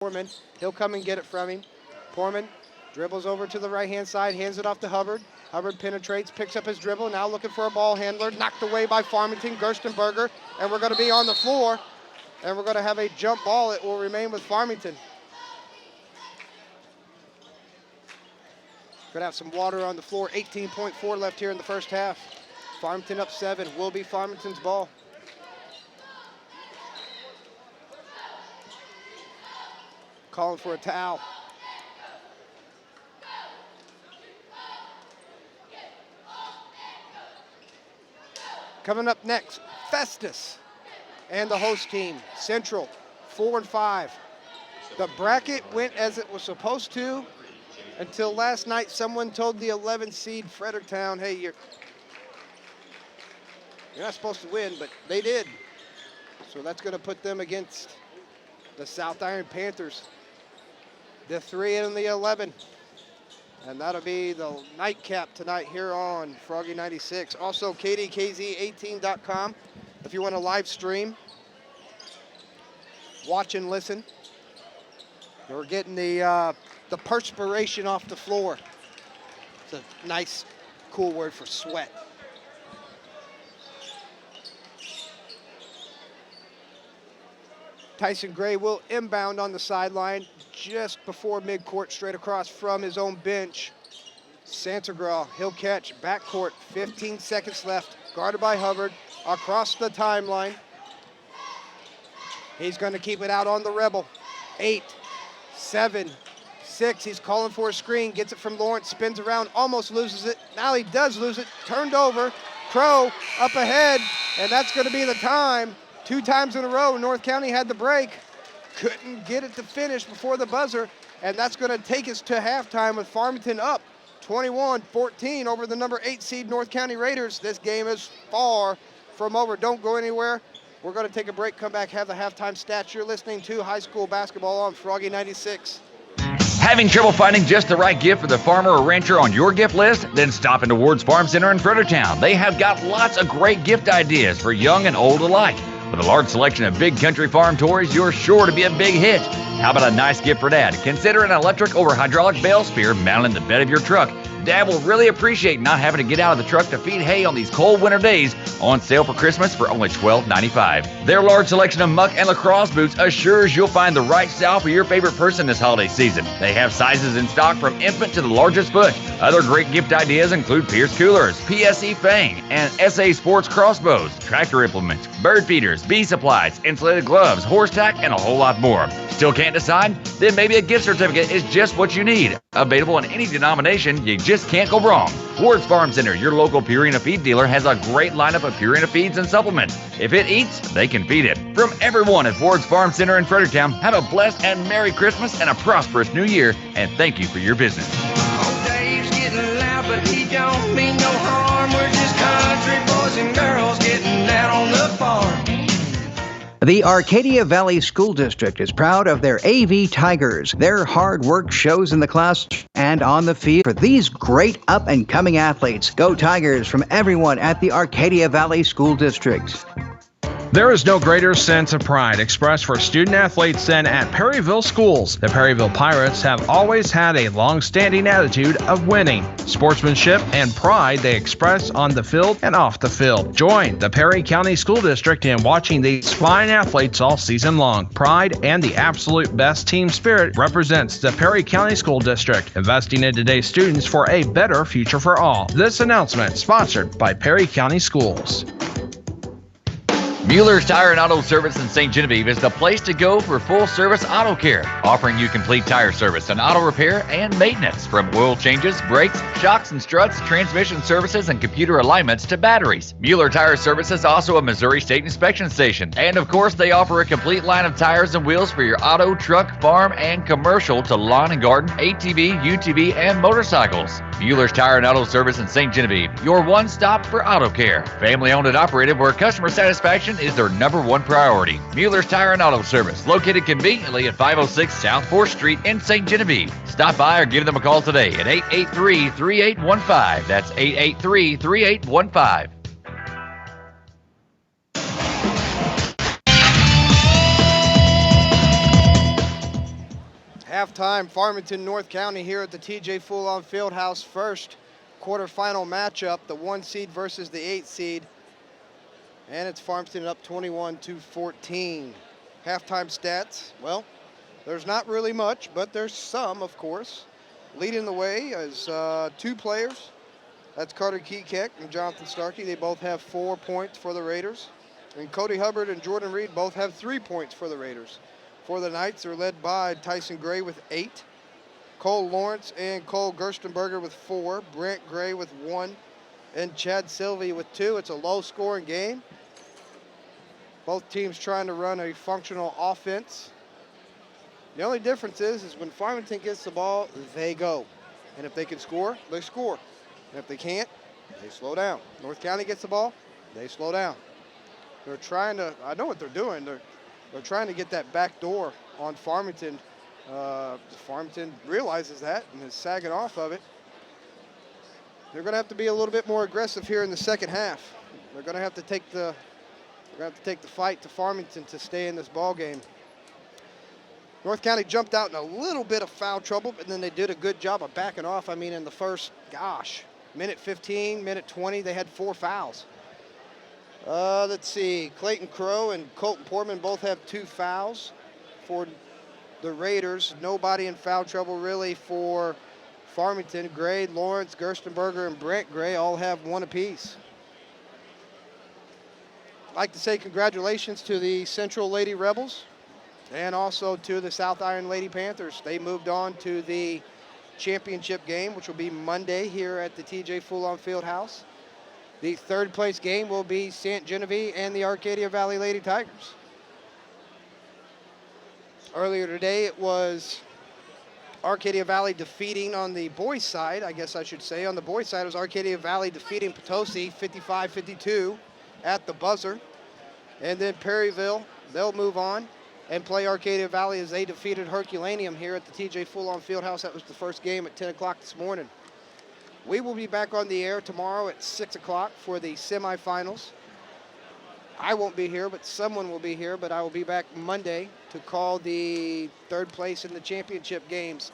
Poorman. He'll come and get it from him. Poorman dribbles over to the right-hand side, hands it off to Hubbard. Hubbard penetrates, picks up his dribble, now looking for a ball handler. Knocked away by Farmington, Gerstenberger. And we're going to be on the floor. And we're going to have a jump ball. It will remain with Farmington. Going to have some water on the floor. 18.4 left here in the first half. Farmington up 7. Will be Farmington's ball. Calling for a towel. Coming up next, Festus and the host team, Central, 4 and 5. The bracket went as it was supposed to until last night. Someone told the 11 seed Fredericktown, hey, you're not supposed to win, but they did. So that's going to put them against the South Iron Panthers, the 3 and the 11. And that'll be the nightcap tonight here on Froggy 96. Also, KDKZ18.com if you want to live stream, watch and listen. We're getting the perspiration off the floor. It's a nice, cool word for sweat. Tyson Gray will inbound on the sideline just before midcourt, straight across from his own bench. Santagraw, he'll catch, backcourt, 15 seconds left, guarded by Hubbard, across the timeline. He's going to keep it out on the Rebel. 8, 7, 6, he's calling for a screen, gets it from Lawrence, spins around, almost loses it. Now he does lose it, turned over. Crow up ahead, and that's going to be the time. 2 times in a row, North County had the break. Couldn't get it to finish before the buzzer, and that's going to take us to halftime with Farmington up 21-14 over the number 8 seed North County Raiders. This game is far from over. Don't go anywhere. We're going to take a break, come back, have the halftime stats. You're listening to high school basketball on Froggy 96. Having trouble finding just the right gift for the farmer or rancher on your gift list? Then stop into Ward's Farm Center in Fredericktown. They have got lots of great gift ideas for young and old alike. With a large selection of big country farm toys, you're sure to be a big hit. How about a nice gift for Dad? Consider an electric over hydraulic bale spear mounted in the bed of your truck. Dad will really appreciate not having to get out of the truck to feed hay on these cold winter days. On sale for Christmas for only $12.95. Their large selection of muck and lacrosse boots assures you'll find the right style for your favorite person this holiday season. They have sizes in stock from infant to the largest foot. Other great gift ideas include Pierce coolers, PSE Fang, and SA Sports crossbows, tractor implements, bird feeders, bee supplies, insulated gloves, horse tack, and a whole lot more. Still can't decide? Then maybe a gift certificate is just what you need. Available in any denomination, you just can't go wrong. Ward's Farm Center, your local Purina feed dealer, has a great lineup of Purina feeds and supplements. If it eats, they can feed it. From everyone at Ward's Farm Center in Fredericktown, have a blessed and Merry Christmas and a prosperous New Year, and thank you for your business. Oh, Dave's getting loud, but he don't mean no harm. We're just country boys and girls getting down on the farm. The Arcadia Valley School District is proud of their AV Tigers. Their hard work shows in the class and on the field for these great up-and-coming athletes. Go Tigers from everyone at the Arcadia Valley School District. There is no greater sense of pride expressed for student-athletes than at Perryville schools. The Perryville Pirates have always had a long-standing attitude of winning, sportsmanship, and pride they express on the field and off the field. Join the Perry County School District in watching these fine athletes all season long. Pride and the absolute best team spirit represents the Perry County School District, investing in today's students for a better future for all. This announcement sponsored by Perry County Schools. Mueller's Tire and Auto Service in St. Genevieve is the place to go for full-service auto care, offering you complete tire service and auto repair and maintenance, from oil changes, brakes, shocks and struts, transmission services, and computer alignments to batteries. Mueller Tire Service is also a Missouri State Inspection Station, and of course they offer a complete line of tires and wheels for your auto, truck, farm, and commercial to lawn and garden, ATV, UTV, and motorcycles. Mueller's Tire and Auto Service in St. Genevieve, your one-stop for auto care. Family-owned and operated, where customer satisfaction is their #1 priority. Mueller's Tire and Auto Service, located conveniently at 506 South 4th Street in St. Genevieve. Stop by or give them a call today at 883-3815. That's 883-3815. Halftime, Farmington, North County here at the TJ Full-On Fieldhouse. First quarterfinal matchup, the 1 seed versus the 8 seed. And it's Farmington up 21-14. Halftime stats, well, there's not really much, but there's some, of course. Leading the way is 2 players. That's Carter Kekek and Jonathan Starkey. They both have 4 points for the Raiders. And Cody Hubbard and Jordan Reed both have 3 points for the Raiders. For the Knights, they're led by Tyson Gray with 8. Cole Lawrence and Cole Gerstenberger with 4. Brent Gray with 1. And Chad Sylvie with 2. It's a low-scoring game. Both teams trying to run a functional offense. The only difference is when Farmington gets the ball, they go. And if they can score, they score. And if they can't, they slow down. North County gets the ball, they slow down. They're trying to, I know what they're doing. They're trying to get that back door on Farmington. Farmington realizes that and is sagging off of it. They're going to have to be a little bit more aggressive here in the second half. They're going to have to take the fight to Farmington to stay in this ball game. North County jumped out in a little bit of foul trouble, but then they did a good job of backing off. I mean, in the first, minute 15, minute 20, they had 4 fouls. Let's see, Clayton Crow and Colton Portman both have 2 fouls for the Raiders. Nobody in foul trouble really for Farmington. Gray, Lawrence, Gerstenberger, and Brent Gray all have 1 apiece. I'd like to say congratulations to the Central Lady Rebels and also to the South Iron Lady Panthers. They moved on to the championship game, which will be Monday here at the TJ Full-On Fieldhouse. The 3rd place game will be St. Genevieve and the Arcadia Valley Lady Tigers. Earlier today, it was Arcadia Valley defeating on the boys' side, I guess I should say. On the boys' side, it was Arcadia Valley defeating Potosi 55-52 at the buzzer. And then Perryville, they'll move on and play Arcadia Valley as they defeated Herculaneum here at the TJ Full-On Fieldhouse. That was the first game at 10 o'clock this morning. We will be back on the air tomorrow at 6 o'clock for the semifinals. I won't be here, but someone will be here, but I will be back Monday to call the 3rd place in the championship games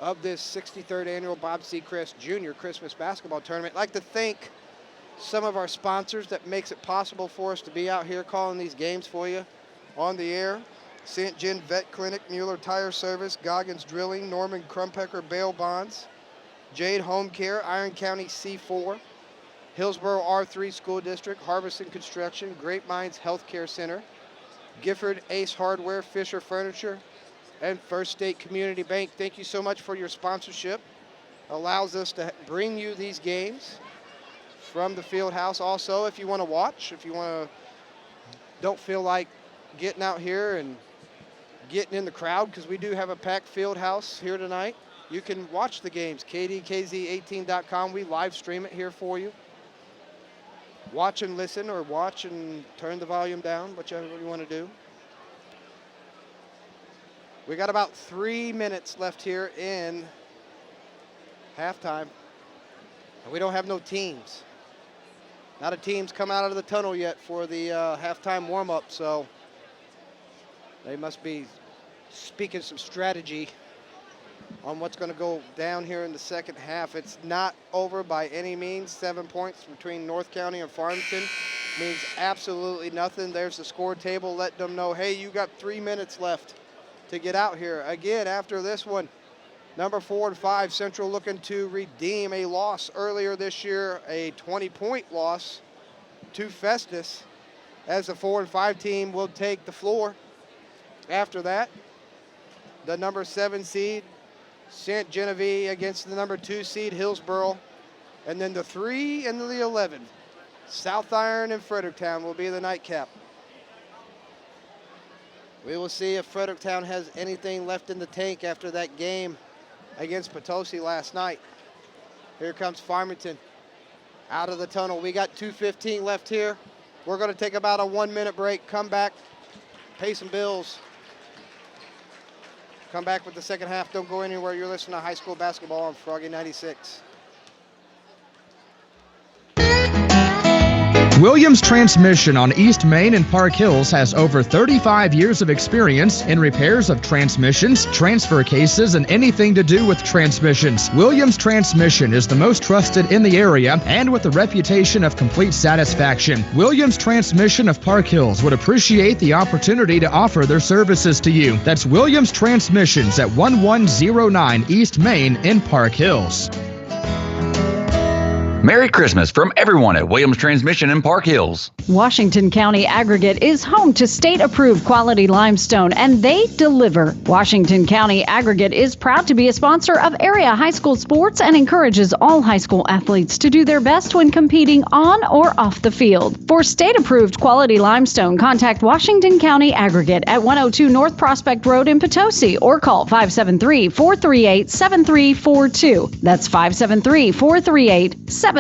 of this 63rd annual Bob Seacrest Jr. Christmas Basketball Tournament. I'd like to thank some of our sponsors that makes it possible for us to be out here calling these games for you on the air. St. John Vet Clinic, Mueller Tire Service, Goggins Drilling, Norman Crumpecker Bail Bonds, Jade Home Care, Iron County C4, Hillsboro R3 School District, Harbison Construction, Great Minds Healthcare Center, Gifford Ace Hardware, Fisher Furniture, and First State Community Bank. Thank you so much for your sponsorship. Allows us to bring you these games from the field house. Also, if you want to watch, if you don't feel like getting out here and getting in the crowd, because we do have a packed field house here tonight, you can watch the games, kdkz18.com. We live stream it here for you. Watch and listen, or watch and turn the volume down, whichever you want to do. We got about 3 minutes left here in halftime. And we don't have no teams. Not a team's come out of the tunnel yet for the halftime warm-up, so they must be speaking some strategy on what's going to go down here in the second half. It's not over by any means. 7 points between North County and Farmington means absolutely nothing. There's the score table letting them know, hey, you got 3 minutes left to get out here. Again, after this one, number 4 and 5, Central looking to redeem a loss earlier this year, a 20-point loss to Festus, as the 4 and 5 team will take the floor. After that, the number 7 seed, St. Genevieve, against the number 2 seed, Hillsboro. And then the 3 and the 11, South Iron and Fredericktown, will be the nightcap. We will see if Fredericktown has anything left in the tank after that game against Potosi last night. Here comes Farmington out of the tunnel. We got 2:15 left here. We're going to take about a 1-minute break, come back, pay some bills. Come back with the second half. Don't go anywhere. You're listening to high school basketball on Froggy 96. Williams Transmission on East Main and Park Hills has over 35 years of experience in repairs of transmissions, transfer cases, and anything to do with transmissions. Williams Transmission is the most trusted in the area and with a reputation of complete satisfaction. Williams Transmission of Park Hills would appreciate the opportunity to offer their services to you. That's Williams Transmissions at 1109 East Main in Park Hills. Merry Christmas from everyone at Williams Transmission in Park Hills. Washington County Aggregate is home to state-approved quality limestone, and they deliver. Washington County Aggregate is proud to be a sponsor of area high school sports and encourages all high school athletes to do their best when competing on or off the field. For state-approved quality limestone, contact Washington County Aggregate at 102 North Prospect Road in Potosi or call 573-438-7342. That's 573-438-7342.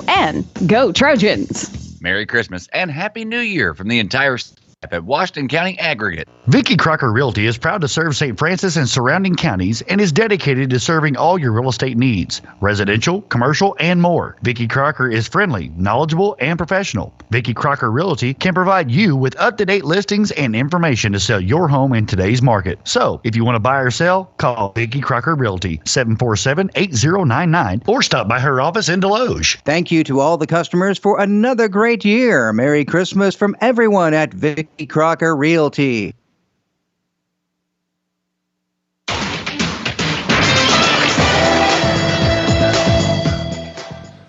And go Trojans! Merry Christmas and Happy New Year from the entire staff at Washington County Aggregate. Vicki Crocker Realty is proud to serve St. Francis and surrounding counties and is dedicated to serving all your real estate needs, residential, commercial, and more. Vicki Crocker is friendly, knowledgeable, and professional. Vicki Crocker Realty can provide you with up-to-date listings and information to sell your home in today's market. So, if you want to buy or sell, call Vicki Crocker Realty, 747-8099, or stop by her office in Deloge. Thank you to all the customers for another great year. Merry Christmas from everyone at Vicki Crocker Realty.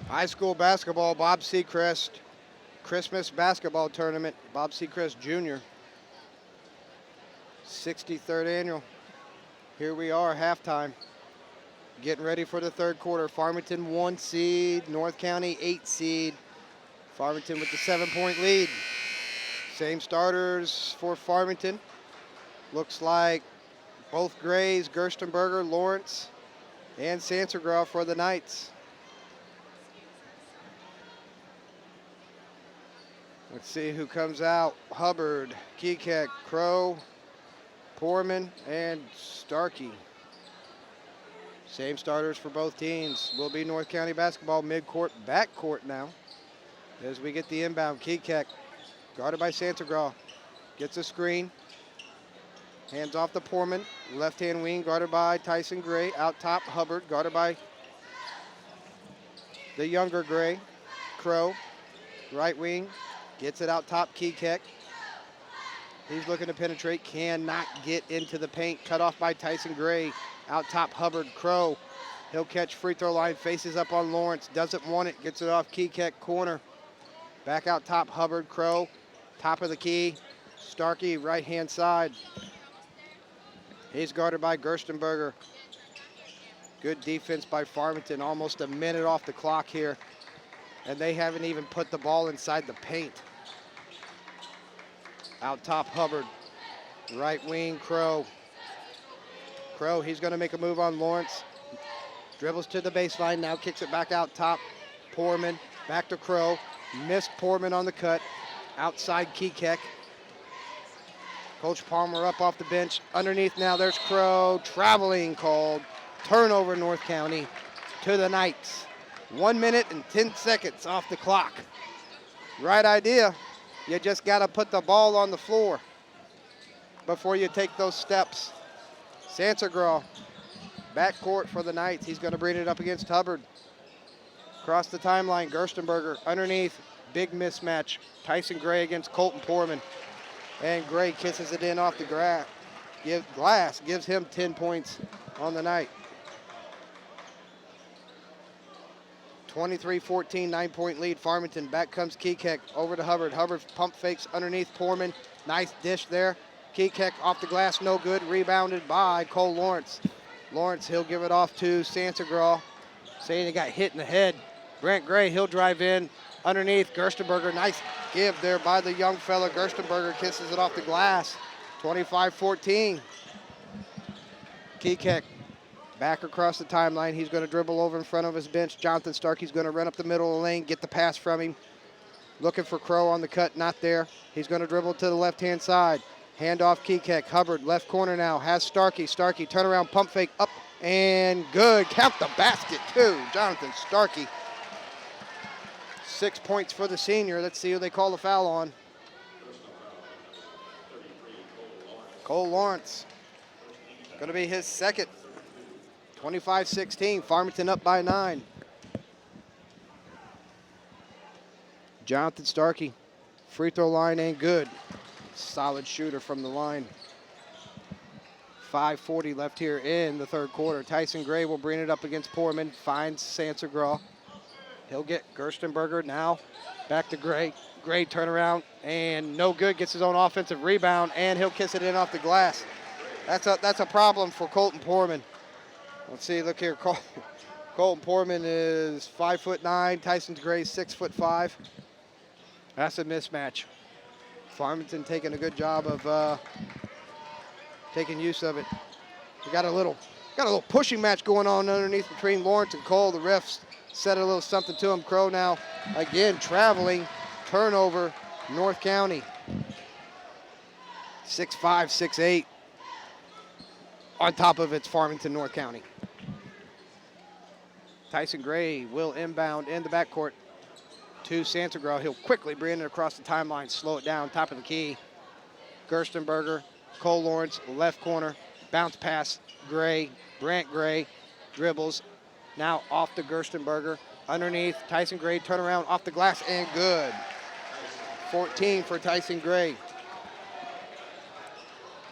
High school basketball, Bob Seacrest, Christmas basketball tournament, Bob Seacrest Jr., 63rd annual. Here we are, halftime. Getting ready for the third quarter. Farmington 1 seed, North County 8 seed. Farmington with the 7-point lead. Same starters for Farmington. Looks like both Grays, Gerstenberger, Lawrence, and Sansergraw for the Knights. Let's see who comes out. Hubbard, Kekek, Crow, Poorman, and Starkey. Same starters for both teams. Will be North County basketball midcourt, backcourt now. As we get the inbound, Kekek, guarded by Sansergraw, gets a screen. Hands off to Poorman. Left-hand wing guarded by Tyson Gray. Out top, Hubbard, guarded by the younger Gray. Crow, right wing, gets it out top, Kekek. He's looking to penetrate, cannot get into the paint. Cut off by Tyson Gray. Out top, Hubbard, Crow. He'll catch free throw line, faces up on Lawrence. Doesn't want it, gets it off Kekek, corner. Back out top, Hubbard, Crow. Top of the key, Starkey, right-hand side. He's guarded by Gerstenberger. Good defense by Farmington, almost a minute off the clock here. And they haven't even put the ball inside the paint. Out top, Hubbard. Right wing, Crow. Crow, he's gonna make a move on Lawrence. Dribbles to the baseline, now kicks it back out top. Poorman, back to Crow. Missed Poorman on the cut. Outside Kekek. Coach Palmer up off the bench. Underneath now, there's Crow. Traveling called. Turnover, North County to the Knights. 1 minute and 10 seconds off the clock. Right idea. You just got to put the ball on the floor before you take those steps. Sansergraw, backcourt for the Knights. He's going to bring it up against Hubbard. Across the timeline, Gerstenberger underneath. Big mismatch. Tyson Gray against Colton Poorman. And Gray kisses it in off the glass. Gives him 10 points on the night. 23-14, 9-point lead. Farmington. Back comes Kekek over to Hubbard. Hubbard pump fakes underneath Poorman. Nice dish there. Kekek off the glass, no good. Rebounded by Cole Lawrence. Lawrence, he'll give it off to Sansergraw. Saying he got hit in the head. Brent Gray, he'll drive in. Underneath, Gerstenberger, nice give there by the young fella. Gerstenberger kisses it off the glass. 25-14. Kekek back across the timeline. He's going to dribble over in front of his bench. Jonathan Starkey's going to run up the middle of the lane, get the pass from him. Looking for Crow on the cut, not there. He's going to dribble to the left-hand side. Hand off Kekek. Hubbard, left corner now, has Starkey. Starkey, turnaround, pump fake, up, and good. Count the basket, too. Jonathan Starkey. 6 points for the senior. Let's see who they call the foul on. Cole Lawrence. Going to be his second. 25-16. Farmington up by 9. Jonathan Starkey. Free throw line ain't good. Solid shooter from the line. 5:40 left here in the third quarter. Tyson Gray will bring it up against Poorman. Finds Sansagraw. He'll get Gerstenberger now. Back to Gray. Gray turnaround and no good. Gets his own offensive rebound and he'll kiss it in off the glass. That's a problem for Colton Poorman. Let's see. Look here. Colton Poorman is 5'9". Tyson Gray 6'5". That's a mismatch. Farmington taking a good job of taking use of it. We got a little pushing match going on underneath between Lawrence and Cole. The refs said a little something to him. Crow now again traveling. Turnover, North County. 6'5", 6'8". On top of it's Farmington, North County. Tyson Gray will inbound in the backcourt to Sansagraw. He'll quickly bring it across the timeline, slow it down, top of the key. Gerstenberger, Cole Lawrence, left corner, bounce pass, Gray, Brant Gray, dribbles, now off to Gerstenberger, underneath, Tyson Gray, turnaround, off the glass, and good. 14 for Tyson Gray.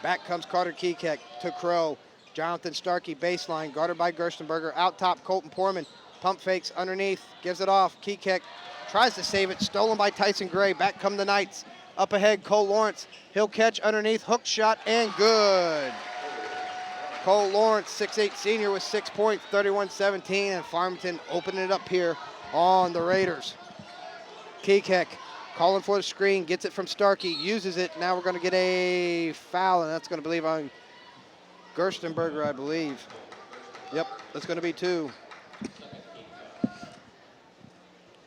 Back comes Carter Kekek to Crow. Jonathan Starkey, baseline, guarded by Gerstenberger, out top, Colton Poorman, pump fakes underneath, gives it off, Kekek tries to save it, stolen by Tyson Gray, back come the Knights. Up ahead, Cole Lawrence. He'll catch underneath, hook shot, and good. Cole Lawrence, 6'8" senior with 6 points, 31-17, and Farmington opening it up here on the Raiders. Kekek calling for the screen, gets it from Starkey, uses it. Now we're going to get a foul, and that's going to be on Gerstenberger, I believe. Yep, that's going to be 2.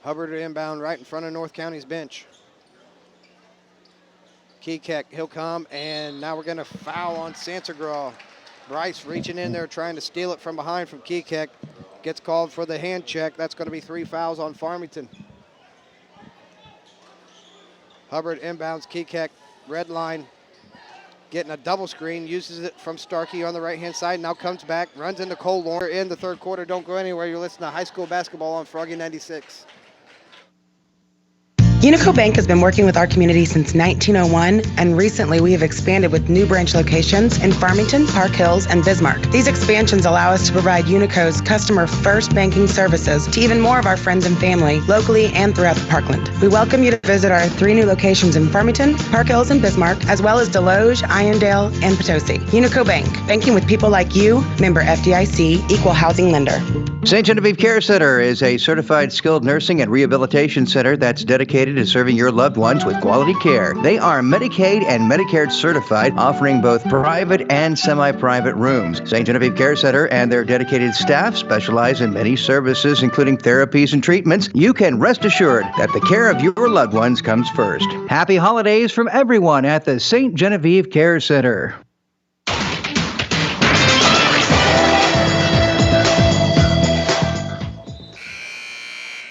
Hubbard inbound right in front of North County's bench. Kekek, he'll come, and now we're going to foul on Sansagraw. Bryce reaching in there, trying to steal it from behind from Kekek. Gets called for the hand check. That's going to be 3 fouls on Farmington. Hubbard inbounds, Kekek, red line, getting a double screen, uses it from Starkey on the right-hand side, now comes back, runs into Cole Lawrence in the third quarter. Don't go anywhere. You're listening to high school basketball on Froggy 96. Unico Bank has been working with our community since 1901, and recently we have expanded with new branch locations in Farmington, Park Hills, and Bismarck. These expansions allow us to provide Unico's customer-first banking services to even more of our friends and family, locally and throughout the Parkland. We welcome you to visit our 3 new locations in Farmington, Park Hills, and Bismarck, as well as Deloge, Irondale, and Potosi. Unico Bank, banking with people like you, member FDIC, equal housing lender. St. Genevieve Care Center is a certified skilled nursing and rehabilitation center that's dedicated to serving your loved ones with quality care. They are Medicaid and Medicare certified, offering both private and semi-private rooms. St. Genevieve Care Center and their dedicated staff specialize in many services, including therapies and treatments. You can rest assured that the care of your loved ones comes first. Happy holidays from everyone at the St. Genevieve Care Center.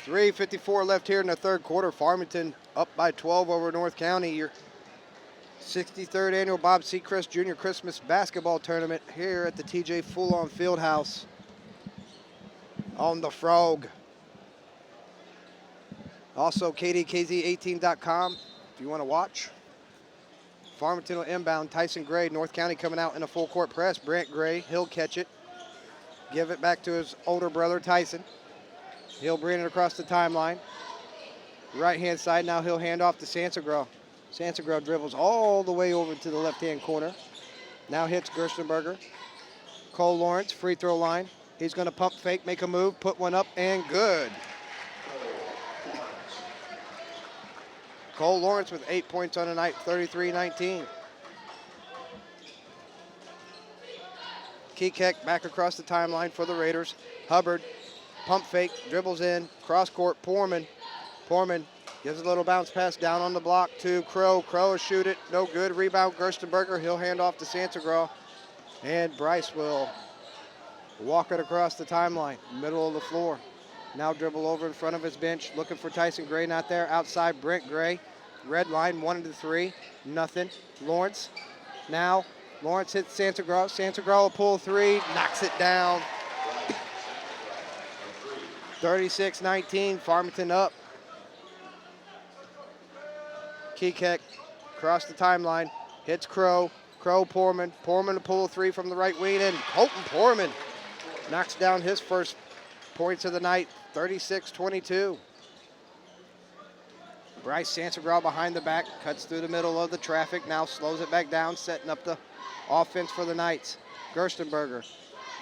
3:54 left here in the third quarter. Farmington up by 12 over North County. Your 63rd annual Bob Seacrest Jr. Christmas Basketball Tournament here at the TJ Full-On Fieldhouse on the Frog. Also, KDKZ18.com if you want to watch. Farmington will inbound. Tyson Gray, North County coming out in a full court press. Brant Gray, he'll catch it. Give it back to his older brother, Tyson. He'll bring it across the timeline. Right-hand side, now he'll hand off to Sansagraw. Sansagraw dribbles all the way over to the left-hand corner. Now hits Gerstenberger. Cole Lawrence, free throw line. He's going to pump fake, make a move, put one up, and good. Cole Lawrence with 8 points on the night, 33-19. Kekek back across the timeline for the Raiders. Hubbard, pump fake, dribbles in, cross court, Poorman. Poorman gives a little bounce pass down on the block to Crow. Crow will shoot it, no good. Rebound, Gerstenberger. He'll hand off to Sansagraw. And Bryce will walk it across the timeline, middle of the floor. Now dribble over in front of his bench, looking for Tyson Gray, not there. Outside, Brent Gray. Red line, 1-3, nothing. Lawrence, now Lawrence hits Santagraw. Santagraw will pull three, knocks it down. 36-19, Farmington up. Kekek across the timeline, hits Crow. Crow, Poorman. Poorman to pull a three from the right wing, and Colton Poorman knocks down his first points of the night, 36-22. Bryce Sansagraw behind the back, cuts through the middle of the traffic, now slows it back down, setting up the offense for the Knights. Gerstenberger,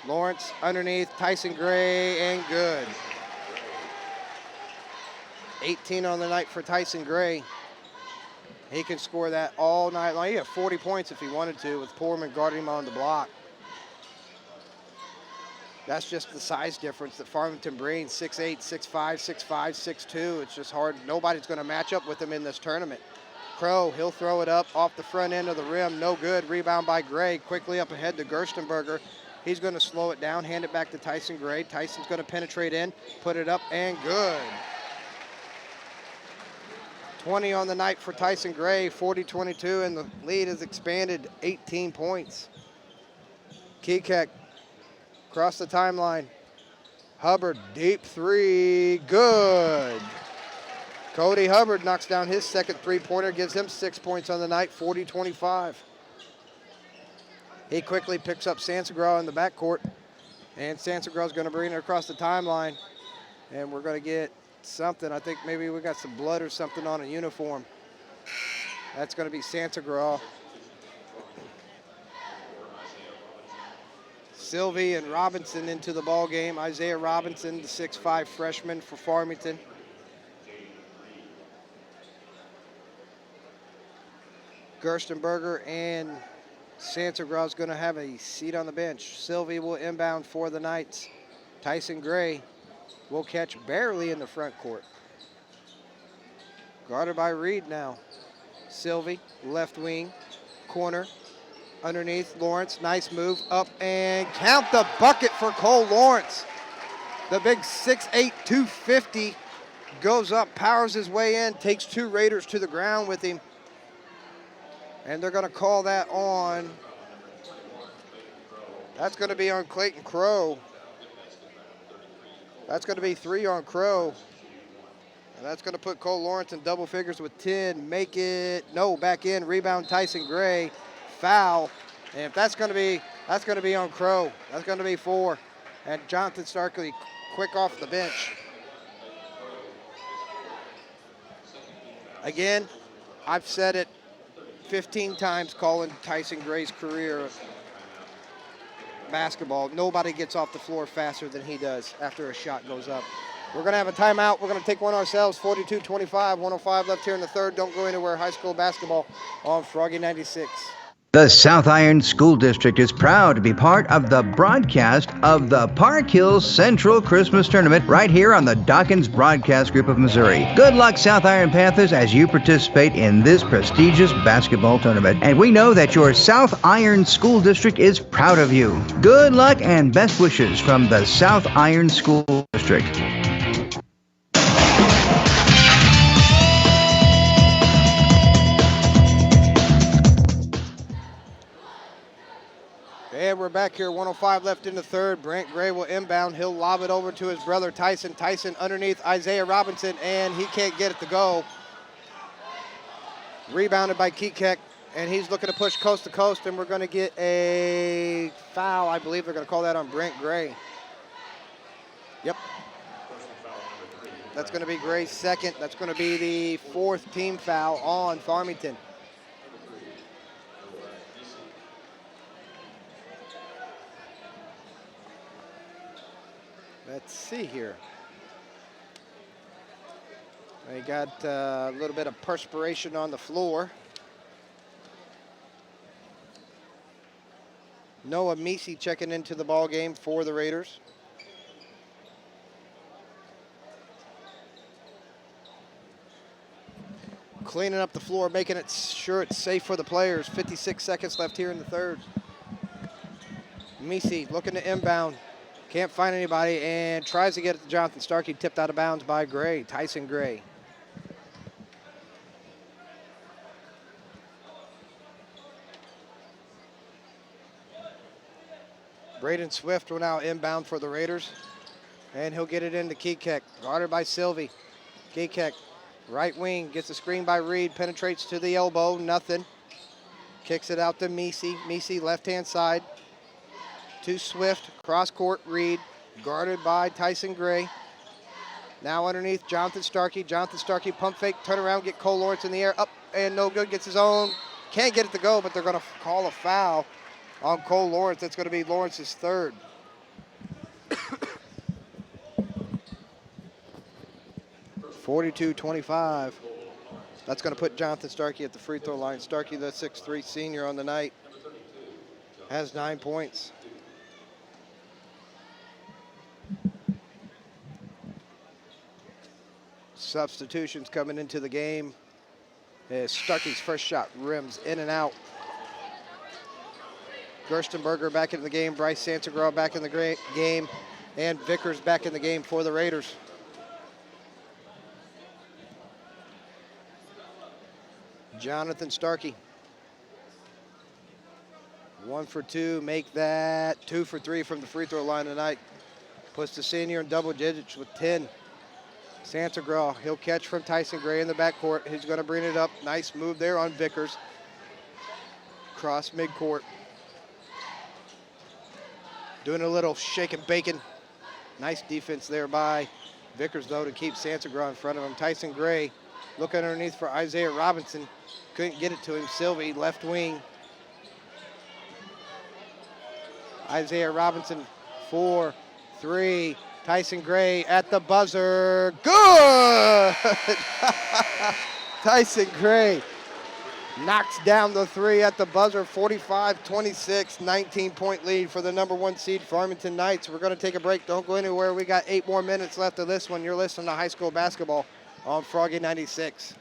Lawrence underneath, Tyson Gray, and good. 18 on the night for Tyson Gray. He can score that all night long. He had 40 points if he wanted to, with Poorman guarding him on the block. That's just the size difference that Farmington brings, 6'8", 6'5", 6'5", 6'2". It's just hard. Nobody's going to match up with him in this tournament. Crow, he'll throw it up off the front end of the rim. No good. Rebound by Gray. Quickly up ahead to Gerstenberger. He's going to slow it down, hand it back to Tyson Gray. Tyson's going to penetrate in, put it up, and good. 20 on the night for Tyson Gray, 40-22, and the lead is expanded 18 points. Kekek across the timeline. Hubbard, deep three, good. Cody Hubbard knocks down his second three-pointer, gives him 6 points on the night, 40-25. He quickly picks up Sansagraw in the backcourt, and Sansagraw's going to bring it across the timeline, and we're going to get something. I think maybe we got some blood or something on a uniform. That's going to be Sansagraw. Sylvie and Robinson into the ball game. Isaiah Robinson, the 6'5" freshman for Farmington. Gerstenberger and Sansagraw is going to have a seat on the bench. Sylvie will inbound for the Knights. Tyson Gray will catch barely in the front court. Guarded by Reed now. Sylvie, left wing, corner, underneath Lawrence. Nice move, up and count the bucket for Cole Lawrence. The big 6'8", 250 goes up, powers his way in, takes two Raiders to the ground with him. And they're going to call that on. That's going to be on Clayton Crow. That's going to be 3 on Crow. And that's going to put Cole Lawrence in double figures with 10. Make it, no, back in. Rebound Tyson Gray. Foul. And if that's going to be on Crow. That's going to be 4. And Jonathan Starkley quick off the bench. Again, I've said it 15 times calling Tyson Gray's career basketball. Nobody gets off the floor faster than he does after a shot goes up. We're going to have a timeout. We're going to take one ourselves, 42-25, 105 left here in the third. Don't go anywhere. High school basketball on Froggy 96. The South Iron School District is proud to be part of the broadcast of the Park Hills Central Christmas Tournament right here on the Dawkins Broadcast Group of Missouri. Good luck, South Iron Panthers, as you participate in this prestigious basketball tournament. And we know that your South Iron School District is proud of you. Good luck and best wishes from the South Iron School District. And we're back here, 105 left in the third. Brent Gray will inbound. He'll lob it over to his brother Tyson. Tyson underneath Isaiah Robinson, and he can't get it to go. Rebounded by Kekek, and he's looking to push coast to coast, and we're going to get a foul. I believe they're going to call that on Brent Gray. Yep. That's going to be Gray's second. That's going to be the 4th team foul on Farmington. Let's see here. They got a little bit of perspiration on the floor. Noah Meesey checking into the ball game for the Raiders. Cleaning up the floor, making it sure it's safe for the players. 56 seconds left here in the third. Meesey looking to inbound. Can't find anybody and tries to get it to Jonathan Starkey, tipped out of bounds by Gray, Tyson Gray. Braden Swift will now inbound for the Raiders. And he'll get it into Kekek, guarded by Sylvie. Kekek, right wing, gets a screen by Reed, penetrates to the elbow, nothing. Kicks it out to Misi. Misi, left-hand side. To Swift, cross court, Reed, guarded by Tyson Gray. Now underneath, Jonathan Starkey. Jonathan Starkey, pump fake, turn around, get Cole Lawrence in the air, up and no good, gets his own. Can't get it to go, but they're gonna call a foul on Cole Lawrence. That's gonna be Lawrence's third. 42-25. That's going to put Jonathan Starkey at the free throw line. Starkey, the 6'3" senior on the night, has 9 points. Substitutions coming into the game. As Starkey's first shot rims in and out. Gerstenberger back in the game. Bryce Santagraw back in the game. And Vickers back in the game for the Raiders. Jonathan Starkey. 1 for 2, make that 2 for 3 from the free throw line tonight. Puts the senior in double digits with 10. Santagraw, he'll catch from Tyson Gray in the backcourt. He's going to bring it up. Nice move there on Vickers. Cross midcourt. Doing a little shake and bacon. Nice defense there by Vickers, though, to keep Santagraw in front of him. Tyson Gray looking underneath for Isaiah Robinson. Couldn't get it to him. Sylvie, left wing. Isaiah Robinson, 4-3. Tyson Gray at the buzzer. Good! Tyson Gray knocks down the 3 at the buzzer. 45-26, 19-point lead for the #1 seed Farmington Knights. We're going to take a break. Don't go anywhere. We got 8 more minutes left of this one. You're listening to high school basketball on Froggy 96.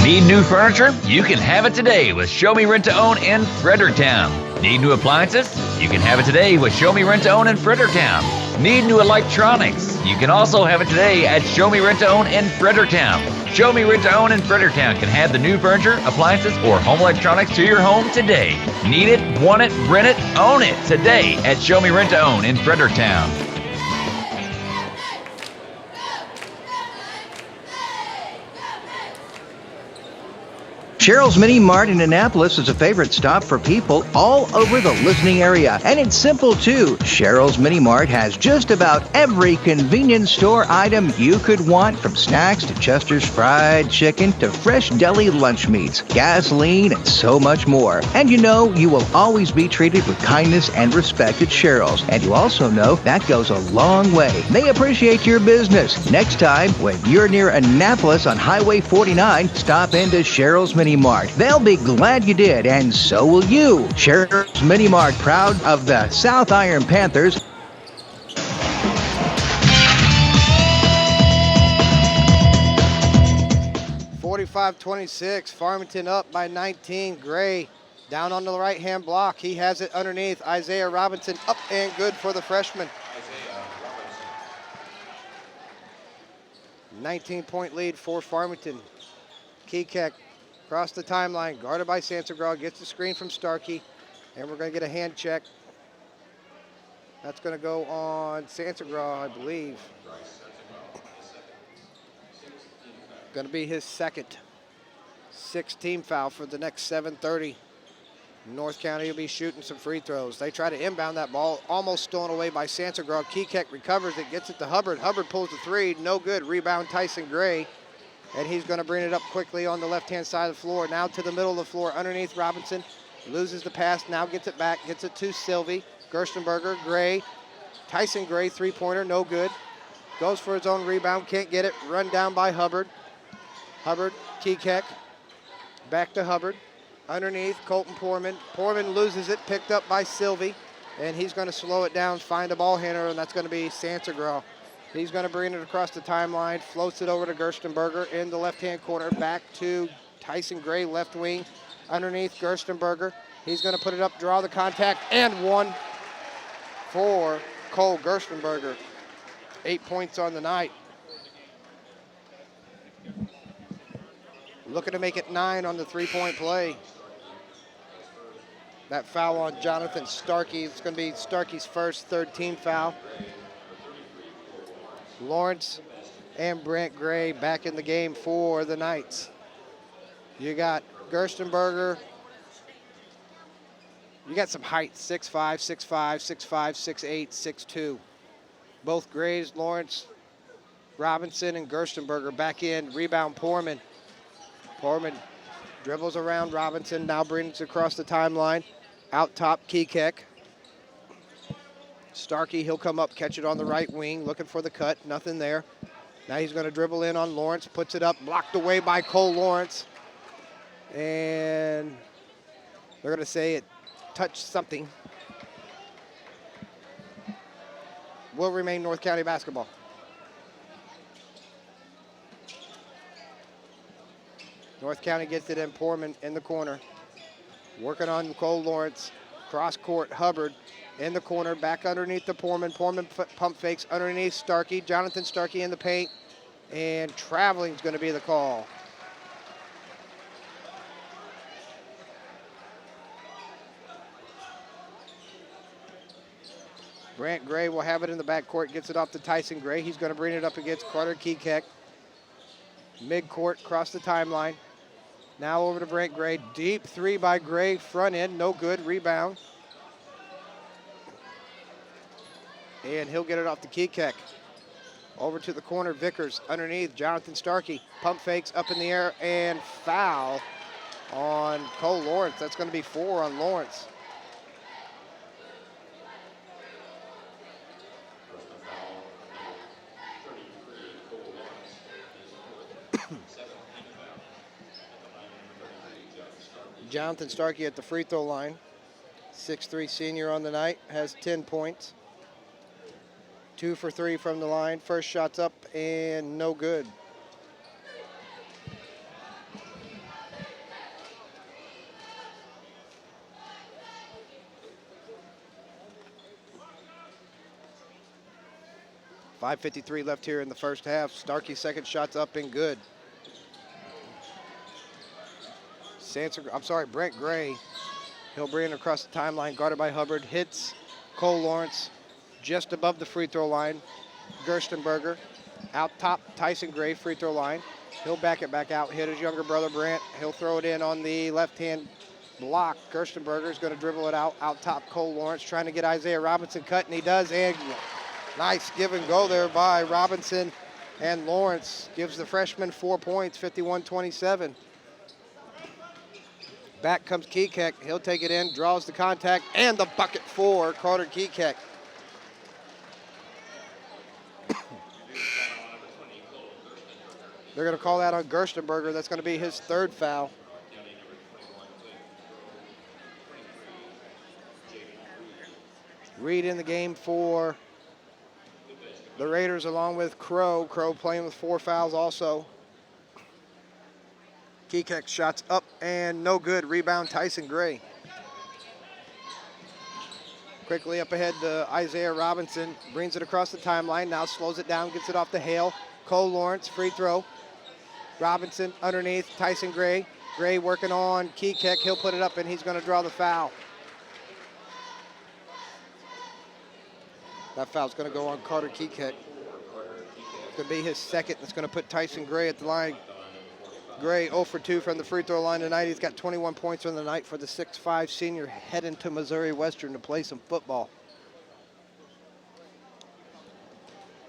Need new furniture? You can have it today with Show Me Rent to Own in Fredericktown. Need new appliances? You can have it today with Show Me Rent to Own in Fredericktown. Need new electronics? You can also have it today at Show Me Rent to Own in Fredericktown. Show Me Rent to Own in Fredericktown can have the new furniture, appliances, or home electronics to your home today. Need it, want it, rent it, own it today at Show Me Rent to Own in Fredericktown. Cheryl's Mini Mart in Annapolis is a favorite stop for people all over the listening area. And it's simple, too. Cheryl's Mini Mart has just about every convenience store item you could want, from snacks to Chester's fried chicken to fresh deli lunch meats, gasoline, and so much more. And you know you will always be treated with kindness and respect at Cheryl's. And you also know that goes a long way. They appreciate your business. Next time, when you're near Annapolis on Highway 49, stop into Cheryl's Mini Mart. They'll be glad you did, and so will you. Cheryl's Mini Mart, proud of the South Iron Panthers. (45-26), Farmington up by 19. Gray down on the right-hand block. He has it underneath. Isaiah Robinson up and good for the freshman. 19-point lead for Farmington. Kekek across the timeline, guarded by Santagraw, gets the screen from Starkey, and we're going to get a hand check. That's going to go on Santagraw, I believe. Going to be his second. 6-team foul for the next 7:30. North County will be shooting some free throws. They try to inbound that ball, almost stolen away by Santagraw. Kekek recovers it, gets it to Hubbard. Hubbard pulls the 3, no good. Rebound Tyson Gray. And he's going to bring it up quickly on the left-hand side of the floor. Now to the middle of the floor, underneath Robinson. Loses the pass, now gets it back, gets it to Sylvie. Gerstenberger, Gray. Tyson Gray, three-pointer, no good. Goes for his own rebound, can't get it. Run down by Hubbard. Hubbard, Kekek. Back to Hubbard. Underneath, Colton Poorman. Poorman loses it, picked up by Sylvie. And he's going to slow it down, find a ball handler, and that's going to be Santagraw. He's going to bring it across the timeline, floats it over to Gerstenberger in the left-hand corner, back to Tyson Gray, left wing, underneath Gerstenberger. He's going to put it up, draw the contact, and one for Cole Gerstenberger. 8 points on the night. Looking to make it 9 on the three-point play. That foul on Jonathan Starkey. It's going to be Starkey's first third-team foul. Lawrence and Brent Gray back in the game for the Knights. You got Gerstenberger. You got some height, 6'5", 6'5", 6'5", 6'8", 6'2". Both Grays, Lawrence, Robinson, and Gerstenberger back in. Rebound, Poorman. Poorman dribbles around Robinson, now brings across the timeline. Out top, Kekek. Starkey, he'll come up, catch it on the right wing, looking for the cut, nothing there. Now he's gonna dribble in on Lawrence, puts it up, blocked away by Cole Lawrence. And they're gonna say it touched something. Will remain North County basketball. North County gets it in, Poorman in the corner. Working on Cole Lawrence. Cross court, Hubbard in the corner, back underneath the Poorman. Poorman pump fakes underneath Starkey. Jonathan Starkey in the paint. And traveling is going to be the call. Brant Gray will have it in the backcourt, gets it off to Tyson Gray. He's going to bring it up against Carter Kekek. Mid-court, across the timeline. Now over to Brant Gray. Deep three by Gray, front end, no good, rebound. And he'll get it off to Kekek. Over to the corner, Vickers underneath, Jonathan Starkey. Pump fakes up in the air and foul on Cole Lawrence. That's going to be 4 on Lawrence. Jonathan Starkey at the free throw line. 6'3" senior on the night, has 10 points. 2 for 3 from the line. First shot's up and no good. .553 left here in the first half. Starkey's second shot's up and good. Brent Gray. He'll bring it across the timeline, guarded by Hubbard. Hits Cole Lawrence just above the free throw line. Gerstenberger out top, Tyson Gray, free throw line. He'll back it back out, hit his younger brother Brant. He'll throw it in on the left-hand block. Gerstenberger is going to dribble it out top, Cole Lawrence, trying to get Isaiah Robinson cut, and he does. And nice give and go there by Robinson, and Lawrence gives the freshman 4 points, 51-27. Back comes Kekek. He'll take it in, draws the contact, and the bucket for Carter Kekek. They're going to call that on Gerstenberger. That's going to be his third foul. Reed in the game for the Raiders along with Crow. Crow playing with 4 fouls also. Kekek shots up and no good. Rebound, Tyson Gray. Quickly up ahead to Isaiah Robinson. Brings it across the timeline. Now slows it down, gets it off to Hale. Cole Lawrence, free throw. Robinson underneath, Tyson Gray. Gray working on Kekek. He'll put it up and he's going to draw the foul. That foul's going to go on Carter Kekek. It's going to be his second. That's going to put Tyson Gray at the line. Gray 0 for 2 from the free throw line tonight. He's got 21 points on the night for the 6'5" senior heading to Missouri Western to play some football.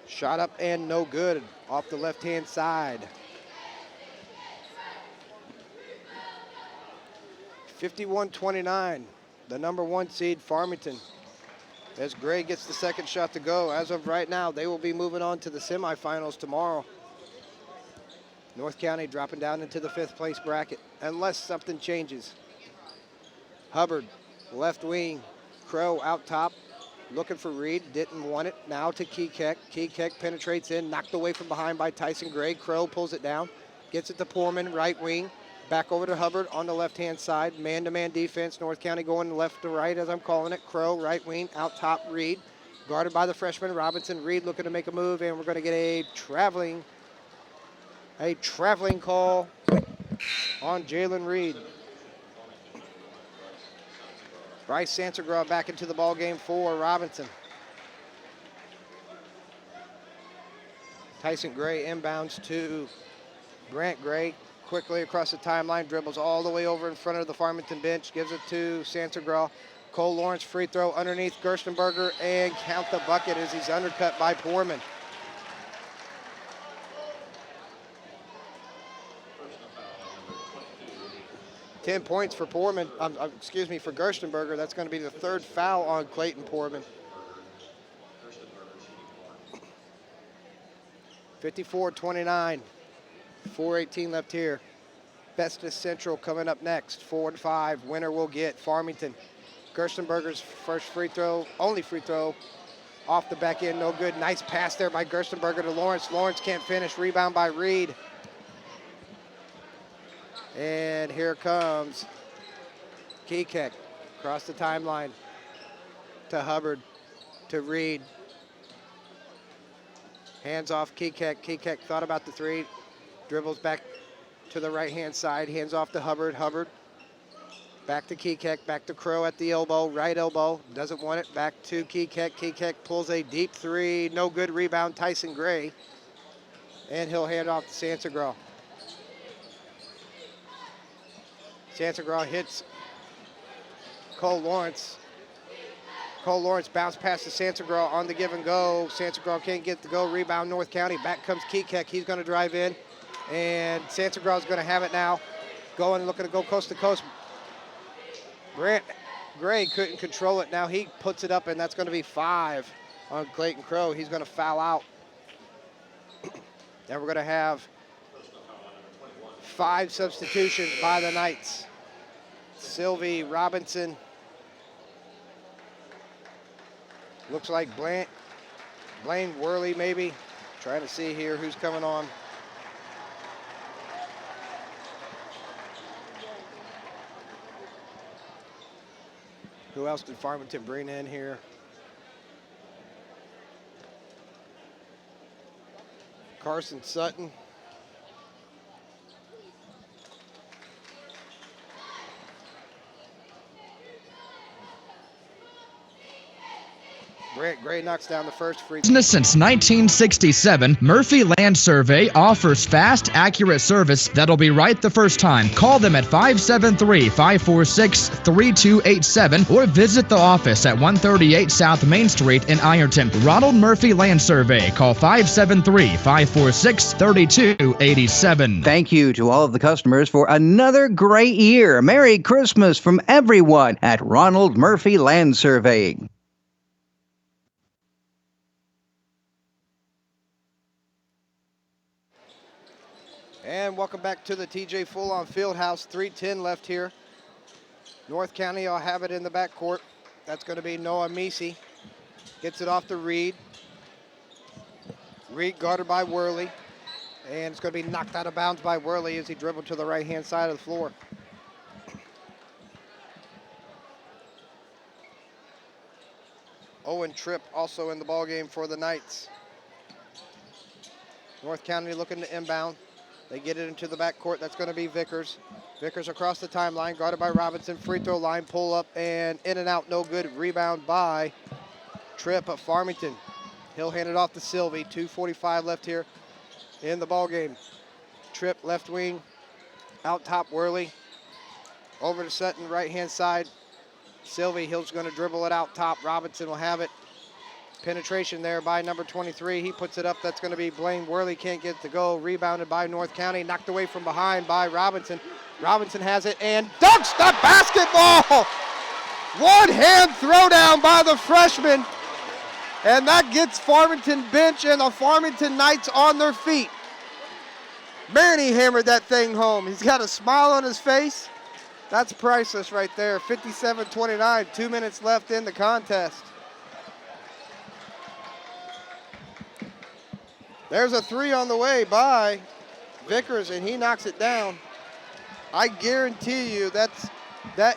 Shot up and no good off the left-hand side. 51-29, the number 1 seed, Farmington. As Gray gets the second shot to go. As of right now, they will be moving on to the semifinals tomorrow. North County dropping down into the 5th place bracket, unless something changes. Hubbard, left wing. Crow out top, looking for Reed, didn't want it. Now to Kekek. Kekek penetrates in, knocked away from behind by Tyson Gray. Crow pulls it down, gets it to Poorman, right wing. Back over to Hubbard on the left-hand side. Man-to-man defense. North County going left to right, as I'm calling it. Crow, right wing, out top, Reed. Guarded by the freshman Robinson. Reed looking to make a move, and we're going to get a traveling call on Jalen Reed. Bryce Sansagraw back into the ball game for Robinson. Tyson Gray inbounds to Grant Gray. Quickly across the timeline, dribbles all the way over in front of the Farmington bench, gives it to Sansagraw. Cole Lawrence free throw underneath Gerstenberger, and count the bucket as he's undercut by Poorman. Ten points for Poorman, for Gerstenberger. That's going to be the third foul on Clayton Poorman. 54-29, 4:18 left here. Festus Central coming up next, 4-5. Winner will get Farmington. Gerstenberger's first free throw, only free throw, off the back end, no good. Nice pass there by Gerstenberger to Lawrence. Lawrence can't finish, rebound by Reed. And here comes Kekek across the timeline to Hubbard, to Reed. Hands off Kekek. Kekek thought about the three, dribbles back to the right-hand side, hands off to Hubbard. Hubbard back to Kekek, back to Crow at the elbow, right elbow, doesn't want it, back to Kekek. Kekek pulls a deep three, no good. Rebound Tyson Gray, and he'll hand off to Sansagraw. Sansagraw hits Cole Lawrence. Cole Lawrence bounced past to Sansagraw on the give and go. Sansagraw can't get the go. Rebound North County. Back comes Kekek. He's going to drive in, and Santagraw's going to have it now. Going, looking to go coast to coast. Grant Gray couldn't control it. Now he puts it up, and that's going to be 5 on Clayton Crow. He's going to foul out. Then we're going to have 5 substitutions by the Knights. Sylvie, Robinson. Looks like Blaine Worley maybe. Trying to see here who's coming on. Who else did Farmington bring in here? Carson Sutton. Grant Gray knocks down the first free throw. Since 1967, Murphy Land Survey offers fast, accurate service that'll be right the first time. Call them at 573-546-3287 or visit the office at 138 South Main Street in Ironton. Ronald Murphy Land Survey. Call 573-546-3287. Thank you to all of the customers for another great year. Merry Christmas from everyone at Ronald Murphy Land Surveying. And welcome back to the TJ Full-On Fieldhouse. 3:10 left here. North County will have it in the backcourt. That's going to be Noah Meesey. Gets it off to Reed. Reed guarded by Worley. And it's going to be knocked out of bounds by Worley as he dribbled to the right-hand side of the floor. Owen Tripp also in the ballgame for the Knights. North County looking to inbound. They get it into the backcourt. That's going to be Vickers. Vickers across the timeline, guarded by Robinson. Free throw line, pull up, and in and out, no good. Rebound by Tripp at Farmington. He'll hand it off to Sylvie. 2:45 left here in the ballgame. Tripp, left wing, out top Worley. Over to Sutton, right-hand side. Sylvie, Hill's going to dribble it out top. Robinson will have it. Penetration there by number 23. He puts it up. That's going to be Blaine Worley. Can't get the go. Rebounded by North County. Knocked away from behind by Robinson. Robinson has it and dunks the basketball. One-hand throwdown by the freshman. And that gets Farmington bench and the Farmington Knights on their feet. Man, he hammered that thing home. He's got a smile on his face. That's priceless right there. 57-29. 2 minutes left in the contest. There's a three on the way by Vickers, and he knocks it down. I guarantee you that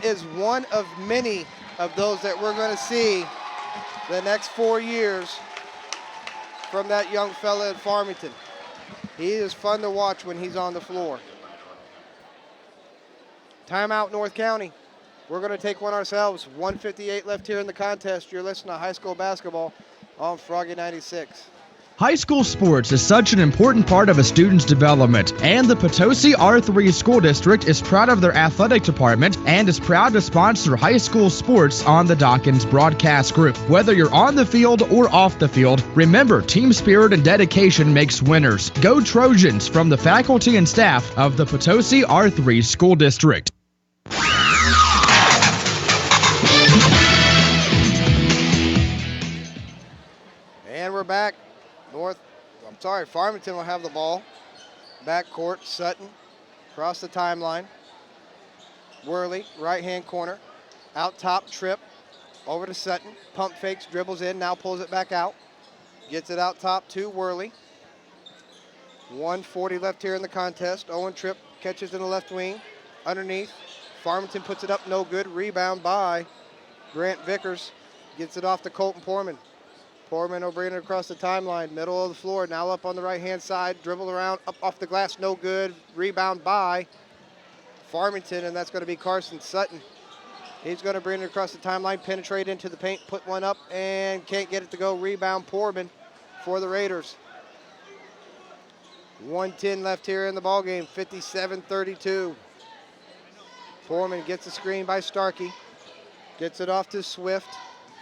is one of many of those that we're going to see the next 4 years from that young fella at Farmington. He is fun to watch when he's on the floor. Timeout, North County. We're going to take one ourselves. 1:58 left here in the contest. You're listening to high school basketball on Froggy 96. High school sports is such an important part of a student's development, and the Potosi R3 School District is proud of their athletic department and is proud to sponsor high school sports on the Dawkins Broadcast Group. Whether you're on the field or off the field, remember team spirit and dedication makes winners. Go Trojans from the faculty and staff of the Potosi R3 School District. And we're back. Farmington will have the ball. Backcourt, Sutton, across the timeline. Worley, right-hand corner. Out top, trip, over to Sutton. Pump fakes, dribbles in, now pulls it back out. Gets it out top to Worley. 1:40 left here in the contest. Owen Tripp catches in the left wing. Underneath, Farmington puts it up, no good. Rebound by Grant Vickers. Gets it off to Colton Portman. Portman will bring it across the timeline, middle of the floor, now up on the right-hand side, dribble around, up off the glass, no good. Rebound by Farmington, and that's going to be Carson Sutton. He's going to bring it across the timeline, penetrate into the paint, put one up, and can't get it to go. Rebound Portman for the Raiders. 1:10 left here in the ballgame, 57-32. Portman gets a screen by Starkey, gets it off to Swift.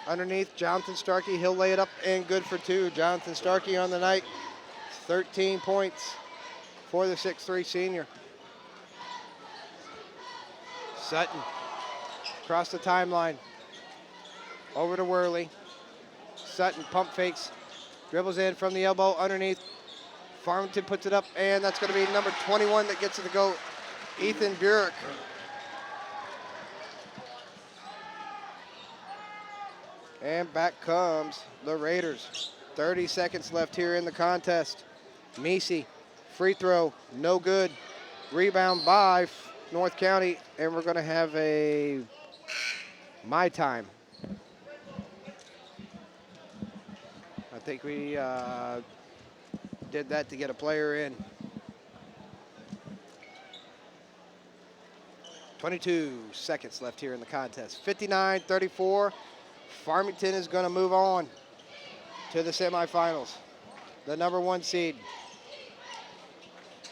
Underneath, Jonathan Starkey, he'll lay it up and good for two. Jonathan Starkey on the night, 13 points for the 6'3" senior. Sutton, across the timeline, over to Worley. Sutton pump fakes, dribbles in from the elbow, underneath. Farmington puts it up, and that's going to be number 21 that gets it to go, Ethan Burek. And back comes the Raiders. 30 seconds left here in the contest. Meesey, free throw, no good. Rebound by North County, and we're going to have a my time. I think we did that to get a player in. 22 seconds left here in the contest. 59-34. Farmington is going to move on to the semifinals. The number 1 seed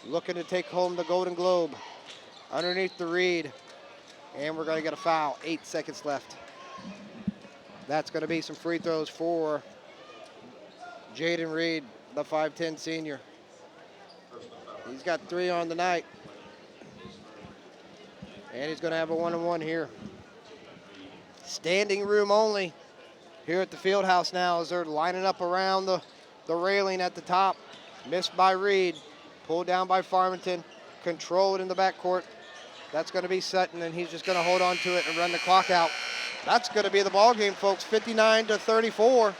looking to take home the Golden Globe. Underneath the Reed, and we're going to get a foul. 8 seconds left. That's going to be some free throws for Jaden Reed, the 5'10" senior. He's got 3 on the night, and he's going to have a 1-on-1 here. Standing room only here at the field house now as they're lining up around the railing at the top. Missed by Reed, pulled down by Farmington, controlled in the backcourt. That's going to be Sutton, and he's just going to hold on to it and run the clock out. That's going to be the ball game, folks. 59-34.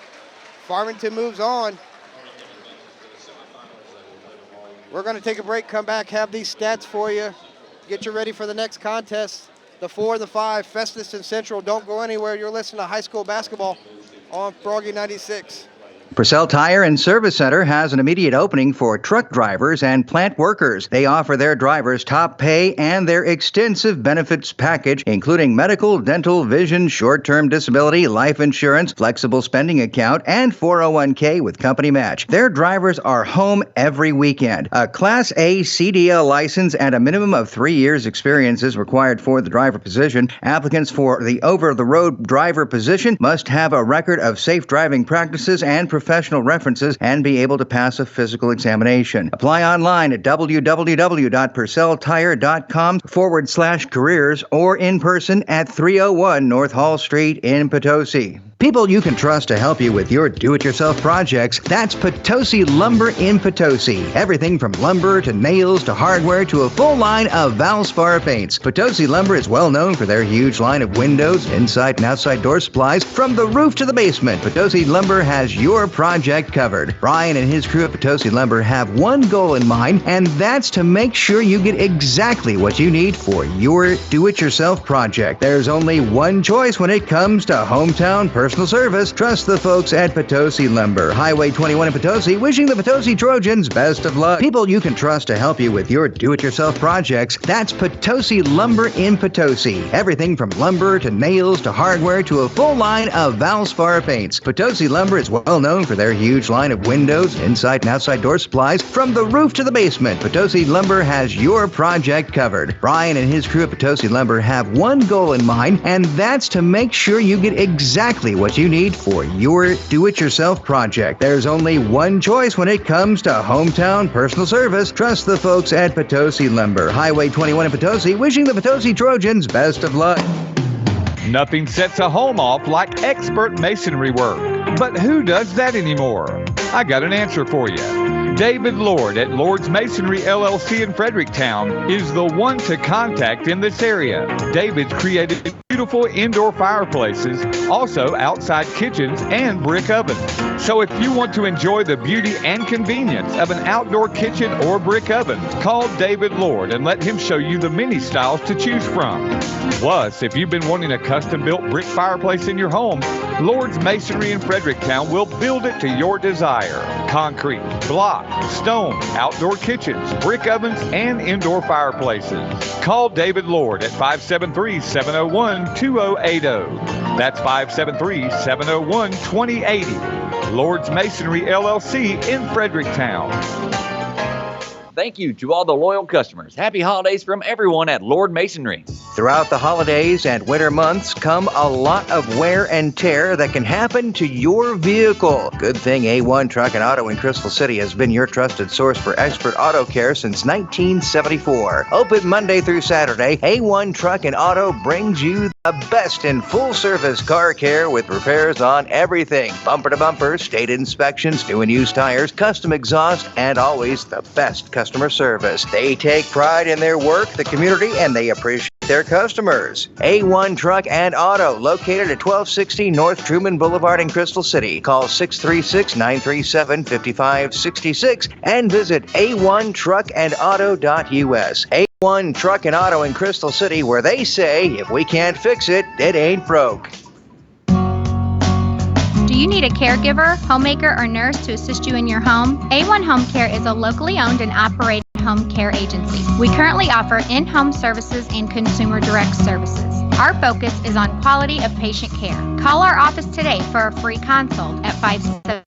Farmington moves on. We're going to take a break, come back, have these stats for you, get you ready for the next contest. The 4, the 5, Festus and Central. Don't go anywhere. You're listening to high school basketball on Froggy 96. Purcell Tire and Service Center has an immediate opening for truck drivers and plant workers. They offer their drivers top pay and their extensive benefits package, including medical, dental, vision, short-term disability, life insurance, flexible spending account, and 401k with company match. Their drivers are home every weekend. A Class A CDL license and a minimum of 3 years experience is required for the driver position. Applicants for the over-the-road driver position must have a record of safe driving practices and professional references and be able to pass a physical examination. Apply online at www.purcelltire.com/careers or in person at 301 North Hall Street in Potosi. People you can trust to help you with your do-it-yourself projects, that's Potosi Lumber in Potosi. Everything from lumber to nails to hardware to a full line of Valspar paints. Potosi Lumber is well known for their huge line of windows, inside and outside door supplies. From the roof to the basement, Potosi Lumber has your project covered. Brian and his crew at Potosi Lumber have one goal in mind, and that's to make sure you get exactly what you need for your do-it-yourself project. There's only one choice when it comes to hometown personal personal service. Trust the folks at Potosi Lumber. Highway 21 in Potosi, wishing the Potosi Trojans best of luck. People you can trust to help you with your do-it-yourself projects. That's Potosi Lumber in Potosi. Everything from lumber to nails to hardware to a full line of Valspar paints. Potosi Lumber is well known for their huge line of windows, inside and outside door supplies. From the roof to the basement, Potosi Lumber has your project covered. Brian and his crew at Potosi Lumber have one goal in mind, and that's to make sure you get exactly what you need for your do-it-yourself project. There's only one choice when it comes to hometown personal service. Trust the folks at Potosi Lumber. Highway 21 in Potosi, wishing the Potosi Trojans best of luck. Nothing sets a home off like expert masonry work. But who does that anymore? I got an answer for you. David Lord at Lord's Masonry LLC in Fredericktown is the one to contact in this area. David's created beautiful indoor fireplaces, also outside kitchens and brick ovens. So if you want to enjoy the beauty and convenience of an outdoor kitchen or brick oven, call David Lord and let him show you the many styles to choose from. Plus, if you've been wanting a custom-built brick fireplace in your home, Lord's Masonry in Fredericktown will build it to your desire. Concrete, block, stone, outdoor kitchens, brick ovens, and indoor fireplaces. Call David Lord at 573-701-2080. That's 573-701-2080. Lord's Masonry LLC in Fredericktown. Thank you to all the loyal customers. Happy holidays from everyone at Lord Masonry. Throughout the holidays and winter months come a lot of wear and tear that can happen to your vehicle. Good thing A1 Truck and Auto in Crystal City has been your trusted source for expert auto care since 1974. Open Monday through Saturday, A1 Truck and Auto brings you the best in full-service car care with repairs on everything. Bumper to bumper, state inspections, new and used tires, custom exhaust, and always the best customer service. They take pride in their work, the community, and they appreciate their customers. A1 Truck and Auto, located at 1260 North Truman Boulevard in Crystal City. Call 636-937-5566 and visit a1truckandauto.us. A1 Truck and Auto in Crystal City, where they say, if we can't fix it, it ain't broke. Do you need a caregiver, homemaker, or nurse to assist you in your home? A1 Home Care is a locally owned and operated home care agency. We currentally offer in-home services and consumer direct services. Our focus is on quality of patient care. Call our office today for a free consult at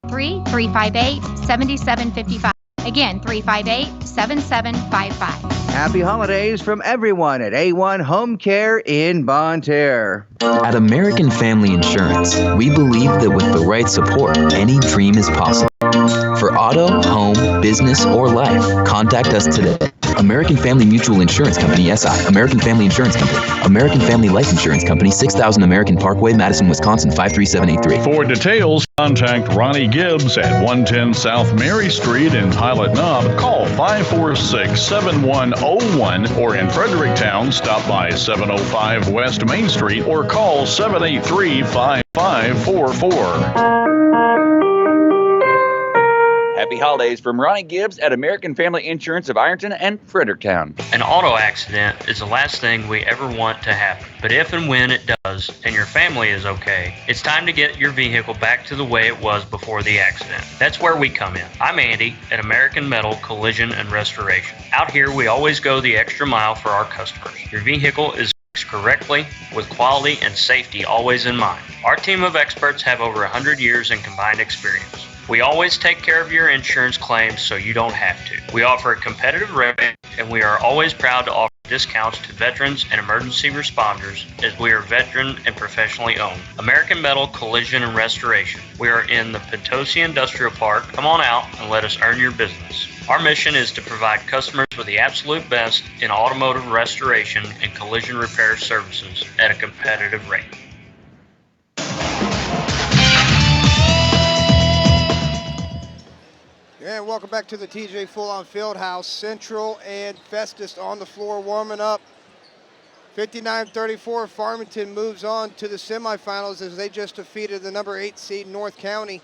573-358-7755. Again, 358-7755. Happy holidays from everyone at A1 Home Care in Bonne Terre. At American Family Insurance, we believe that with the right support, any dream is possible. For auto, home, business, or life, contact us today. American Family Mutual Insurance Company, SI. American Family Insurance Company. American Family Life Insurance Company, 6000 American Parkway, Madison, Wisconsin, 53783. For details, contact Ronnie Gibbs at 110 South Mary Street in Pilot Knob. Call 546-7101, or in Fredericktown, stop by 705 West Main Street or call 783-5544. Happy holidays from Ronnie Gibbs at American Family Insurance of Ironton and Fredericktown. An auto accident is the last thing we ever want to happen. But if and when it does, and your family is okay, it's time to get your vehicle back to the way it was before the accident. That's where we come in. I'm Andy at American Metal Collision and Restoration. Out here, we always go the extra mile for our customers. Your vehicle is fixed correctly, with quality and safety always in mind. Our team of experts have over 100 years in combined experience. We always take care of your insurance claims so you don't have to. We offer a competitive rate, and we are always proud to offer discounts to veterans and emergency responders, as we are veteran and professionally owned. American Metal Collision and Restoration. We are in the Potosi Industrial Park. Come on out and let us earn your business. Our mission is to provide customers with the absolute best in automotive restoration and collision repair services at a competitive rate. And welcome back to the TJ Full-On Fieldhouse. Central and Festus on the floor warming up. 59-34, Farmington moves on to the semifinals as they just defeated the number 8 seed North County.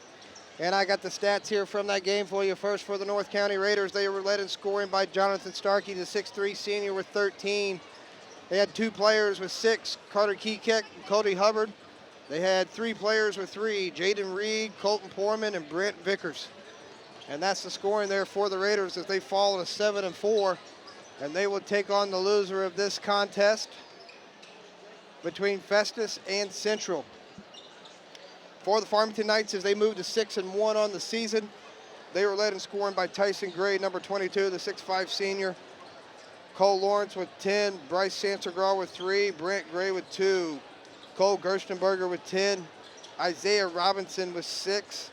And I got the stats here from that game for you. First, for the North County Raiders, they were led in scoring by Jonathan Starkey, the 6'3" senior, with 13. They had 2 players with 6, Carter Kekek and Cody Hubbard. They had 3 players with 3, Jaden Reed, Colton Poorman, and Brent Vickers. And that's the scoring there for the Raiders as they fall to 7-4. And they will take on the loser of this contest between Festus and Central. For the Farmington Knights, as they move to 6-1 on the season, they were led in scoring by Tyson Gray, number 22, the 6'5 senior. Cole Lawrence with 10, Bryce Sansergraw with 3, Brent Gray with 2, Cole Gerstenberger with 10, Isaiah Robinson with 6,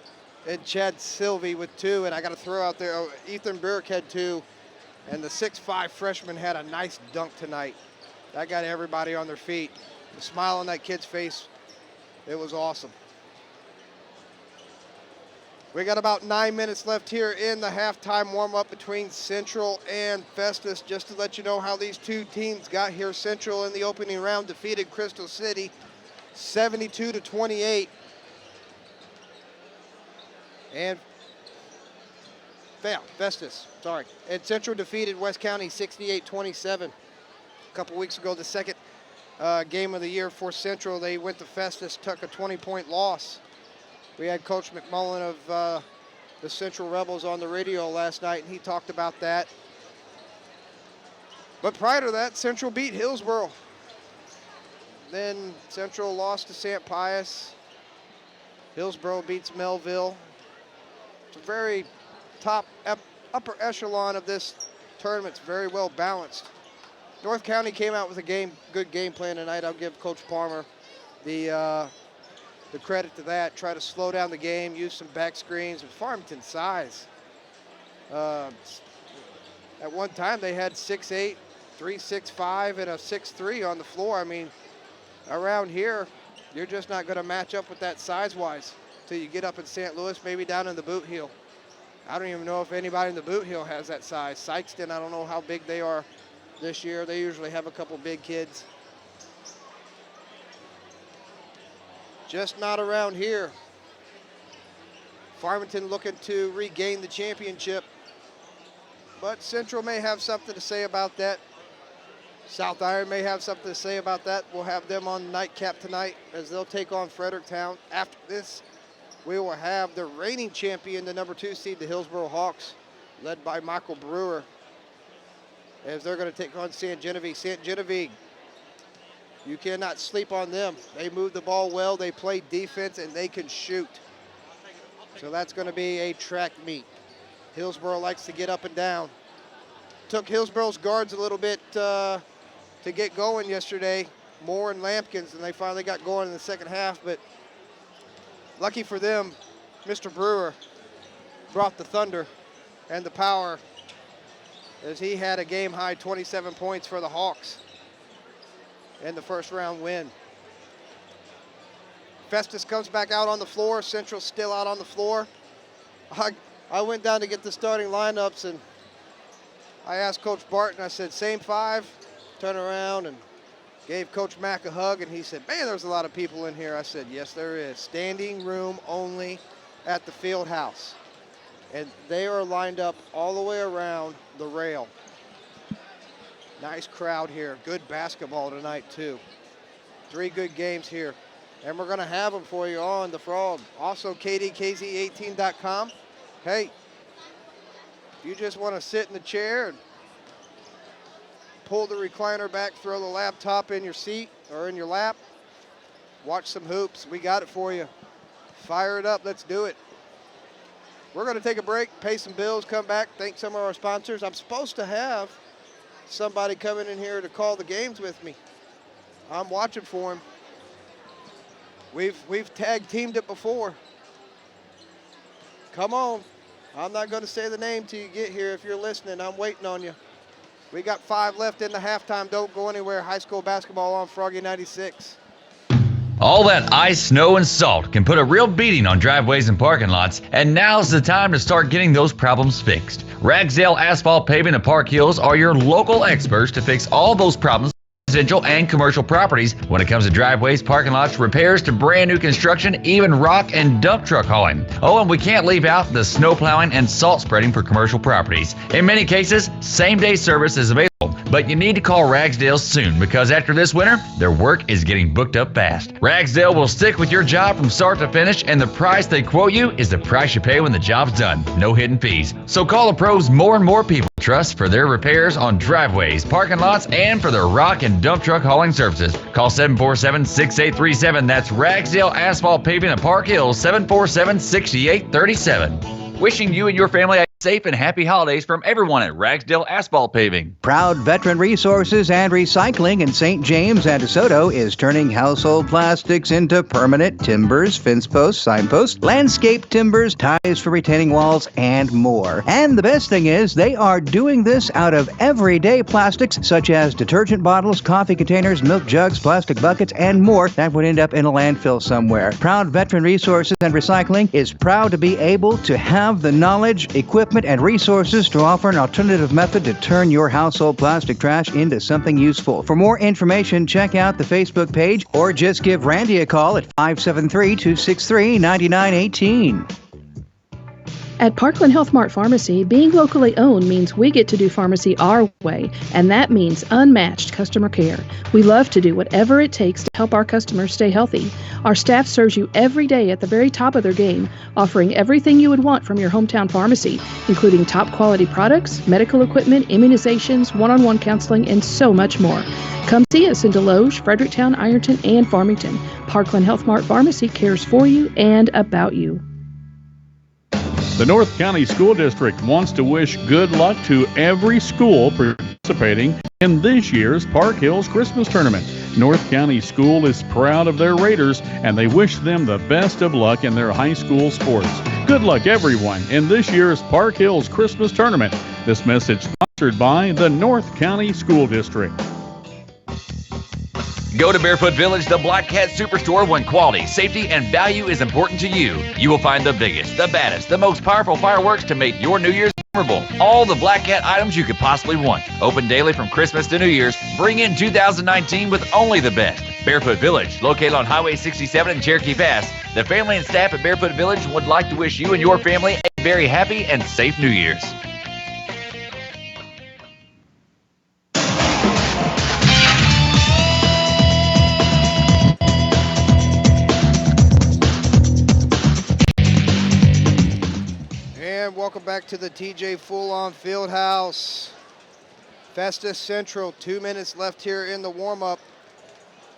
and Chad Sylvie with 2. And I got to throw out there, Ethan Burke had 2, and the 6'5 freshman had a nice dunk tonight. That got everybody on their feet. The smile on that kid's face, it was awesome. We got about 9 minutes left here in the halftime warm-up between Central and Festus. Just to let you know how these two teams got here, Central in the opening round defeated Crystal City 72-28. And Festus, sorry. And Central defeated West County 68-27. A couple weeks ago, the second game of the year for Central, they went to Festus, took a 20-point loss. We had Coach McMullen of the Central Rebels on the radio last night, and he talked about that. But prior to that, Central beat Hillsboro. Then Central lost to St. Pius. Hillsboro beats Melville. It's a very top, upper echelon of this tournament. It's very well balanced. North County came out with a good game plan tonight. I'll give Coach Palmer the credit to that. Try to slow down the game, use some back screens, and Farmington's size. At one time, they had 6'8", 3'6'5", and a 6'3" on the floor. I mean, around here, you're just not going to match up with that size-wise until you get up in St. Louis, maybe down in the Boot Heel. I don't even know if anybody in the Boot Heel has that size. Sykeston, I don't know how big they are this year. They usually have a couple big kids. Just not around here. Farmington looking to regain the championship, but Central may have something to say about that. South Iron may have something to say about that. We'll have them on the nightcap tonight as they'll take on Fredericktown. After this, we will have the reigning champion, the number 2 seed, the Hillsboro Hawks, led by Michael Brewer, as they're going to take on St. Genevieve. St. Genevieve, you cannot sleep on them. They move the ball well, they play defense, and they can shoot. So that's going to be a track meet. Hillsboro likes to get up and down. Took Hillsboro's guards a little bit to get going yesterday, Moore and Lampkins, and they finally got going in the second half. But lucky for them, Mr. Brewer brought the thunder and the power, as he had a game-high 27 points for the Hawks in the first round win. Festus comes back out on the floor. Central still out on the floor. I went down to get the starting lineups, and I asked Coach Barton, I said, same 5? Turn around and gave Coach Mack a hug, and he said, man, there's a lot of people in here. I said, yes, there is. Standing room only at the field house. And they are lined up all the way around the rail. Nice crowd here. Good basketball tonight, too. 3 good games here. And we're going to have them for you on the Frog. Also, KDKZ18.com. Hey, if you just want to sit in the chair and pull the recliner back, throw the laptop in your seat or in your lap, watch some hoops, we got it for you. Fire it up. Let's do it. We're going to take a break, pay some bills, come back, thank some of our sponsors. I'm supposed to have somebody coming in here to call the games with me. I'm watching for him. We've tag teamed it before. Come on. I'm not going to say the name till you get here. If you're listening, I'm waiting on you. We got 5 left in the halftime. Don't go anywhere. High school basketball on Froggy 96. All that ice, snow, and salt can put a real beating on driveways and parking lots, and now's the time to start getting those problems fixed. Ragsdale Asphalt Paving of Park Hills are your local experts to fix all those problems, residential and commercial properties, when it comes to driveways, parking lots, repairs to brand new construction, even rock and dump truck hauling. Oh, and we can't leave out the snow plowing and salt spreading for commercial properties. In many cases, same-day service is available. But you need to call Ragsdale soon because after this winter, their work is getting booked up fast. Ragsdale will stick with your job from start to finish, and the price they quote you is the price you pay when the job's done. No hidden fees. So call the pros more and more people trust for their repairs on driveways, parking lots, and for their rock and dump truck hauling services. Call 747-6837. That's Ragsdale Asphalt Paving at Park Hills, 747-6837. Wishing you and your family a safe and happy holidays from everyone at Ragsdale Asphalt Paving. Proud Veteran Resources and Recycling in St. James and DeSoto is turning household plastics into permanent timbers, fence posts, signposts, landscape timbers, ties for retaining walls, and more. And the best thing is they are doing this out of everyday plastics such as detergent bottles, coffee containers, milk jugs, plastic buckets, and more that would end up in a landfill somewhere. Proud Veteran Resources and Recycling is proud to be able to have the knowledge, equipment, and resources to offer an alternative method to turn your household plastic trash into something useful. For more information, check out the Facebook page or just give Randy a call at 573-263-9918. At Parkland Health Mart Pharmacy, being locally owned means we get to do pharmacy our way, and that means unmatched customer care. We love to do whatever it takes to help our customers stay healthy. Our staff serves you every day at the very top of their game, offering everything you would want from your hometown pharmacy, including top quality products, medical equipment, immunizations, one-on-one counseling, and so much more. Come see us in Deloge, Fredericktown, Ironton, and Farmington. Parkland Health Mart Pharmacy cares for you and about you. The North County School District wants to wish good luck to every school participating in this year's Park Hills Christmas Tournament. North County School is proud of their Raiders, and they wish them the best of luck in their high school sports. Good luck, everyone, in this year's Park Hills Christmas Tournament. This message sponsored by the North County School District. Go to Barefoot Village, the Black Cat Superstore, when quality, safety, and value is important to you. You will find the biggest, the baddest, the most powerful fireworks to make your New Year's memorable. All the Black Cat items you could possibly want. Open daily from Christmas to New Year's. Bring in 2019 with only the best. Barefoot Village, located on Highway 67 in Cherokee Pass. The family and staff at Barefoot Village would like to wish you and your family a very happy and safe New Year's. And welcome back to the TJ Full-On Fieldhouse. Festus Central, 2 minutes left here in the warm-up.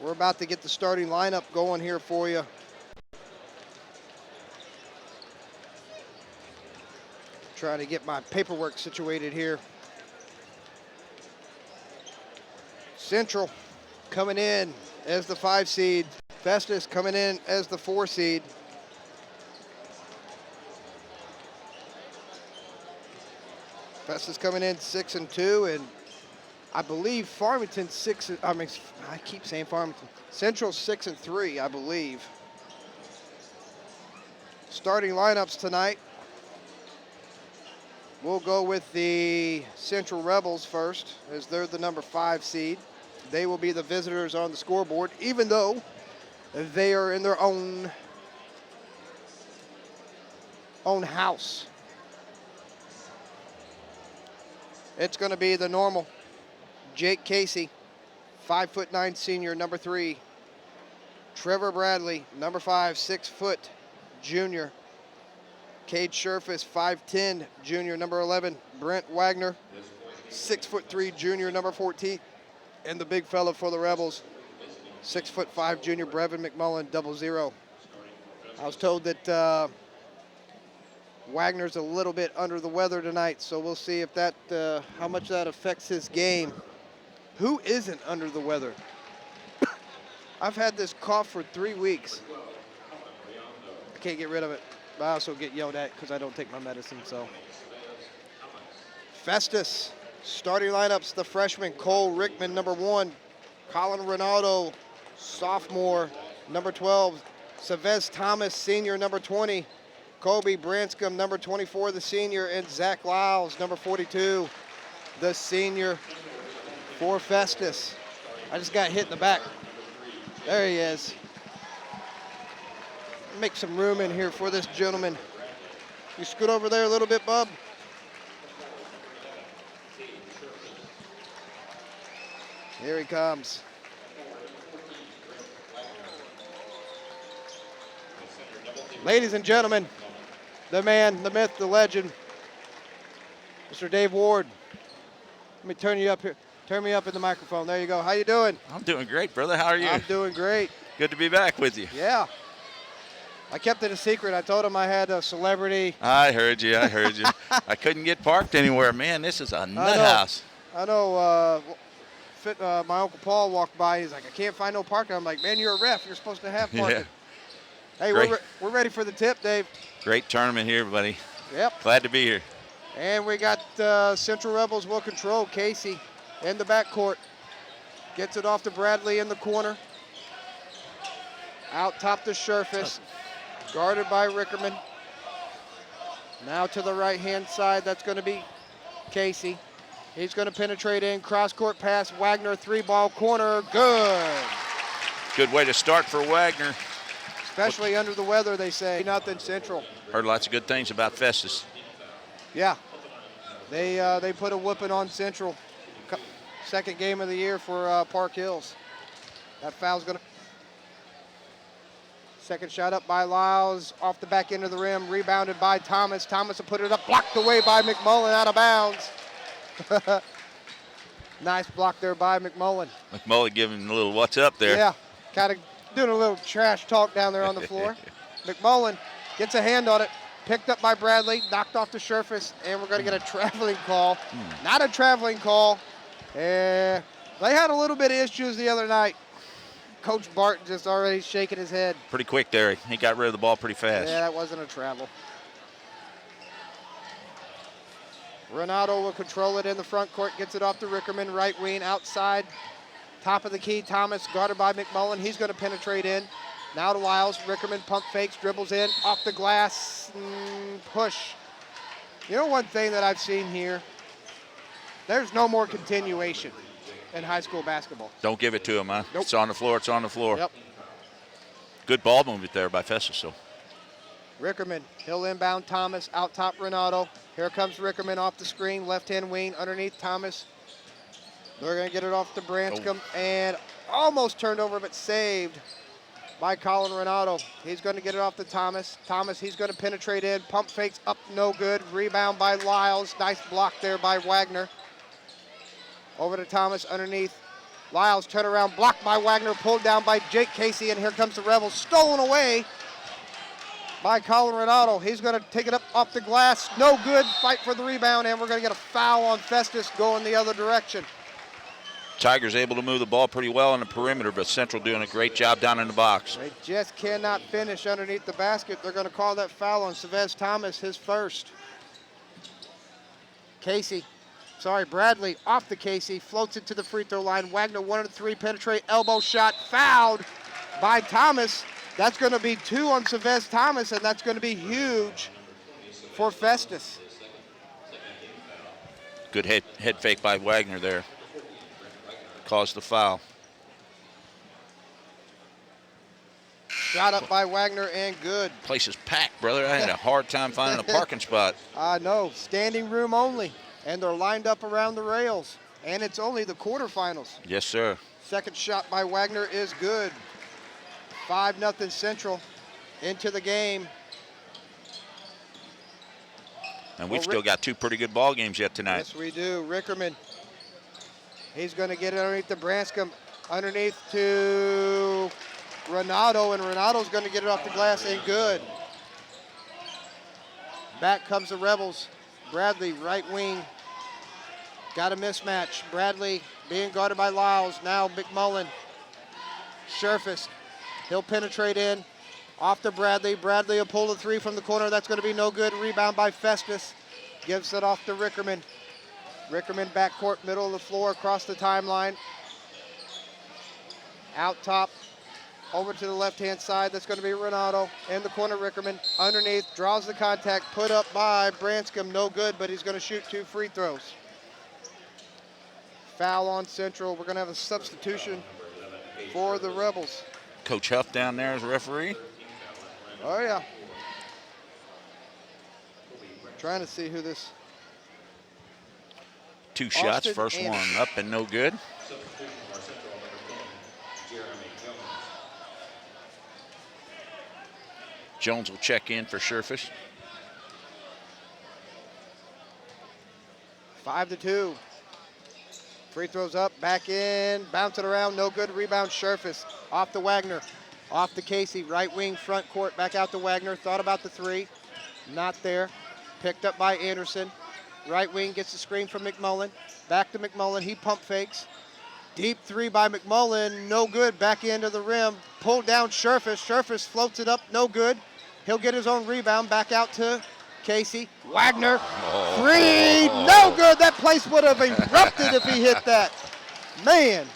We're about to get the starting lineup going here for you. Trying to get my paperwork situated here. Central coming in as the 5 seed. Festus coming in as the 4 seed. Festus coming in 6-2, and I believe Farmington I keep saying Farmington. Central 6-3, I believe. Starting lineups tonight. We'll go with the Central Rebels first, as they're the number 5 seed. They will be the visitors on the scoreboard, even though they are in their own house. It's going to be the normal. Jake Casey, 5'9" senior, number 3. Trevor Bradley, number 5, 6 foot, junior. Cade Sherfus, 5'10", junior, number 11. Brent Wagner, 6'3", junior, number 14. And the big fella for the Rebels, 6'5", junior, Brevin McMullen, 00. I was told that Wagner's a little bit under the weather tonight, so we'll see if that, how much that affects his game. Who isn't under the weather? I've had this cough for 3 weeks. I can't get rid of it, but I also get yelled at because I don't take my medicine, so. Festus, starting lineups, the freshman, Cole Rickman, number 1. Colin Ronaldo, sophomore, number 12. Savez Thomas, senior, number 20. Kobe Branscombe, number 24, the senior, and Zach Lyles, number 42, the senior for Festus. I just got hit in the back. There he is. Make some room in here for this gentleman. You scoot over there a little bit, bub. Here he comes. Ladies and gentlemen, the man, the myth, the legend, Mr. Dave Ward. Let me turn you up here. Turn me up in the microphone. There you go. How you doing? I'm doing great, brother. How are you? I'm doing great. Good to be back with you. Yeah. I kept it a secret. I told him I had a celebrity. I heard you. I couldn't get parked anywhere. Man, this is a nut house. I know. My Uncle Paul walked by. He's like, I can't find no parking. I'm like, man, you're a ref. You're supposed to have parking. Yeah. Hey, we're ready for the tip, Dave. Great tournament here, buddy. Yep. Glad to be here. And we got Central Rebels will control. Casey in the backcourt. Gets it off to Bradley in the corner. Out top to Surface. Guarded by Rickerman. Now to the right-hand side. That's going to be Casey. He's going to penetrate in. Cross-court pass. Wagner, three-ball corner. Good. Good way to start for Wagner. Especially under the weather, they say. Nothing Central. Heard lots of good things about Festus. Yeah. They put a whooping on Central. Second game of the year for Park Hills. That foul's going to... Second shot up by Lyles. Off the back end of the rim. Rebounded by Thomas. Thomas will put it up. Blocked away by McMullen out of bounds. Nice block there by McMullen. McMullen giving a little what's up there. Yeah. Kind of doing a little trash talk down there on the floor. McMullen gets a hand on it. Picked up by Bradley. Knocked off the surface. And we're going to get a traveling call. Not a traveling call. They had a little bit of issues the other night. Coach Barton just already shaking his head. Pretty quick there. He got rid of the ball pretty fast. Yeah, that wasn't a travel. Renato will control it in the front court. Gets it off to Rickerman. Right wing outside. Top of the key. Thomas guarded by McMullen. He's going to penetrate in. Now to Lyles. Rickerman pump fakes. Dribbles in. Off the glass. Push. You know one thing that I've seen here? There's no more continuation in high school basketball. Don't give it to him, huh? Nope. It's on the floor. It's on the floor. Yep. Good ball movement there by Festus. So. Rickerman, he'll inbound Thomas, out top Renato. Here comes Rickerman off the screen, left-hand wing, underneath Thomas. They're going to get it off to Branscombe, and almost turned over, but saved by Colin Renato. He's going to get it off to Thomas. Thomas, he's going to penetrate in, pump fakes up, no good. Rebound by Lyles. Nice block there by Wagner. Over to Thomas, underneath. Lyles, turn around, blocked by Wagner, pulled down by Jake Casey, and here comes the Rebels, stolen away by Colin Renato. He's going to take it up off the glass. No good. Fight for the rebound, and we're going to get a foul on Festus going the other direction. Tigers able to move the ball pretty well on the perimeter, but Central doing a great job down in the box. They just cannot finish underneath the basket. They're going to call that foul on Savez Thomas, his first. Bradley off the Casey, floats it to the free throw line. Wagner 1-3, penetrate, elbow shot, fouled by Thomas. That's going to be 2 on Savez Thomas, and that's going to be huge for Festus. Good head fake by Wagner there. Caused the foul. Shot up by Wagner and good. Place is packed, brother. I had a hard time finding a parking spot. I know, standing room only, and they're lined up around the rails, and it's only the quarterfinals. Yes, sir. Second shot by Wagner is good. 5-0 Central into the game. And we've still got 2 pretty good ball games yet tonight. Yes, we do. Rickerman, he's going to get it underneath the Branscombe, underneath to Renato, and Renato's going to get it off the glass and good. Back comes the Rebels. Bradley, right wing. Got a mismatch. Bradley being guarded by Lyles. Now McMullen. Surface. He'll penetrate in. Off to Bradley. Bradley will pull the 3 from the corner. That's going to be no good. Rebound by Festus. Gives it off to Rickerman. Rickerman backcourt, middle of the floor, across the timeline. Out top. Over to the left-hand side. That's going to be Renato. In the corner, Rickerman. Underneath. Draws the contact. Put up by Branscombe. No good, but he's going to shoot 2 free throws. Foul on Central. We're going to have a substitution for the Rebels. Coach Huff down there as a referee. Oh, yeah. Trying to see who this... 2 shots, first Anderson. one up and no good. Jones will check in for Sherfish. 5-2. Free throws up, back in, bounce it around, no good. Rebound, Sherfish. Off to Wagner. Off to Casey, right wing, front court, back out to Wagner. Thought about the three, not there. Picked up by Anderson. Right wing gets the screen from McMullen. Back to McMullen, he pump fakes. Deep three by McMullen, no good. Back into the rim, pulled down Sherfish. Sherfish floats it up, no good. He'll get his own rebound, back out to Casey. Wagner, three, no good. That place would have erupted if he hit that. Man.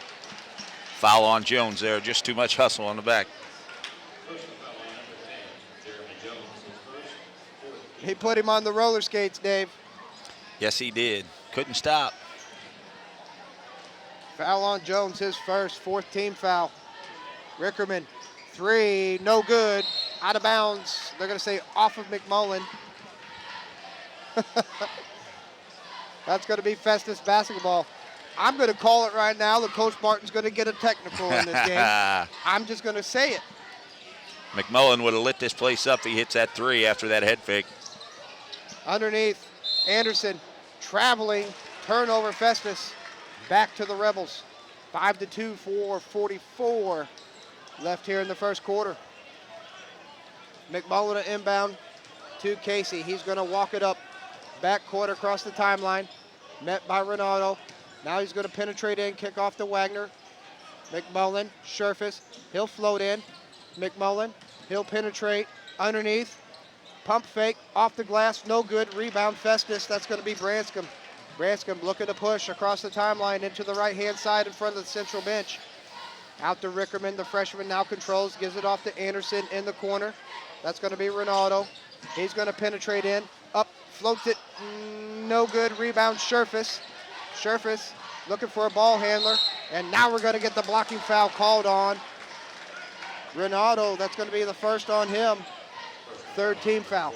Foul on Jones there, just too much hustle on the back. He put him on the roller skates, Dave. Yes, he did. Couldn't stop. Foul on Jones, his first, fourth team foul. Rickerman, three, no good. Out of bounds. They're going to say off of McMullen. That's going to be Festus basketball. I'm going to call it right now. The Coach Martin's going to get a technical in this game. I'm just going to say it. McMullen would have lit this place up if he hits that three after that head fake. Underneath, Anderson traveling, turnover, Festus. Back to the Rebels. 5-2 for 44 left here in the first quarter. McMullen to inbound to Casey. He's going to walk it up. Back court across the timeline. Met by Renato. Now he's going to penetrate in, kick off to Wagner. McMullen, Sherfish. He'll float in. McMullen, he'll penetrate underneath. Pump fake, off the glass, no good. Rebound, Festus. That's going to be Branscombe. Branscombe looking to push across the timeline into the right-hand side in front of the central bench. Out to Rickerman, the freshman now controls, gives it off to Anderson in the corner. That's going to be Ronaldo. He's going to penetrate in, up, floats it, no good. Rebound, Sherfish. Sherfish looking for a ball handler, and now we're going to get the blocking foul called on Ronaldo. That's going to be the first on him. Third team foul.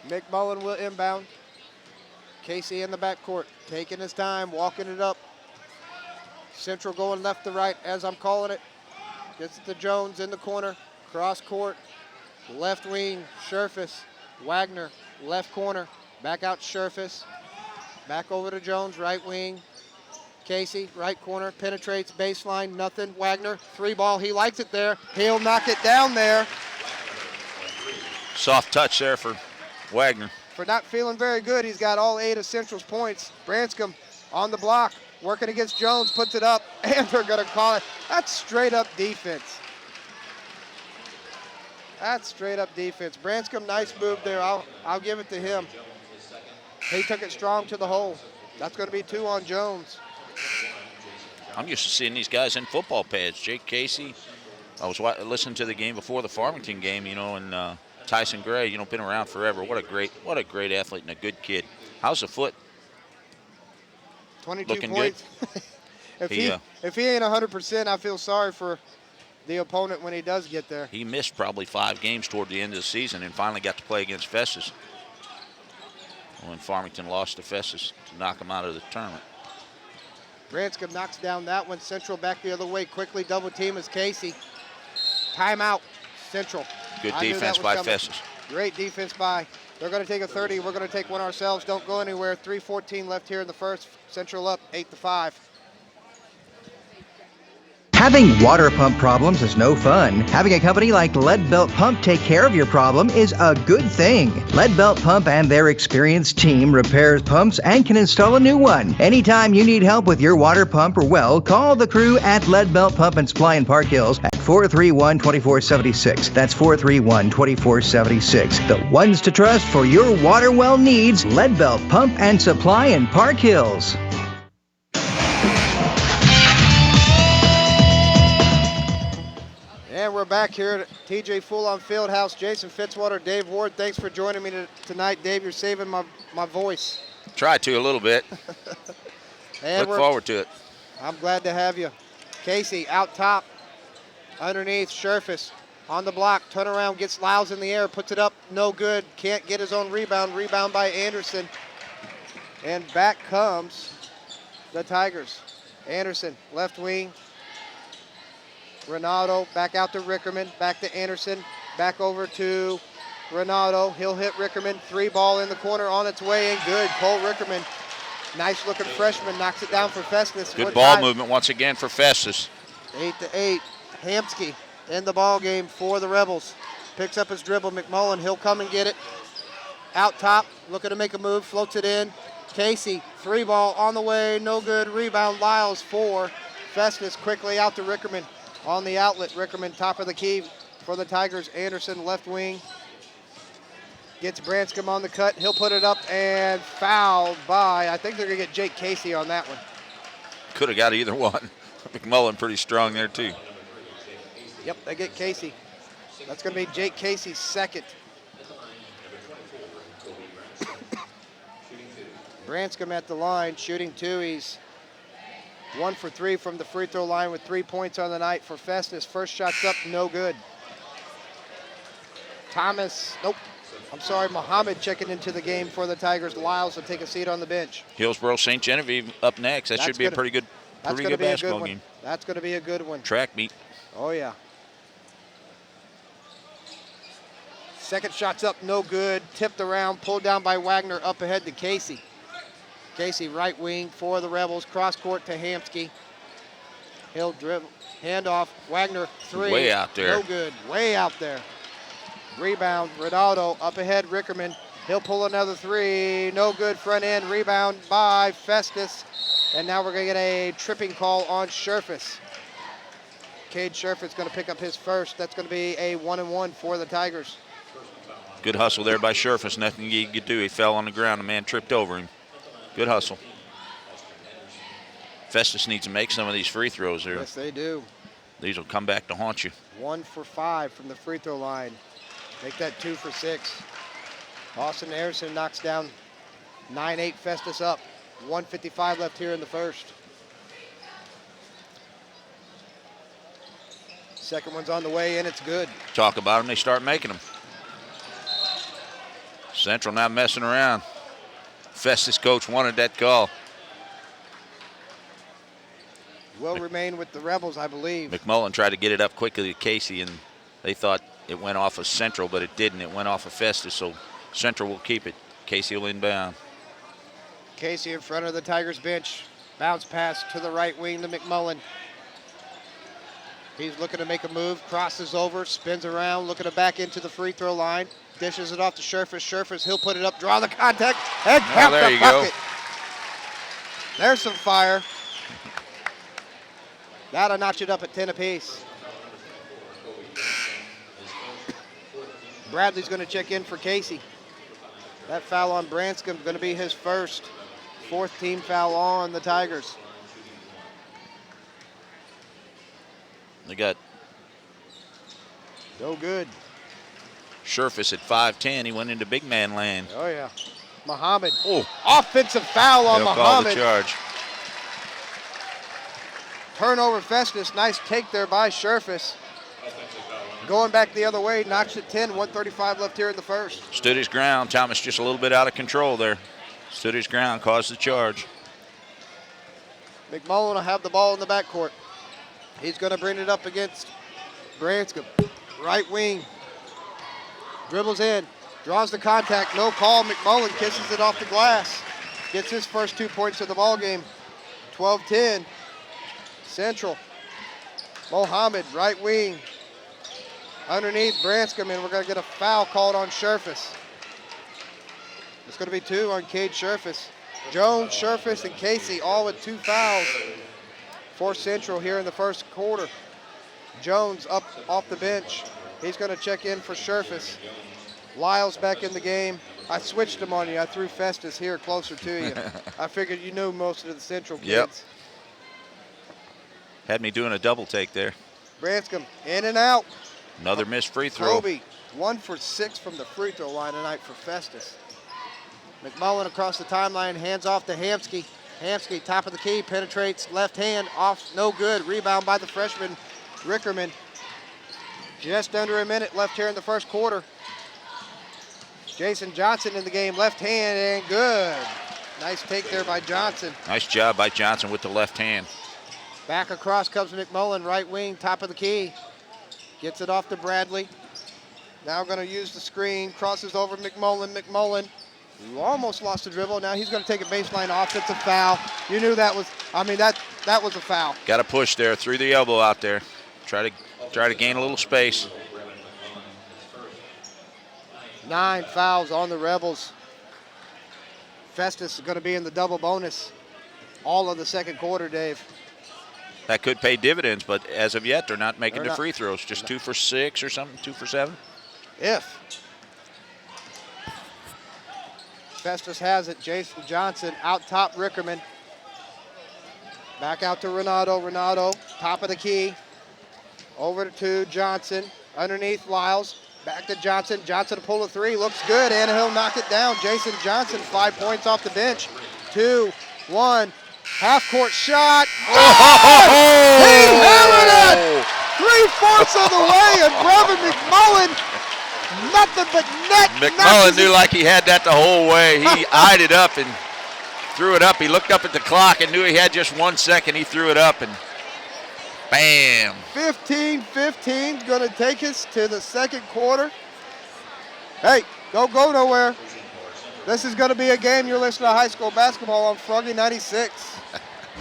McMullen will inbound. Casey in the backcourt, taking his time, walking it up. Central going left to right, as I'm calling it. Gets it to Jones in the corner, cross court, left wing, Sherfish. Wagner, left corner, back out to Sherfish. Back over to Jones, right wing. Casey, right corner, penetrates, baseline, nothing. Wagner, three ball, he likes it there. He'll knock it down there. Soft touch there for Wagner. For not feeling very good, he's got all 8 of Central's points. Branscombe on the block, working against Jones, puts it up, and they're gonna call it. That's straight up defense. That's straight up defense. Branscombe, nice move there. I'll give it to him. He took it strong to the hole. That's gonna be 2 on Jones. I'm used to seeing these guys in football pads. Jake Casey, I was listening to the game before the Farmington game, you know, and Tyson Gray, you know, been around forever. What a great athlete and a good kid. How's the foot? 22 Looking points. Good. if he ain't 100%, I feel sorry for the opponent when he does get there. He missed probably 5 games toward the end of the season and finally got to play against Festus when Farmington lost to Festus to knock him out of the tournament. Branscombe knocks down that one. Central back the other way. Quickly double team is Casey. Timeout, Central. Good defense by Festus. Great defense by. They're going to take a 30. We're going to take one ourselves. Don't go anywhere. 3:14 left here in the first. Central up 8-5. Having water pump problems is no fun. Having a company like Lead Belt Pump take care of your problem is a good thing. Lead Belt Pump and their experienced team repairs pumps and can install a new one. Anytime you need help with your water pump or well, call the crew at Lead Belt Pump and Supply in Park Hills at 431-2476. That's 431-2476. The ones to trust for your water well needs, Lead Belt Pump and Supply in Park Hills. And we're back here at TJ Full-On Fieldhouse. Jason Fitzwater, Dave Ward, thanks for joining me tonight. Dave, you're saving my voice. Try to a little bit. And Look forward to it. I'm glad to have you. Casey out top, underneath, Sherfish on the block, turn around, gets Lyles in the air, puts it up, no good, can't get his own rebound by Anderson. And back comes the Tigers. Anderson, left wing, Renato back out to Rickerman, back to Anderson, back over to Renato. He'll hit Rickerman. 3 ball in the corner on its way in. Good. Cole Rickerman, nice looking freshman, knocks it down for Festus. Good ball movement once again for Festus. 8-8. Hamsky in the ball game for the Rebels. Picks up his dribble. McMullen, he'll come and get it. Out top, looking to make a move, floats it in. Casey, 3 ball on the way, no good. Rebound, Lyles 4. Festus quickly out to Rickerman on the outlet. Rickerman top of the key for the Tigers. Anderson left wing. Gets Branscombe on the cut. He'll put it up and fouled by, I think they're going to get Jake Casey on that one. Could have got either one. McMullen pretty strong there too. Yep, they get Casey. That's going to be Jake Casey's second. Branscombe at the line, shooting 2. He's 1 for 3 from the free throw line with 3 points on the night for Festus. First shot's up, no good. Muhammad checking into the game for the Tigers. Lyles will take a seat on the bench. Hillsboro St. Genevieve up next. That should be a pretty good basketball game. That's going to be a good one. Track meet. Oh, yeah. Second shot's up, no good. Tipped around, pulled down by Wagner, up ahead to Casey. Casey right wing for the Rebels. Cross court to Hamsky. He'll dribble. Handoff. Wagner 3. Way out there. No good. Way out there. Rebound. Ronaldo up ahead. Rickerman. He'll pull another 3. No good. Front end. Rebound by Festus. And now we're going to get a tripping call on Scherfus. Cade Scherfus going to pick up his first. That's going to be a 1-and-1 for the Tigers. Good hustle there by Scherfus. Nothing he could do. He fell on the ground. A man tripped over him. Good hustle. Festus needs to make some of these free throws there. Yes, they do. These will come back to haunt you. 1 for 5 from the free throw line. Make that 2 for 6. Austin Harrison knocks down 9-8 Festus up. 1:55 left here in the first. Second one's on the way in. It's good. Talk about them. They start making them. Central not messing around. Festus coach wanted that call. Will remain with the Rebels, I believe. McMullen tried to get it up quickly to Casey, and they thought it went off of Central, but it didn't. It went off of Festus, so Central will keep it. Casey will inbound. Casey in front of the Tigers bench. Bounce pass to the right wing to McMullen. He's looking to make a move, crosses over, spins around, looking to back into the free throw line. Dishes it off to Scherfus. Scherfus, he'll put it up, draw the contact, and count there the you bucket. go. There's some fire. That'll notch it up at 10 apiece. Bradley's going to check in for Casey. That foul on Branscombe is going to be his first. 4th team foul on the Tigers. They got no good. Scherfus at 5'10". He went into big man land. Oh, yeah. Muhammad. Oh. Offensive foul on They'll Muhammad. call the charge. Turnover Festus. Nice take there by Scherfus. Going back the other way, knocks it 10. 1:35 left here in the first. Stood his ground. Thomas just a little bit out of control there. Stood his ground, caused the charge. McMullen will have the ball in the backcourt. He's going to bring it up against Branscombe. Right wing. Dribbles in. Draws the contact. No call. McMullen kisses it off the glass. Gets his first 2 points of the ball game. 12-10. Central. Mohammed, right wing. Underneath Branscombe, and we're going to get a foul called on Scherfus. It's going to be 2 on Cade Scherfus. Jones, Scherfus, and Casey all with 2 fouls for Central here in the first quarter. Jones up off the bench. He's going to check in for Scherfus. Lyles back in the game. I switched him on you. I threw Festus here closer to you. I figured you knew most of the Central kids. Yep. Had me doing a double take there. Branscombe in and out. Another missed free throw. Kobe, 1 for 6 from the free throw line tonight for Festus. McMullen across the timeline, hands off to Hamsky. Hamsky, top of the key, penetrates left hand, off, no good. Rebound by the freshman, Rickerman. Just under a minute left here in the first quarter. Jason Johnson in the game, left hand, and good. Nice take there by Johnson. Nice job by Johnson with the left hand. Back across comes McMullen, right wing, top of the key. Gets it off to Bradley. Now going to use the screen, crosses over McMullen. McMullen almost lost the dribble. Now he's going to take a baseline offensive foul. You knew that was, that was a foul. Got to push there, through the elbow out there. Try to gain a little space. 9 fouls on the Rebels. Festus is going to be in the double bonus all of the second quarter, Dave. That could pay dividends, but as of yet, they're not making the free throws. Just 2 for 6 or something, 2 for 7. If Festus has it, Jason Johnson out top Rickerman. Back out to Renato. Renato, top of the key. Over to Johnson, underneath Lyles. Back to Johnson. Johnson to pull a 3. Looks good, and he'll knock it down. Jason Johnson, 5 points off the bench. 2, 1, half-court shot. Oh! He hammered it! 3/4 of the way, and Brevin McMullen, nothing but net. McMullen knew like he had that the whole way. He eyed it up and threw it up. He looked up at the clock and knew he had just 1 second. He threw it up and bam. 15-15, going to take us to the second quarter. Hey, don't go nowhere. This is going to be a game. You're listening to high school basketball on Froggy 96.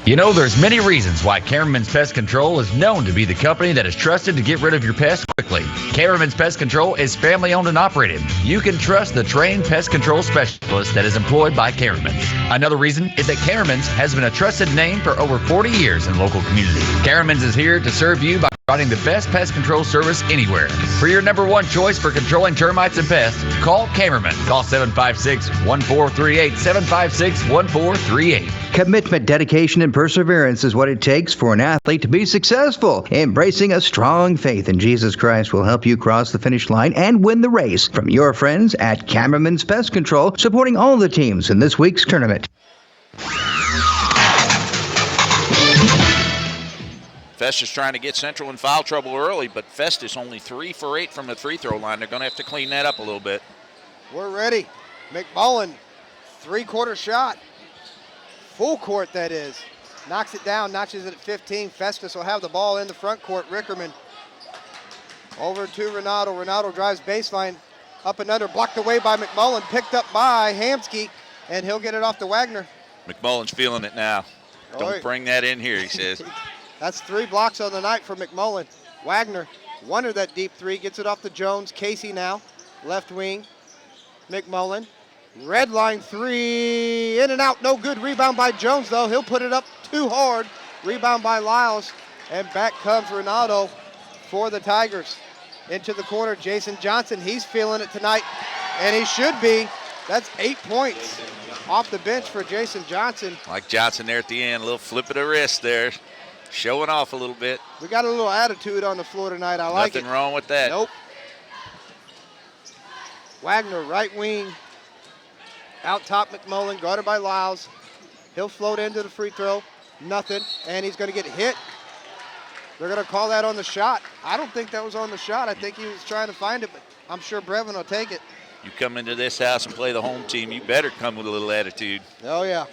You know, there's many reasons why Camerman's Pest Control is known to be the company that is trusted to get rid of your pests quickly. Camerman's Pest Control is family owned and operated. You can trust the trained pest control specialist that is employed by Camerman's. Another reason is that Camerman's has been a trusted name for over 40 years in local communities. Camerman's is here to serve you by providing the best pest control service anywhere. For your #1 choice for controlling termites and pests, call Camerman. Call 756-1438, 756-1438. Commitment, dedication, and perseverance is what it takes for an athlete to be successful. Embracing a strong faith in Jesus Christ will help you cross the finish line and win the race. From your friends at Camerman's Pest Control, supporting all the teams in this week's tournament. Festus trying to get Central in foul trouble early, but Festus only 3 for 8 from the free throw line. They're going to have to clean that up a little bit. We're ready. McMullen, 3-quarter shot. Full court, that is. Knocks it down, notches it at 15. Festus will have the ball in the front court. Rickerman over to Renato. Renato drives baseline, up and under, blocked away by McMullen, picked up by Hamsky, and he'll get it off to Wagner. McMullen's feeling it now. Don't bring that in here, he says. That's 3 blocks on the night for McMullen. Wagner wanted that deep 3, gets it off to Jones. Casey now, left wing. McMullen, red line 3, in and out, no good. Rebound by Jones, though. He'll put it up too hard. Rebound by Lyles, and back comes Renato for the Tigers. Into the corner, Jason Johnson, he's feeling it tonight, and he should be. That's 8 points off the bench for Jason Johnson. Like Johnson there at the end, a little flip of the wrist there. Showing off a little bit. We got a little attitude on the floor tonight. I like it. Nothing wrong with that. Nope. Wagner, right wing. Out top, McMullen, guarded by Lyles. He'll float into the free throw. Nothing. And he's going to get hit. They're going to call that on the shot. I don't think that was on the shot. I think he was trying to find it, but I'm sure Brevin will take it. You come into this house and play the home team, you better come with a little attitude. Oh, yeah.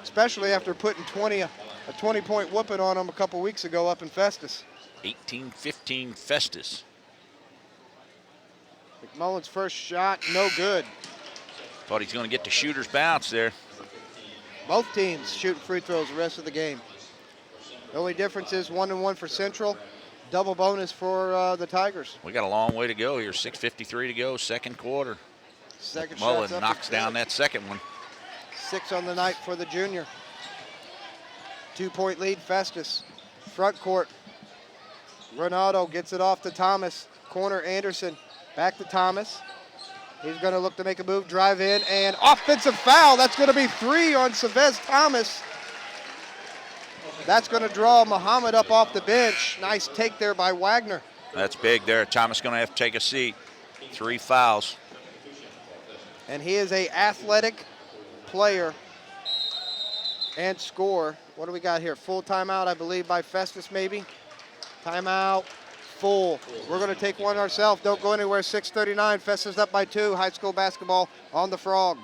Especially after putting a 20-point whooping on them a couple weeks ago up in Festus. 18-15 Festus. McMullen's first shot, no good. Thought he's going to get the shooter's bounce there. Both teams shooting free throws the rest of the game. The only difference is 1-1 for Central, double bonus for the Tigers. We got a long way to go here. 6:53 to go, second quarter. Second McMullen shot's knocks down that second one. 6 on the night for the junior. 2-point lead, Festus. Front court. Renato gets it off to Thomas. Corner, Anderson. Back to Thomas. He's going to look to make a move, drive in, and offensive foul. That's going to be 3 on Savez Thomas. That's going to draw Muhammad up off the bench. Nice take there by Wagner. That's big there. Thomas going to have to take a seat. 3 fouls. And he is a athletic player and scorer. What do we got here? Full timeout, I believe, by Festus maybe. Timeout, full. We're going to take one ourselves. Don't go anywhere. 6:39. Festus up by 2. High school basketball on the Frog.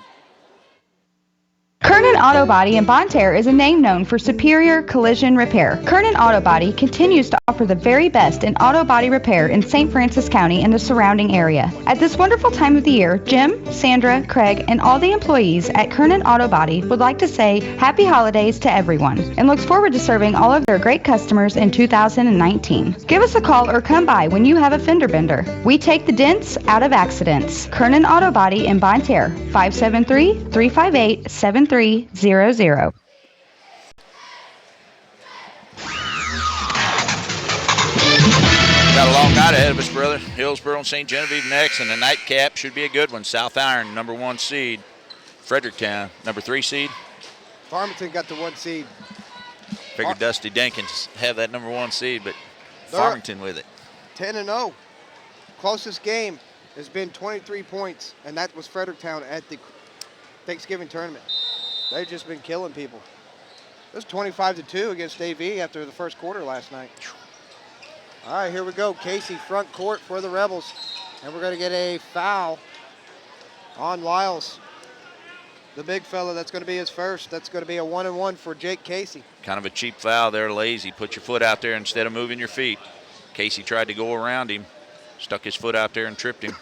Kernan Kernan Auto Body in Bonne Terre is a name known for superior collision repair. Kernan Auto Body continues to offer the very best in auto body repair in St. Francis County and the surrounding area. At this wonderful time of the year, Jim, Sandra, Craig, and all the employees at Kernan Auto Body would like to say happy holidays to everyone and looks forward to serving all of their great customers in 2019. Give us a call or come by when you have a fender bender. We take the dents out of accidents. Kernan Auto Body in Bonne Terre, 573-358-7300. Got a long night ahead of us, brother. Hillsboro and St. Genevieve next, and the nightcap should be a good one. South Iron, number 1 seed. Fredericktown, number 3 seed. Farmington got the 1 seed. Figured Dusty Dinkins have that number 1 seed, but Farmington with it. 10-0. Closest game has been 23 points, and that was Fredericktown at the Thanksgiving tournament. They've just been killing people. It was 25-2 against AV after the first quarter last night. All right, here we go. Casey front court for the Rebels, and we're going to get a foul on Lyles. The big fella, that's going to be his first. That's going to be a 1-and-1 for Jake Casey. Kind of a cheap foul there, lazy. Put your foot out there instead of moving your feet. Casey tried to go around him, stuck his foot out there and tripped him.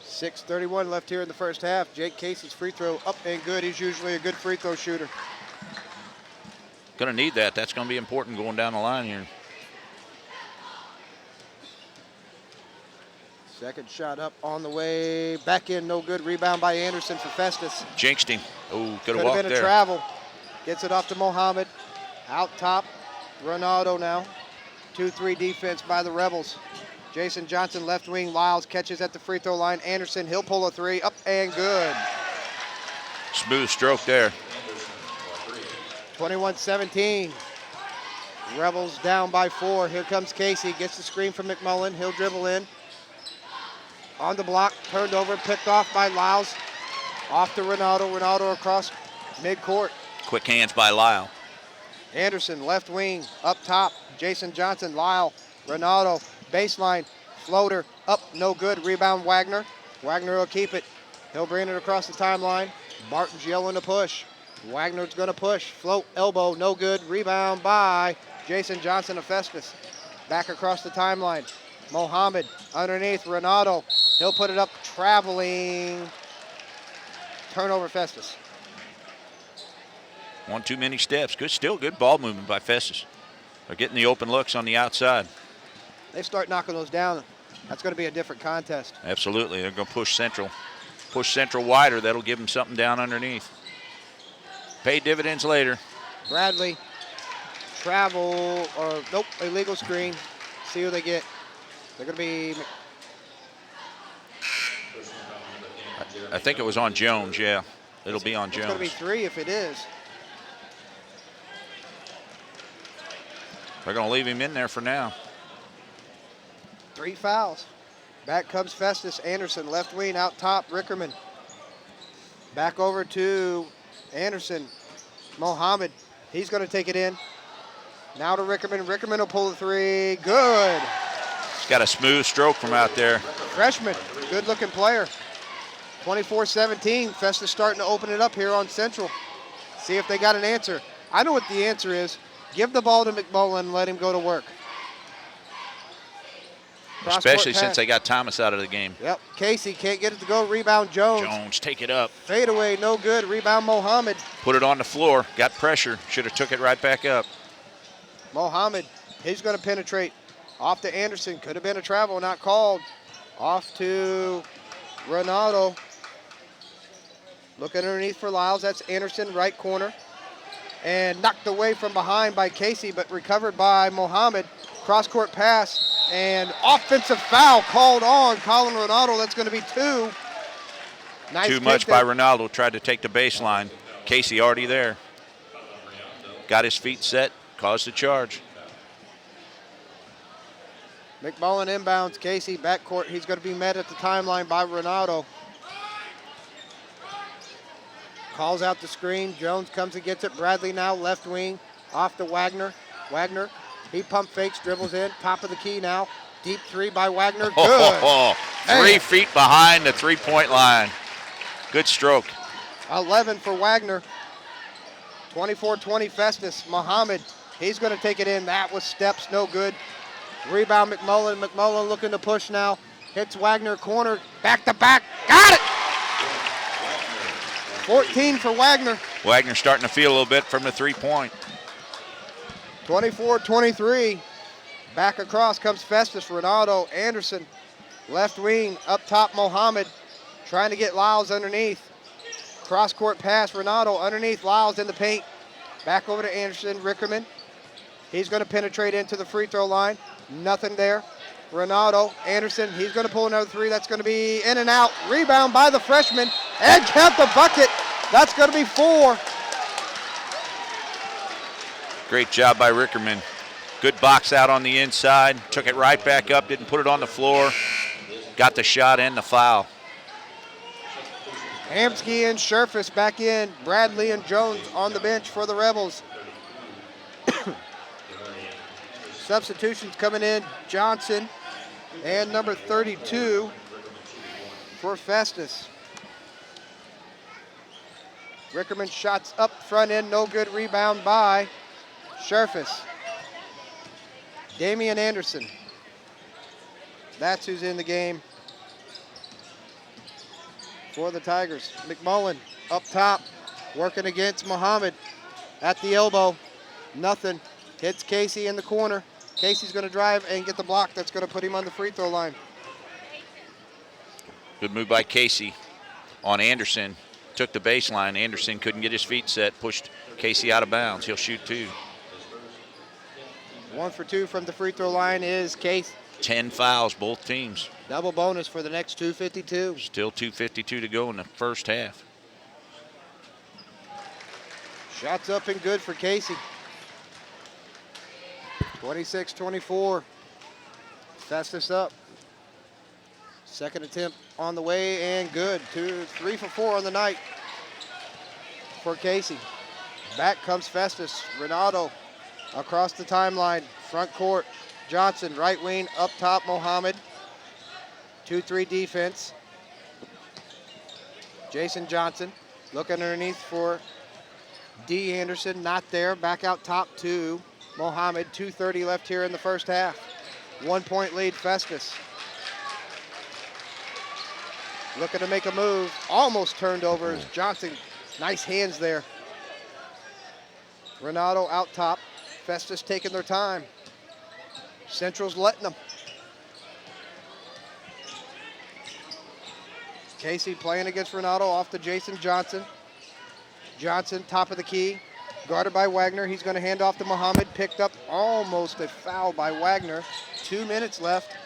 6:31 left here in the first half. Jake Casey's free throw up and good. He's usually a good free throw shooter. Going to need that. That's going to be important going down the line here. Second shot up on the way. Back in, no good. Rebound by Anderson for Festus. Jinxed him. Oh, could have walked walked been a there. travel. Gets it off to Mohammed. Out top, Ronaldo now. 2-3 defense by the Rebels. Jason Johnson, left wing. Lyles catches at the free throw line. Anderson, he'll pull a 3. Up and good. Smooth stroke there. 21-17. Rebels down by 4. Here comes Casey. Gets the screen from McMullen. He'll dribble in. On the block, turned over, picked off by Lyles. Off to Ronaldo. Ronaldo across midcourt. Quick hands by Lyle. Anderson, left wing, up top. Jason Johnson, Lyle, Ronaldo, baseline, floater, up, no good. Rebound, Wagner. Wagner will keep it. He'll bring it across the timeline. Martin's yelling to push. Wagner's going to push. Float, elbow, no good. Rebound by Jason Johnson of Festus. Back across the timeline. Mohammed underneath Ronaldo. He'll put it up, traveling. Turnover, Festus. One too many steps. Still good ball movement by Festus. They're getting the open looks on the outside. They start knocking those down. That's going to be a different contest. Absolutely. They're going to push Central. Push Central wider. That'll give them something down underneath. Pay dividends later. Bradley, travel, or nope, illegal screen. See who they get. They're going to be... I think it was on Jones, yeah. It'll be on Jones. It's going to be 3 if it is. They're going to leave him in there for now. 3 fouls. Back comes Festus. Anderson, left wing, out top, Rickerman. Back over to Anderson. Mohammed, he's going to take it in. Now to Rickerman. Rickerman will pull the 3. Good. He's got a smooth stroke from out there. Freshman, good-looking player. 24-17. Festus starting to open it up here on Central. See if they got an answer. I know what the answer is. Give the ball to McMullen and let him go to work. Especially since they got Thomas out of the game. Yep. Casey can't get it to go. Rebound Jones. Jones, take it up. Fade away, no good. Rebound Mohammed. Put it on the floor. Got pressure. Should have took it right back up. Mohammed, he's going to penetrate. Off to Anderson. Could have been a travel, not called. Off to Ronaldo. Looking underneath for Lyles. That's Anderson, right corner. And knocked away from behind by Casey, but recovered by Mohammed. Cross-court pass. And offensive foul called on Colin Ronaldo. That's going to be 2. Nice Too much by Ronaldo. Tried to take the baseline. Casey already there. Got his feet set. Caused the charge. McMullen inbounds. Casey backcourt. He's going to be met at the timeline by Ronaldo. Calls out the screen. Jones comes and gets it. Bradley now left wing. Off to Wagner. Wagner. He pump fakes, dribbles in, top of the key now. Deep 3 by Wagner, good. 3 feet behind the 3-point line. Good stroke. 11 for Wagner. 24-20 Festus. Muhammad, he's going to take it in. That was steps, no good. Rebound McMullen. McMullen looking to push now. Hits Wagner, corner, back to back. Got it! 14 for Wagner. Wagner starting to feel a little bit from the three-point. 24-23. Back across comes Festus. Ronaldo, Anderson. Left wing, up top Mohammed. Trying to get Lyles underneath. Cross-court pass, Ronaldo underneath. Lyles in the paint. Back over to Anderson, Rickerman. He's going to penetrate into the free throw line. Nothing there. Ronaldo, Anderson, he's going to pull another three. That's going to be in and out. Rebound by the freshman. And count the bucket. That's going to be 4. Great job by Rickerman. Good box out on the inside. Took it right back up, didn't put it on the floor. Got the shot and the foul. Hamsky and Scherfus back in. Bradley and Jones on the bench for the Rebels. Substitutions coming in. Johnson and number 32 for Festus. Rickerman shots up front end, no good. Rebound by Scherfus. Damian Anderson. That's who's in the game for the Tigers. McMullen up top, working against Muhammad at the elbow. Nothing. Hits Casey in the corner. Casey's going to drive and get the block. That's going to put him on the free throw line. Good move by Casey on Anderson. Took the baseline. Anderson couldn't get his feet set. Pushed Casey out of bounds. He'll shoot 2. 1 for 2 from the free throw line is Casey. 10 fouls, both teams. Double bonus for the next 2:52. Still 2:52 to go in the first half. Shots up and good for Casey. 26-24. Festus up. Second attempt on the way and good. 3 for 4 on the night for Casey. Back comes Festus. Ronaldo across the timeline. Front court. Johnson, right wing, up top, Mohammed. 2-3 defense. Jason Johnson looking underneath for D. Anderson, not there. Back out top to Mohammed. 2:30 left here in the first half. 1 point lead, Festus. Looking to make a move. Almost turned over as Johnson. Nice hands there. Ronaldo out top. Festus taking their time. Central's letting them. Casey playing against Ronaldo off to Jason Johnson. Johnson, top of the key. Guarded by Wagner. He's going to hand off to Muhammad. Picked up almost a foul by Wagner. 2 minutes left.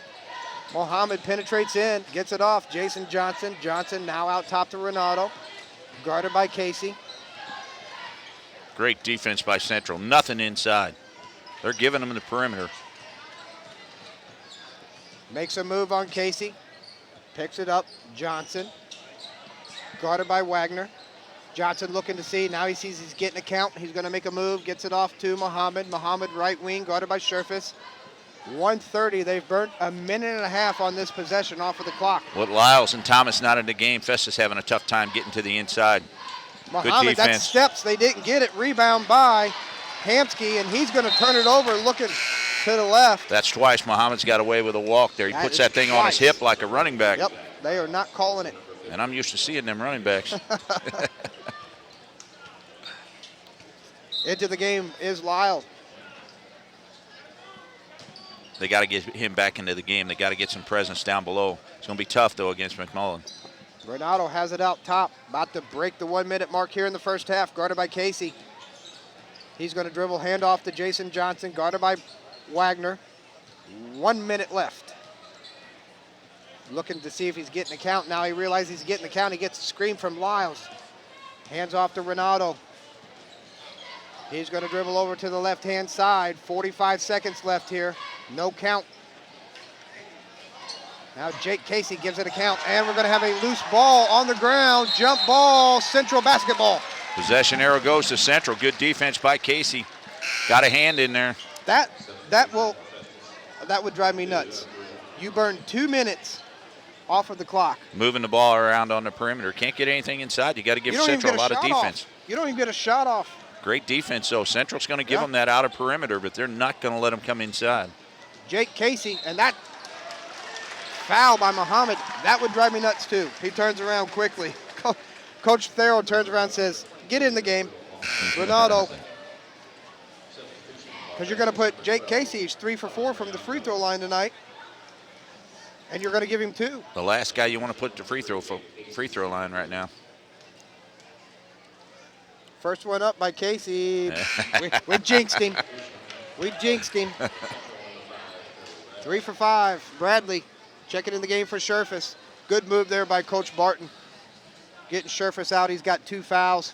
Muhammad penetrates in. Gets it off. Jason Johnson. Johnson now out top to Ronaldo. Guarded by Casey. Great defense by Central. Nothing inside. They're giving them the perimeter. Makes a move on Casey. Picks it up. Johnson. Guarded by Wagner. Johnson looking to see. Now he sees he's getting a count. He's going to make a move. Gets it off to Muhammad. Muhammad right wing. Guarded by Scherfus. 1:30. They've burnt a minute and a half on this possession off of the clock. With Lyles and Thomas not in the game, Festus having a tough time getting to the inside. Muhammad, Good defense. that's steps. They didn't get it. Rebound by Hamsky, and he's going to turn it over looking to the left. That's twice Muhammad's got away with a walk there. He puts that thing on his hip like a running back. Yep, they are not calling it. And I'm used to seeing them running backs. Into the game is Lyle. They got to get him back into the game. They got to get some presence down below. It's going to be tough, though, against McMullen. Ronaldo has it out top. About to break the 1 minute mark here in the first half. Guarded by Casey. He's going to dribble, hand off to Jason Johnson. Guarded by Wagner. 1 minute left. Looking to see if he's getting a count. Now he realizes he's getting a count. He gets a screen from Lyles. Hands off to Ronaldo. He's going to dribble over to the left-hand side. 45 seconds left here. No count. Now Jake Casey gives it a count, and we're going to have a loose ball on the ground. Jump ball, Central basketball. Possession arrow goes to Central. Good defense by Casey. Got a hand in there. That would drive me nuts. You burn 2 minutes off of the clock. Moving the ball around on the perimeter. Can't get anything inside. You got to give Central a lot of defense. You don't even get a shot off. Great defense, though. Central's going to give them that outer perimeter, but they're not going to let them come inside. Jake Casey, and that foul by Muhammad, that would drive me nuts too. He turns around quickly. Coach Farrell turns around and says, get in the game. Ronaldo. Because you're going to put Jake Casey, he's 3 for 4 from the free throw line tonight. And you're going to give him 2. The last guy you want to put at the free throw line right now. First one up by Casey. we jinxed him. We jinxed him. 3 for 5. Bradley checking in the game for Scherfus. Good move there by Coach Barton. Getting Scherfus out. He's got 2 fouls.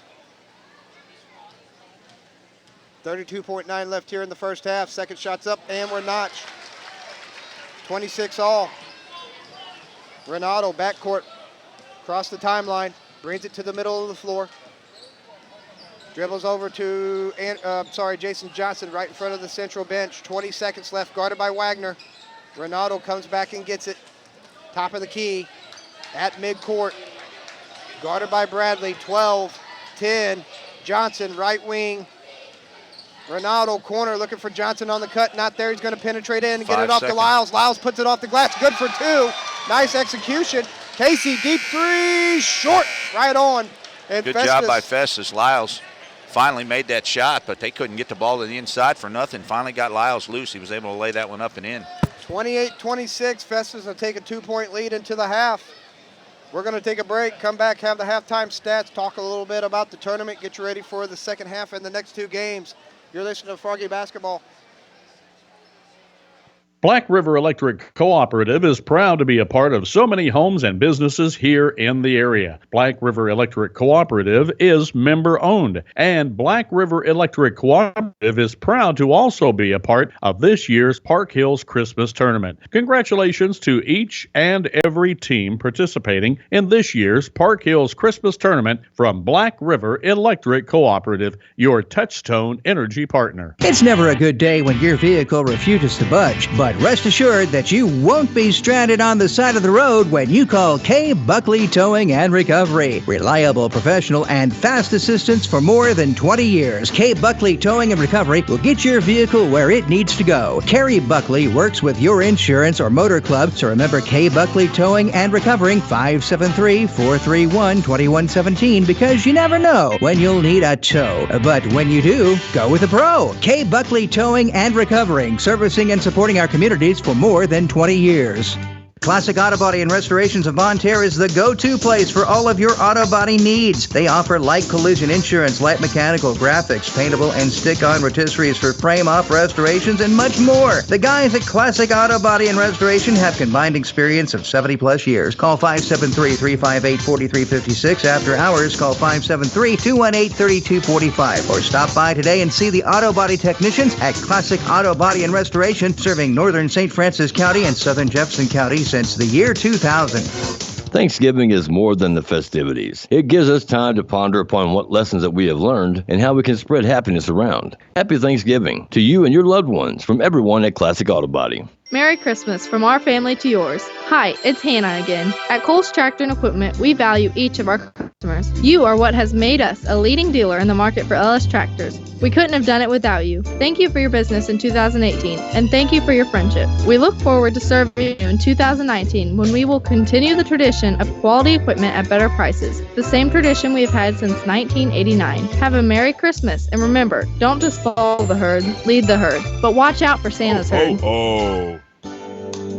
32.9 left here in the first half. Second shot's up, and we're notched. 26 all. Renato, backcourt, across the timeline, brings it to the middle of the floor. Dribbles over to, Jason Johnson right in front of the Central bench. 20 seconds left, guarded by Wagner. Renato comes back and gets it. Top of the key at midcourt. Guarded by Bradley, 12, 10. Johnson, right wing. Renato, corner, looking for Johnson on the cut. Not there. He's going to penetrate in and get it off to Lyles. Lyles puts it off the glass. Good for 2. Nice execution. Casey, deep 3. Short. Right on. And Good job by Festus. Lyles finally made that shot, but they couldn't get the ball to the inside for nothing. Finally got Lyles loose. He was able to lay that one up and in. 28-26. Festus will take a 2-point lead into the half. We're going to take a break, come back, have the halftime stats, talk a little bit about the tournament, get you ready for the second half and the next 2 games. You're listening to Froggy Basketball. Black River Electric Cooperative is proud to be a part of so many homes and businesses here in the area. Black River Electric Cooperative is member-owned, and Black River Electric Cooperative is proud to also be a part of this year's Park Hills Christmas Tournament. Congratulations to each and every team participating in this year's Park Hills Christmas Tournament from Black River Electric Cooperative, your touchstone energy partner. It's never a good day when your vehicle refuses to budge, but rest assured that you won't be stranded on the side of the road when you call K. Buckley Towing and Recovery. Reliable, professional, and fast assistance for more than 20 years. K. Buckley Towing and Recovery will get your vehicle where it needs to go. Carrie Buckley works with your insurance or motor club, so remember K. Buckley Towing and Recovering, 573-431-2117, because you never know when you'll need a tow. But when you do, go with a pro. K. Buckley Towing and Recovering, servicing and supporting our communities for more than 20 years. Classic Auto Body and Restorations of Bonne Terre is the go-to place for all of your auto body needs. They offer light collision insurance, light mechanical, graphics, paintable, and stick-on rotisseries for frame-off restorations, and much more. The guys at Classic Auto Body and Restoration have combined experience of 70-plus years. Call 573-358-4356. After hours, call 573-218-3245. Or stop by today and see the auto body technicians at Classic Auto Body and Restoration, serving northern St. Francis County and southern Jefferson County since the year 2000. Thanksgiving is more than the festivities. It gives us time to ponder upon what lessons that we have learned and how we can spread happiness around. Happy Thanksgiving to you and your loved ones from everyone at Classic Auto Body. Merry Christmas from our family to yours. Hi, it's Hannah again. At Coles Tractor and Equipment, we value each of our customers. You are what has made us a leading dealer in the market for LS tractors. We couldn't have done it without you. Thank you for your business in 2018, and thank you for your friendship. We look forward to serving you in 2019 when we will continue the tradition of quality equipment at better prices, the same tradition we have had since 1989. Have a Merry Christmas, and remember, don't just follow the herd, lead the herd, but watch out for Santa's herd.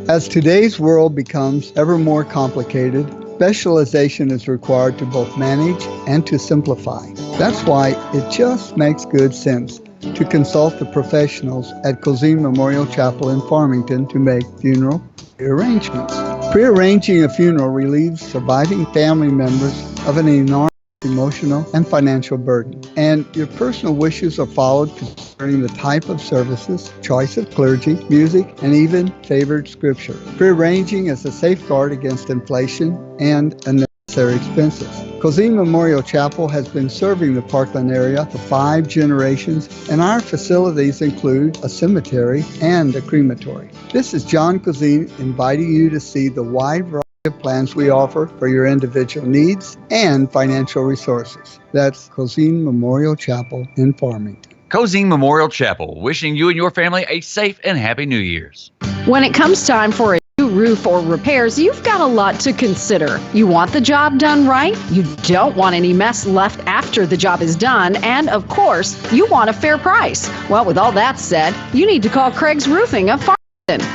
As today's world becomes ever more complicated, specialization is required to both manage and to simplify. That's why it just makes good sense to consult the professionals at Cozine Memorial Chapel in Farmington to make funeral arrangements. Prearranging a funeral relieves surviving family members of an enormous emotional and financial burden, and your personal wishes are followed concerning the type of services, choice of clergy, music, and even favored scripture. Prearranging is a safeguard against inflation and unnecessary expenses. Cozine Memorial Chapel has been serving the Parkland area for 5 generations, and our facilities include a cemetery and a crematory. This is John Cozine inviting you to see the wide variety plans we offer for your individual needs and financial resources. That's Cozine Memorial Chapel in Farmington. Cozine Memorial Chapel, wishing you and your family a safe and happy New Year's. When it comes time for a new roof or repairs, you've got a lot to consider. You want the job done right, you don't want any mess left after the job is done, and of course, you want a fair price. Well, with all that said, you need to call Craig's Roofing of Farmington.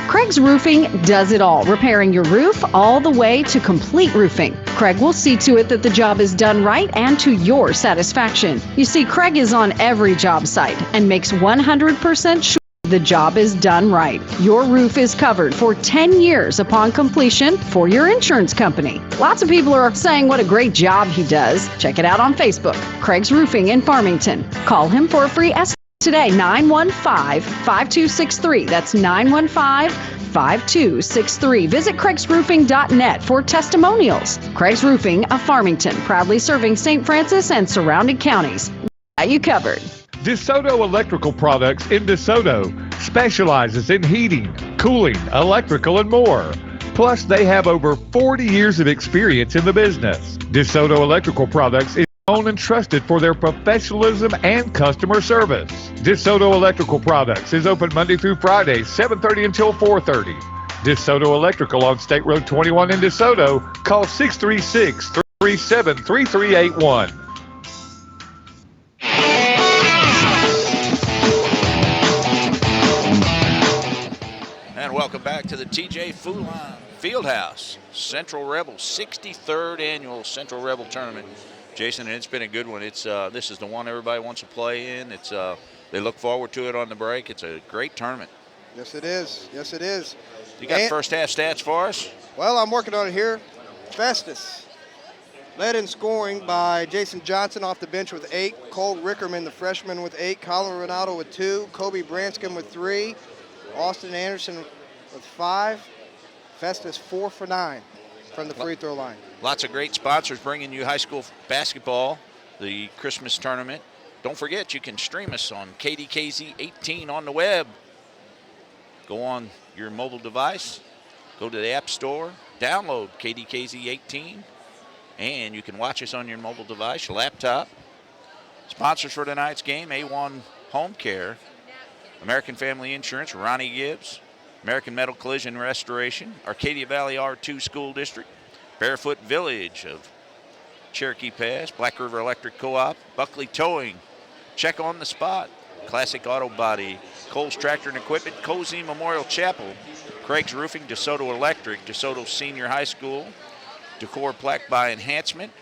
Craig's Roofing does it all, repairing your roof all the way to complete roofing. Craig will see to it that the job is done right and to your satisfaction. You see, Craig is on every job site and makes 100% sure the job is done right. Your roof is covered for 10 years upon completion for your insurance company. Lots of people are saying what a great job he does. Check it out on Facebook. Craig's Roofing in Farmington. Call him for a free estimate today, 915-5263. That's 915-5263. Visit craigsroofing.net for testimonials. Craig's Roofing of Farmington, proudly serving St. Francis and surrounding counties. Got you covered. DeSoto Electrical Products in DeSoto specializes in heating, cooling, electrical, and more. Plus, they have over 40 years of experience in the business. DeSoto Electrical Products is known and trusted for their professionalism and customer service. DeSoto Electrical Products is open Monday through Friday, 7:30 until 4:30. DeSoto Electrical on State Road 21 in DeSoto. Call 636-337-3381. And welcome back to the TJ Foodline Fieldhouse Central Rebel 63rd Annual Central Rebel Tournament. Jason, and it's been a good one. It's this is the one everybody wants to play in. It's they look forward to it on the break. It's a great tournament. Yes, it is. Yes, it is. You got first half stats for us? Well, I'm working on it here. Festus led in scoring by Jason Johnson off the bench with 8. Cole Rickerman, the freshman, with 8. Colin Ronaldo with 2. Kobe Branscombe with 3. Austin Anderson with 5. Festus 4 for 9 from the free throw line. Lots of great sponsors bringing you high school basketball, the Christmas tournament. Don't forget, you can stream us on KDKZ 18 on the web. Go on your mobile device, go to the App Store, download KDKZ 18, and you can watch us on your mobile device, your laptop. Sponsors for tonight's game, A1 Home Care, American Family Insurance, Ronnie Gibbs, American Metal Collision Restoration, Arcadia Valley R2 School District, Barefoot Village of Cherokee Pass, Black River Electric Co-op, Buckley Towing, Check on the Spot, Classic Auto Body, Coles Tractor and Equipment, Cozine Memorial Chapel, Craig's Roofing, DeSoto Electric, DeSoto Senior High School, Decor Plaque by Enhancement,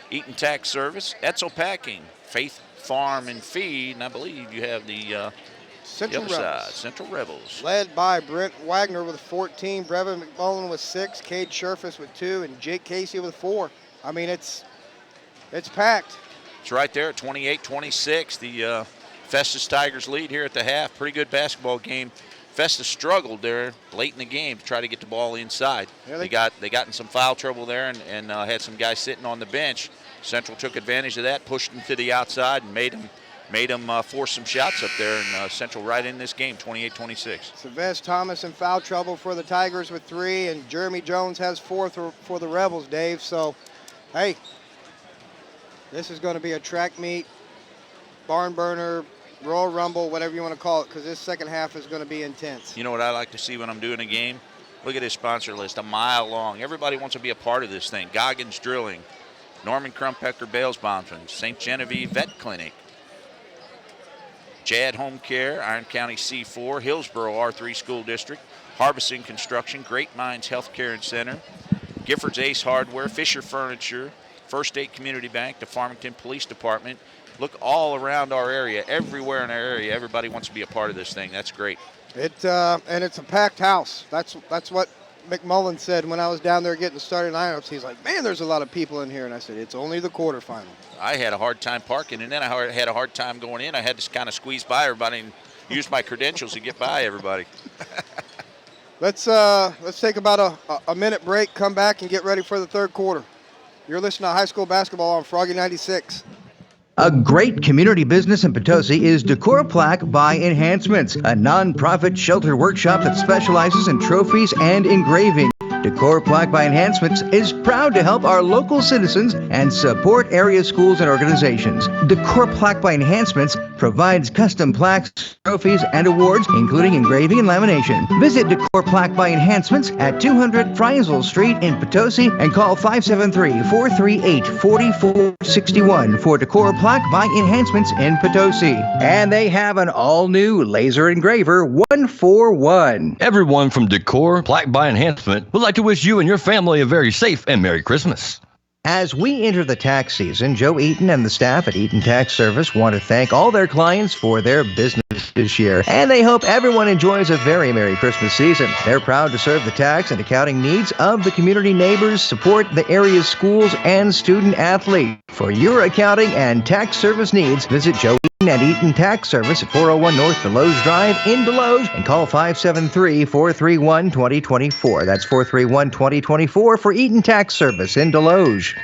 Eaton Tax Service, Etzel Packing, Faith Farm and Feed, and I believe you have the Central other Rebels. side, Central Rebels. Led by Brent Wagner with 14, Brevin McMullen with 6, Cade Scherfus with 2, and Jake Casey with 4. I mean, it's packed. It's right there at 28-26. The Festus Tigers lead here at the half. Pretty good basketball game. Festus struggled there late in the game to try to get the ball inside. Yeah, they got in some foul trouble there and had some guys sitting on the bench. Central took advantage of that, pushed them to the outside, and made them force some shots up there. And Central right in this game, 28-26. Sylvester Thomas in foul trouble for the Tigers with 3, and Jeremy Jones has 4 for the Rebels, Dave. So, hey, this is going to be a track meet, barn burner, Royal Rumble, whatever you want to call it, because this second half is going to be intense. You know what I like to see when I'm doing a game? Look at this sponsor list, a mile long. Everybody wants to be a part of this thing. Goggins Drilling, Norman Krumpecker Bales Bondsman, St. Genevieve Vet Clinic, Jad Home Care, Iron County C4, Hillsboro R3 School District, Harbison Construction, Great Minds Healthcare and Center, Giffords Ace Hardware, Fisher Furniture, First State Community Bank, the Farmington Police Department. Look all around our area, everywhere in our area, everybody wants to be a part of this thing. That's great. And it's a packed house. That's what McMullen said when I was down there getting the starting lineups. He's like, man, there's a lot of people in here. And I said, it's only the quarterfinal. I had a hard time parking, and then I had a hard time going in. I had to kind of squeeze by everybody and use my credentials to get by everybody. Let's take about a minute break, come back, and get ready for the third quarter. You're listening to High School Basketball on Froggy 96. A great community business in Potosi is Decor Plaque by Enhancements, a non-profit shelter workshop that specializes in trophies and engraving. Decor Plaque by Enhancements is proud to help our local citizens and support area schools and organizations. Decor Plaque by Enhancements provides custom plaques, trophies, and awards, including engraving and lamination. Visit Decor Plaque by Enhancements at 200 Friesel Street in Potosi and call 573-438-4461 for Decor Plaque by Enhancements in Potosi. And they have an all-new laser engraver 141. Everyone from Decor Plaque by Enhancement would like to wish you and your family a very safe and Merry Christmas. As we enter the tax season, Joe Eaton and the staff at Eaton Tax Service want to thank all their clients for their business this year, and they hope everyone enjoys a very Merry Christmas season. They're proud to serve the tax and accounting needs of the community neighbors, support the area's schools and student athletes. For your accounting and tax service needs, visit Joe Eaton at Eaton Tax Service at 401 North Deloge Drive in Deloge and call 573-431-2024. That's 431-2024 for Eaton Tax Service in Deloge.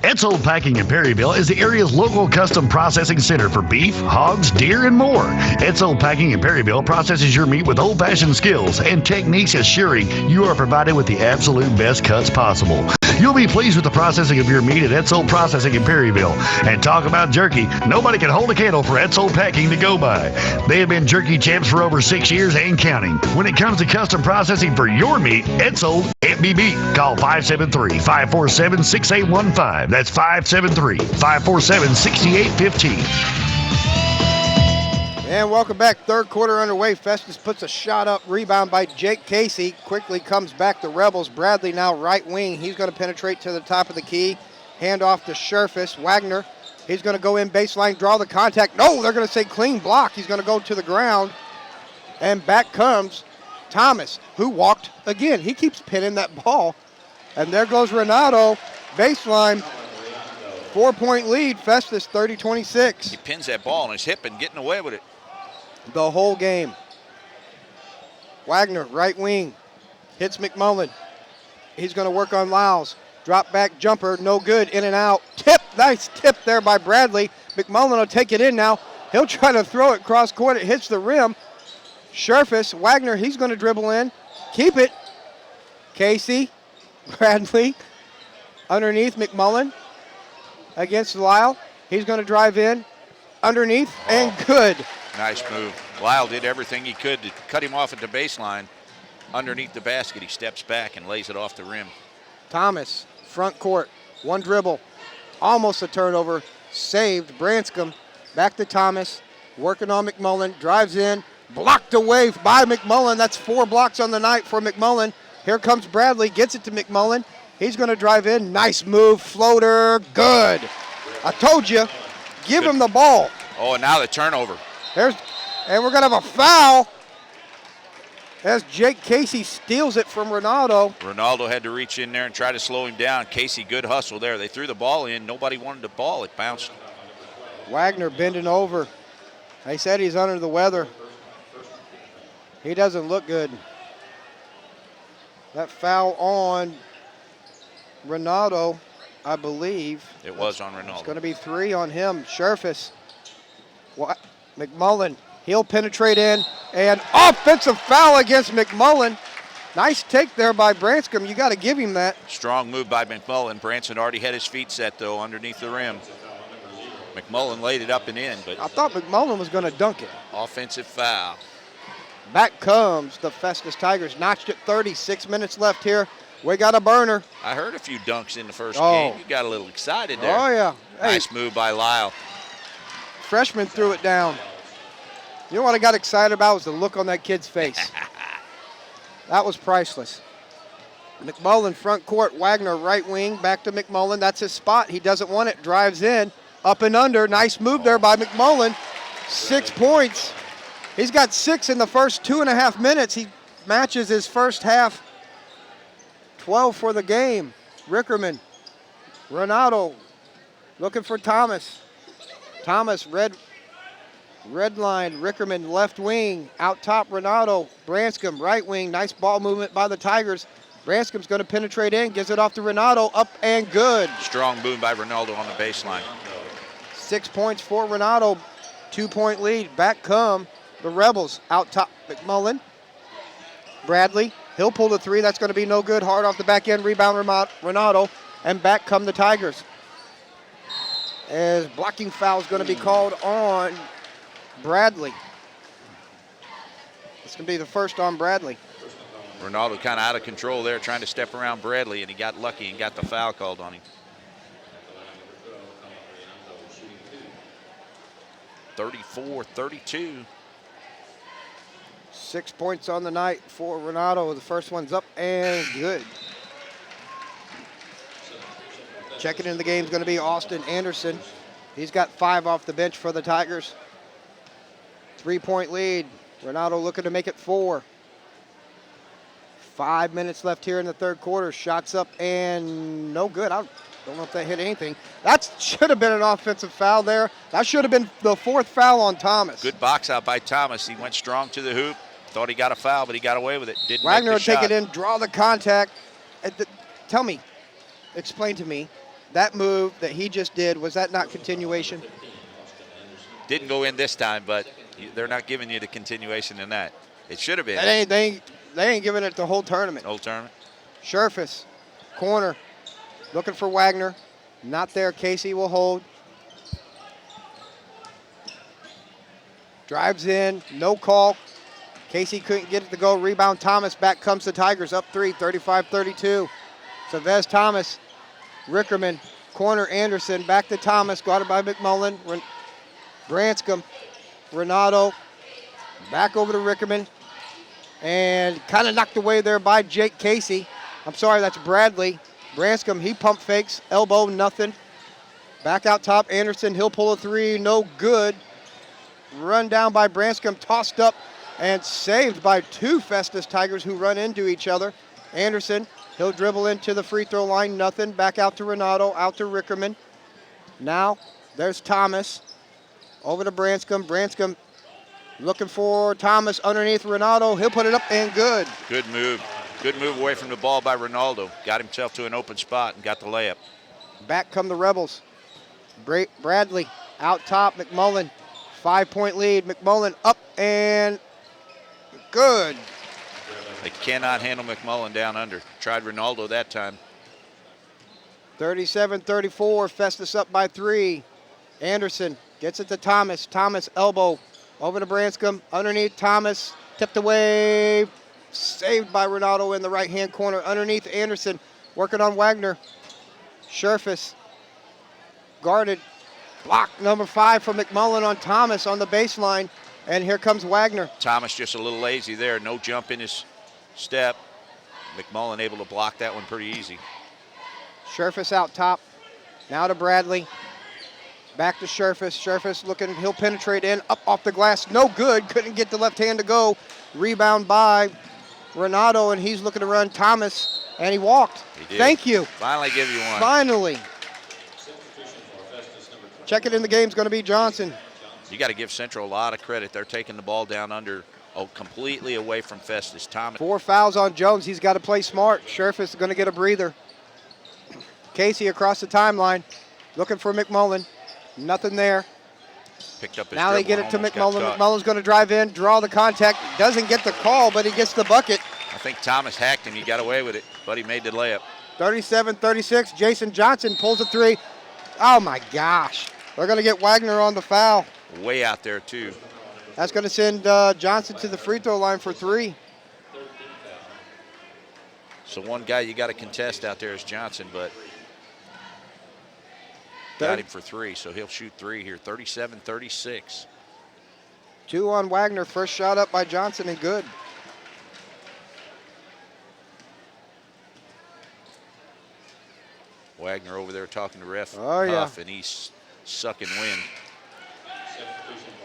Etzold Packing in Perryville is the area's local custom processing center for beef, hogs, deer, and more. Etzold Packing in Perryville processes your meat with old-fashioned skills and techniques, assuring you are provided with the absolute best cuts possible. You'll be pleased with the processing of your meat at Etzold Processing in Perryville. And talk about jerky, nobody can hold a candle for Etzold Packing to go by. They have been jerky champs for over 6 years and counting. When it comes to custom processing for your meat, Etzold can't be beat. Call 573-547-6815. That's 573-547-6815. And welcome back. Third quarter underway. Festus puts a shot up. Rebound by Jake Casey. Quickly comes back to Rebels. Bradley now right wing. He's going to penetrate to the top of the key. Hand off to Scherfus. Wagner. He's going to go in baseline, draw the contact. No, they're going to say clean block. He's going to go to the ground. And back comes Thomas, who walked again. He keeps pinning that ball. And there goes Renato. Baseline. 4-point lead. Festus 30-26. He pins that ball on his hip and getting away with it. The whole game. Wagner, right wing, hits McMullen. He's going to work on Lyles. Drop back jumper, no good, in and out. Tip, nice tip there by Bradley. McMullen will take it in now. He'll try to throw it cross court. It hits the rim. Scherfus, Wagner, he's going to dribble in. Keep it. Casey, Bradley, underneath McMullen. Against Lyle. He's going to drive in underneath and good. Nice move. Lyle did everything he could to cut him off at the baseline. Underneath the basket, he steps back and lays it off the rim. Thomas, front court, one dribble. Almost a turnover. Saved. Branscombe back to Thomas. Working on McMullen. Drives in. Blocked away by McMullen. That's 4 blocks on the night for McMullen. Here comes Bradley. Gets it to McMullen. He's going to drive in. Nice move. Floater. Good. I told you. Give him the ball. Oh, and now the turnover. And we're going to have a foul as Jake Casey steals it from Ronaldo. Ronaldo had to reach in there and try to slow him down. Casey, good hustle there. They threw the ball in. Nobody wanted the ball. It bounced. Wagner bending over. They said he's under the weather. He doesn't look good. That foul on Ronaldo, I believe. It was on Ronaldo. It's going to be 3 on him. Scherfus. McMullen. He'll penetrate in. And offensive foul against McMullen. Nice take there by Branscombe. You got to give him that. Strong move by McMullen. Branson already had his feet set, though, underneath the rim. McMullen laid it up and in, but I thought McMullen was going to dunk it. Offensive foul. Back comes the Festus Tigers. Notched it 36 minutes left here. We got a burner. I heard a few dunks in the first game. You got a little excited there. Oh, yeah. Nice move by Lyle. Freshman threw it down. You know what I got excited about was the look on that kid's face. That was priceless. McMullen front court. Wagner right wing. Back to McMullen. That's his spot. He doesn't want it. Drives in. Up and under. Nice move there by McMullen. 6 points. He's got 6 in the first 2.5 minutes. He matches his first half. 12 for the game. Rickerman. Renato looking for Thomas. Thomas, red line. Rickerman, left wing. Out top, Renato. Branscombe, right wing. Nice ball movement by the Tigers. Branscombe's going to penetrate in. Gives it off to Renato. Up and good. Strong boom by Ronaldo on the baseline. 6 points for Renato. 2-point lead. Back come the Rebels. Out top, McMullen. Bradley, he'll pull the three. That's going to be no good. Hard off the back end. Rebound, Renato. And back come the Tigers. As blocking foul is going to be called on Bradley. It's going to be the first on Bradley. Ronaldo kind of out of control there, trying to step around Bradley, and he got lucky and got the foul called on him. 34-32. 6 points on the night for Renato. The first one's up and good. Checking in the game is going to be Austin Anderson. He's got 5 off the bench for the Tigers. 3-point lead. Renato looking to make it 4. 5 minutes left here in the third quarter. Shots up and no good. I don't know if that hit anything. That should have been an offensive foul there. That should have been the 4th foul on Thomas. Good box out by Thomas. He went strong to the hoop. Thought he got a foul, but he got away with it. Didn't Wagner will make the shot. take it in, draw the contact. Tell me, explain to me, that move that he just did, was that not continuation? Didn't go in this time, but they're not giving you the continuation in that. It should have been. They ain't giving it the whole tournament. Whole tournament. Scherfus, corner, looking for Wagner. Not there. Casey will hold. Drives in, no call. Casey couldn't get it to go. Rebound Thomas. Back comes the Tigers up 3, 35-32. Savez Thomas, Rickerman, corner Anderson. Back to Thomas. Guarded by McMullen. Branscombe, Renato. Back over to Rickerman. And kind of knocked away there by Jake Casey. I'm sorry, that's Bradley. Branscombe, he pump fakes. Elbow, nothing. Back out top, Anderson. He'll pull a 3. No good. Run down by Branscombe. Tossed up and saved by 2 Festus Tigers who run into each other. Anderson, he'll dribble into the free throw line. Nothing. Back out to Renato. Out to Rickerman. Now, there's Thomas. Over to Branscombe. Branscombe looking for Thomas underneath Renato. He'll put it up and good. Good move. Good move away from the ball by Ronaldo. Got himself to an open spot and got the layup. Back come the Rebels. Bradley out top. McMullen. 5-point lead. McMullen up and good. They cannot handle McMullen down under. Tried Ronaldo that time. 37-34. Festus up by 3. Anderson gets it to Thomas. Thomas elbow. Over to Branscombe, underneath Thomas, tipped away, saved by Renato in the right-hand corner. Underneath Anderson, working on Wagner. Scherfus, guarded, block number 5 from McMullen on Thomas on the baseline, and here comes Wagner. Thomas just a little lazy there, no jump in his step. McMullen able to block that one pretty easy. Scherfus out top, now to Bradley. Back to Scherfus. Scherfus looking, he'll penetrate in, up off the glass, no good. Couldn't get the left hand to go. Rebound by Renato, and he's looking to run Thomas, and he walked. He did. Thank you. Finally give you one. Finally. Check it in the game is going to be Johnson. You got to give Central a lot of credit. They're taking the ball down under, completely away from Festus. Thomas. 4 fouls on Jones. He's got to play smart. Scherfus is going to get a breather. Casey across the timeline, looking for McMullen. Nothing there. Picked up his now they get dribble, it to almost McMullen. got caught. McMullen's going to drive in, draw the contact. Doesn't get the call, but he gets the bucket. I think Thomas hacked him. He got away with it, but he made the layup. 37-36. Jason Johnson pulls a 3. Oh, my gosh. They're going to get Wagner on the foul. Way out there, too. That's going to send Johnson to the free throw line for 3. So one guy you got to contest out there is Johnson, but got him for 3, so he'll shoot 3 here. 37-36. 2 on Wagner. First shot up by Johnson and good. Wagner over there talking to ref Huff, and he's sucking wind.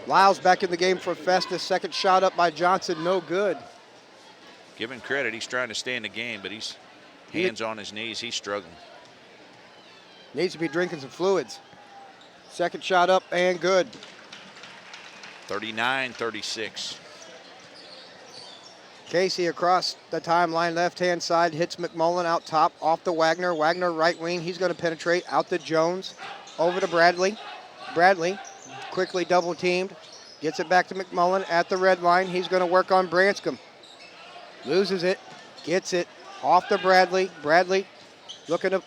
Lyles back in the game for Festus. Second shot up by Johnson, no good. Give him credit. He's trying to stay in the game, but he's hands on his knees. He's struggling. Needs to be drinking some fluids. Second shot up and good. 39-36. Casey across the timeline, left-hand side, hits McMullen out top, off to Wagner. Wagner right wing, he's going to penetrate out to Jones. Over to Bradley. Bradley quickly double teamed. Gets it back to McMullen at the red line. He's going to work on Branscombe. loses it, gets it off to Bradley. Bradley looking to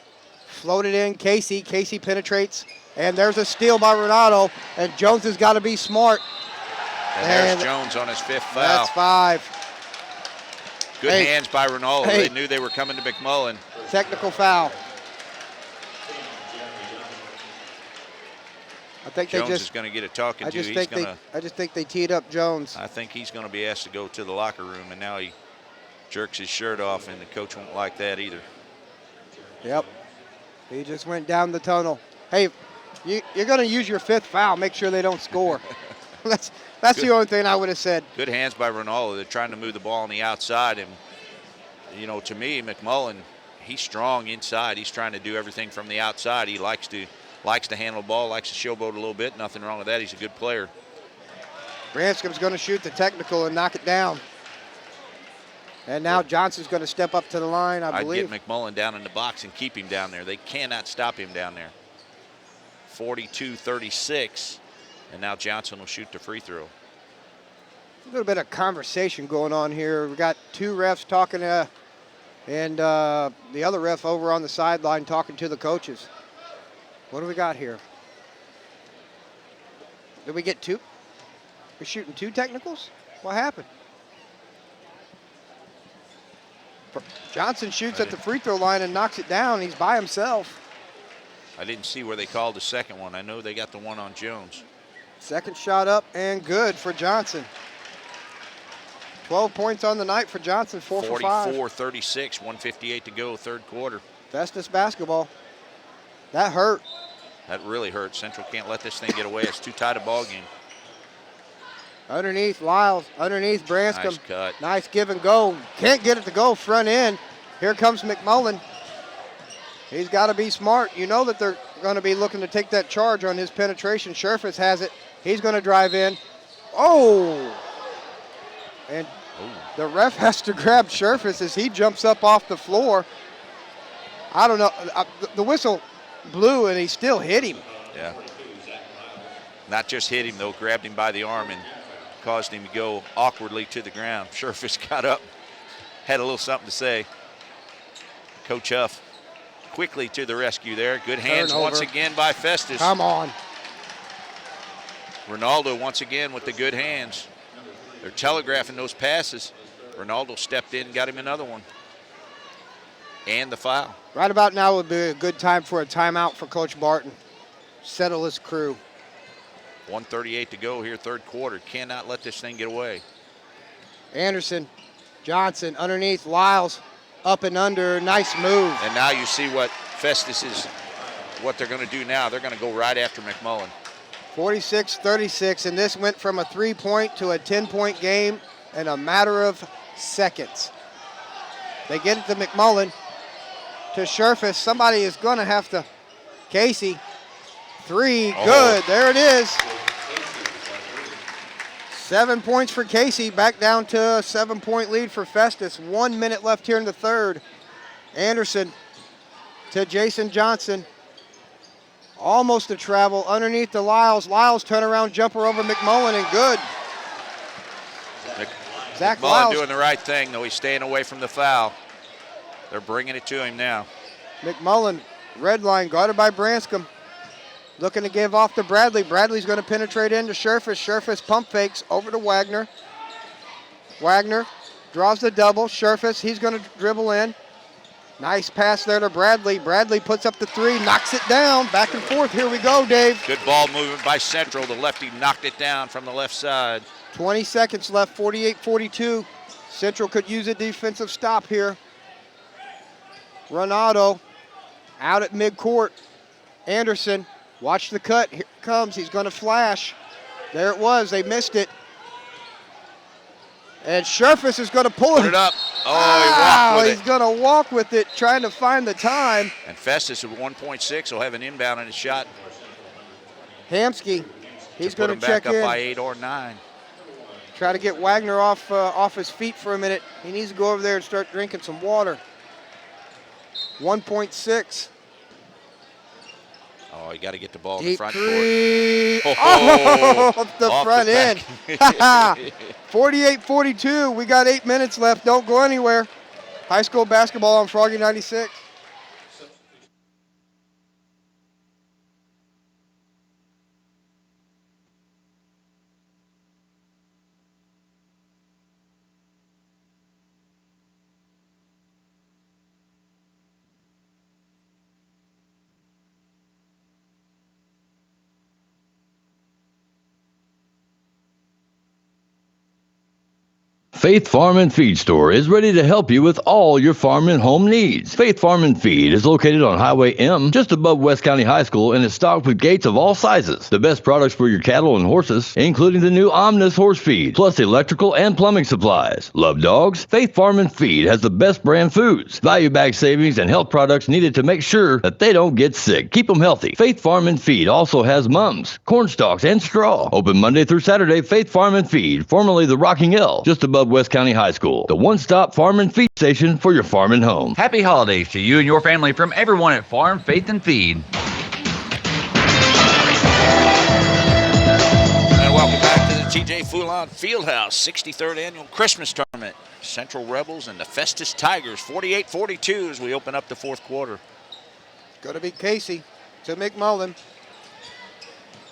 float it in. Casey penetrates, and there's a steal by Renato, and Jones has got to be smart. And there's Jones on his 5th foul. That's 5. Good hands by Ronaldo. They knew they were coming to McMullen. Technical foul. I think Jones they is going to get a talking to. I just think they teed up Jones. I think he's going to be asked to go to the locker room, and now he jerks his shirt off, and the coach won't like that either. Yep. He just went down the tunnel. Hey, you're going to use your 5th foul. Make sure they don't score. That's the only thing I would have said. Good hands by Ronaldo. They're trying to move the ball on the outside, and to me, McMullen, he's strong inside. He's trying to do everything from the outside. He likes to handle the ball, likes to showboat a little bit. Nothing wrong with that. He's a good player. Branscom's going to shoot the technical and knock it down. And now Johnson's going to step up to the line, I believe. I'd get McMullen down in the box and keep him down there. They cannot stop him down there. 42-36, and now Johnson will shoot the free throw. A little bit of conversation going on here. We got 2 refs talking, and the other ref over on the sideline talking to the coaches. What do we got here? Did we get 2? We're shooting 2 technicals? What happened? Johnson shoots at the free throw line and knocks it down. He's by himself. I didn't see where they called the second one. I know they got the one on Jones. Second shot up and good for Johnson. 12 points on the night for Johnson, 4 for 5. 44-36, 1:58 to go, 3rd quarter. Festus basketball. That hurt. That really hurt. Central can't let this thing get away. It's too tight a ball game. Underneath Lyles, underneath Branscombe. Nice cut. Nice give and go. Can't get it to go front end. Here comes McMullen. He's got to be smart. You know that they're going to be looking to take that charge on his penetration. Scherfus has it. He's going to drive in. Oh! And the ref has to grab Scherfus as he jumps up off the floor. I don't know. The whistle blew and he still hit him. Yeah. Not just hit him, though. Grabbed him by the arm and caused him to go awkwardly to the ground. Scherfus got up, had a little something to say. Coach Huff quickly to the rescue there. Good hands once again by Festus. Come on. Ronaldo once again with the good hands. They're telegraphing those passes. Ronaldo stepped in and got him another one. And the foul. Right about now would be a good time for a timeout for Coach Barton. Settle his crew. 1:38 to go here, 3rd quarter. Cannot let this thing get away. Anderson, Johnson underneath, Lyles up and under, nice move. And now you see what Festus is, what they're going to do now. They're going to go right after McMullen. 46-36, and this went from a 3-point to a 10-point game in a matter of seconds. They get it to McMullen, to Scherfus. Somebody is going to have to, Casey, 3, good, there it is. 7 points for Casey, back down to a 7-point lead for Festus. 1 minute left here in the 3rd. Anderson to Jason Johnson. Almost a travel underneath the Lyles. Lyles turnaround jumper over McMullen and good. Zach McMullen Lyles doing the right thing, though. He's staying away from the foul. They're bringing it to him now. McMullen, red line, guarded by Branscombe. Looking to give off to Bradley. Bradley's going to penetrate into Scherfus. Scherfus pump fakes over to Wagner. Wagner draws the double. Scherfus, he's going to dribble in. Nice pass there to Bradley. Bradley puts up the 3, knocks it down. Back and forth. Here we go, Dave. Good ball movement by Central. The lefty knocked it down from the left side. 20 seconds left, 48-42. Central could use a defensive stop here. Ronaldo out at midcourt. Anderson, watch the cut. Here it comes. He's going to flash. There it was. They missed it. And Scherfus is going to pull it up. Oh, wow, he walked with it. He's going to walk with it, trying to find the time. And Festus with 1.6 will have an inbound on his shot. Hamsky, he's going to check back up in. by 8 or 9. Try to get Wagner off his feet for a minute. He needs to go over there and start drinking some water. 1.6. Oh, Oh, you got to get the ball in the Deep front three. court. Off the Off front the end. back. 48-42. We got 8 minutes left. Don't go anywhere. High school basketball on Froggy 96. Faith Farm and Feed Store is ready to help you with all your farm and home needs. Faith Farm and Feed is located on Highway M, just above West County High School, and is stocked with gates of all sizes. The best products for your cattle and horses, including the new Omnis horse feed, plus electrical and plumbing supplies. Love dogs? Faith Farm and Feed has the best brand foods, value bag savings, and health products needed to make sure that they don't get sick. Keep them healthy. Faith Farm and Feed also has mums, corn stalks, and straw. Open Monday through Saturday. Faith Farm and Feed, formerly the Rocking L, just above West County High School, the one-stop farm and feed station for your farm and home. Happy holidays to you and your family from everyone at Farm, Faith, and Feed. And welcome back to the TJ Foulon Fieldhouse 63rd Annual Christmas Tournament. Central Rebels and the Festus Tigers, 48-42 as we open up the fourth quarter. Going to be Casey to McMullen.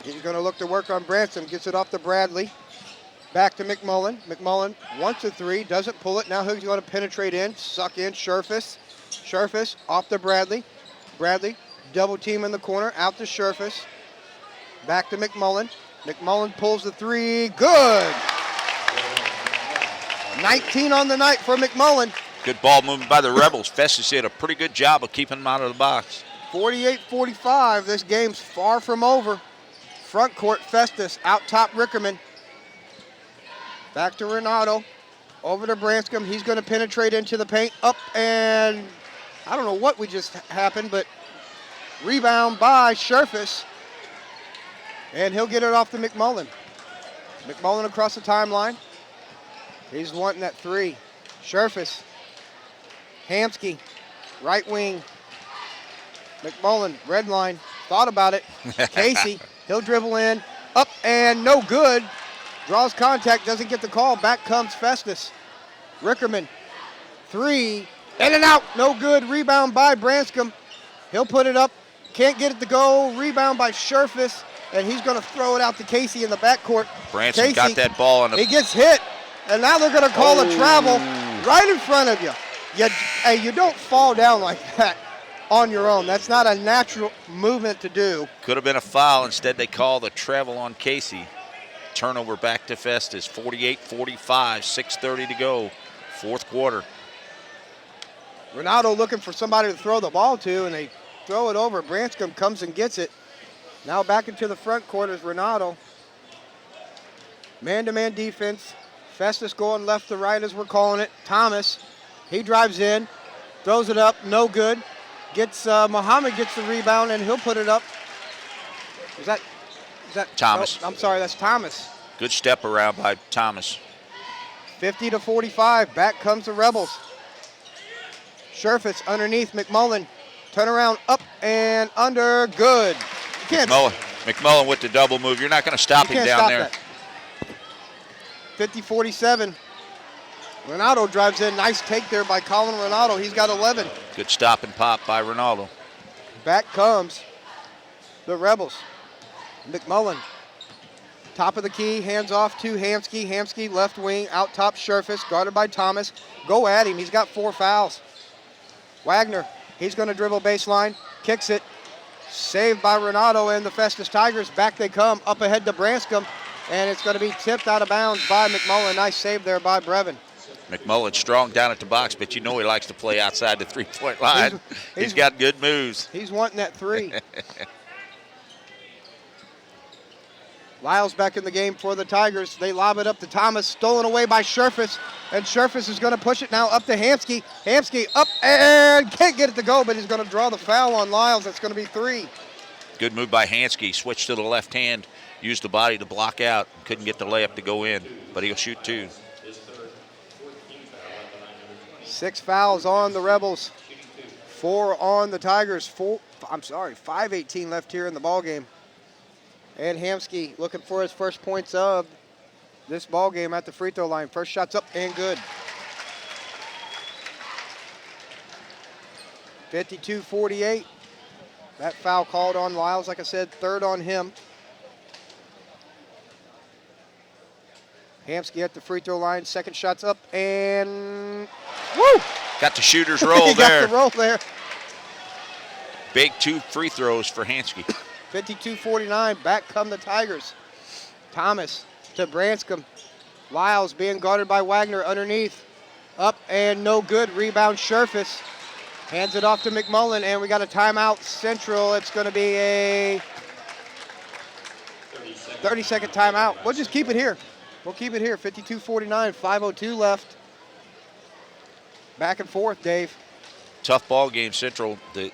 He's going to look to work on Branson. Gets it off to Bradley. Back to McMullen. McMullen wants a three, doesn't pull it. Now he's going to penetrate in, suck in Sherfus. Sherfus off to Bradley. Bradley double team in the corner, out to Sherfus. Back to McMullen. McMullen pulls the three, good. 19 on the night for McMullen. Good ball movement by the Rebels. Festus did a pretty good job of keeping them out of the box. 48-45, this game's far from over. Front court, Festus, out top Rickerman. Back to Renato, over to Branscombe. He's going to penetrate into the paint, up, and I don't know what we just happened, but rebound by Sherfus, and he'll get it off to McMullen. McMullen across the timeline. He's wanting that three. Sherfus, Hamsky, right wing. McMullen, red line, thought about it. Casey, he'll dribble in, up, and no good. Draws contact, doesn't get the call. Back comes Festus. Rickerman, three, in and out, no good. Rebound by Branscombe. He'll put it up, can't get it to go. Rebound by Sherfus, and he's going to throw it out to Casey in the backcourt. Branson Casey, got that ball on the... He gets hit, and now they're going to call a travel right in front of you. You don't fall down like that on your own. That's not a natural movement to do. Could have been a foul. Instead, they call the travel on Casey. Turnover back to Festus, 48-45, 6:30 to go, fourth quarter. Renato looking for somebody to throw the ball to, and they throw it over. Branscombe comes and gets it. Now back into the front court is Renato. Man-to-man defense. Festus going left to right as we're calling it. Thomas, he drives in, throws it up, no good. Muhammad gets the rebound, and he'll put it up. Is that Thomas? No, I'm sorry, that's Thomas. Good step around by Thomas. 50-45, back comes the Rebels. Sherfus underneath McMullen. Turn around, up and under, good. McMullen with the double move. You're not going to stop him down there. 50-47. Renato drives in, nice take there by Colin Renato. He's got 11. Good stop and pop by Ronaldo. Back comes the Rebels. McMullen, top of the key, hands off to Hamsky. Hamsky, left wing, out top Sherfus, guarded by Thomas. Go at him, he's got 4 fouls. Wagner, he's going to dribble baseline, kicks it. Saved by Renato and the Festus Tigers. Back they come, up ahead to Branscombe, and it's going to be tipped out of bounds by McMullen. Nice save there by Brevin. McMullen strong down at the box, but you know he likes to play outside the three-point line. He's got good moves. He's wanting that three. Lyles back in the game for the Tigers. They lob it up to Thomas, stolen away by Sherfus, and Sherfus is going to push it now up to Hamsky. Hamsky up and can't get it to go, but he's going to draw the foul on Lyles. That's going to be 3. Good move by Hansky. Switched to the left hand, used the body to block out. Couldn't get the layup to go in, but he'll shoot 2. 6 fouls on the Rebels, 4 on the Tigers. 5:18 left here in the ball game. And Hamsky looking for his first points of this ball game at the free throw line. First shot's up and good. 52-48. That foul called on Lyles, like I said, third on him. Hamsky at the free throw line. Second shot's up and woo! Got the shooter's roll He there. got the roll there. Big 2 free throws for Hansky. 52-49, back come the Tigers. Thomas to Branscombe. Lyles being guarded by Wagner underneath. Up and no good, rebound Scherfus. Hands it off to McMullen, and we got a timeout Central. It's gonna be a 30-second timeout. We'll just keep it here. We'll keep it here, 52-49, 5:02 left. Back and forth, Dave. Tough ball game, Central. The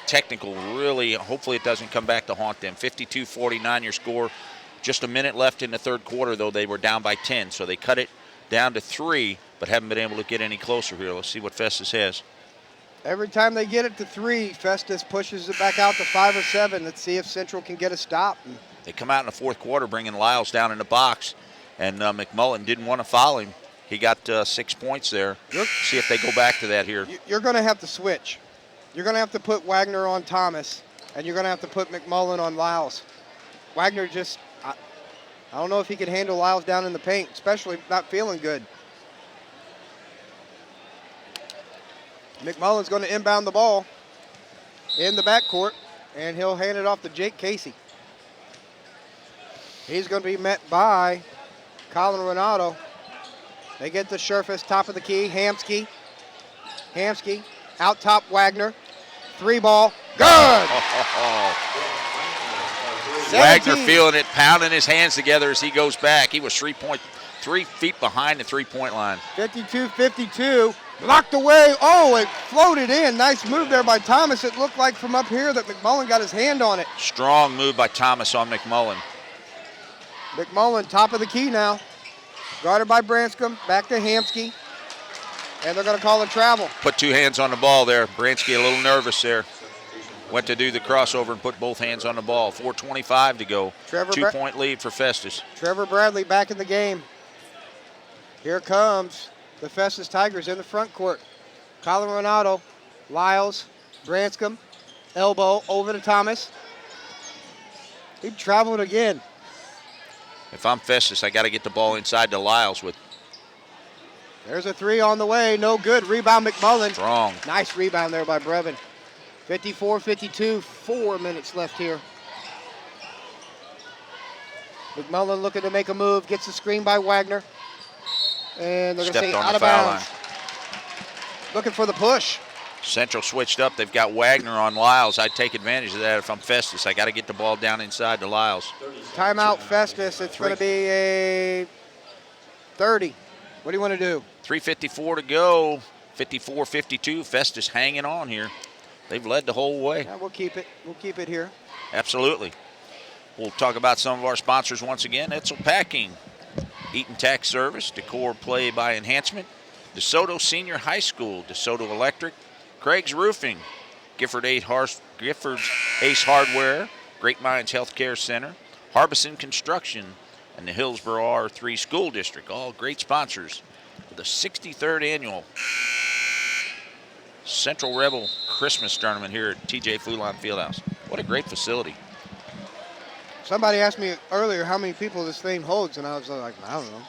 technical really, hopefully it doesn't come back to haunt them. 52-49 your score. Just a minute left in the third quarter, though. They were down by 10, so they cut it down to 3, but haven't been able to get any closer here. Let's see what Festus has. Every time they get it to 3, Festus pushes it back out to 5 or 7. Let's see if Central can get a stop. They come out in the fourth quarter bringing Lyles down in the box, and McMullen didn't want to foul him. He got 6 points there. See if they go back to that here. You're going to have to switch. You're going to have to put Wagner on Thomas, and you're going to have to put McMullen on Lyles. Wagner just, I don't know if he can handle Lyles down in the paint, especially not feeling good. McMullen's going to inbound the ball in the backcourt, and he'll hand it off to Jake Casey. He's going to be met by Colin Renato. They get to Scherfus, top of the key. Hamsky, out top Wagner. 3 ball, good! Wagner feeling it, pounding his hands together as he goes back. He was 3 feet behind the three-point line. 52-52, blocked away. Oh, it floated in. Nice move there by Thomas. It looked like from up here that McMullen got his hand on it. Strong move by Thomas on McMullen. McMullen, top of the key now. Guarded by Branscombe, back to Hamsky. And they're going to call a travel. Put 2 hands on the ball there. Bransky a little nervous there. Went to do the crossover and put both hands on the ball. 4:25 to go. 2-point lead for Festus. Trevor Bradley back in the game. Here comes the Festus Tigers in the front court. Colin Renato, Lyles, Branscombe, elbow over to Thomas. He traveled again. If I'm Festus, I got to get the ball inside to Lyles with. There's a 3 on the way, no good. Rebound McMullen. Strong. Nice rebound there by Brevin. 54-52, 4 minutes left here. McMullen looking to make a move, gets the screen by Wagner. And they're going to say out of bounds. Looking for the push. Central switched up. They've got Wagner on Lyles. I'd take advantage of that if I'm Festus. I got to get the ball down inside to Lyles. Timeout Festus. It's going to be a 30. What do you want to do? 3:54 to go. 54-52. Festus hanging on here. They've led the whole way. Yeah, we'll keep it. We'll keep it here. Absolutely. We'll talk about some of our sponsors once again. Etzel Packing, Eaton Tax Service, Decor Play by Enhancement, DeSoto Senior High School, DeSoto Electric, Craig's Roofing, Gifford's Ace Hardware, Great Minds Healthcare Center, Harbison Construction, and the Hillsboro R3 School District. All great sponsors for the 63rd annual Central Rebel Christmas tournament here at TJ Foulon Fieldhouse. What a great facility. Somebody asked me earlier how many people this thing holds, and I was like, I don't know.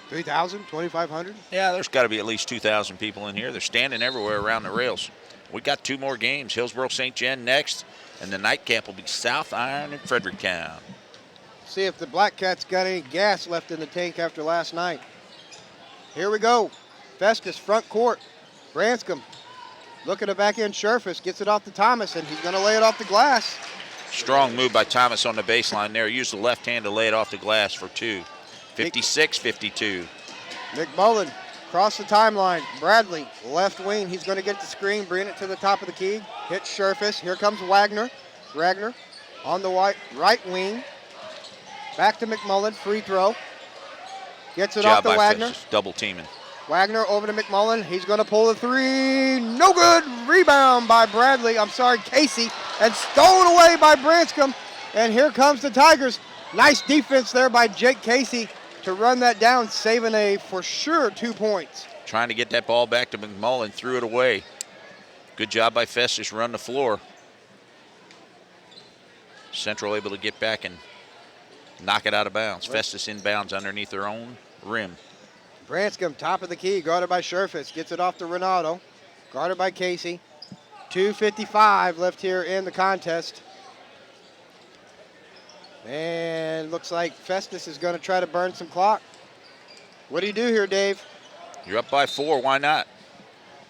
3,000, 2,500? Yeah, there's got to be at least 2,000 people in here. They're standing everywhere around the rails. We got 2 more games. Hillsboro St. Jen next, and the nightcap will be South Iron and Fredericktown. See if the Black Cats got any gas left in the tank after last night. Here we go. Festus, front court. Branscombe looking to back in Scherfus. Gets it off to Thomas, and he's going to lay it off the glass. Strong move by Thomas on the baseline there. Used the left hand to lay it off the glass for 2. 56-52. McMullen across the timeline. Bradley, left wing. He's going to get the screen, bring it to the top of the key. Hit Scherfus. Here comes Wagner. Wagner on the right wing. Back to McMullen. Free throw. Gets it off to Wagner. Festus, double teaming. Wagner over to McMullen. He's going to pull the three. No good. Rebound by Casey. And stolen away by Branscombe. And here comes the Tigers. Nice defense there by Jake Casey to run that down, saving a for sure 2 points. Trying to get that ball back to McMullen, threw it away. Good job by Festus, run the floor. Central able to get back and knock it out of bounds. Festus inbounds underneath their own rim. Branscombe, top of the key, guarded by Sherfus. Gets it off to Renato, guarded by Casey. 2:55 left here in the contest. And looks like Festus is going to try to burn some clock. What do you do here, Dave? You're up by 4, why not?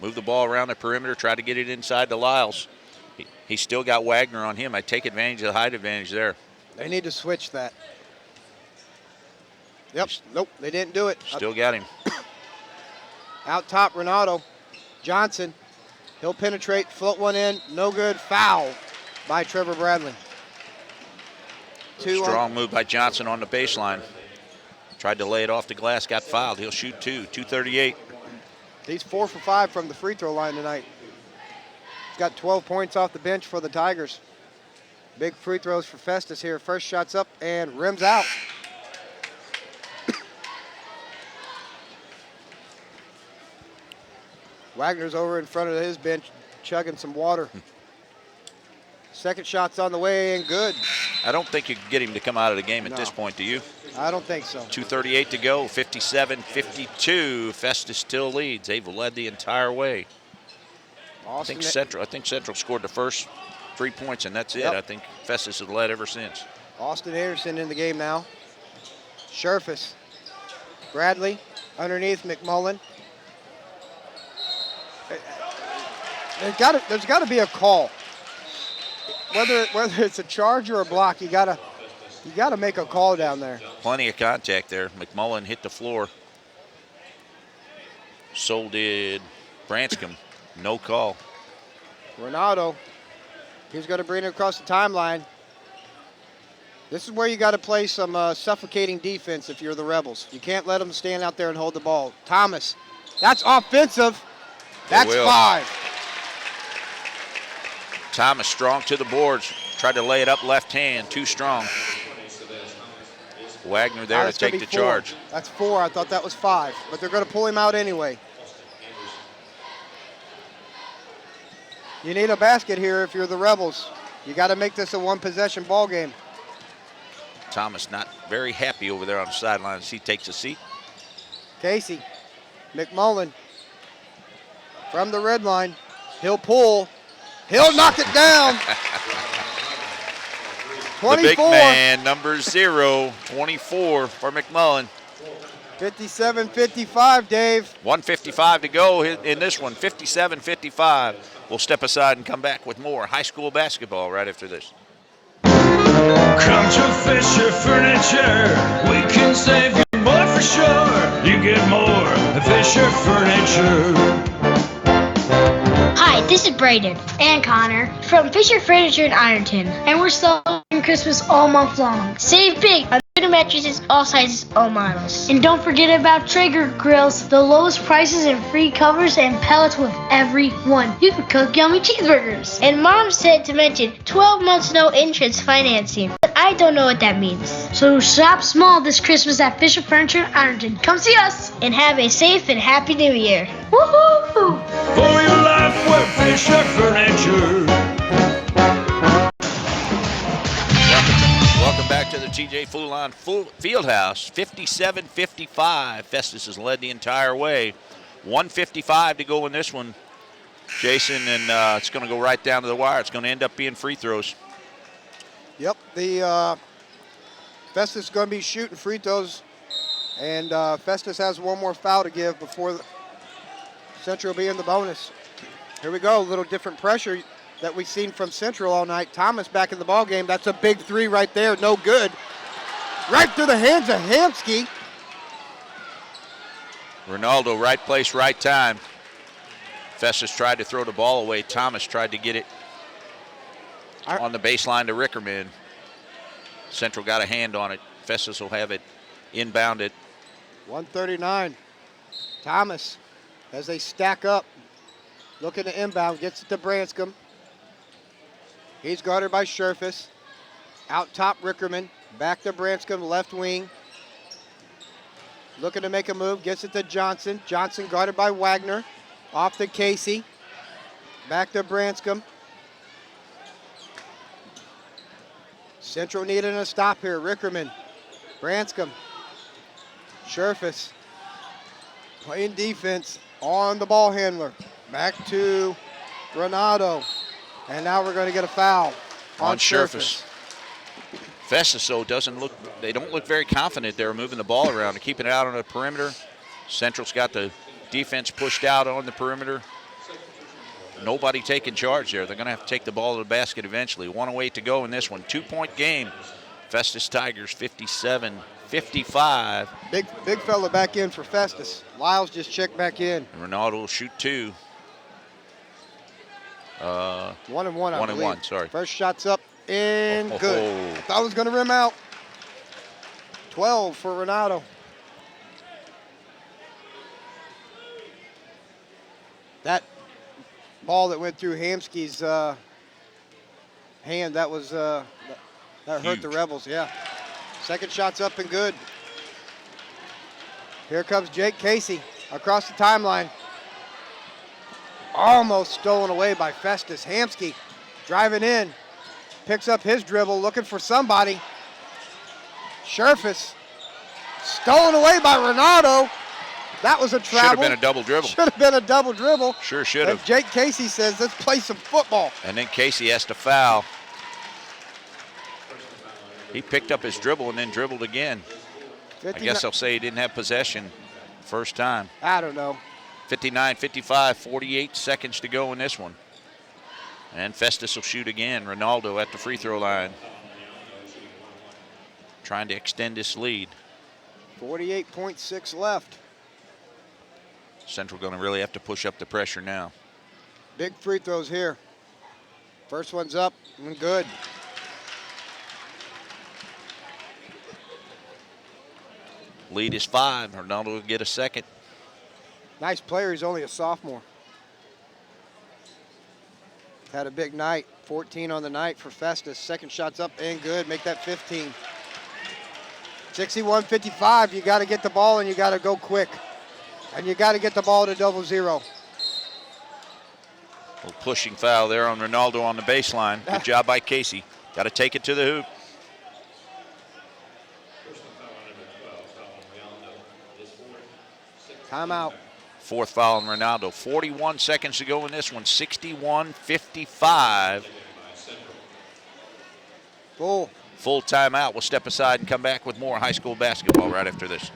Move the ball around the perimeter, try to get it inside to Lyles. He's still got Wagner on him. I take advantage of the height advantage there. They need to switch that. Yep, nope, they didn't do it. Still got him. Out top, Renato. Johnson, he'll penetrate, float one in, no good, foul by Trevor Bradley. Strong move by Johnson on the baseline. Tried to lay it off the glass, got fouled. He'll shoot 2:38. He's 4 for 5 from the free throw line tonight. He's got 12 points off the bench for the Tigers. Big free throws for Festus here. First shot's up and rims out. Wagner's over in front of his bench, chugging some water. Second shot's on the way and good. I don't think you can get him to come out of the game at this point, do you? I don't think so. 2:38 to go, 57-52. Festus still leads. They've led the entire way. I think Central scored the first 3 points, and that's it. I think Festus has led ever since. Austin Anderson in the game now. Sherfus. Bradley underneath McMullen. There's got to be a call. Whether it's a charge or a block, you gotta make a call down there. Plenty of contact there. McMullen hit the floor. So did Branscombe. No call. Renato, he's going to bring it across the timeline. This is where you got to play some suffocating defense if you're the Rebels. You can't let them stand out there and hold the ball. Thomas, that's offensive. That's 5. Thomas strong to the boards. Tried to lay it up left hand. Too strong. Wagner there to take the charge. That's 4. I thought that was 5. But they're going to pull him out anyway. You need a basket here if you're the Rebels. You got to make this a one-possession ball game. Thomas not very happy over there on the sideline as he takes a seat. Casey, McMullen from the red line. He'll pull. He'll knock it down. 24. The big man, number 0, 24 for McMullen. 57-55, Dave. 1:55 to go in this one, 57-55. We'll step aside and come back with more high school basketball right after this. Come to Fisher Furniture. We can save you more for sure. You get more at Fisher Furniture. Hi, this is Braden and Connor from Fisher Furniture in Ironton, and we're celebrating Christmas all month long. Save big on new mattresses, all sizes, all models. And don't forget about Traeger grills, the lowest prices and free covers and pellets with every one. You can cook yummy cheeseburgers. And Mom said to mention 12 months no interest financing, but I don't know what that means. So shop small this Christmas at Fisher Furniture in Ironton. Come see us and have a safe and happy New Year. Woohoo! For your life, we're Fisher Furniture. Welcome back to the TJ Foulon Fieldhouse. 57-55. Festus has led the entire way. 1:55 to go in this one, Jason, and it's going to go right down to the wire. It's going to end up being free throws. Yep, the Festus is going to be shooting free throws, and Festus has one more foul to give before Central will be in the bonus. Here we go, a little different pressure that we've seen from Central all night. Thomas back in the ball game. That's a big 3 right there, no good. Right through the hands of Hamsky. Ronaldo, right place, right time. Festus tried to throw the ball away. Thomas tried to get it on the baseline to Rickerman. Central got a hand on it. Festus will have it inbounded. 139. Thomas, as they stack up, looking to inbound, gets it to Branscombe. He's guarded by Scherfus. Out top, Rickerman. Back to Branscombe, left wing. Looking to make a move, gets it to Johnson. Johnson guarded by Wagner. Off to Casey. Back to Branscombe. Central needing a stop here. Rickerman. Branscombe. Scherfus. Playing defense on the ball handler. Back to Renato. And now we're going to get a foul on Scherfus. Festus, though, they don't look very confident they're moving the ball around and keeping it out on the perimeter. Central's got the defense pushed out on the perimeter. Nobody taking charge there. They're going to have to take the ball to the basket eventually. 1:08 to go in this one. 2-point game. Festus Tigers 57-55. Big fella back in for Festus. Lyles just checked back in. And Ronaldo will shoot 2. 1 and 1, I 1 and believe. 1, sorry. First shot's up and good. Thought it was going to rim out. 12 for Renato. That ball that went through Hamsky's hand, that was that hurt the Rebels, yeah. Second shot's up and good. Here comes Jake Casey across the timeline. Almost stolen away by Festus. Hamsky driving in, picks up his dribble, looking for somebody. Scherfus stolen away by Renato. That was a travel. Should have been a double dribble. Should have been a double dribble. Sure should have. And Jake Casey says, let's play some football. And then Casey has to foul. He picked up his dribble and then dribbled again. I guess I'll say he didn't have possession first time. I don't know. 59-55, 48 seconds to go in this one. And Festus will shoot again. Ronaldo at the free throw line. Trying to extend this lead. 48.6 left. Central going to really have to push up the pressure now. Big free throws here. First one's up and good. Lead is 5. Ronaldo will get a second. Nice player. He's only a sophomore. Had a big night. 14 on the night for Festus. Second shot's up and good. Make that 15. 61-55. You got to get the ball and you got to go quick. And you got to get the ball to 0-0. A little pushing foul there on Ronaldo on the baseline. Good job by Casey. Got to take it to the hoop. Timeout. Fourth foul on Ronaldo. 41 seconds to go in this one. 61-55. Full timeout. We'll step aside and come back with more high school basketball right after this.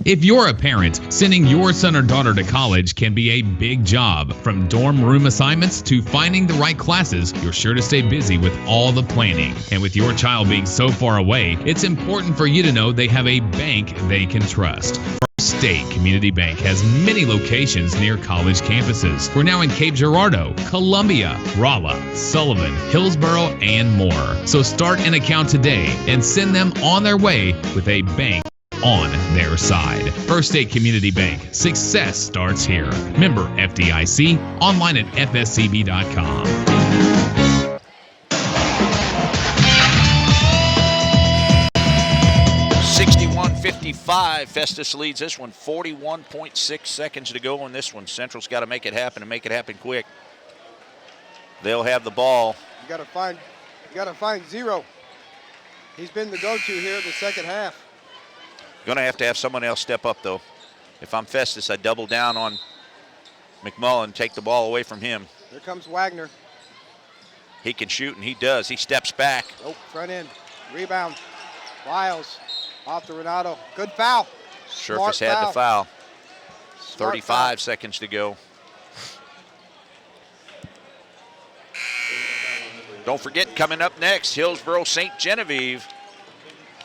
If you're a parent, sending your son or daughter to college can be a big job. From dorm room assignments to finding the right classes, you're sure to stay busy with all the planning. And with your child being so far away, it's important for you to know they have a bank they can trust. First State Community Bank has many locations near college campuses. We're now in Cape Girardeau, Columbia, Rolla, Sullivan, Hillsboro, and more. So start an account today and send them on their way with a bank on their side. First State Community Bank. Success starts here. Member FDIC. Online at fscb.com. 61-55. Festus leads this one. 41.6 seconds to go in this one. Central's got to make it happen and make it happen quick. They'll have the ball. You got to find Zero. He's been the go-to here in the second half. Going to have someone else step up, though. If I'm Festus, I double down on McMullen, take the ball away from him. Here comes Wagner. He can shoot, and he does. He steps back. Oh, front end. Rebound. Lyles off to Renato. Good foul. Scherfus had the foul. 35 seconds to go. Don't forget, coming up next, Hillsboro St. Genevieve,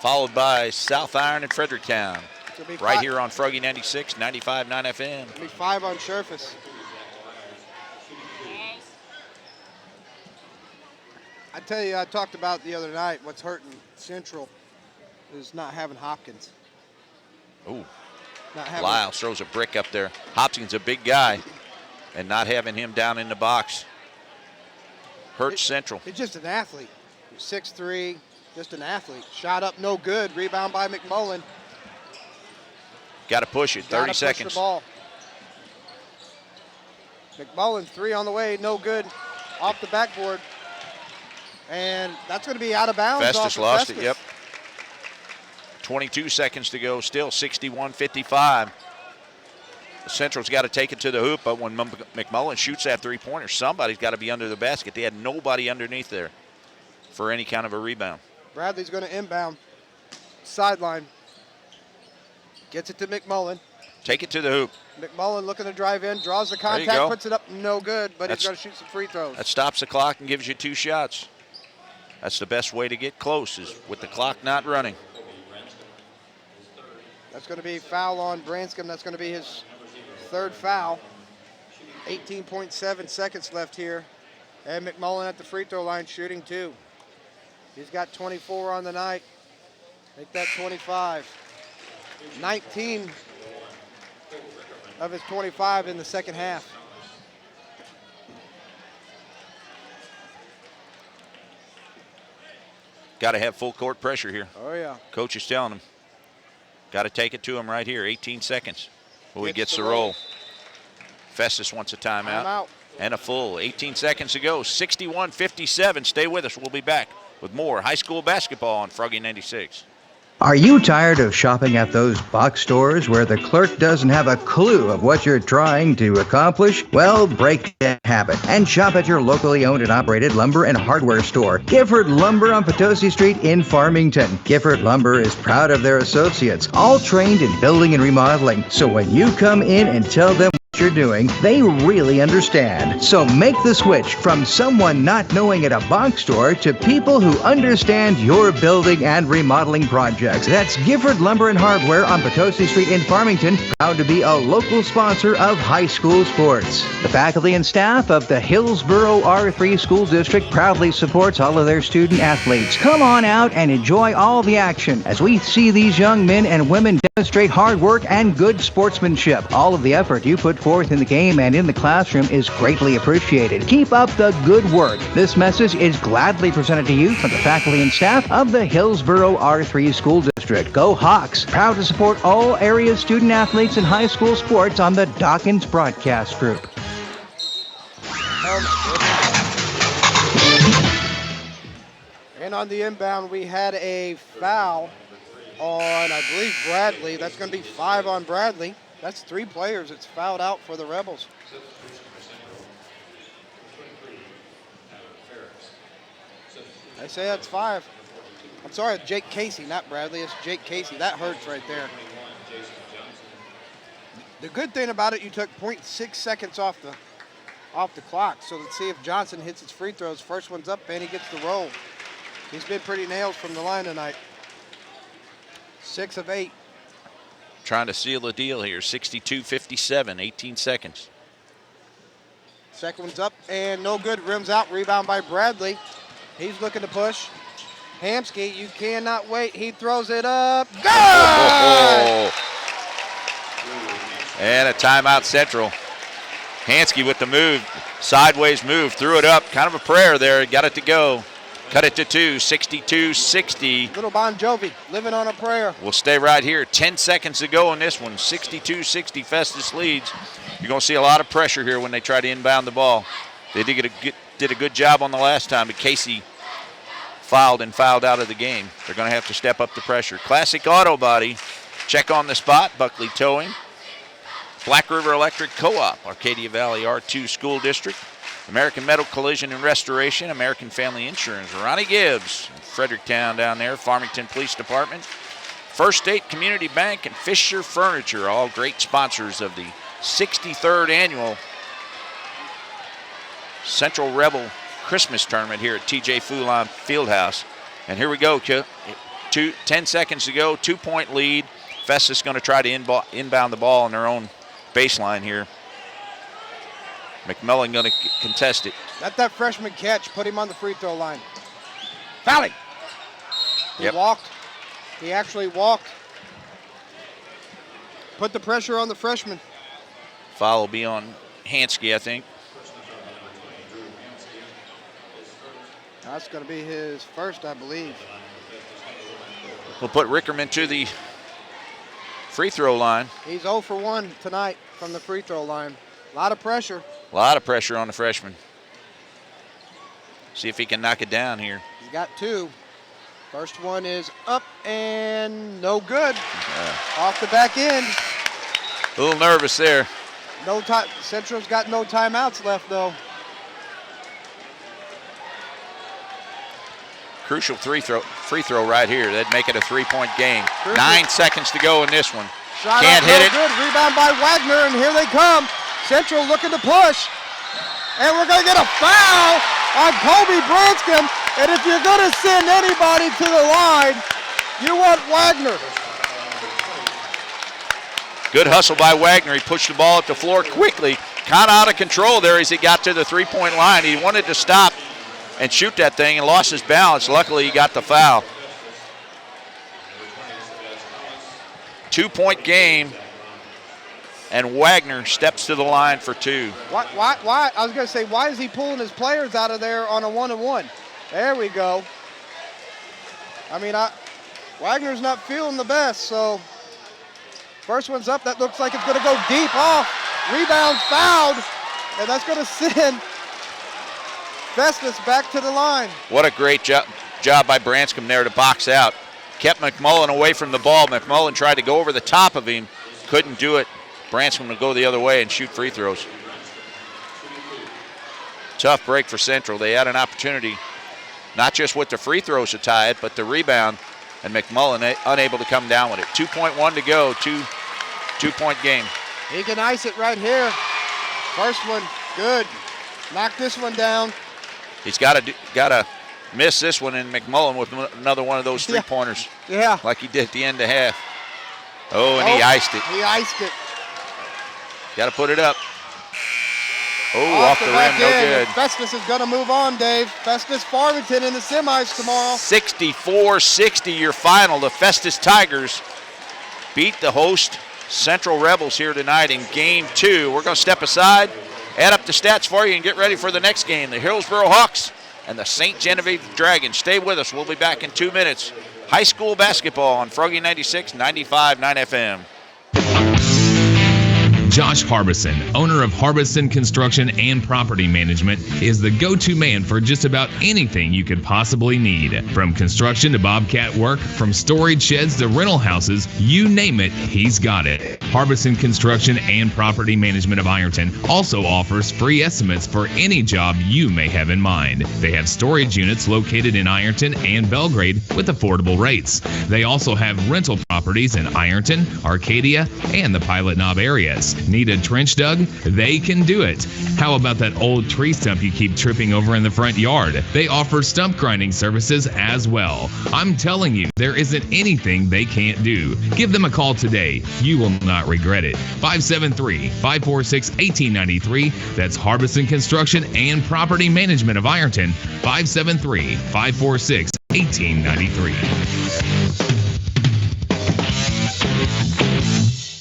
followed by South Iron and Fredericktown. Right here on Froggy 96, 95.9 FM. It'll be 5 on Scherfus. I tell you, I talked about the other night, what's hurting Central is not having Hopkins. Ooh. Lyles throws a brick up there. Hopkins a big guy, and not having him down in the box hurts Central. He's just an athlete. 6'3", just an athlete. Shot up, no good. Rebound by McMullen. Got to push it, 30 seconds. Push the ball. McMullen, 3 on the way, no good. Off the backboard. And that's going to be out of bounds. Festus lost it, yep. 22 seconds to go, still 61-55. Central's got to take it to the hoop, but when McMullen shoots that three-pointer, somebody's got to be under the basket. They had nobody underneath there for any kind of a rebound. Bradley's going to inbound. Sideline. Gets it to McMullen. Take it to the hoop. McMullen looking to drive in, draws the contact, puts it up, no good, but he's going to shoot some free throws. That stops the clock and gives you 2 shots. That's the best way to get close, is with the clock not running. That's going to be foul on Branscombe. That's going to be his 3rd foul. 18.7 seconds left here. And McMullen at the free throw line shooting 2. He's got 24 on the night. Make that 25. 19 of his 25 in the second half. Got to have full court pressure here. Oh, yeah. Coach is telling him. Got to take it to him right here. 18 seconds. Well, he gets the roll. Festus wants a timeout. Timeout. And a full 18 seconds to go. 61-57. Stay with us. We'll be back with more high school basketball on Froggy 96. Are you tired of shopping at those box stores where the clerk doesn't have a clue of what you're trying to accomplish? Well, break that habit and shop at your locally owned and operated lumber and hardware store, Gifford Lumber on Potosi Street in Farmington. Gifford Lumber is proud of their associates, all trained in building and remodeling. So when you come in and tell them what you're doing, they really understand. So make the switch from someone not knowing at a box store to people who understand your building and remodeling projects. That's Gifford Lumber and Hardware on Potosi Street in Farmington, proud to be a local sponsor of high school sports. The faculty and staff of the Hillsboro R3 School District proudly supports all of their student athletes. Come on out and enjoy all the action as we see these young men and women demonstrate hard work and good sportsmanship. All of the effort you put forth in the game and in the classroom is greatly appreciated. Keep up the good work. This message is gladly presented to you from the faculty and staff of the Hillsboro R3 School District. Go Hawks! Proud to support all area student athletes in high school sports on the Dawkins Broadcast Group. And on the inbound, we had a foul on, I believe, Bradley. That's going to be 5 on Bradley. That's 3 players. It's fouled out for the Rebels. I say that's 5. I'm sorry, it's Jake Casey, not Bradley. It's Jake Casey. That hurts right there. The good thing about it, you took 0.6 seconds off the clock. So let's see if Johnson hits his free throws. First one's up, and he gets the roll. He's been pretty nails from the line tonight. 6 of 8. Trying to seal the deal here. 62-57, 18 seconds. Second one's up and no good. Rims out. Rebound by Bradley. He's looking to push. Hamsky, you cannot wait. He throws it up. Good! And a timeout Central. Hansky with the move. Sideways move. Threw it up. Kind of a prayer there. Got it to go. Cut it to 2, 62-60. Little Bon Jovi, living on a prayer. We'll stay right here. 10 seconds to go in this one. 62-60, Festus leads. You're going to see a lot of pressure here when they try to inbound the ball. They did a good job on the last time, but Casey fouled out of the game. They're going to have to step up the pressure. Classic Auto Body. Check on the spot. Buckley Towing. Black River Electric Co-op. Arcadia Valley R2 School District. American Metal Collision and Restoration, American Family Insurance, Ronnie Gibbs, Fredericktown down there, Farmington Police Department, First State Community Bank, and Fisher Furniture, all great sponsors of the 63rd annual Central Rebel Christmas Tournament here at TJ Foulon Fieldhouse. And here we go, 10 seconds to go, 2-point lead. Festus going to try to inbound the ball on their own baseline here. McMullen going to contest it. Let that freshman catch. Put him on the free throw line. Fouling. He Yep. walked. He actually walked. Put the pressure on the freshman. Foul will be on Hansky, I think. That's going to be his first, I believe. We'll put Rickerman to the free throw line. He's 0 for 1 tonight from the free throw line. A lot of pressure. A lot of pressure on the freshman. See if he can knock it down here. He's got 2. First one is up and no good. Off the back end. A little nervous there. No time. Central's got no timeouts left, though. Crucial free throw right here. That'd make it a 3-point game. Crucial. 9 seconds to go in this one. Shot Can't up, hit no it. Good. Rebound by Wagner, and here they come. Central looking to push. And we're going to get a foul on Kobe Branscombe. And if you're going to send anybody to the line, you want Wagner. Good hustle by Wagner. He pushed the ball up the floor quickly. Kind of out of control there as he got to the 3-point line. He wanted to stop and shoot that thing and lost his balance. Luckily, he got the foul. 2-point game, and Wagner steps to the line for 2. Why? I was going to say, why is he pulling his players out of there on a 1-on-1? There we go. I mean, Wagner's not feeling the best, so first one's up. That looks like it's going to go deep off. Rebound fouled, and that's going to send Festus back to the line. What a great job by Branscombe there to box out. Kept McMullen away from the ball. McMullen tried to go over the top of him. Couldn't do it. Branscombe will go the other way and shoot free throws. Tough break for Central. They had an opportunity, not just with the free throws to tie it, but the rebound, and McMullen unable to come down with it. 2.1 to go, 2-point game. He can ice it right here. First one, good. Knock this one down. He's got to miss this one, and McMullen with another one of those three-pointers. Yeah. Like he did at the end of half. Oh, and he iced it. He iced it. Got to put it up. Oh, off the rim, no good. Festus is going to move on, Dave. Festus Farmington in the semis tomorrow. 64-60 your final. The Festus Tigers beat the host Central Rebels here tonight in Game 2. We're going to step aside, add up the stats for you, and get ready for the next game. The Hillsboro Hawks and the St. Genevieve Dragons. Stay with us. We'll be back in 2 minutes. High school basketball on Froggy 96, 95.9 FM. Josh Harbison, owner of Harbison Construction and Property Management, is the go-to man for just about anything you could possibly need. From construction to bobcat work, from storage sheds to rental houses, you name it, he's got it. Harbison Construction and Property Management of Ironton also offers free estimates for any job you may have in mind. They have storage units located in Ironton and Belgrade with affordable rates. They also have rental properties in Ironton, Arcadia, and the Pilot Knob areas. Need a trench dug? They can do it. How about that old tree stump you keep tripping over in the front yard? They offer stump grinding services as well. I'm telling you, there isn't anything they can't do. Give them a call today. You will not regret it. 573-546-1893. That's Harbison Construction and Property Management of Ironton. 573-546-1893.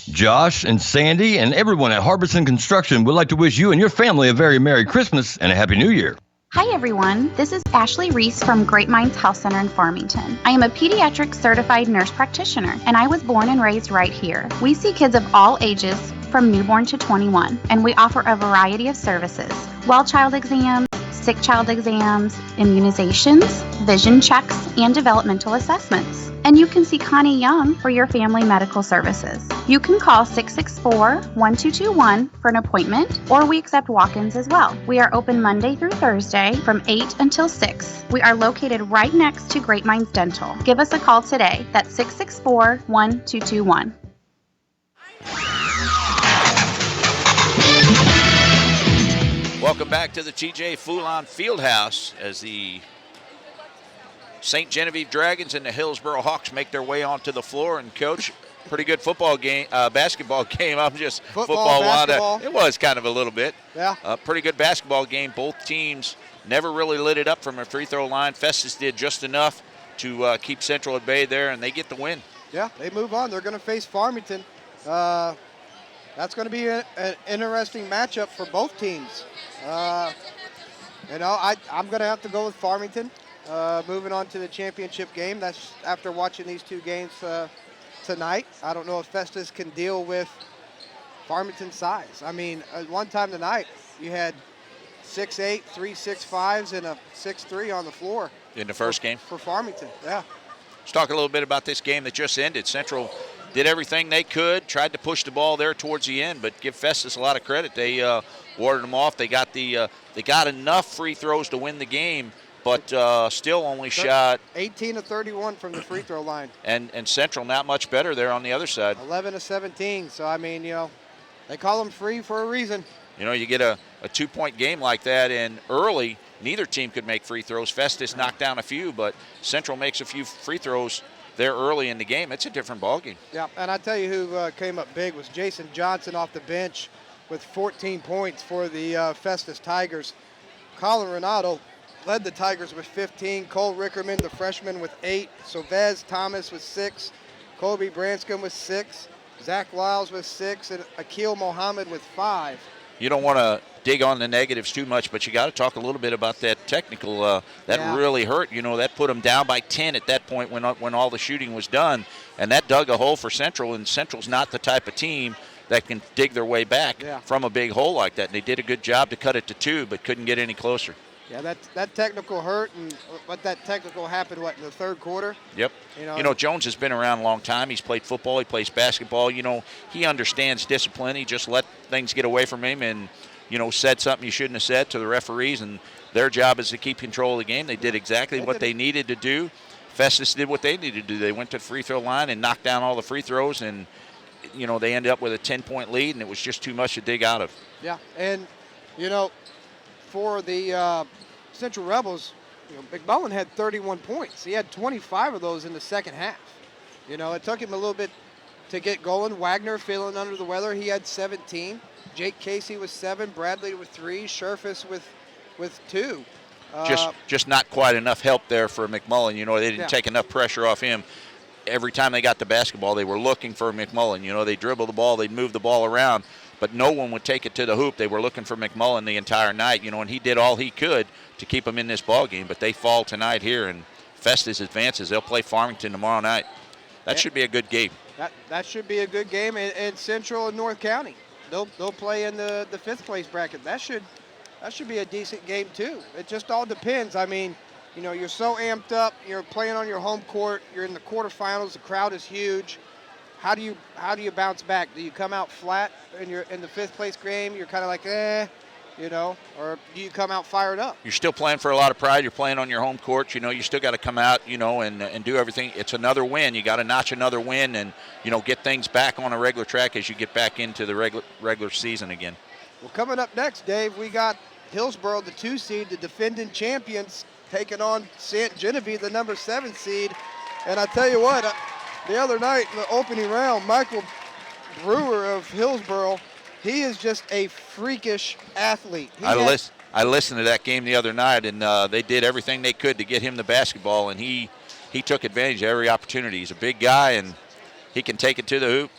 Josh and Sandy and everyone at Harbison Construction would like to wish you and your family a very Merry Christmas and a Happy New Year. Hi everyone, this is Ashley Reese from Great Minds Health Center in Farmington. I am a pediatric certified nurse practitioner, and I was born and raised right here. We see kids of all ages from newborn to 21, and we offer a variety of services: well child exams, sick child exams, immunizations, vision checks, and developmental assessments. And you can see Connie Young for your family medical services. You can call 664-1221 for an appointment, or we accept walk-ins as well. We are open Monday through Thursday from 8 until 6. We are located right next to Great Minds Dental. Give us a call today. That's 664-1221. Welcome back to the TJ Foulon Fieldhouse as the St. Genevieve Dragons and the Hillsboro Hawks make their way onto the floor. And Coach, pretty good football game, basketball game. I'm just basketball. It was kind of a little bit. Yeah. Pretty good basketball game. Both teams never really lit it up from a free throw line. Festus did just enough to keep Central at bay there, and they get the win. Yeah, they move on. They're going to face Farmington That's going to be an interesting matchup for both teams. I'm going to have to go with Farmington. Moving on to the championship game. That's after watching these two games tonight. I don't know if Festus can deal with Farmington's size. I mean, at one time tonight, you had 6'8", 3 6'5", and a 6'3" on the floor. In the first game? For Farmington, yeah. Let's talk a little bit about this game that just ended. Central did everything they could, tried to push the ball there towards the end, but give Festus a lot of credit. They warded them off. They got enough free throws to win the game, but still only shot 18 of 31 from the free throw line. And Central not much better there on the other side. 11 of 17. So I mean, they call them free for a reason. You get a 2-point game like that, and early, neither team could make free throws. Festus knocked down a few, but Central makes a few free throws there early in the game. It's a different ballgame. Yeah, and I tell you who came up big was Jason Johnson off the bench with 14 points for the Festus Tigers. Colin Renato led the Tigers with 15. Cole Rickerman, the freshman, with 8. Sovez Thomas with 6. Kobe Branscombe with 6. Zach Lyles with 6. And Akil Mohammed with 5. You don't want to dig on the negatives too much, but you got to talk a little bit about that technical. That really hurt. That put them down by 10 at that point when all the shooting was done, and that dug a hole for Central. And Central's not the type of team that can dig their way back from a big hole like that. And they did a good job to cut it to 2, but couldn't get any closer. Yeah, that technical hurt, but that technical happened, in the third quarter? Yep. Jones has been around a long time. He's played football. He plays basketball. He understands discipline. He just let things get away from him and, said something you shouldn't have said to the referees, and their job is to keep control of the game. They did exactly what they needed to do. Festus did what they needed to do. They went to the free throw line and knocked down all the free throws, and, they ended up with a 10-point lead, and it was just too much to dig out of. Yeah, and, for the Central Rebels, McMullen had 31 points. He had 25 of those in the second half. It took him a little bit to get going. Wagner feeling under the weather. He had 17. Jake Casey with 7. Bradley with 3. Sherfus with 2. Just not quite enough help there for McMullen. They didn't take enough pressure off him. Every time they got the basketball, they were looking for McMullen. They dribble the ball, they'd move the ball around, but no one would take it to the hoop. They were looking for McMullen the entire night, and he did all he could to keep them in this ball game. But they fall tonight here, and Festus advances. They'll play Farmington tomorrow night. That should be a good game. That should be a good game. And Central and North County, they'll play in the 5th place bracket. That should be a decent game too. It just all depends. I mean, you're so amped up. You're playing on your home court. You're in the quarterfinals. The crowd is huge. How do you bounce back? Do you come out flat in the 5th place game? You're kind of like, or do you come out fired up? You're still playing for a lot of pride. You're playing on your home court. You still got to come out, and do everything. It's another win. You got to notch another win and, get things back on a regular track as you get back into the regular season again. Well, coming up next, Dave, we got Hillsboro, the 2 seed, the defending champions, taking on St. Genevieve, the number 7 seed. And I tell you what, the other night in the opening round, Michael Brewer of Hillsboro, he is just a freakish athlete. I listened to that game the other night, and they did everything they could to get him the basketball, and he took advantage of every opportunity. He's a big guy, and he can take it to the hoop.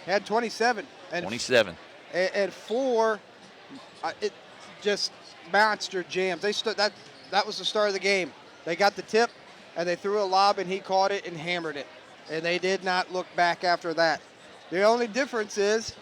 He had 27. And 27. And 4, it just monster jams. That was the start of the game. They got the tip, and they threw a lob, and he caught it and hammered it. And they did not look back after that. The only difference is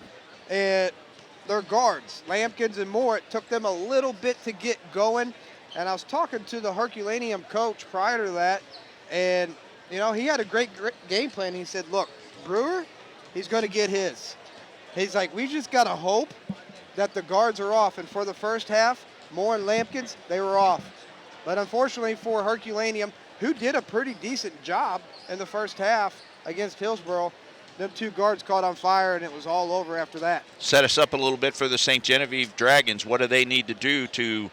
their guards, Lampkins and Moore. It took them a little bit to get going. And I was talking to the Herculaneum coach prior to that, and, he had a great game plan. He said, look, Brewer, he's going to get his. He's like, we just got to hope that the guards are off. And for the first half, Moore and Lampkins, they were off. But unfortunately for Herculaneum, who did a pretty decent job in the first half against Hillsboro, them 2 guards caught on fire, and it was all over after that. Set us up a little bit for the St. Genevieve Dragons. What do they need to do to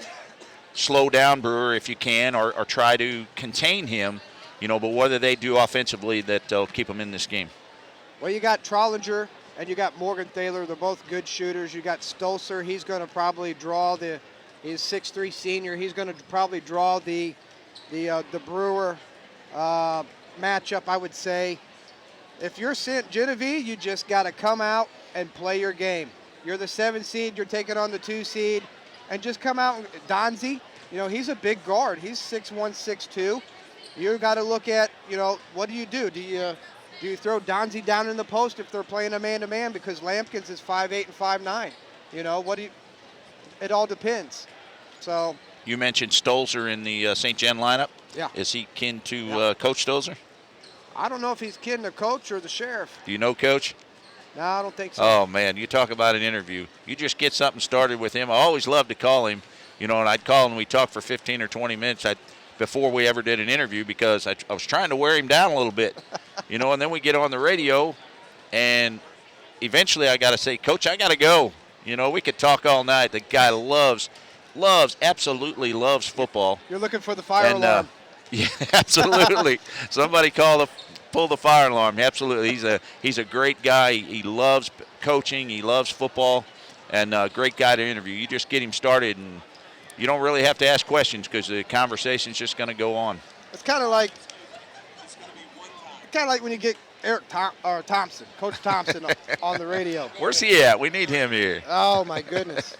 slow down Brewer if you can, or try to contain him? But what do they do offensively that'll keep them in this game? Well, you got Trollinger and you got Morgan Thaler. They're both good shooters. You got Stolzer. He's going to probably draw he's 6'3" senior. He's going to probably draw the Brewer matchup, I would say. if you're Genevieve, you just got to come out and play your game. You're the 7 seed, you're taking on the 2 seed, and just come out. Donzie, he's a big guard. He's 6'1", 6'2". You got to look at, what do? Do you throw Donzie down in the post if they're playing a man-to-man because Lampkins is 5'8" and 5'9"? It all depends. So you mentioned Stolzer in the St. Gen lineup. Yeah. Is he kin to Coach Stolzer? I don't know if he's kin to Coach or the sheriff. Do you know Coach? No, I don't think so. Oh, man, you talk about an interview. You just get something started with him. I always loved to call him, and I'd call him and we'd talk for 15 or 20 minutes before we ever did an interview because I was trying to wear him down a little bit, and then we get on the radio, and eventually I got to say, Coach, I got to go. We could talk all night. The guy absolutely loves football. You're looking for the fire alarm. Yeah, absolutely. Somebody pull the fire alarm. Absolutely. He's a great guy. He loves coaching. He loves football, and a great guy to interview. You just get him started, and you don't really have to ask questions because the conversation's just going to go on. It's kind of like when you get Thompson, Coach Thompson on the radio. Where's he at? We need him here. Oh, my goodness.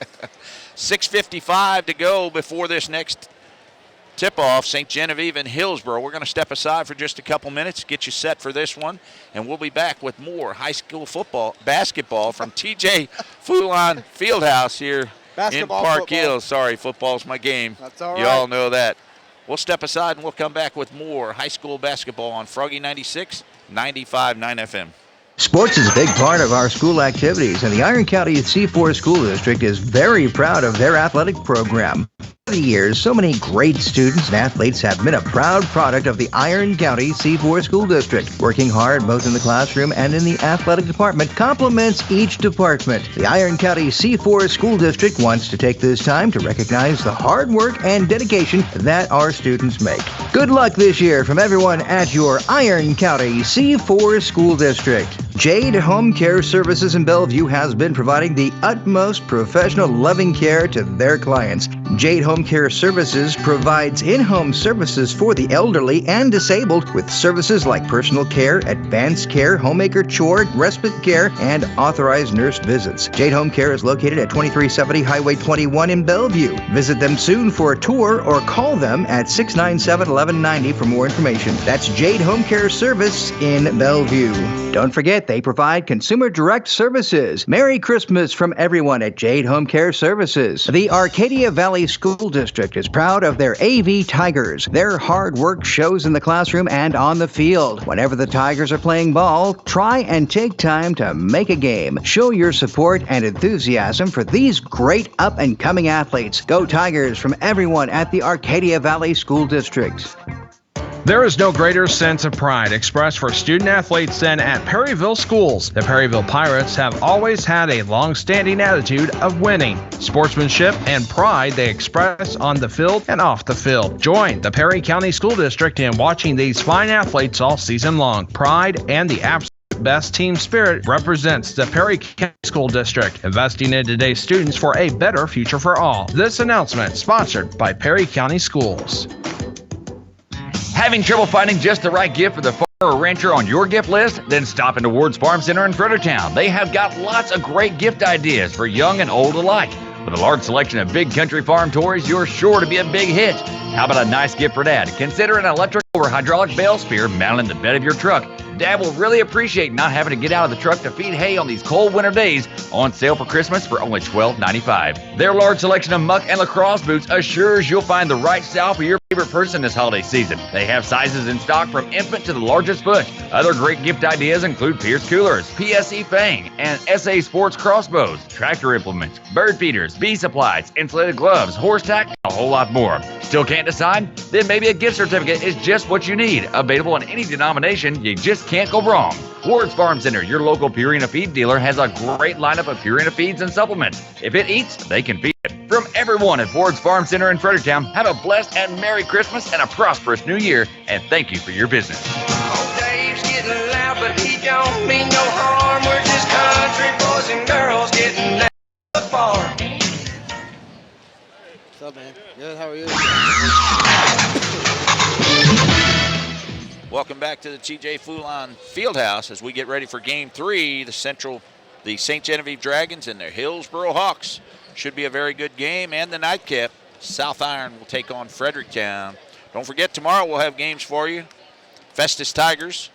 6:55 to go before this next tip-off, St. Genevieve and Hillsboro. We're going to step aside for just a couple minutes, get you set for this one, and we'll be back with more high school basketball from TJ Foulon Fieldhouse here in Park Hills. Sorry, football's my game. That's all right. You all know that. We'll step aside and we'll come back with more high school basketball on Froggy 96, 95.9 FM. Sports is a big part of our school activities, and the Iron County C4 School District is very proud of their athletic program. Over the years, so many great students and athletes have been a proud product of the Iron County C4 School District. Working hard both in the classroom and in the athletic department complements each department. The Iron County C4 School District wants to take this time to recognize the hard work and dedication that our students make. Good luck this year from everyone at your Iron County C4 School District. Jade Home Care Services in Bellevue has been providing the utmost professional, loving care to their clients. Jade Home Care Services provides in-home services for the elderly and disabled with services like personal care, advanced care, homemaker chore, respite care, and authorized nurse visits. Jade Home Care is located at 2370 Highway 21 in Bellevue. Visit them soon for a tour or call them at 697-1190 for more information. That's Jade Home Care Service in Bellevue. Don't forget, they provide consumer direct services. Merry Christmas from everyone at Jade Home Care Services. The Arcadia Valley School District is proud of their AV Tigers. Their hard work shows in the classroom and on the field. Whenever the Tigers are playing ball, try and take time to make a game. Show your support and enthusiasm for these great up-and-coming athletes. Go Tigers from everyone at the Arcadia Valley School District. There is no greater sense of pride expressed for student-athletes than at Perryville schools. The Perryville Pirates have always had a long-standing attitude of winning, sportsmanship, and pride they express on the field and off the field. Join the Perry County School District in watching these fine athletes all season long. Pride and the absolute best team spirit represents the Perry County School District, investing in today's students for a better future for all. This announcement sponsored by Perry County Schools. Having trouble finding just the right gift for the farmer or rancher on your gift list? Then stop into Ward's Farm Center in Fredericktown. They have got lots of great gift ideas for young and old alike. With a large selection of big country farm toys, you're sure to be a big hit. How about a nice gift for Dad? Consider an electric or hydraulic bale spear mounted in the bed of your truck. Dad will really appreciate not having to get out of the truck to feed hay on these cold winter days. On sale for Christmas for only $12.95. Their large selection of muck and lacrosse boots assures you'll find the right style for your favorite person this holiday season. They have sizes in stock from infant to the largest foot. Other great gift ideas include Pierce coolers, PSE Fang, and SA Sports crossbows, tractor implements, bird feeders, bee supplies, insulated gloves, horse tack, and a whole lot more. Still can't decide? Then maybe a gift certificate is just what you need. Available in any denomination, you just can't go wrong. Ward's Farm Center, your local Purina feed dealer, has a great lineup of Purina feeds and supplements. If it eats, they can feed it. From everyone at Ward's Farm Center in Fredericktown, have a blessed and Merry Christmas and a prosperous New Year, and thank you for your business. Oh, Dave's getting loud, but he don't mean no harm. We're just country boys and girls getting down the farm. What's up, man? Good, how are you? Welcome back to the TJ Foulon Fieldhouse as we get ready for Game 3. The St. Genevieve Dragons and their Hillsboro Hawks. Should be a very good game. And the nightcap, South Iron will take on Fredericktown. Don't forget, tomorrow we'll have games for you. Festus Tigers,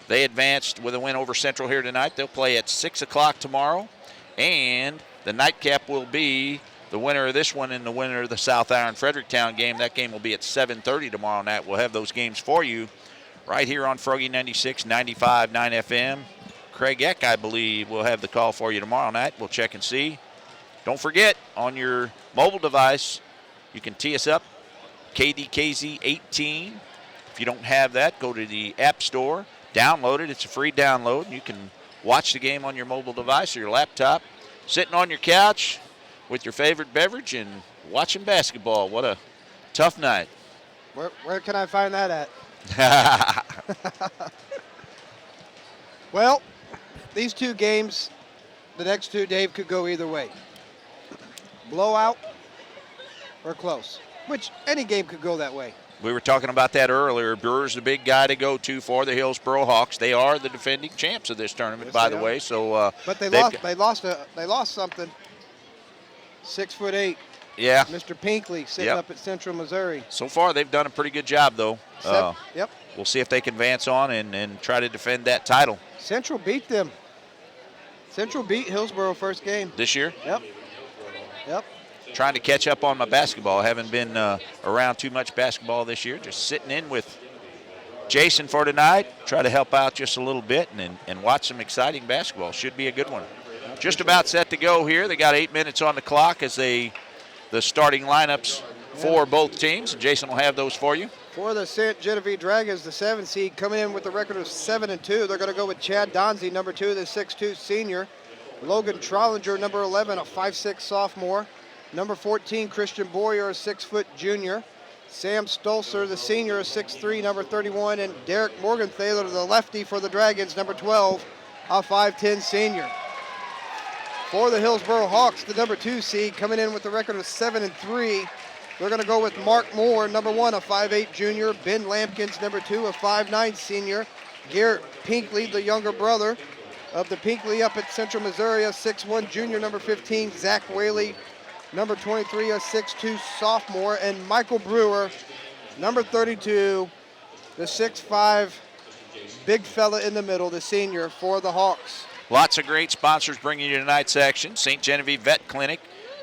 they advanced with a win over Central here tonight. They'll play at 6 o'clock tomorrow. And the nightcap will be the winner of this one and the winner of the South Iron Fredericktown game. That game will be at 7:30 tomorrow night. We'll have those games for you right here on Froggy 96, 95.9 FM. Craig Eck, I believe, will have the call for you tomorrow night. We'll check and see. Don't forget, on your mobile device, you can tee us up, KDKZ18. If you don't have that, go to the App Store, download it. It's a free download. You can watch the game on your mobile device or your laptop, sitting on your couch with your favorite beverage and watching basketball. What a tough night. Where can I find that at? Well, these two games, the next two, Dave, could go either way. Blowout or close, which any game could go that way. We were talking about that earlier. Brewer's the big guy to go to for the Hillsboro Hawks. They are the defending champs of this tournament, yes, by the way. So, but they lost something. 6'8". Yeah. Mr. Pinkley sitting up at Central Missouri. So far, they've done a pretty good job, though. Yep. We'll see if they can advance on and try to defend that title. Central beat them. Central beat Hillsboro first game. This year? Yep. Trying to catch up on my basketball. Haven't been around too much basketball this year. Just sitting in with Jason for tonight. Try to help out just a little bit and watch some exciting basketball. Should be a good one. Just about set to go here. They got 8 minutes on the clock as the starting lineups for both teams. Jason will have those for you. For the St. Genevieve Dragons, the 7 seed coming in with a record of 7-2. They're going to go with Chad Donzie, number 2, the 6'2 senior. Logan Trollinger, number 11, a 5'6 sophomore. Number 14, Christian Boyer, a 6-foot junior. Sam Stolzer, the senior, a 6'3, number 31. And Derek Morgenthaler, the lefty for the Dragons, number 12, a 5'10 senior. For the Hillsboro Hawks, the number 2 seed coming in with a record of 7-3. They're going to go with Mark Moore, number 1, a 5'8 junior. Ben Lampkins, number 2, a 5'9 senior. Garrett Pinkley, the younger brother of the Pinkley up at Central Missouri, a 6'1 junior. Number 15, Zach Whaley, number 23, a 6'2 sophomore. And Michael Brewer, number 32, the 6'5 big fella in the middle, the senior for the Hawks. Lots of great sponsors bringing you tonight's action. St. Genevieve Vet Clinic,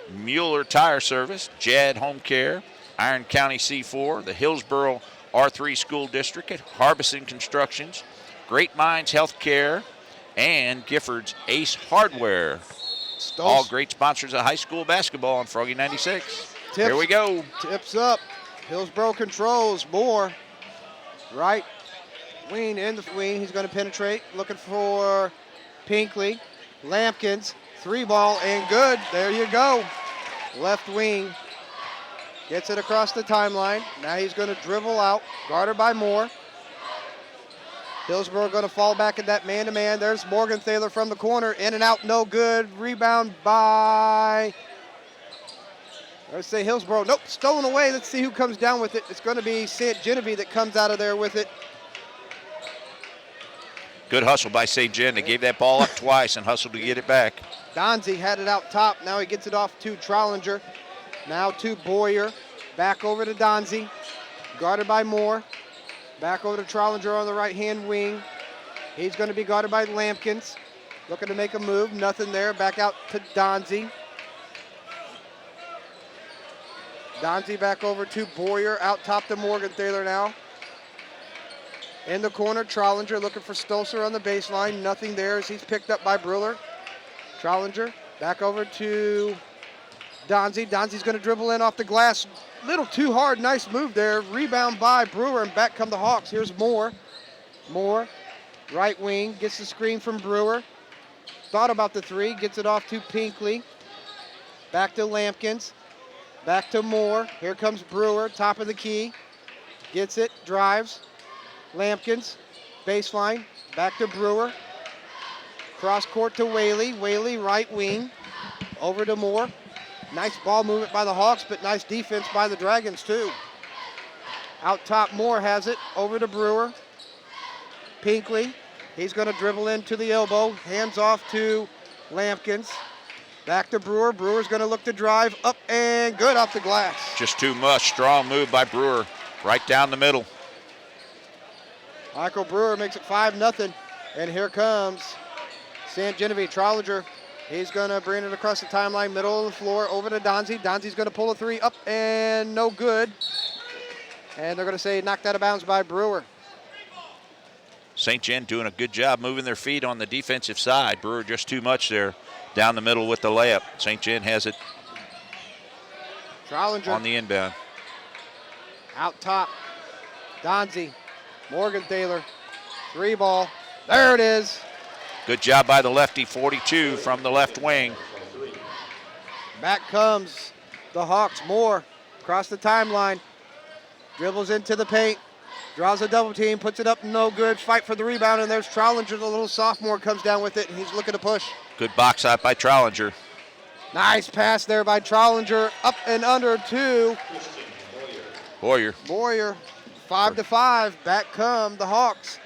Mueller Tire Service, Jad Home Care, Iron County C4, the Hillsboro R3 School District at Harbison Constructions, Great Minds Healthcare, and Gifford's Ace Hardware. All great sponsors of high school basketball on Froggy 96. Here we go. Tips up. Hillsboro controls. Moore. Right wing in the wing. He's going to penetrate. Looking for Pinkley. Lampkins. 3-ball and good. There you go. Left wing. Gets it across the timeline. Now he's going to dribble out. Guarded by Moore. Hillsboro going to fall back in that man-to-man. There's Morgenthaler from the corner. In and out, no good. Rebound by, let's say Hillsboro. Nope, stolen away. Let's see who comes down with it. It's going to be St. Genevieve that comes out of there with it. Good hustle by St. Gen. They gave that ball up twice and hustled to get it back. Donzie had it out top. Now he gets it off to Trollinger. Now to Boyer. Back over to Donzie. Guarded by Moore. Back over to Trollinger on the right-hand wing. He's going to be guarded by Lampkins. Looking to make a move. Nothing there. Back out to Donzie. Donzie back over to Boyer. Out top to Morgenthaler now. In the corner, Trollinger looking for Stolzer on the baseline. Nothing there as he's picked up by Brewer. Trollinger back over to Donzie. Donzie's going to dribble in off the glass. Little too hard. Nice move there. Rebound by Brewer, and back come the Hawks. Here's Moore. Moore, right wing, gets the screen from Brewer. Thought about the three, gets it off to Pinkley. Back to Lampkins. Back to Moore. Here comes Brewer, top of the key. Gets it, drives. Lampkins, baseline, back to Brewer. Cross court to Whaley. Whaley, right wing. Over to Moore. Nice ball movement by the Hawks, but nice defense by the Dragons too. Out top, Moore has it. Over to Brewer. Pinkley. He's going to dribble into the elbow. Hands off to Lampkins. Back to Brewer. Brewer's going to look to drive. Up and good off the glass. Just too much. Strong move by Brewer. Right down the middle. Michael Brewer makes it 5-0. And here comes St. Genevieve. Trollinger. He's going to bring it across the timeline, middle of the floor, over to Donzie. Donzie's going to pull a three. Up and no good. And they're going to say knocked out of bounds by Brewer. St. Gen doing a good job moving their feet on the defensive side. Brewer just too much there down the middle with the layup. St. Gen has it Trollinger on the inbound. Out top, Donzie, Morgenthaler, three ball. There it is. Good job by the lefty, 42 from the left wing. Back comes the Hawks. Moore across the timeline. Dribbles into the paint. Draws a double team, puts it up, no good. Fight for the rebound, and there's Trollinger, the little sophomore, comes down with it, and he's looking to push. Good box out by Trollinger. Nice pass there by Trollinger. Up and under to Boyer. 5-5. Back come the Hawks.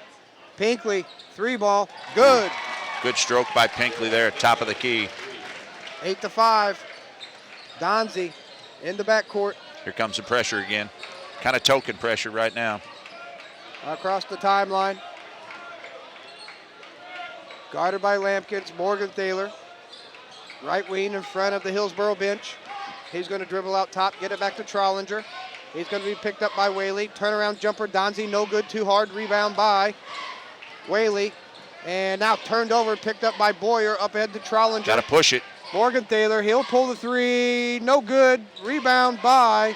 Pinkley, three ball, good. Good stroke by Pinkley there at top of the key. 8-5. Donzie in the backcourt. Here comes the pressure again. Kind of token pressure right now. Across the timeline. Guarded by Lampkins, Morgenthaler. Right wing in front of the Hillsboro bench. He's going to dribble out top, get it back to Trollinger. He's going to be picked up by Whaley. Turnaround jumper, Donzie, no good, too hard. Rebound by Whaley. And now turned over, picked up by Boyer, up ahead to Trollinger. Got to push it. Morgenthaler, he'll pull the three, no good. Rebound by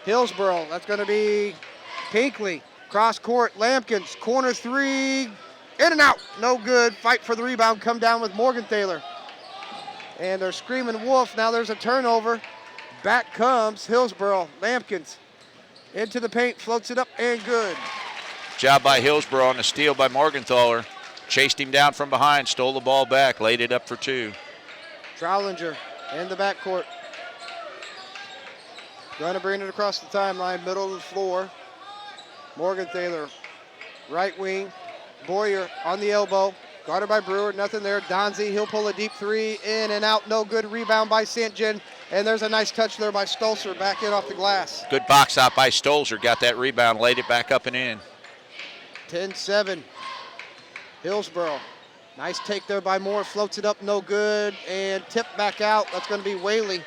Hillsboro. That's going to be Pinkley. Cross court, Lampkins, corner three, in and out, no good. Fight for the rebound, come down with Morgenthaler. And they're screaming wolf. Now there's a turnover. Back comes Hillsboro. Lampkins into the paint, floats it up, and good. Job by Hillsboro on the steal by Morgenthaler. Chased him down from behind, stole the ball back, laid it up for two. Trollinger in the backcourt. Going to bring it across the timeline, middle of the floor. Morgenthaler, right wing. Boyer on the elbow. Guarded by Brewer, nothing there. Donzie, he'll pull a deep three, in and out, no good. Rebound by St. Gen. And there's a nice touch there by Stolzer, back in off the glass. Good box out by Stolzer, got that rebound, laid it back up and in. 10-7, Hillsboro. Nice take there by Moore, floats it up, no good, and tipped back out. That's going to be Whaley.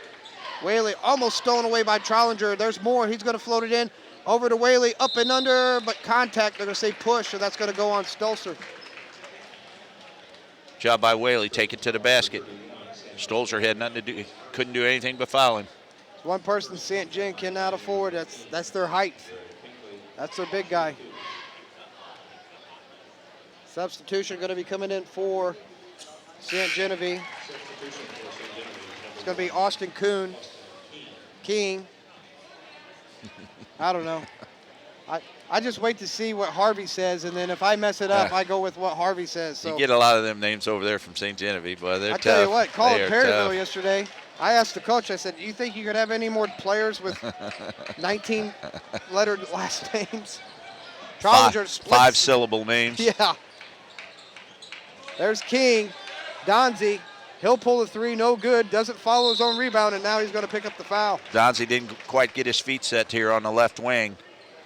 Whaley almost stolen away by Trollinger. There's Moore, he's going to float it in. Over to Whaley, up and under, but contact, they're going to say push, so that's going to go on Stolzer. Job by Whaley, take it to the basket. Stolzer had nothing to do, couldn't do anything but foul him. It's one person St. Gen cannot afford, that's their height. That's their big guy. Substitution going to be coming in for St. Genevieve. It's going to be Austin Kuhn, King. I don't know. I just wait to see what Harvey says, and then if I mess it up, I go with what Harvey says. So You get a lot of them names over there from St. Genevieve, but they're I tough. tell you what, Colin They are Perryville tough. yesterday, I asked the coach, I said, do you think you could have any more players with 19-lettered last names? Trollinger splits. Five-syllable names. Yeah. There's King, Donzie. He'll pull the three, no good. Doesn't follow his own rebound, and now he's going to pick up the foul. Donzie didn't quite get his feet set here on the left wing.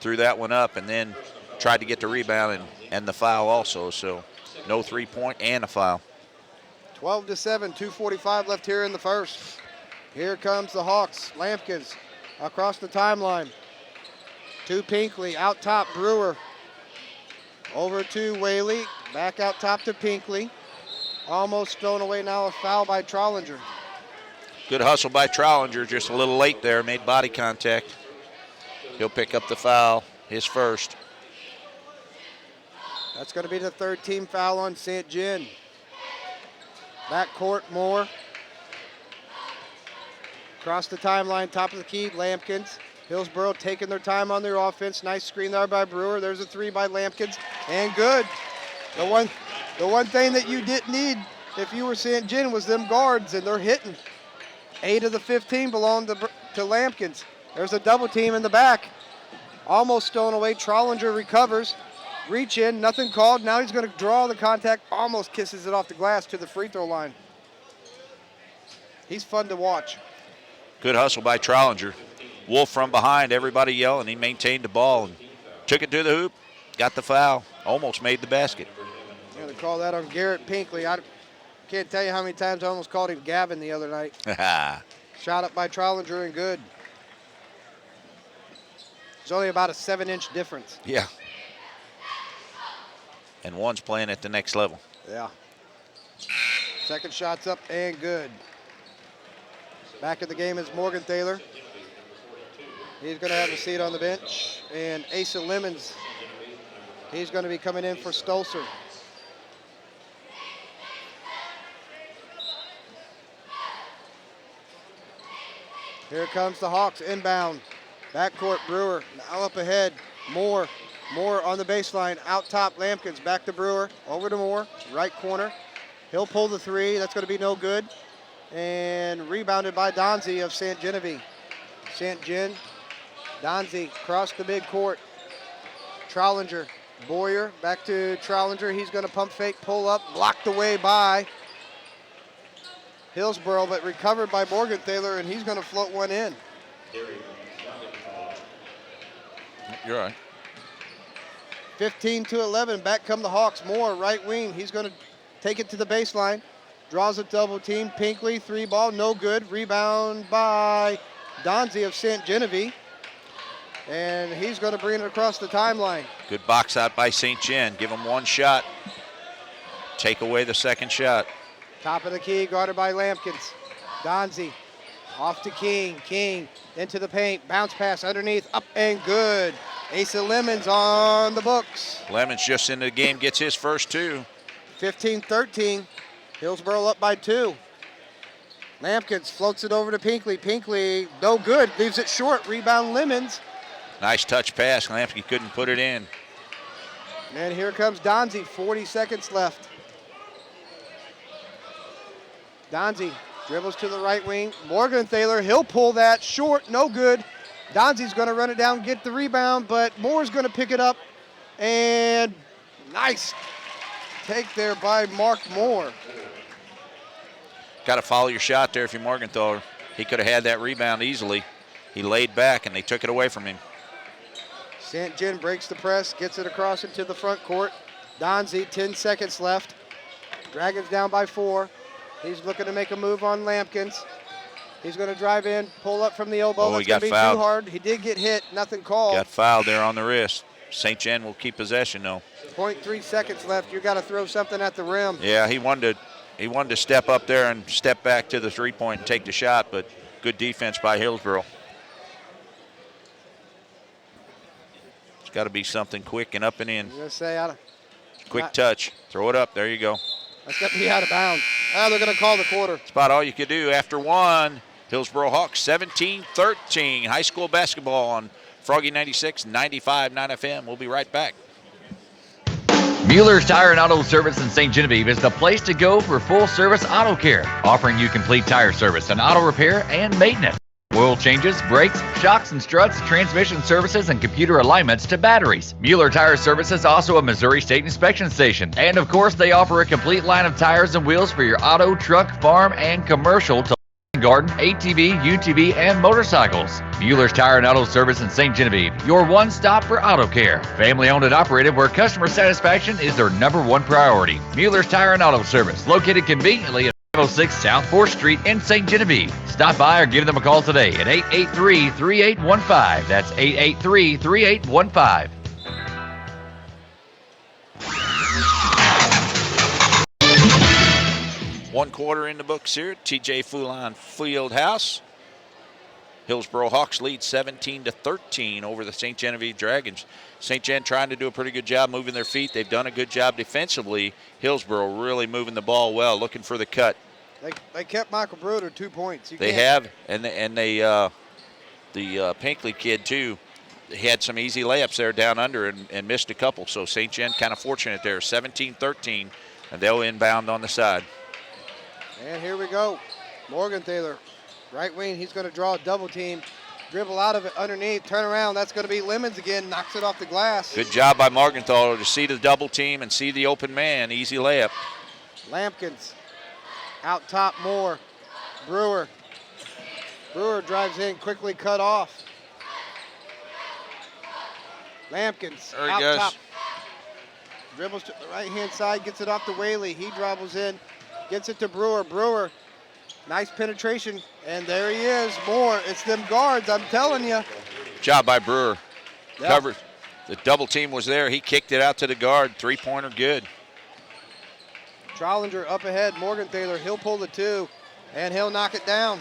Threw that one up and then tried to get the rebound and the foul also. So no three-point and a foul. 12-7, 2:45 left here in the first. Here comes the Hawks. Lampkins across the timeline. To Pinkley, out top, Brewer. Over to Whaley, back out top to Pinkley. Almost thrown away now, a foul by Trollinger. Good hustle by Trollinger, just a little late there, made body contact. He'll pick up the foul, his first. That's going to be the third team foul on St. Gen. Backcourt, Moore. Across the timeline, top of the key, Lampkins. Hillsboro taking their time on their offense. Nice screen there by Brewer. There's a three by Lampkins, and good. The one thing that you didn't need if you were St. Gen was them guards, and they're hitting. 8 of the 15 belong to Lampkins. There's a double team in the back. Almost stolen away. Trollinger recovers. Reach in, nothing called. Now he's going to draw the contact. Almost kisses it off the glass to the free throw line. He's fun to watch. Good hustle by Trollinger. Wolf from behind, everybody yelling. He maintained the ball and took it to the hoop. Got the foul. Almost made the basket. I'm going to call that on Garrett Pinkley. I can't tell you how many times I almost called him Gavin the other night. Shot up by Trollinger and good. It's only about a 7-inch difference. Yeah. And one's playing at the next level. Yeah. Second shot's up and good. Back in the game is Morgan Thaler. He's going to have a seat on the bench. And Asa Lemons, he's going to be coming in for Stolzer. Here comes the Hawks inbound. Backcourt, Brewer now up ahead. Moore on the baseline. Out top, Lampkins back to Brewer. Over to Moore, right corner. He'll pull the three. That's going to be no good. And rebounded by Donzie of St. Genevieve. St. Gen, Donzie across the midcourt. Trollinger, Boyer back to Trollinger. He's going to pump fake, pull up, blocked away by Hillsboro, but recovered by Morgan Thaler, and he's going to float one in. You're right. 15-11, back come the Hawks. Moore, right wing. He's going to take it to the baseline. Draws a double team. Pinkley, three ball, no good. Rebound by Donzie of St. Genevieve. And he's going to bring it across the timeline. Good box out by St. Gen. Give him one shot. Take away the second shot. Top of the key, guarded by Lampkins. Donzie off to King. King into the paint. Bounce pass underneath. Up and good. Asa Lemons on the books. Lemons just into the game, gets his first two. 15-13. Hillsboro up by 2. Lampkins floats it over to Pinkley. Pinkley, no good. Leaves it short. Rebound Lemons. Nice touch pass. Lampkins couldn't put it in. And here comes Donzie. 40 seconds left. Donzie dribbles to the right wing. Morgan Thaler, he'll pull that short. No good. Donzie's going to run it down, get the rebound, but Moore's going to pick it up. And nice take there by Mark Moore. Got to follow your shot there if you're Morgenthaler. He could have had that rebound easily. He laid back, and they took it away from him. St. Gen breaks the press, gets it across into the front court. Donzie, 10 seconds left. Dragons down by 4. He's looking to make a move on Lampkins. He's going to drive in, pull up from the elbow. Oh, That's he got going to be fouled. too hard. He did get hit, nothing called. Got fouled there on the wrist. St. Gen will keep possession, though. 0.3 seconds left. You got to throw something at the rim. Yeah, he wanted to step up there and step back to the three-point and take the shot, but good defense by Hillsboro. It's got to be something quick and up and in. I was going to say, Quick touch. Throw it up. There you go. That's got to be out of bounds. They're going to call the quarter. That's about all you could do after one. Hillsboro Hawks 17-13. High school basketball on Froggy 96, 95.9 FM. We'll be right back. Mueller's Tire and Auto Service in St. Genevieve is the place to go for full-service auto care, offering you complete tire service and auto repair and maintenance. Oil changes, brakes, shocks and struts, transmission services, and computer alignments to batteries. Mueller Tire Service is also a Missouri State Inspection Station. And of course, they offer a complete line of tires and wheels for your auto, truck, farm, and commercial to garden, ATV, UTV, and motorcycles. Mueller's Tire and Auto Service in St. Genevieve, your one stop for auto care. Family owned and operated where customer satisfaction is their #1 priority. Mueller's Tire and Auto Service, located conveniently at 506 South 4th Street in St. Genevieve. Stop by or give them a call today at 883-3815. That's 883-3815. One quarter in the books here at TJ Foulon Field House. Hillsboro Hawks lead 17-13 over the St. Genevieve Dragons. St. Gen trying to do a pretty good job moving their feet. They've done a good job defensively. Hillsboro really moving the ball well, looking for the cut. They kept Michael Brewer to 2 points. They have, and the Pinkley kid too. He had some easy layups there down under and missed a couple. So St. Gen kind of fortunate there, 17-13, and they'll inbound on the side. And here we go. Morgan Thaler, right wing. He's going to draw a double team. Dribble out of it underneath, turn around. That's going to be Lemons again. Knocks it off the glass. Good job by Morgenthaler to see the double team and see the open man. Easy layup. Lampkins out top Moore. Brewer drives in, quickly cut off. Lampkins There he out goes. top. Dribbles to the right-hand side, gets it off to Whaley. He dribbles in, gets it to Brewer. Brewer, nice penetration, and there he is. Moore, it's them guards, I'm telling you. Job by Brewer. Yep. Covered. The double team was there. He kicked it out to the guard. Three-pointer good. Trollinger up ahead. Morgenthaler, he'll pull the 2, and he'll knock it down.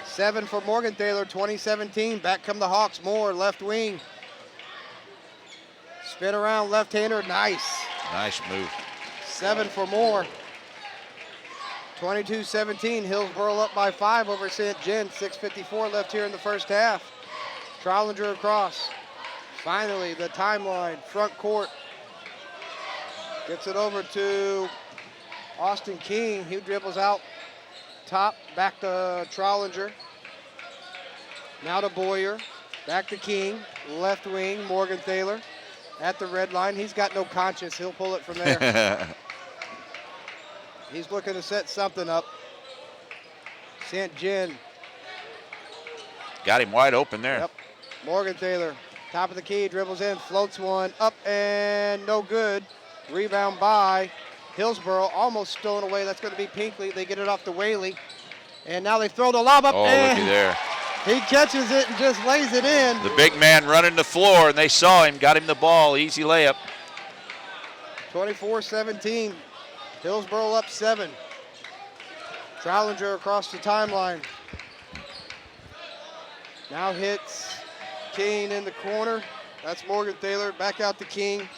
7 for Morgenthaler, 2017. Back come the Hawks. Moore, left wing. Spin around, left-hander, nice. Nice move. 7 for Moore. 22-17. Hillsboro up by 5 over St. Jen. 6:54 left here in the first half. Trollinger across. Finally, the timeline, front court. Gets it over to Austin King. He dribbles out top, back to Trollinger. Now to Boyer, back to King, left wing, Morgenthaler at the red line. He's got no conscience. He'll pull it from there. He's looking to set something up. St. Jen. Got him wide open there. Yep. Morgenthaler, top of the key, dribbles in, floats one, up and no good. Rebound by Hillsboro, almost stolen away. That's going to be Pinkley. They get it off to Whaley. And now they throw the lob up. Oh, and looky there. He catches it and just lays it in. The big man running the floor, and they saw him, got him the ball. Easy layup. 24-17. Hillsboro up 7. Trollinger across the timeline. Now hits King in the corner. That's Morgenthaler. Back out to King.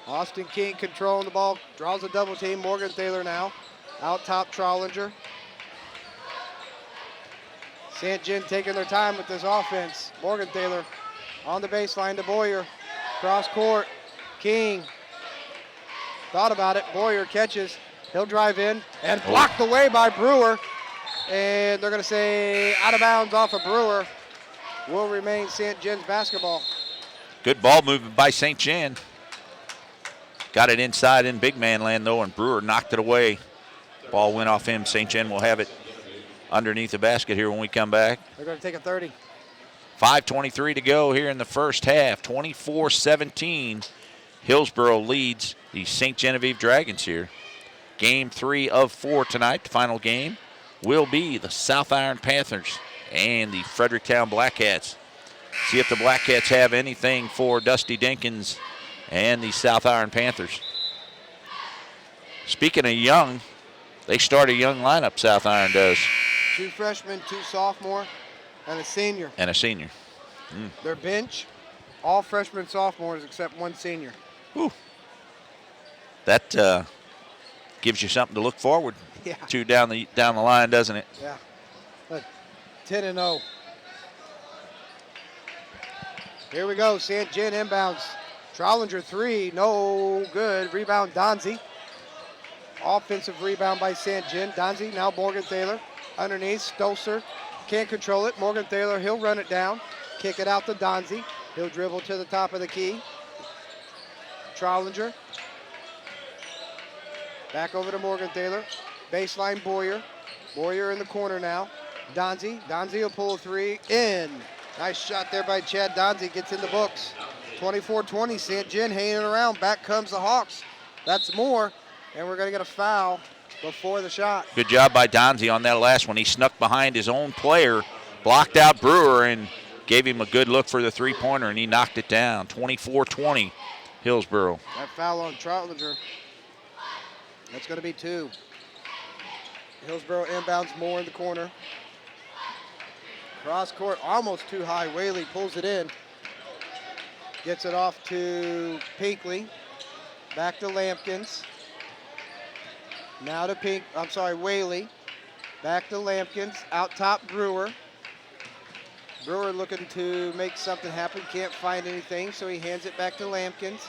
Austin King controlling the ball. Draws a double team. Morgenthaler now. Out top Trollinger. St. Jen taking their time with this offense. Morgenthaler on the baseline to Boyer. Cross court. King thought about it. Boyer catches. He'll drive in and blocked away by Brewer. And they're going to say out of bounds off of Brewer. Will remain St. Jen's basketball. Good ball movement by St. Jen. Got it inside in big man land, though, and Brewer knocked it away. Ball went off him. St. Jen will have it underneath the basket here when we come back. They're going to take a 30. 5:23 to go here in the first half. 24-17. Hillsboro leads the St. Genevieve Dragons here. Game 3 of 4 tonight. The final game will be the South Iron Panthers and the Fredericktown Black Cats. See if the Black Cats have anything for Dusty Dinkins and the South Iron Panthers. Speaking of young, they start a young lineup, South Iron does. 2 freshmen, 2 sophomore, and a senior. Their bench, all freshmen and sophomores except 1 senior. Whew. That gives you something to look forward to down the line, doesn't it? Yeah. But 10-0. Here we go. St. Jen inbounds. Trollinger 3, no good. Rebound Donzie. Offensive rebound by St. Jen. Donzie, now Morgenthaler. Underneath, Stosser can't control it. Morgenthaler, he'll run it down. Kick it out to Donzie. He'll dribble to the top of the key. Trollinger. Back over to Morgenthaler. Baseline Boyer. Boyer in the corner now. Donzie. Donzie will pull a 3 in. Nice shot there by Chad Donzie. Gets in the books. 24-20. St. Jen hanging around. Back comes the Hawks. That's more. And we're going to get a foul before the shot. Good job by Donzie on that last one. He snuck behind his own player, blocked out Brewer, and gave him a good look for the three-pointer, and he knocked it down. 24-20, Hillsboro. That foul on Trotlinger. That's going to be 2. Hillsboro inbounds more in the corner. Cross court, almost too high. Whaley pulls it in. Gets it off to Pinkley. Back to Lampkins. Now to Whaley. Back to Lampkins. Out top Brewer. Brewer looking to make something happen. Can't find anything, so he hands it back to Lampkins.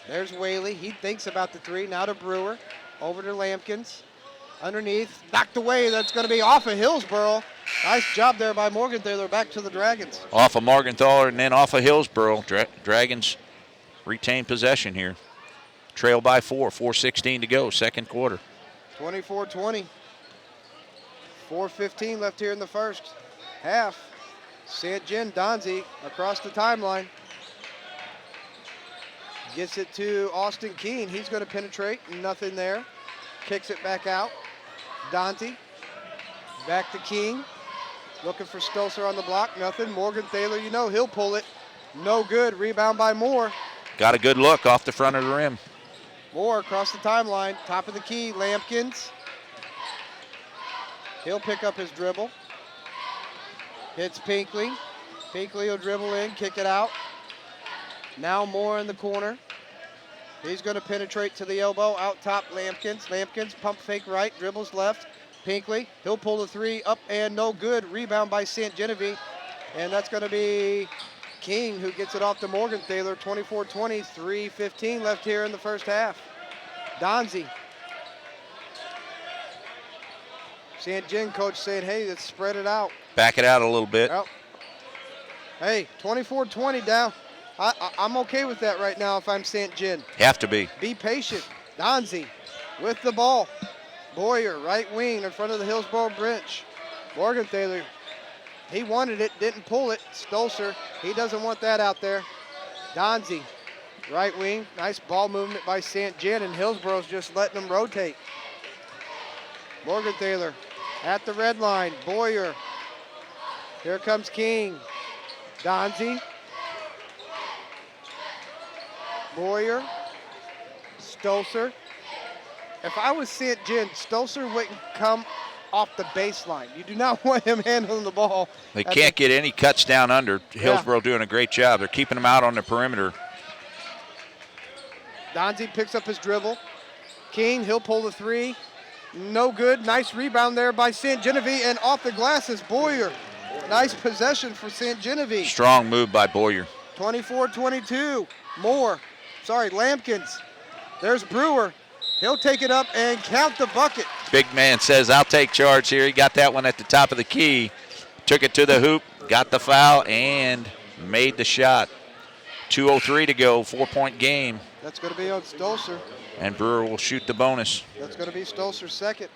There's Whaley. He thinks about the 3. Now to Brewer. Over to Lampkins. Underneath, knocked away. That's going to be off of Hillsboro. Nice job there by Morgenthaler. Back to the Dragons. Off of Morgenthaler and then off of Hillsboro. Dragons retain possession here. Trail by 4, 4:16 to go, second quarter. 24-20. 4:15 left here in the first half. St. John Donzie across the timeline. Gets it to Austin Keene. He's going to penetrate. Nothing there. Kicks it back out. Donzie. Back to King. Looking for Stolzer on the block. Nothing. Morgenthaler, you know, he'll pull it. No good. Rebound by Moore. Got a good look off the front of the rim. Moore across the timeline. Top of the key. Lampkins. He'll pick up his dribble. Hits Pinkley. Pinkley will dribble in, kick it out. Now Moore in the corner. He's going to penetrate to the elbow. Out top, Lampkins. Lampkins, pump fake right, dribbles left. Pinkley, he'll pull the three, up and no good. Rebound by St. Genevieve. And that's going to be King who gets it off to Morgenthaler. 24-20, 3:15 left here in the first half. Donzie. St. John coach saying, hey, let's spread it out. Back it out a little bit. Well, hey, 24-20 down. I'm okay with that right now if I'm St. John. Have to be. Be patient. Donzie with the ball. Boyer, right wing in front of the Hillsboro bench. Morgenthaler, he wanted it, didn't pull it. Stolzer, he doesn't want that out there. Donzie, right wing. Nice ball movement by St. John, and Hillsboro's just letting them rotate. Morgenthaler at the red line. Boyer. Here comes King. Donzie. Boyer. Stolzer. If I was St. John, Stolzer wouldn't come off the baseline. You do not want him handling the ball. They can't get any cuts down under. Hillsboro doing a great job. They're keeping him out on the perimeter. Donzie picks up his dribble. King, he'll pull the three. No good. Nice rebound there by St. Genevieve, and off the glass is Boyer. Nice possession for St. Genevieve. Strong move by Boyer. 24-22. Lampkins. There's Brewer. He'll take it up and count the bucket. Big man says, I'll take charge here. He got that one at the top of the key. Took it to the hoop, got the foul, and made the shot. 2:03 to go, 4-point game. That's going to be on Stolzer. And Brewer will shoot the bonus. That's going to be Stolzer's second.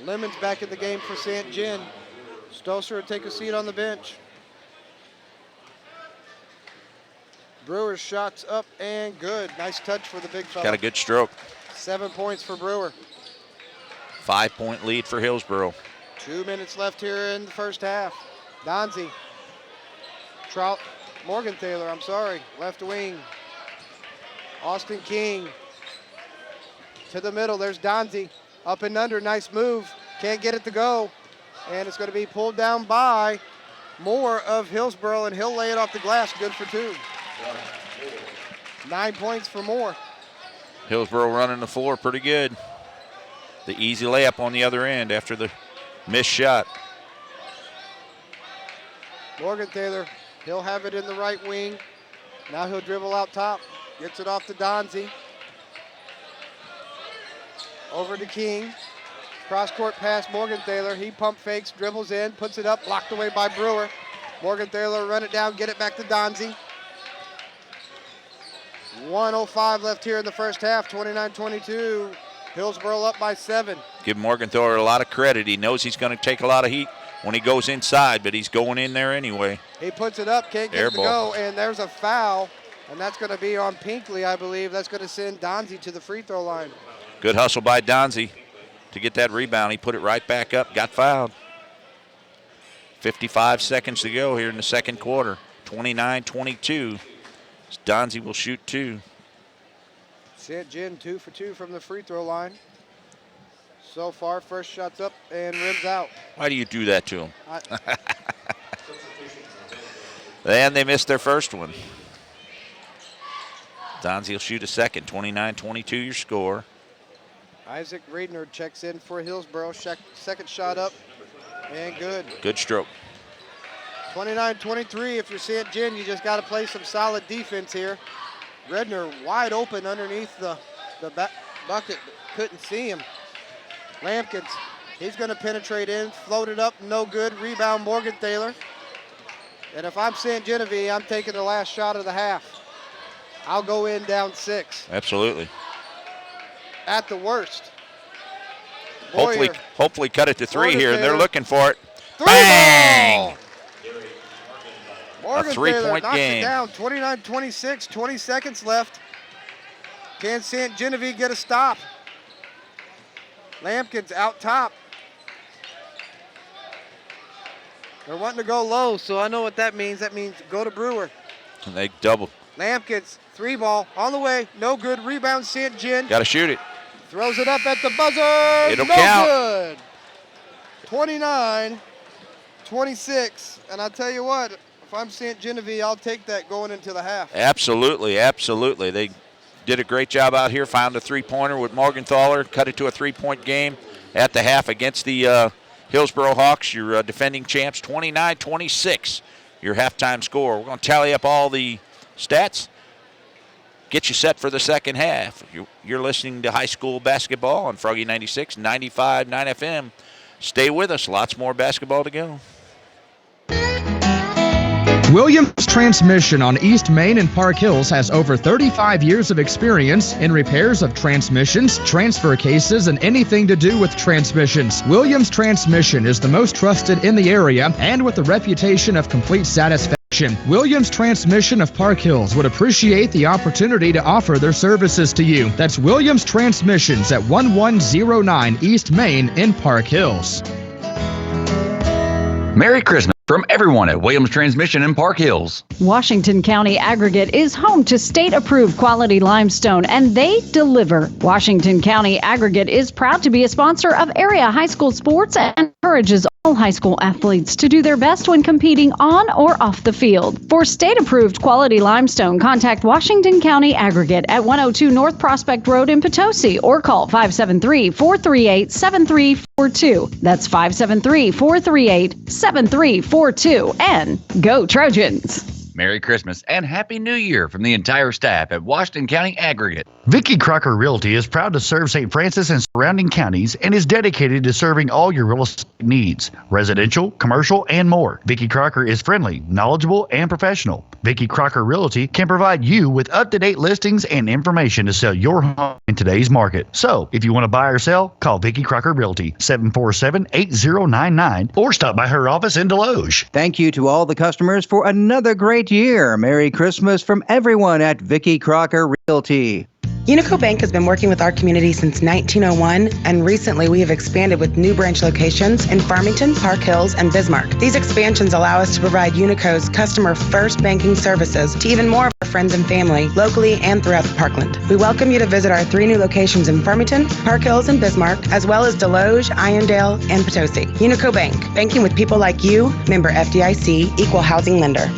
Lemon's back in the game for St. John. Stolzer will take a seat on the bench. Brewer's shots up and good. Nice touch for the big fella. Got a good stroke. 7 points for Brewer. 5-point lead for Hillsboro. 2 minutes left here in the first half. Donzie. Morgenthaler, left wing. Austin King to the middle. There's Donzie. Up and under, nice move. Can't get it to go. And it's going to be pulled down by Moore of Hillsboro, and he'll lay it off the glass. Good for 2. 9 points for Moore. Hillsboro running the floor pretty good. The easy layup on the other end after the missed shot. Morgenthaler, he'll have it in the right wing. Now he'll dribble out top. Gets it off to Donzie. Over to King. Cross-court pass, Morgenthaler. He pump fakes, dribbles in, puts it up, blocked away by Brewer. Morgenthaler run it down, get it back to Donzie. 1:05 left here in the first half, 29-22. Hillsboro up by 7. Give Morgenthaler a lot of credit. He knows he's going to take a lot of heat when he goes inside, but he's going in there anyway. He puts it up, can't get it to go, and there's a foul, and that's going to be on Pinkley, I believe. That's going to send Donzie to the free throw line. Good hustle by Donzie to get that rebound. He put it right back up, got fouled. 55 seconds to go here in the second quarter. 29-22. Donzie will shoot 2. St. John 2 for 2 from the free throw line. So far, first shot's up and rims out. Why do you do that to him? And they missed their first one. Donzie will shoot a second. 29-22 your score. Isaac Reedner checks in for Hillsboro. Second shot up and good. Good stroke. 29-23. If you're St. John, you just got to play some solid defense here. Redner wide open underneath the bucket, but couldn't see him. Lampkins, he's going to penetrate in, float it up, no good. Rebound, Morgenthaler. And if I'm St. Genevieve, I'm taking the last shot of the half. I'll go in down 6. Absolutely. At the worst. Hopefully cut it to 3 here, and they're looking for it. Bang! A 3-point knocks game. It down, 29-26, 20 seconds left. Can St. Genevieve get a stop? Lampkins out top. They're wanting to go low, so I know what that means. That means go to Brewer. And they double. Lampkins, 3 ball, on the way, no good. Rebound, St. Gen. Got to shoot it. Throws it up at the buzzer. It'll no count. Good. 29-26, and I tell you what, if I'm St. Genevieve, I'll take that going into the half. Absolutely. They did a great job out here, found a 3-pointer with Morgenthaler, cut it to a 3-point game at the half against the Hillsboro Hawks, your defending champs. 29-26, your halftime score. We're going to tally up all the stats, get you set for the second half. You're listening to high school basketball on Froggy 96, 95.9 FM. Stay with us. Lots more basketball to go. Williams Transmission on East Main and Park Hills has over 35 years of experience in repairs of transmissions, transfer cases, and anything to do with transmissions. Williams Transmission is the most trusted in the area and with the reputation of complete satisfaction. Williams Transmission of Park Hills would appreciate the opportunity to offer their services to you. That's Williams Transmissions at 1109 East Main in Park Hills. Merry Christmas from everyone at Williams Transmission in Park Hills. Washington County Aggregate is home to state-approved quality limestone, and they deliver. Washington County Aggregate is proud to be a sponsor of area high school sports and encourages all high school athletes to do their best when competing on or off the field. For state-approved quality limestone, contact Washington County Aggregate at 102 North Prospect Road in Potosi or call 573-438-7342. That's 573-438-7342. And go Trojans! Merry Christmas and Happy New Year from the entire staff at Washington County Aggregate. Vicky Crocker Realty is proud to serve St. Francis and surrounding counties and is dedicated to serving all your real estate needs, residential, commercial, and more. Vicky Crocker is friendly, knowledgeable, and professional. Vicky Crocker Realty can provide you with up-to-date listings and information to sell your home in today's market. So, if you want to buy or sell, call Vicky Crocker Realty, 747-8099, or stop by her office in Deloge. Thank you to all the customers for another great year. Merry Christmas from everyone at Vicky Crocker Realty. Unico Bank has been working with our community since 1901, and recently we have expanded with new branch locations in Farmington, Park Hills, and Bismarck. These expansions allow us to provide Unico's customer-first banking services to even more of our friends and family, locally and throughout the Parkland. We welcome you to visit our 3 new locations in Farmington, Park Hills, and Bismarck, as well as Deloge, Irondale, and Potosi. Unico Bank, banking with people like you, member FDIC, equal housing lender.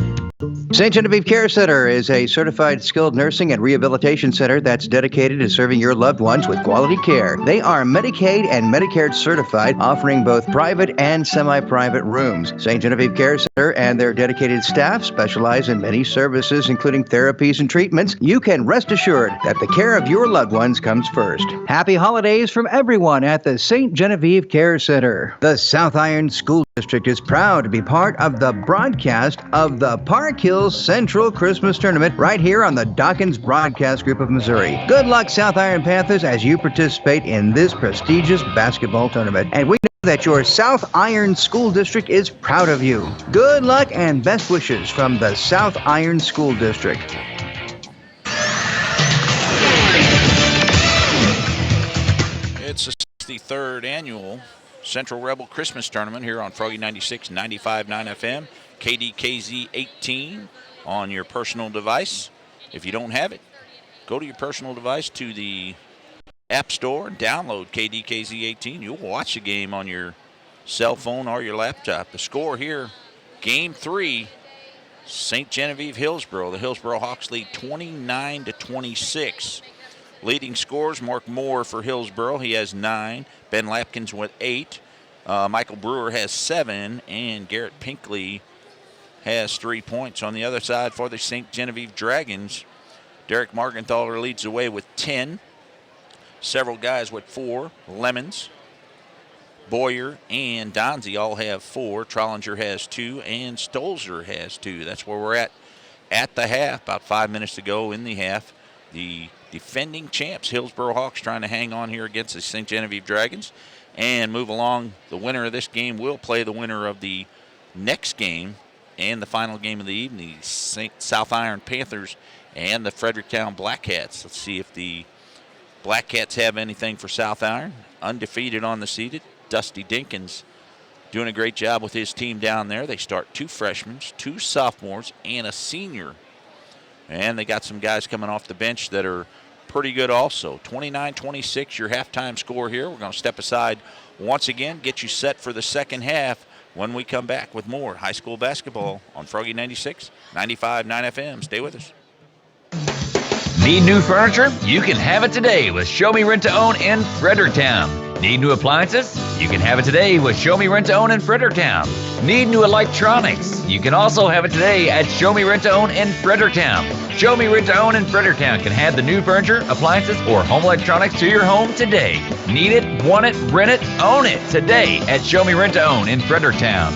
St. Genevieve Care Center is a certified skilled nursing and rehabilitation center that's dedicated to serving your loved ones with quality care. They are Medicaid and Medicare certified, offering both private and semi-private rooms. St. Genevieve Care Center and their dedicated staff specialize in many services, including therapies and treatments. You can rest assured that the care of your loved ones comes first. Happy holidays from everyone at the St. Genevieve Care Center. The South Iron School District is proud to be part of the broadcast of the Park Hills Central Christmas Tournament right here on the Dawkins Broadcast Group of Missouri. Good luck, South Iron Panthers, as you participate in this prestigious basketball tournament. And we know that your South Iron School District is proud of you. Good luck and best wishes from the South Iron School District. It's the 63rd annual Central Rebel Christmas Tournament here on Froggy 96, 95.9 FM, KDKZ 18 on your personal device. If you don't have it, go to your personal device to the App Store and download KDKZ 18. You'll watch the game on your cell phone or your laptop. The score here, Game 3, St. Genevieve Hillsboro. The Hillsboro Hawks lead 29-26. Leading scores, Mark Moore for Hillsboro. He has 9. Ben Lapkins with 8. Michael Brewer has 7. And Garrett Pinkley has 3 points. On the other side for the St. Genevieve Dragons, Derek Morgenthaler leads the way with 10. several guys with 4. Lemons, Boyer, and Donzie all have 4. Trollinger has 2, and Stolzer has 2. That's where we're at the half. About 5 minutes to go in the half. The defending champs, Hillsboro Hawks, trying to hang on here against the St. Genevieve Dragons and move along. The winner of this game will play the winner of the next game and the final game of the evening, South Iron Panthers and the Fredericktown Black Cats. Let's see if the Black Cats have anything for South Iron. Undefeated on the seeded. Dusty Dinkins doing a great job with his team down there. They start 2 freshmen, 2 sophomores, and a senior. And they got some guys coming off the bench that are pretty good also. 29-26, your halftime score here. We're going to step aside once again, get you set for the second half when we come back with more high school basketball on Froggy 96, 95.9 FM. Stay with us. Need new furniture? You can have it today with Show Me Rent to Own in Fredericktown. Need new appliances? You can have it today with Show Me Rent to Own in Fredericktown. Need new electronics? You can also have it today at Show Me Rent to Own in Fredericktown. Show Me Rent to Own in Fredericktown can have the new furniture, appliances, or home electronics to your home today. Need it, want it, rent it, own it today at Show Me Rent to Own in Fredericktown.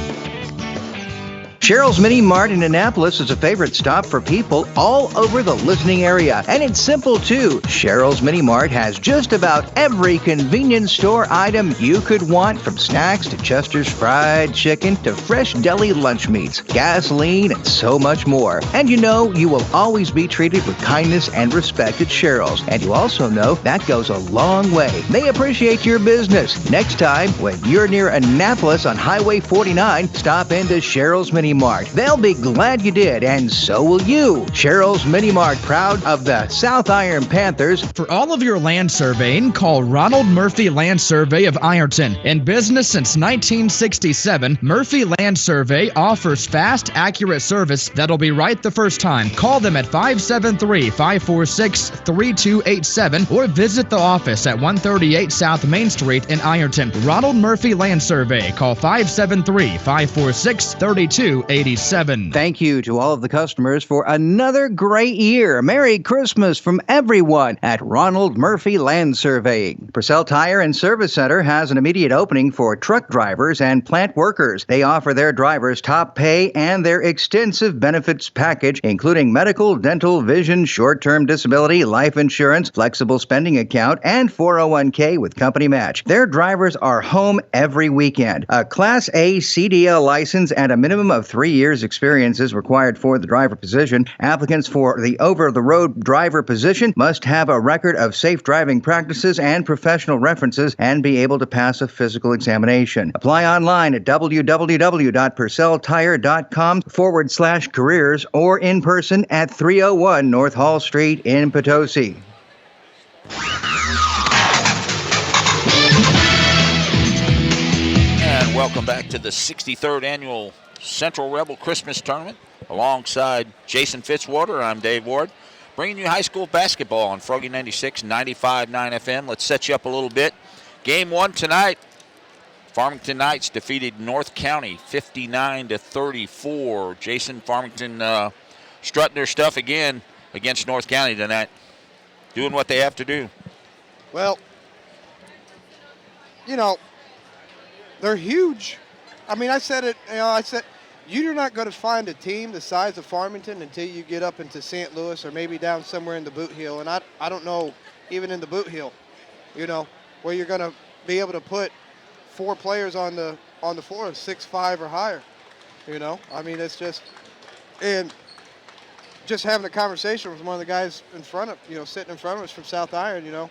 Cheryl's Mini Mart in Annapolis is a favorite stop for people all over the listening area. And it's simple, too. Cheryl's Mini Mart has just about every convenience store item you could want, from snacks to Chester's fried chicken to fresh deli lunch meats, gasoline, and so much more. And you know you will always be treated with kindness and respect at Cheryl's. And you also know that goes a long way. They appreciate your business. Next time, when you're near Annapolis on Highway 49, stop into Cheryl's Mini Mart. They'll be glad you did, and so will you. Cheryl's Mini Mart, proud of the South Iron Panthers. For all of your land surveying, call Ronald Murphy Land Survey of Ironton. In business since 1967, Murphy Land Survey offers fast, accurate service that'll be right the first time. Call them at 573-546-3287 or visit the office at 138 South Main Street in Ironton. Ronald Murphy Land Survey. Call 573-546-3287. Thank you to all of the customers for another great year. Merry Christmas from everyone at Ronald Murphy Land Surveying. Purcell Tire and Service Center has an immediate opening for truck drivers and plant workers. They offer their drivers top pay and their extensive benefits package, including medical, dental, vision, short-term disability, life insurance, flexible spending account, and 401k with company match. Their drivers are home every weekend. A Class A CDL license and a minimum of 3 years experience is required for the driver position. Applicants for the over-the-road driver position must have a record of safe driving practices and professional references and be able to pass a physical examination. Apply online at www.purcelltire.com/careers or in person at 301 North Hall Street in Potosi. And welcome back to the 63rd annual Central Rebel Christmas Tournament. Alongside Jason Fitzwater, I'm Dave Ward, bringing you high school basketball on Froggy 96, 95.9 FM. Let's set you up a little bit. Game 1 tonight, Farmington Knights defeated North County 59-34. Jason, Farmington strutting their stuff again against North County tonight, doing what they have to do. Well, you know, they're huge. I mean, I said you're not going to find a team the size of Farmington until you get up into St. Louis or maybe down somewhere in the Boot Heel. And I don't know, even in the Boot Heel, you know, where you're going to be able to put 4 players on the floor, 6'5" or higher. You know, I mean, it's just, and just having a conversation with one of the guys in front of, sitting in front of us from South Iron,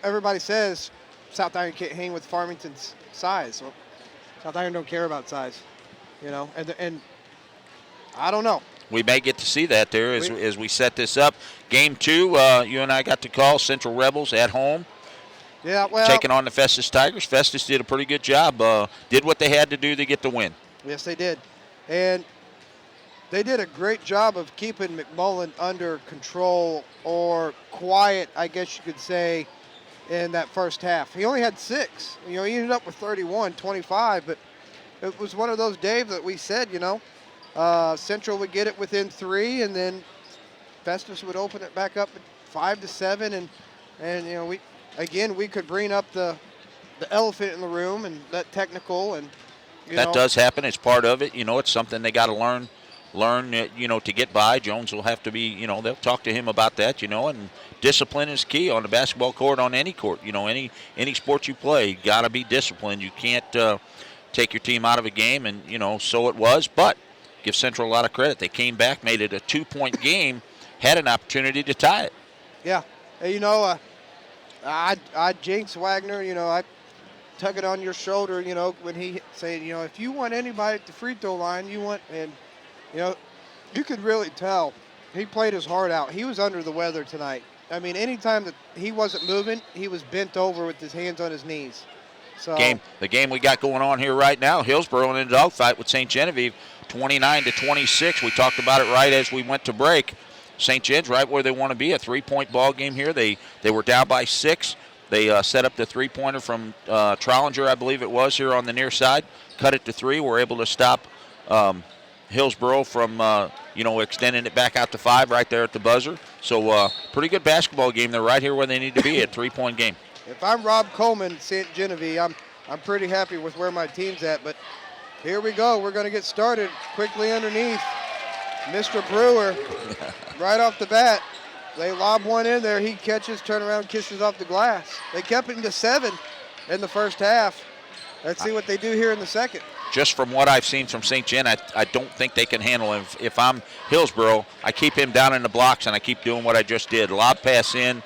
everybody says South Iron can't hang with Farmington's size. Well, South Iron don't care about size, and I don't know. We may get to see that there as we set this up. Game 2, you and I got to call Central Rebels at home. Yeah, well, taking on the Festus Tigers. Festus did a pretty good job. Did what they had to do to get the win. Yes, they did. And they did a great job of keeping McMullen under control, or quiet, I guess you could say, in that first half. He only had 6. He ended up with 31, 25, but it was one of those, Dave, that we said, Central would get it within 3, and then Festus would open it back up at 5-7, and we again, we could bring up the elephant in the room and that technical and that does happen. It's part of it. It's something they got to learn, to get by. Jones will have to be, they'll talk to him about that, and discipline is key on the basketball court, on any court. Any sport you play, you got to be disciplined. You can't take your team out of a game, and, so it was. But give Central a lot of credit. They came back, made it a 2-point game, had an opportunity to tie it. Yeah. I jinx Wagner, I tug it on your shoulder, when he said, if you want anybody at the free throw line, and, you could really tell he played his heart out. He was under the weather tonight. I mean, anytime that he wasn't moving, he was bent over with his hands on his knees. So the game we got going on here right now, Hillsboro in a dogfight with St. Genevieve, 29-26. We talked about it right as we went to break. St. Gen's right where they want to be, a 3-point ball game here. They were down by 6. They set up the three-pointer from Trollinger, I believe it was, here on the near side. Cut it to 3. We're able to stop Hillsboro from, extending it back out to 5 right there at the buzzer. So pretty good basketball game. They're right here where they need to be, a 3-point game. If I'm Rob Coleman, St. Genevieve, I'm pretty happy with where my team's at. But here we go. We're going to get started quickly underneath. Mr. Brewer, right off the bat, they lob one in there. He catches, turn around, kisses off the glass. They kept it to 7 in the first half. Let's see what they do here in the second. Just from what I've seen from St. Gen, I don't think they can handle him. If I'm Hillsboro, I keep him down in the blocks, and I keep doing what I just did. Lob pass in,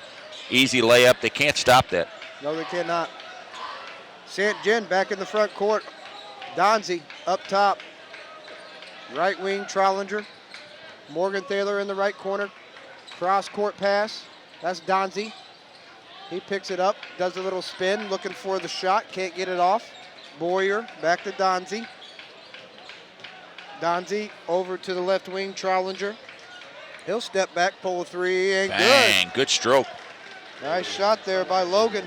easy layup. They can't stop that. No, they cannot. St. Gen back in the front court. Donzie up top. Right wing, Trollinger. Morgan Thaler in the right corner. Cross court pass. That's Donzie. He picks it up, does a little spin, looking for the shot, can't get it off. Boyer back to Donzie. Donzie over to the left wing, Trollinger. He'll step back, pull a 3, and bang, good stroke. Nice shot there by Logan.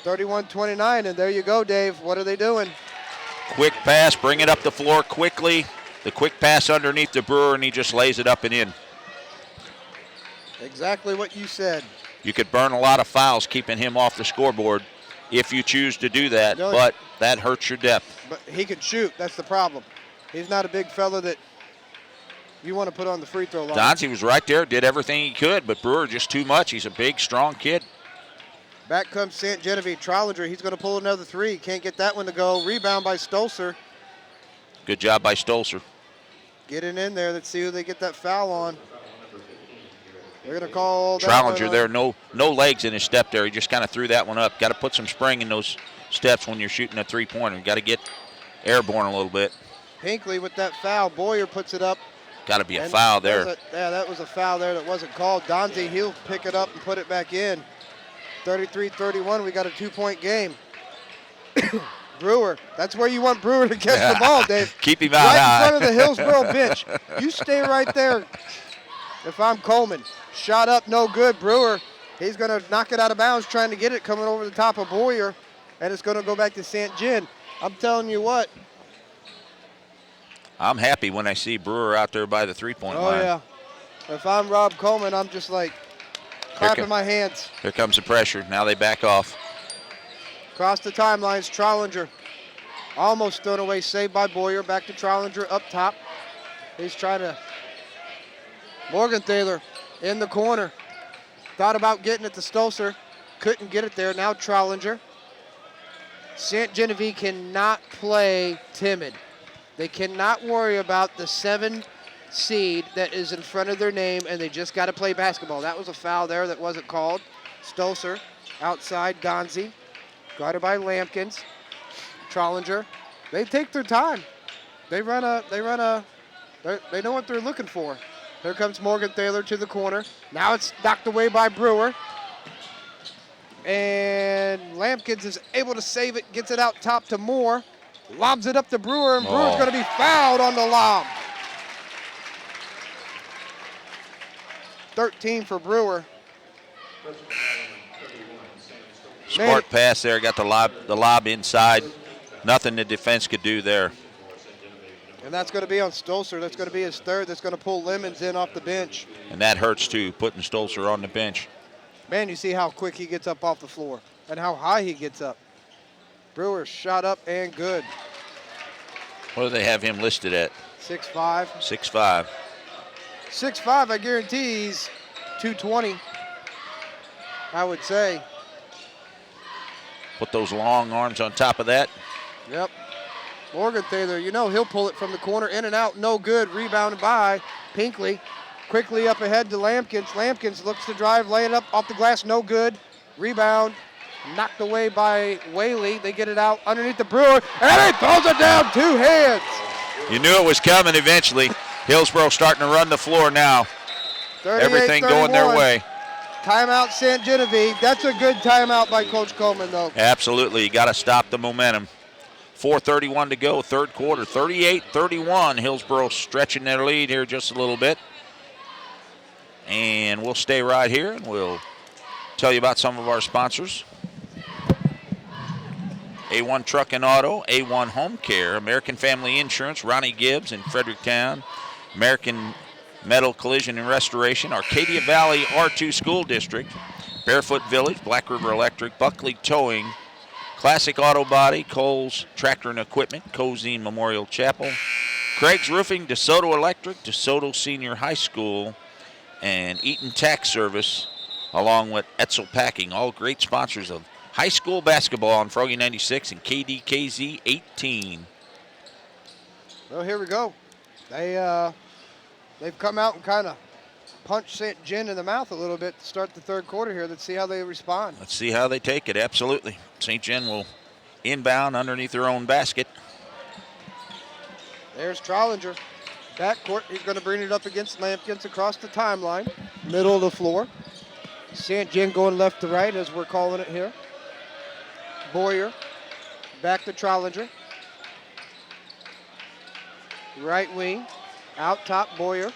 31-29, and there you go, Dave. What are they doing? Quick pass, bring it up the floor quickly. The quick pass underneath the Brewer, and he just lays it up and in. Exactly what you said. You could burn a lot of fouls keeping him off the scoreboard if you choose to do that, No, but that hurts your depth. But he can shoot. That's the problem. He's not a big fella that you want to put on the free throw line. Donzie was right there, did everything he could, but Brewer just too much. He's a big, strong kid. Back comes St. Genevieve. Trollinger, he's going to pull another 3. Can't get that one to go. Rebound by Stolzer. Good job by Stolzer. Getting in there. Let's see who they get that foul on. They're going to call that Trollinger there, no legs in his step there. He just kind of threw that one up. Got to put some spring in those steps when you're shooting a three-pointer. Got to get airborne a little bit. Hinckley with that foul. Boyer puts it up. Got to be a foul there. That was a foul there that wasn't called. Donzie, he'll pick it up and put it back in. 33-31, we got a 2-point game. Brewer, that's where you want Brewer to catch the ball, Dave. Keep him out high. Right in front of the Hillsboro bench. You stay right there. If I'm Coleman, shot up, no good. Brewer, he's going to knock it out of bounds, trying to get it, coming over the top of Boyer, and it's going to go back to St. Gen. I'm telling you what. I'm happy when I see Brewer out there by the three-point line. Oh, yeah. If I'm Rob Coleman, I'm just like clapping my hands. Here comes the pressure. Now they back off. Across the timelines, Trollinger. Almost thrown away, saved by Boyer. Back to Trollinger up top. He's trying to. Morgan Thaler in the corner. Thought about getting it to Stolzer. Couldn't get it there. Now Trollinger. St. Genevieve cannot play timid. They cannot worry about the 7 seed that is in front of their name, and they just got to play basketball. That was a foul there that wasn't called. Stolzer outside, Donzie. Guarded by Lampkins. Trollinger. They take their time. They know what they're looking for. Here comes Morgan Thaler to the corner. Now it's knocked away by Brewer. And Lampkins is able to save it, gets it out top to Moore. Lobs it up to Brewer, and Brewer's going to be fouled on the lob. 13 for Brewer. Smart pass there, got the lob inside. Nothing the defense could do there. And that's going to be on Stolzer. That's going to be his third. That's going to pull Lemons in off the bench. And that hurts too, putting Stolzer on the bench. Man, you see how quick he gets up off the floor and how high he gets up. Brewer shot up and good. What do they have him listed at? 6'5". 6'5". 6'5", I guarantee he's 220, I would say. Put those long arms on top of that. Yep. Morgan Thaler, you know he'll pull it from the corner, in and out, no good. Rebounded by Pinkley. Quickly up ahead to Lampkins. Lampkins looks to drive, lay it up off the glass, no good. Rebound, knocked away by Whaley. They get it out underneath the Brewer, and he throws it down, 2 hands. You knew it was coming eventually. Hillsboro starting to run the floor now. Everything going their way. Timeout St. Genevieve. That's a good timeout by Coach Coleman, though. Absolutely. You got to stop the momentum. 4:31 to go, third quarter. 38-31. Hillsboro stretching their lead here just a little bit. And we'll stay right here, and we'll tell you about some of our sponsors. A1 Truck and Auto, A1 Home Care, American Family Insurance, Ronnie Gibbs in Fredericktown, American Metal Collision and Restoration, Arcadia Valley R2 School District, Barefoot Village, Black River Electric, Buckley Towing, Classic Auto Body, Coles Tractor and Equipment, Cozine Memorial Chapel, Craig's Roofing, DeSoto Electric, DeSoto Senior High School, and Eaton Tax Service, along with Etzel Packing, all great sponsors of high school basketball on Froggy 96 and KDKZ 18. Well, here we go. They've come out and kind of punched St. Gen in the mouth a little bit to start the third quarter here. Let's see how they respond. Let's see how they take it, absolutely. St. Gen will inbound underneath their own basket. There's Trollinger. Backcourt, he's going to bring it up against Lampkins across the timeline. Middle of the floor. St. Gen going left to right, as we're calling it here. Boyer, back to Trollinger. Right wing, out top, Boyer.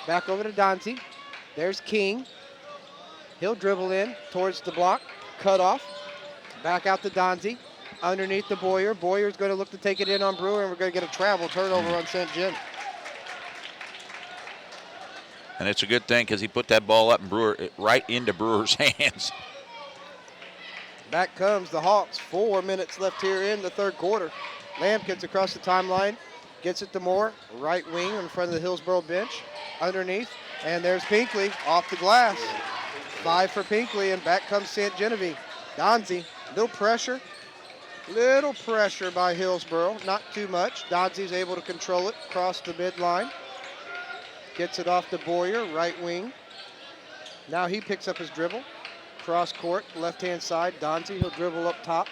Back over to Donzie. There's King. He'll dribble in towards the block, cut off. Back out to Donzie. Underneath the Boyer. Boyer's going to look to take it in on Brewer, and we're going to get a travel turnover on St. Gen. And it's a good thing because he put that ball up and right into Brewer's hands. Back comes the Hawks. 4 minutes left here in the third quarter. Lampkins across the timeline. Gets it to Moore. Right wing in front of the Hillsboro bench. Underneath. And there's Pinkley off the glass. 5 for Pinkley, and back comes St. Genevieve. Donzie, little pressure. Little pressure by Hillsboro. Not too much. Donzie's able to control it across the midline. Gets it off to Boyer, right wing. Now he picks up his dribble. Cross court, left-hand side. Donzie, he'll dribble up top.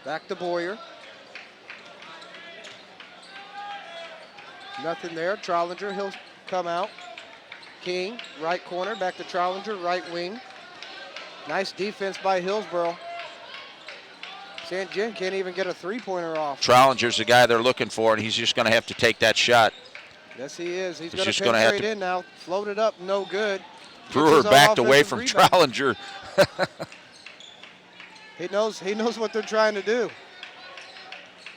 Back to Boyer. Nothing there. Trollinger, he'll come out. King, right corner, back to Trollinger, right wing. Nice defense by Hillsboro. St. Gen can't even get a three-pointer off. Trollinger's the guy they're looking for, and he's just going to have to take that shot. Yes, he is. He's going just to gonna have penetrate in now. Float it up, no good. Brewer backed away from rebound. Trollinger. He knows what they're trying to do.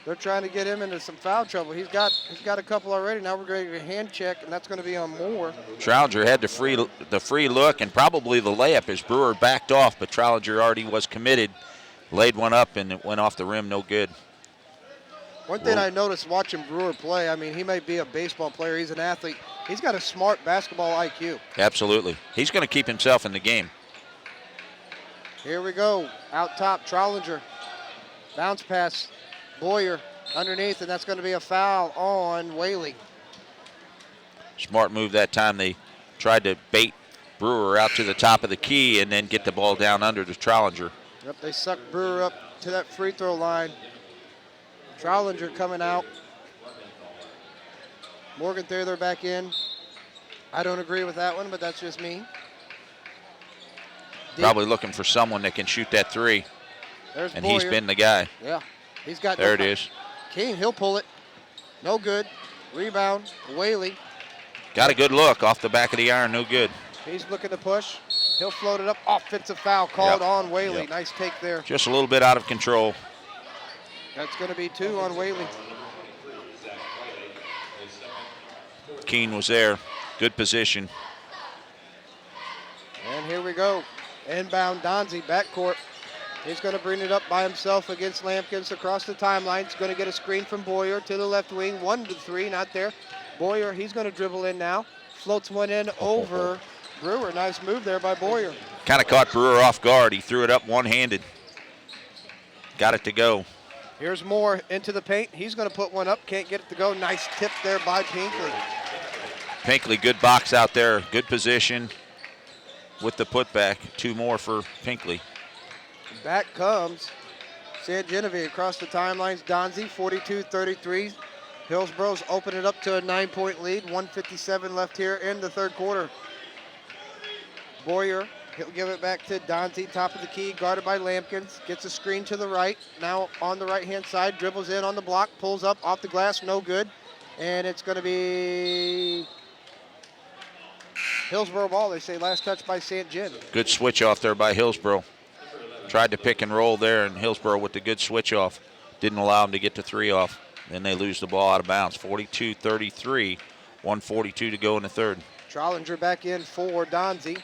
They're trying to get him into some foul trouble. He's got a couple already. Now we're going to get a hand check, and that's going to be on Moore. Trollinger had the free look and probably the layup as Brewer backed off, but Trollinger already was committed. Laid one up, and it went off the rim, no good. One thing I noticed watching Brewer play, I mean, he might be a baseball player. He's an athlete. He's got a smart basketball IQ. Absolutely. He's going to keep himself in the game. Here we go. Out top, Trollinger. Bounce pass, Boyer underneath, and that's going to be a foul on Whaley. Smart move that time. They tried to bait Brewer out to the top of the key and then get the ball down under to Trollinger. Yep, they sucked Brewer up to that free throw line. Trollinger coming out. Morgan Thaler back in. I don't agree with that one, but that's just me. Probably looking for someone that can shoot that three. There's and Boyer. He's been the guy. Yeah, he's got. There it is. King, he'll pull it. No good. Rebound, Whaley. Got a good look off the back of the iron, no good. He's looking to push. He'll float it up. Offensive foul called on Whaley. Yep. Nice take there. Just a little bit out of control. That's going to be 2 on Whaley. Keene was there. Good position. And here we go. Inbound, Donzie, backcourt. He's going to bring it up by himself against Lampkins across the timeline. He's going to get a screen from Boyer to the left wing. 1-3, not there. Boyer, he's going to dribble in now. Floats one in over Brewer. Nice move there by Boyer. Kind of caught Brewer off guard. He threw it up one-handed. Got it to go. Here's Moore into the paint. He's going to put one up. Can't get it to go. Nice tip there by Pinkley. Pinkley, good box out there. Good position with the putback. 2 more for Pinkley. Back comes St. Genevieve across the timelines. Donzie, 42-33. Hillsboro's open it up to a 9-point lead. 1:57 left here in the third quarter. Boyer, he'll give it back to Donzie, top of the key, guarded by Lampkins. Gets a screen to the right. Now on the right-hand side, dribbles in on the block, pulls up off the glass, no good. And it's going to be Hillsboro ball. They say last touch by St. Gen. Good switch off there by Hillsboro. Tried to pick and roll there, and Hillsboro with the good switch off didn't allow him to get the 3 off. Then they lose the ball out of bounds. 42-33, 1:42 to go in the third. Trollinger back in for Donzie.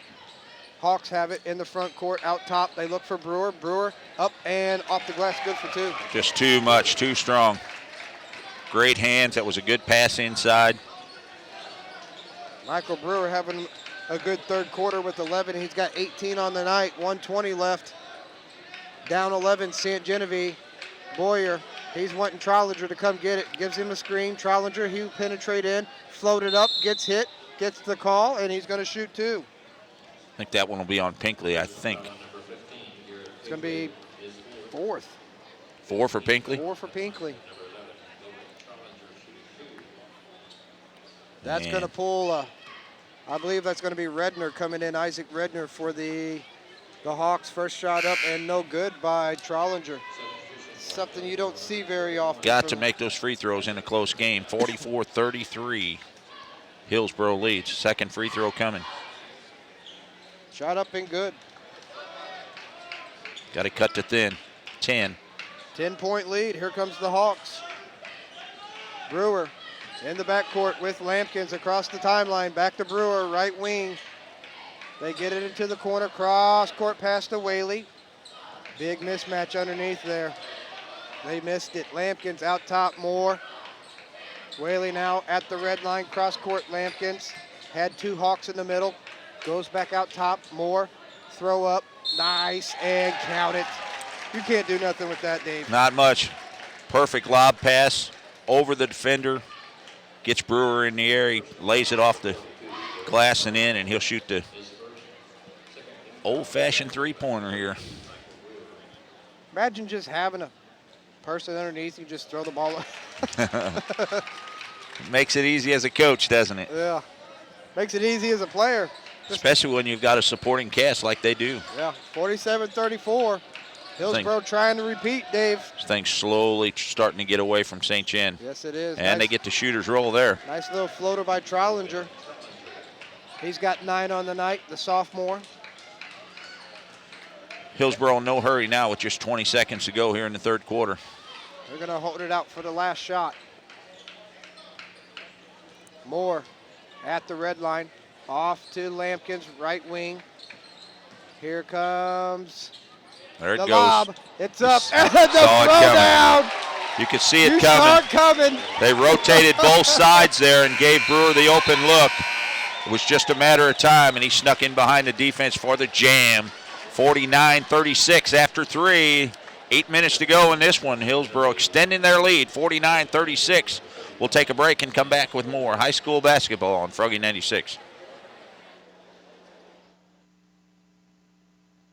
Hawks have it in the front court. Out top, they look for Brewer. Brewer up and off the glass, good for 2. Just too much, too strong. Great hands. That was a good pass inside. Michael Brewer having a good third quarter with 11. He's got 18 on the night. 1:20 left. Down 11, St. Genevieve. Boyer, he's wanting Trollinger to come get it. Gives him a screen. Trollinger, he'll penetrate in. Floated up, gets hit, gets the call, and he's going to shoot 2. I think that one will be on Pinkley, I think. It's going to be 4th. 4 for Pinkley? 4 for Pinkley. That's going to pull, I believe that's going to be Redner coming in, Isaac Redner for the Hawks. First shot up and no good by Trollinger. Something you don't see very often. Got to make those free throws in a close game. 44-33. Hillsboro leads. Second free throw coming. Shot up and good. Got to cut to thin. 10. 10-point lead. Here comes the Hawks. Brewer in the backcourt with Lampkins across the timeline. Back to Brewer, right wing. They get it into the corner. Cross-court pass to Whaley. Big mismatch underneath there. They missed it. Lampkins out top, Moore. Whaley now at the red line. Cross-court, Lampkins. Had 2 Hawks in the middle. Goes back out top, Moore. Throw up, nice, and count it. You can't do nothing with that, Dave. Not much. Perfect lob pass over the defender. Gets Brewer in the air. He lays it off the glass and in, and he'll shoot the old-fashioned three-pointer here. Imagine just having a person underneath you, just throw the ball up. Makes it easy as a coach, doesn't it? Yeah, makes it easy as a player. Especially when you've got a supporting cast like they do. Yeah, 47-34. Hillsboro trying to repeat, Dave. This thing's slowly starting to get away from St. Gen. Yes, it is. And nice, they get the shooter's roll there. Nice little floater by Trollinger. He's got 9 on the night, the sophomore. Hillsboro in no hurry now with just 20 seconds to go here in the third quarter. They're going to hold it out for the last shot. Moore at the red line. Off to Lampkins, right wing. Here comes there it the goes. Lob. It's up. And the Saw it throwdown. You could see it You coming. saw it coming. They rotated both sides there and gave Brewer the open look. It was just a matter of time, and he snuck in behind the defense for the jam. 49-36 after 3. 8 minutes to go in this one. Hillsboro extending their lead, 49-36. We'll take a break and come back with more high school basketball on Froggy 96.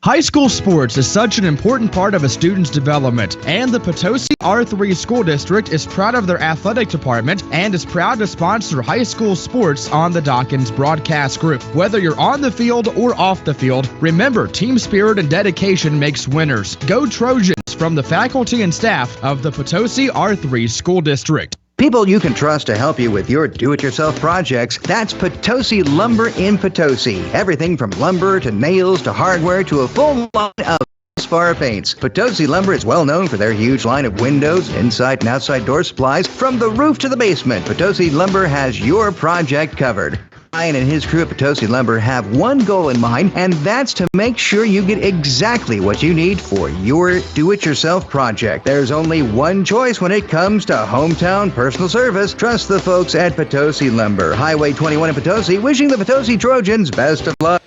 High school sports is such an important part of a student's development, and the Potosi R3 School District is proud of their athletic department and is proud to sponsor high school sports on the Dawkins Broadcast Group. Whether you're on the field or off the field, remember team spirit and dedication makes winners. Go Trojans from the faculty and staff of the Potosi R3 School District. People you can trust to help you with your do-it-yourself projects, that's Potosi Lumber in Potosi. Everything from lumber to nails to hardware to a full line of far paints. Potosi Lumber is well known for their huge line of windows, inside and outside door supplies, from the roof to the basement. Potosi Lumber has your project covered. Ryan and his crew at Potosi Lumber have one goal in mind, and that's to make sure you get exactly what you need for your do-it-yourself project. There's only one choice when it comes to hometown personal service. Trust the folks at Potosi Lumber. Highway 21 in Potosi, wishing the Potosi Trojans best of luck.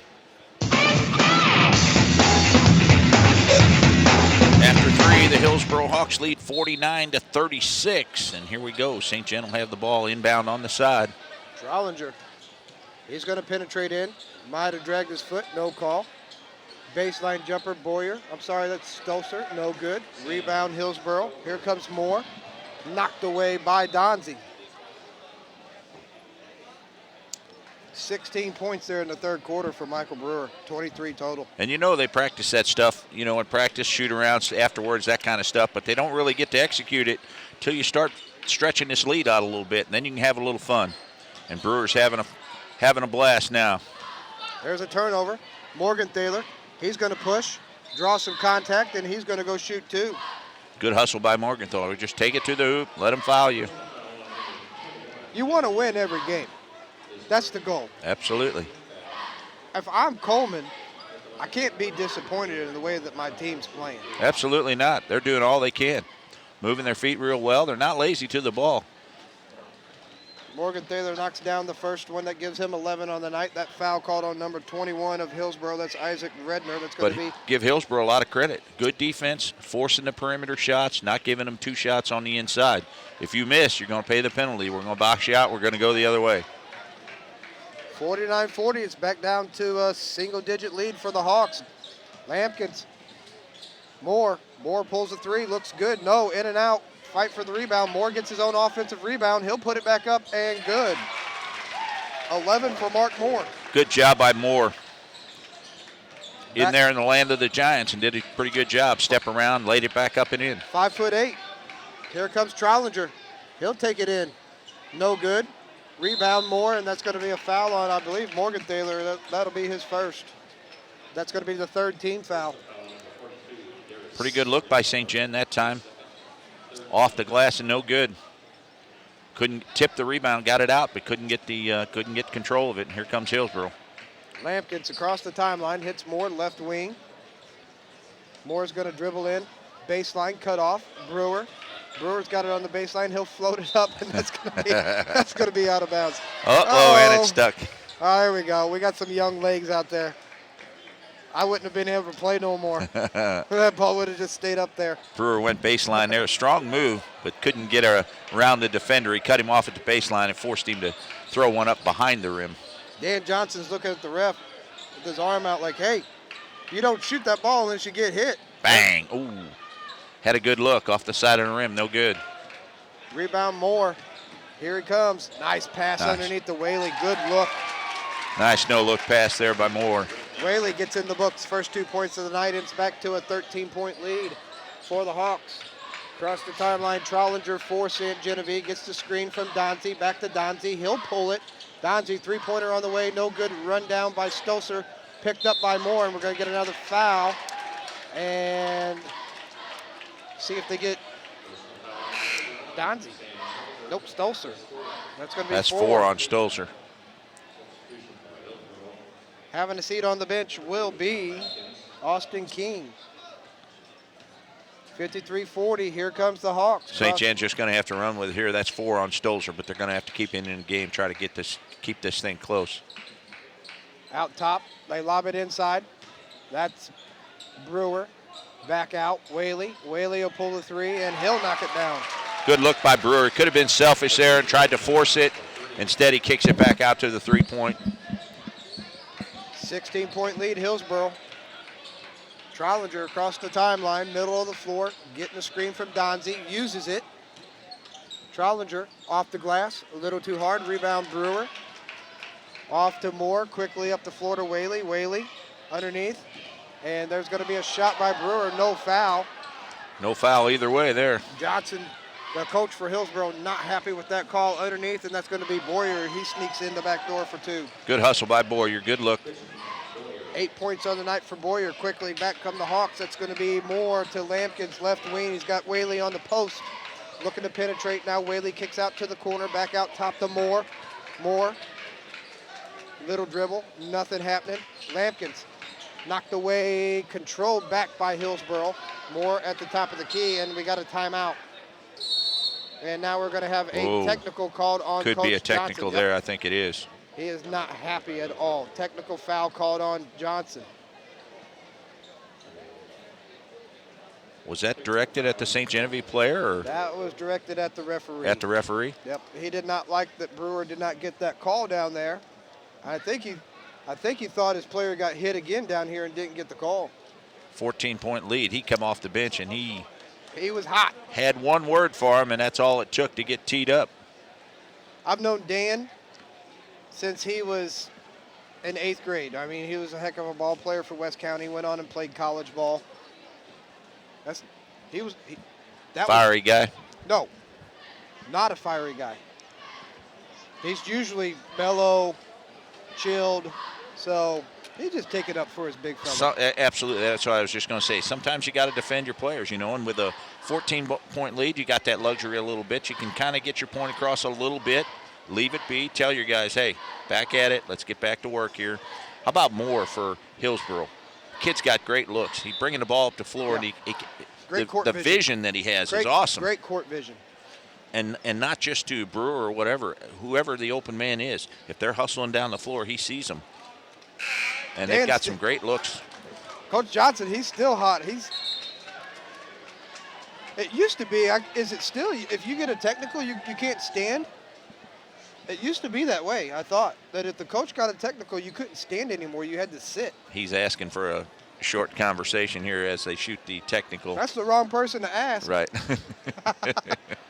After three, the Hillsboro Hawks lead 49-36. And here we go. St. John will have the ball inbound on the side. Trollinger. He's going to penetrate in. Might have dragged his foot. No call. Baseline jumper, Boyer. I'm sorry, that's Stolzer. No good. Rebound, Hillsboro. Here comes Moore. Knocked away by Donzie. 16 points there in the third quarter for Michael Brewer. 23 total. And you know they practice that stuff, you know, in practice, shoot-arounds afterwards, that kind of stuff. But they don't really get to execute it until you start stretching this lead out a little bit. And then you can have a little fun. And Brewer's having a blast now. There's a turnover. Morgan Thaler, he's going to push, draw some contact, and he's going to go shoot two. Good hustle by Morgan Thaler. Just take it to the hoop, let him foul you. You want to win every game. That's the goal. Absolutely. If I'm Coleman, I can't be disappointed in the way that my team's playing. Absolutely not. They're doing all they can. Moving their feet real well. They're not lazy to the ball. Morgan Thaler knocks down the first one. That gives him 11 on the night. That foul called on number 21 of Hillsboro. That's Isaac Redner. That's going to be. Give Hillsboro a lot of credit. Good defense, forcing the perimeter shots, not giving them two shots on the inside. If you miss, you're going to pay the penalty. We're going to box you out. We're going to go the other way. 49-40. It's back down to a single-digit lead for the Hawks. Lampkins. Moore pulls a three. Looks good. No, in and out. Fight for the rebound. Moore gets his own offensive rebound. He'll put it back up and good. 11 for Mark Moore. Good job by Moore. In there in the land of the Giants and did a pretty good job. Step around, laid it back up and in. 5'8". Here comes Trollinger. He'll take it in. No good. Rebound Moore, and that's going to be a foul on, I believe, Morgan Thaler. That'll be his first. That's going to be the third team foul. Pretty good look by St. John that time. Off the glass and no good. Couldn't tip the rebound, got it out, but couldn't get control of it. And here comes Hillsboro. Lampkins across the timeline, hits Moore, left wing. Moore's going to dribble in, baseline, cut off. Brewer's got it on the baseline. He'll float it up, and that's going to be out of bounds. And it's stuck. Oh, there we go. We got some young legs out there. I wouldn't have been able to play no more. That ball would have just stayed up there. Brewer went baseline there. A strong move, but couldn't get around the defender. He cut him off at the baseline and forced him to throw one up behind the rim. Dan Johnson's looking at the ref with his arm out like, hey, you don't shoot that ball unless you get hit. Bang. Ooh. Had a good look off the side of the rim. No good. Rebound Moore. Here he comes. Nice pass underneath the Whaley. Good look. Nice no-look pass there by Moore. Whaley gets in the books. First 2 points of the night. It's back to a 13-point lead for the Hawks. Across the timeline, Trollinger force in. Genevieve gets the screen from Donzie. Back to Donzie. He'll pull it. Donzie, three-pointer on the way. No good. Run down by Stolzer. Picked up by Moore, and we're going to get another foul. And see if they get Donzie. Nope, Stolzer. That's going to be four on Stolzer. Having a seat on the bench will be Austin King. 53-40, here comes the Hawks. St. John's just going to have to run with it here. That's 4 on Stolzer, but they're going to have to keep it in the game, try to keep this thing close. Out top, they lob it inside. That's Brewer. Back out, Whaley. Whaley will pull the three, and he'll knock it down. Good look by Brewer. Could have been selfish there and tried to force it. Instead, he kicks it back out to the three-point. 16-point lead, Hillsboro. Trollinger across the timeline, middle of the floor, getting a screen from Donzie, uses it. Trollinger off the glass, a little too hard, rebound Brewer. Off to Moore, quickly up the floor to Whaley. Whaley underneath, and there's going to be a shot by Brewer, no foul. No foul either way there. Johnson, the coach for Hillsboro, not happy with that call underneath, and that's going to be Boyer. He sneaks in the back door for 2. Good hustle by Boyer, good look. 8 points on the night for Boyer. Quickly back come the Hawks. That's going to be Moore to Lampkins, left wing. He's got Whaley on the post, looking to penetrate. Now Whaley kicks out to the corner, back out top to Moore. Moore Little dribble, nothing happening. Lampkins knocked away, controlled back by Hillsboro. Moore at the top of the key, and we got a timeout. And now we're going to have a technical called on Could Coach be a technical Johnson. there. I think it is. He is not happy at all. Technical foul called on Johnson. Was that directed at the St. Genevieve player? Or That was directed at the referee. at the referee? Yep. He did not like that Brewer did not get that call down there. I think he thought his player got hit again down here and didn't get the call. 14-point lead. He come off the bench, and he was hot. Had one word for him, and that's all it took to get teed up. I've known Dan since he was in 8th grade. I mean, he was a heck of a ball player for West County. Went on and played college ball. Fiery guy? No, not a fiery guy. He's usually mellow, chilled, so he just take it up for his big fella. Absolutely, that's what I was just going to say. Sometimes you got to defend your players, and with a 14-point lead, you got that luxury a little bit. You can kind of get your point across a little bit, leave it be, tell your guys, hey, back at it, let's get back to work here. How about Moore for Hillsboro? Kid's got great looks. He's bringing the ball up the floor, and the vision that he has is awesome. Great court vision. And not just to Brewer or whoever the open man is. If they're hustling down the floor, he sees them. And they've got some great looks. Coach Johnson, he's still hot. It used to be, is it still, if you get a technical, you can't stand? It used to be that way, I thought. That if the coach got a technical, you couldn't stand anymore. You had to sit. He's asking for a short conversation here as they shoot the technical. That's the wrong person to ask. Right.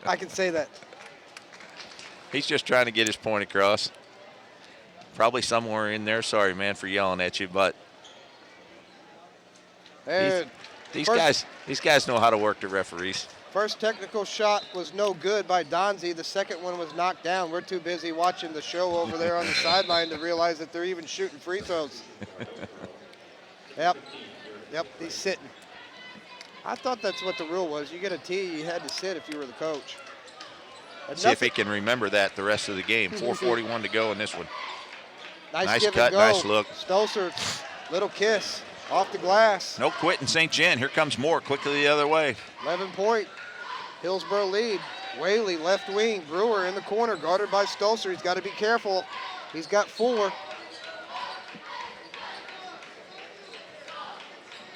I can say that. He's just trying to get his point across. Probably somewhere in there. Sorry, man, for yelling at you, but these guys know how to work the referees. First technical shot was no good by Donzie. The second one was knocked down. We're too busy watching the show over there on the sideline to realize that they're even shooting free throws. Yep, he's sitting. I thought that's what the rule was. You get a tee, you had to sit if you were the coach. See if he can remember that the rest of the game. 4:41 to go in this one. Nice cut, nice look. Stolzer, little kiss off the glass. No quitting St. Gen. Here comes Moore quickly the other way. 11-point Hillsboro lead. Whaley left wing. Brewer in the corner guarded by Stolzer. He's got to be careful. He's got 4.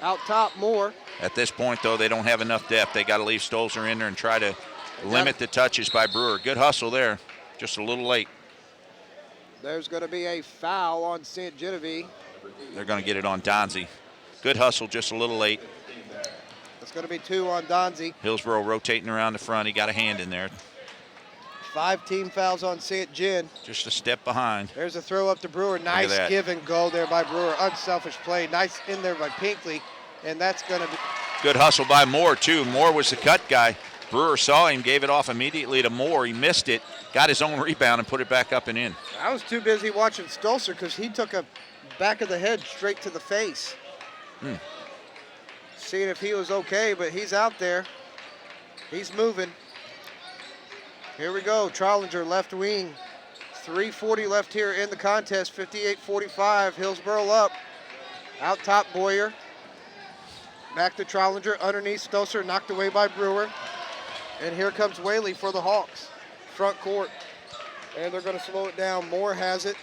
Out top, Moore. At this point, though, they don't have enough depth. They got to leave Stolzer in there and try to limit the touches by Brewer. Good hustle there. Just a little late. There's going to be a foul on St. Genevieve. They're going to get it on Donzie. Good hustle, just a little late. It's going to be 2 on Donzie. Hillsboro rotating around the front. He got a hand in there. 5 team fouls on St. Gen. Just a step behind. There's a throw up to Brewer. Nice give and go there by Brewer. Unselfish play. Nice in there by Pinkley. And that's going to be... Good hustle by Moore, too. Moore was the cut guy. Brewer saw him, gave it off immediately to Moore. He missed it, got his own rebound, and put it back up and in. I was too busy watching Stolzer because he took a back of the head straight to the face. Seeing if he was okay, but he's out there. He's moving. Here we go. Trollinger left wing. 3:40 left here in the contest. 58-45. Hillsboro up. Out top, Boyer. Back to Trollinger. Underneath, Stolzer knocked away by Brewer. And here comes Whaley for the Hawks. Front court. And they're going to slow it down. Moore has it.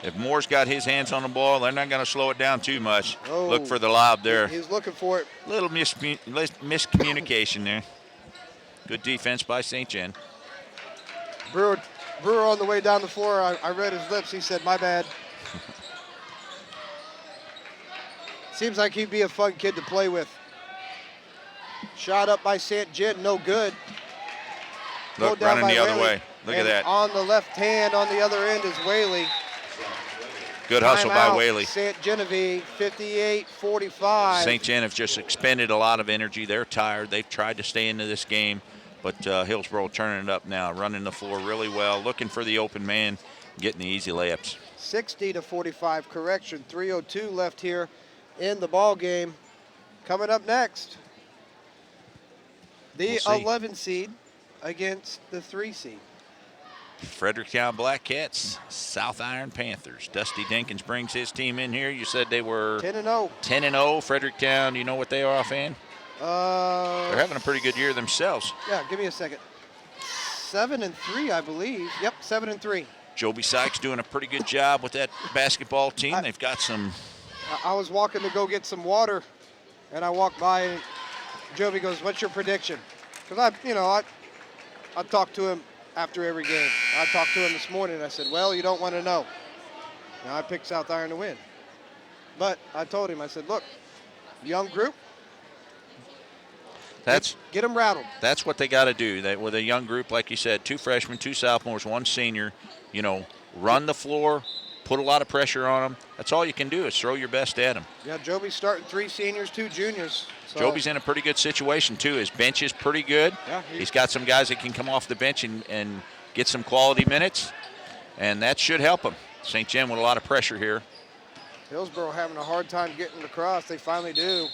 If Moore's got his hands on the ball, they're not going to slow it down too much. Oh, look for the lob there. He's looking for it. Little miscommunication there. Good defense by St. Gen. Brewer on the way down the floor, I read his lips. He said, my bad. Seems like he'd be a fun kid to play with. Shot up by St. Gen, no good. Look, running the other way. Look at that. On the left hand, on the other end is Whaley. Good hustle by Whaley. St. Genevieve, 58-45. St. Gen have just expended a lot of energy. They're tired. They've tried to stay into this game, but Hillsboro turning it up now, running the floor really well, looking for the open man, getting the easy layups. 60-45, correction. 3:02 left here in the ball game. Coming up next, the 11 seed against the 3 seed. Fredericktown Black Cats, South Iron Panthers. Dusty Dinkins brings his team in here. You said they were 10-0. 10-0. Fredericktown, you know what they are offhand? They're having a pretty good year themselves. Yeah, give me a second. 7-3, I believe. Yep, 7-3. Joby Sykes doing a pretty good job with that basketball team. They've got some. I was walking to go get some water, and I walked by, and Joby goes, "What's your prediction?" Because I talked to him after every game. I talked to him this morning. I said, "Well, you don't want to know." Now I picked South Iron to win, but I told him, I said, "Look, young group. Get them rattled." That's what they got to do. With a young group, like you said, 2 freshmen, 2 sophomores, 1 senior. Run the floor, put a lot of pressure on them. That's all you can do is throw your best at them. Yeah, Joby's starting 3 seniors, 2 juniors. So. Joby's in a pretty good situation, too. His bench is pretty good. Yeah, he's got some guys that can come off the bench and get some quality minutes, and that should help him. St. John with a lot of pressure here. Hillsboro having a hard time getting across. They finally do,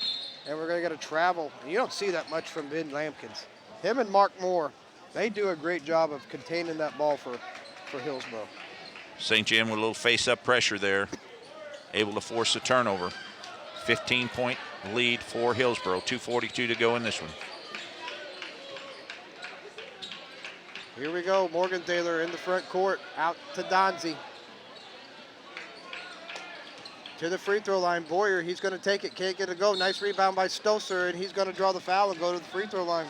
and we're going to get a travel. You don't see that much from Ben Lampkins. Him and Mark Moore, they do a great job of containing that ball for Hillsboro. St. John with a little face-up pressure there, able to force the turnover. 15-point lead for Hillsboro, 2:42 to go in this one. Here we go, Morgan Thaler in the front court, out to Donzie. To the free throw line, Boyer, he's going to take it, can't get it to go. Nice rebound by Stolzer, and he's going to draw the foul and go to the free throw line.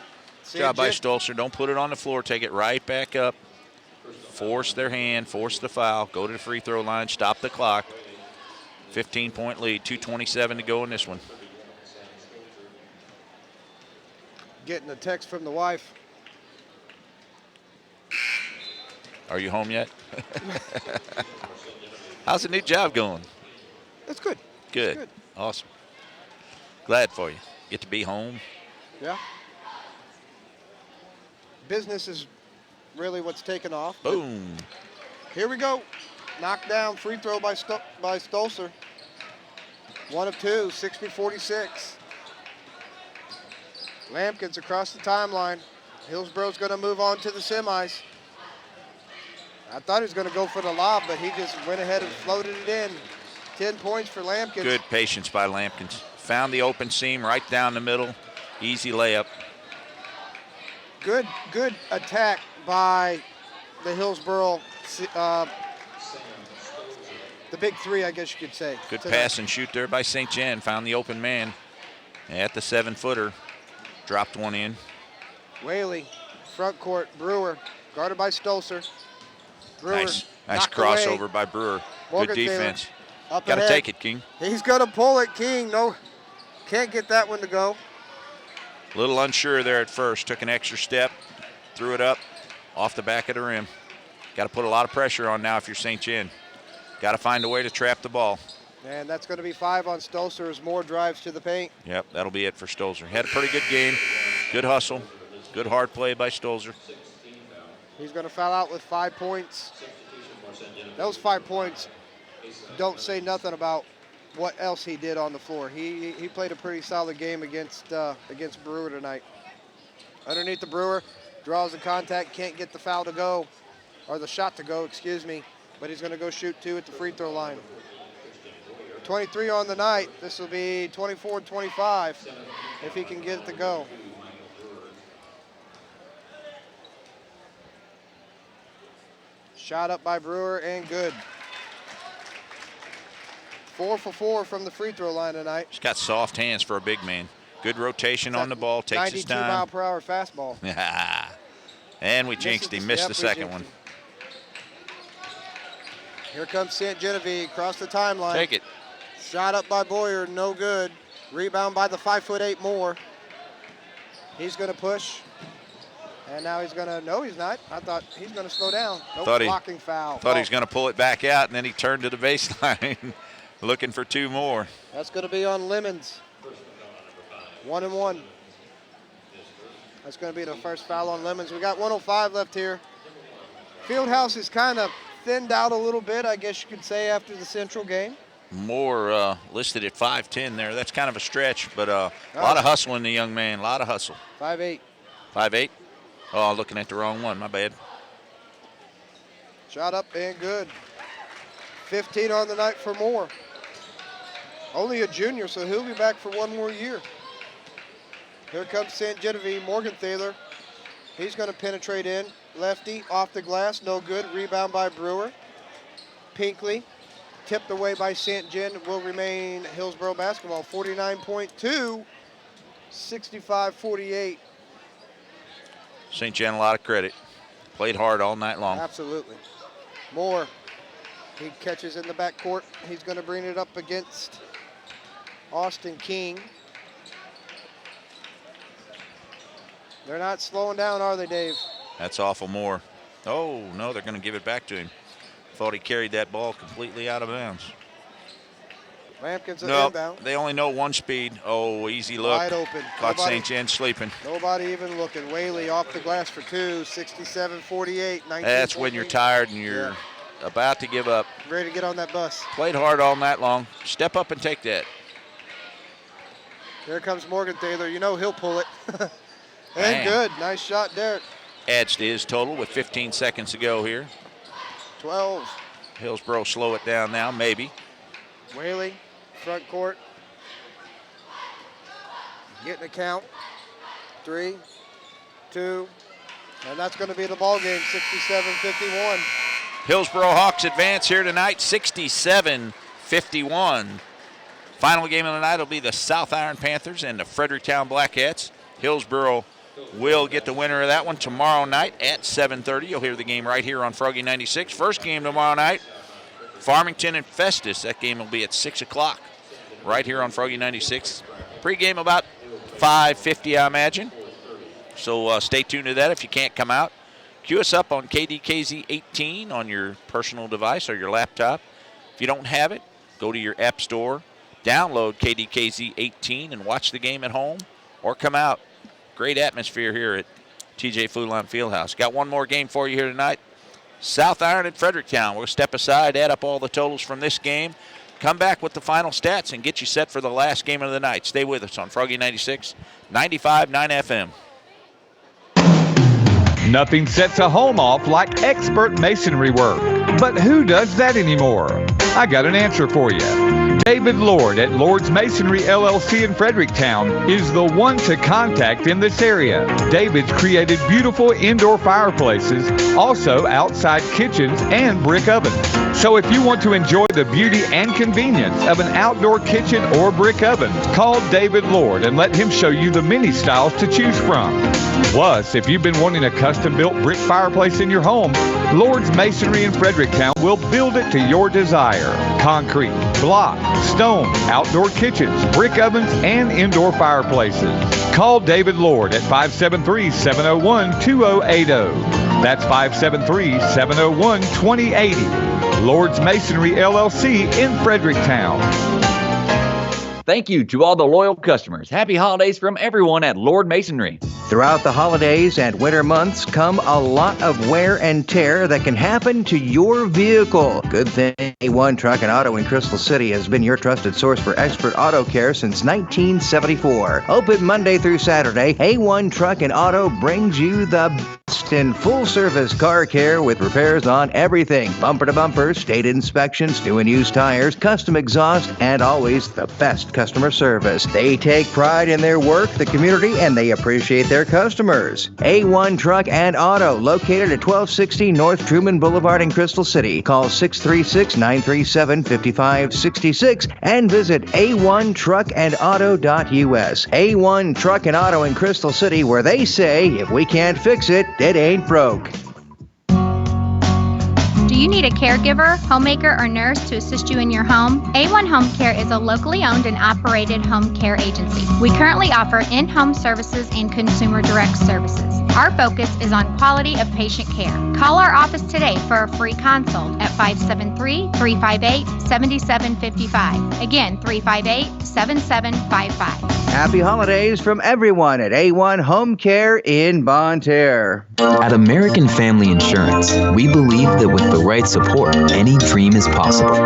Good job by Stolzer, don't put it on the floor, take it right back up. Force their hand, force the foul, go to the free throw line, stop the clock. 15-point lead, 2:27 to go in this one. Getting a text from the wife. Are you home yet? How's the new job going? It's good. Good. It's good. Awesome. Glad for you. Get to be home. Yeah. Business is really what's taken off. Boom. Here we go. Knocked down, free throw by Stolzer. 1 of 2, 60-46. Lampkins across the timeline. Hillsboro's going to move on to the semis. I thought he was going to go for the lob, but he just went ahead and floated it in. 10 points for Lampkins. Good patience by Lampkins. Found the open seam right down the middle. Easy layup. Good attack by the Hillsboro, the big 3, I guess you could say. Good pass and shoot there by St. John. Found the open man at the 7-footer. Dropped one in. Whaley, front court, Brewer, guarded by Stolzer. Brewer, Nice crossover by Brewer. Morgan Good defense. Up Got to ahead. take it, King. He's going to pull it, King. No, can't get that one to go. A little unsure there at first. Took an extra step, threw it up off the back of the rim. Got to put a lot of pressure on now if you're St. John. Got to find a way to trap the ball. And that's going to be 5 on Stolzer as more drives to the paint. Yep, that'll be it for Stolzer. Had a pretty good game. Good hustle. Good hard play by Stolzer. He's going to foul out with 5 points. Those 5 points don't say nothing about what else he did on the floor. He played a pretty solid game against Brewer tonight. Underneath the Brewer, draws the contact, can't get the foul to go, or the shot to go, excuse me, but he's going to go shoot 2 at the free throw line. 23 on the night. This will be 24-25 if he can get it to go. Shot up by Brewer and good. 4 for 4 from the free throw line tonight. He's got soft hands for a big man. Good rotation on the ball, takes his time. 92 mile per hour fastball. And we jinxed him, missed the second one. Here comes St. Genevieve across the timeline. Take it. Shot up by Boyer, no good. Rebound by the 5'8" Moore. He's going to push. And now he's going to, no, he's not. I thought he's going to slow down. No blocking foul. Thought he was going to pull it back out, and then he turned to the baseline looking for 2 more. That's going to be on Lemons. 1 and 1. That's going to be the first foul on Lemons. We got 1:05 left here. Fieldhouse is kind of thinned out a little bit, I guess you could say, after the Central game. Moore listed at 5'10" there. That's kind of a stretch, but a lot of hustle in the young man, a lot of hustle. 5'8". 5'8"? Oh, looking at the wrong one, my bad. Shot up and good. 15 on the night for Moore. Only a junior, so he'll be back for one more year. Here comes St. Genevieve, Morgan Thaler. He's going to penetrate in. Lefty off the glass, no good. Rebound by Brewer. Pinkley tipped away by St. Gen, will remain Hillsboro basketball. 49.2, 65-48. St. John, a lot of credit. Played hard all night long. Absolutely. Moore, he catches in the backcourt. He's going to bring it up against Austin King. They're not slowing down, are they, Dave? That's awful Moore. Oh, no, they're going to give it back to him. Thought he carried that ball completely out of bounds. Lampkin's an No, inbound. they only know one speed. Oh, easy look. Wide open. Caught St. John sleeping. Nobody even looking. Whaley off the glass for two, 67-48. That's when you're tired and you're about to give up. Ready to get on that bus. Played hard all night long. Step up and take that. Here comes Morgan Thaler. You know he'll pull it. Bang. And good. Nice shot, Derek. Adds to his total with 15 seconds to go here. 12. Hillsboro slow it down now, maybe. Whaley, front court. Getting a count. 3, 2, and that's going to be the ball game, 67-51. Hillsboro Hawks advance here tonight, 67-51. Final game of the night will be the South Iron Panthers and the Fredericktown Blackcats. Hillsboro will get the winner of that one tomorrow night at 7:30. You'll hear the game right here on Froggy 96. First game tomorrow night, Farmington and Festus. That game will be at 6 o'clock right here on Froggy 96. Pre-game about 5:50, I imagine. So stay tuned to that if you can't come out. Cue us up on KDKZ 18 on your personal device or your laptop. If you don't have it, go to your app store, download KDKZ 18 and watch the game at home or come out. Great atmosphere here at TJ Foodline Fieldhouse. Got one more game for you here tonight. South Iron and Fredericktown. We'll step aside, add up all the totals from this game, come back with the final stats, and get you set for the last game of the night. Stay with us on Froggy 96, 95.9 FM. Nothing sets a home off like expert masonry work. But who does that anymore? I got an answer for you. David Lord at Lord's Masonry LLC in Fredericktown is the one to contact in this area. David's created beautiful indoor fireplaces, also outside kitchens and brick ovens. So if you want to enjoy the beauty and convenience of an outdoor kitchen or brick oven, call David Lord and let him show you the many styles to choose from. Plus, if you've been wanting a custom-built brick fireplace in your home, Lord's Masonry in Fredericktown will build it to your desire. Concrete, block, stone, outdoor kitchens, brick ovens, and indoor fireplaces. Call David Lord at 573-701-2080. That's 573-701-2080. Lord's Masonry LLC in Fredericktown. Thank you to all the loyal customers. Happy holidays from everyone at Lord Masonry. Throughout the holidays and winter months come a lot of wear and tear that can happen to your vehicle. Good thing A1 Truck and Auto in Crystal City has been your trusted source for expert auto care since 1974. Open Monday through Saturday, A1 Truck and Auto brings you the best in full-service car care with repairs on everything. Bumper-to-bumper, state inspections, new and used tires, custom exhaust, and always the best customer service. They take pride in their work, the community, and they appreciate their customers. A1 Truck and Auto, located at 1260 North Truman Boulevard in Crystal City. Call 636-937-5566 and visit a1truckandauto.us. A1 Truck and Auto in Crystal City, where they say, if we can't fix it, it ain't broke. Do you need a caregiver, homemaker, or nurse to assist you in your home? A1 Home Care is a locally owned and operated home care agency. We currently offer in-home services and consumer direct services. Our focus is on quality of patient care. Call our office today for a free consult at 573-358-7755. Again, 358-7755. Happy holidays from everyone at A1 Home Care in Bonne Terre. At American Family Insurance, we believe that with the right support, any dream is possible.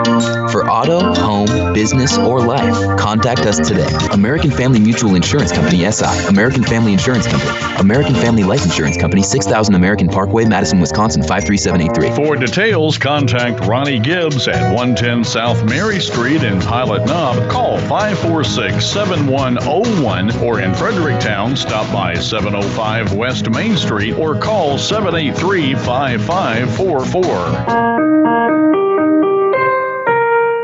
For auto, home, business, or life, contact us today. American Family Mutual Insurance Company, SI. American Family Insurance Company. American Family Life Insurance Company, 6000 American Parkway, Madison, Wisconsin, 53783. For details, contact Ronnie Gibbs at 110 South Mary Street in Pilot Knob. Call 546-7101, or in Fredericktown, stop by 705 West Main Street or call 783-5544.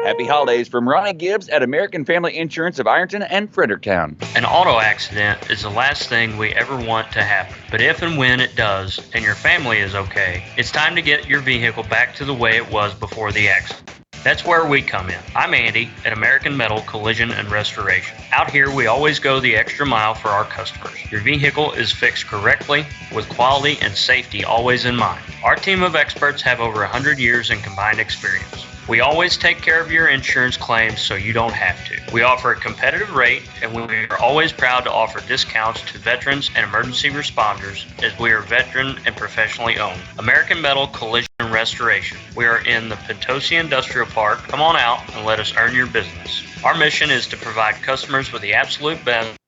Happy holidays from Ronnie Gibbs at American Family Insurance of Ironton and Fredericktown. An auto accident is the last thing we ever want to happen. But if and when it does, and your family is okay, it's time to get your vehicle back to the way it was before the accident. That's where we come in. I'm Andy at American Metal Collision and Restoration. Out here, we always go the extra mile for our customers. Your vehicle is fixed correctly with quality and safety always in mind. Our team of experts have over 100 years in combined experience. We always take care of your insurance claims so you don't have to. We offer a competitive rate, and we are always proud to offer discounts to veterans and emergency responders, as we are veteran and professionally owned. American Metal Collision and Restoration. We are in the Potosi Industrial Park. Come on out and let us earn your business. Our mission is to provide customers with the absolute best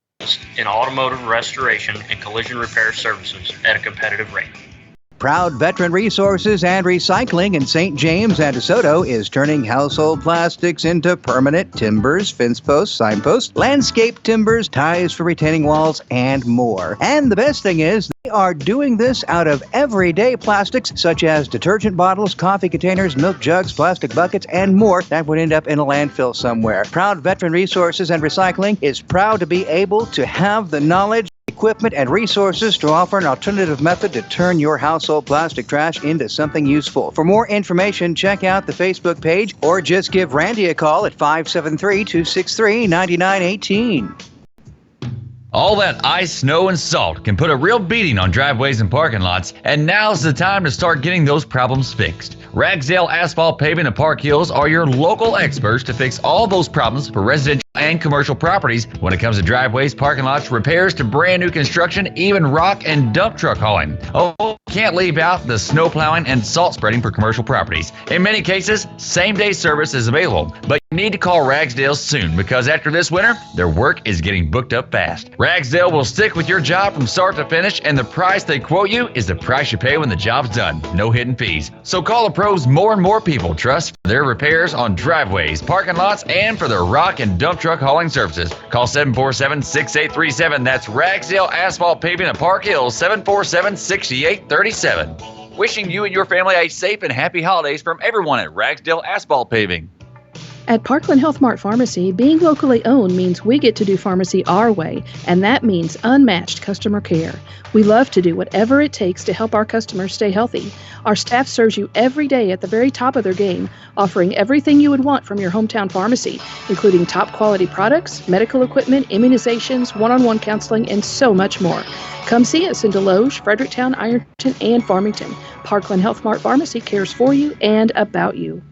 in automotive restoration and collision repair services at a competitive rate. Proud Veteran Resources and Recycling in St. James and DeSoto is turning household plastics into permanent timbers, fence posts, signposts, landscape timbers, ties for retaining walls, and more. And the best thing is, they are doing this out of everyday plastics such as detergent bottles, coffee containers, milk jugs, plastic buckets, and more that would end up in a landfill somewhere. Proud Veteran Resources and Recycling is proud to be able to have the knowledge, equipment, and resources to offer an alternative method to turn your household plastic trash into something useful. For more information, check out the Facebook page or just give Randy a call at 573-263-9918. All that ice, snow, and salt can put a real beating on driveways and parking lots, and now's the time to start getting those problems fixed. Ragsdale Asphalt Paving of Park Hills are your local experts to fix all those problems for residential and commercial properties when it comes to driveways, parking lots, repairs to brand new construction, even rock and dump truck hauling. Oh, can't leave out the snow plowing and salt spreading for commercial properties. In many cases, same-day service is available, but you need to call Ragsdale soon because after this winter, their work is getting booked up fast. Ragsdale will stick with your job from start to finish, and the price they quote you is the price you pay when the job's done. No hidden fees. So call the pros more and more people trust for their repairs on driveways, parking lots, and for their rock and dump truck hauling services. Call 747-6837. That's Ragsdale Asphalt Paving of Park Hills, 747-6837. Wishing you and your family a safe and happy holidays from everyone at Ragsdale Asphalt Paving. At Parkland Health Mart Pharmacy, being locally owned means we get to do pharmacy our way, and that means unmatched customer care. We love to do whatever it takes to help our customers stay healthy. Our staff serves you every day at the very top of their game, offering everything you would want from your hometown pharmacy, including top quality products, medical equipment, immunizations, one-on-one counseling, and so much more. Come see us in Deloge, Fredericktown, Ironton, and Farmington. Parkland Health Mart Pharmacy cares for you and about you.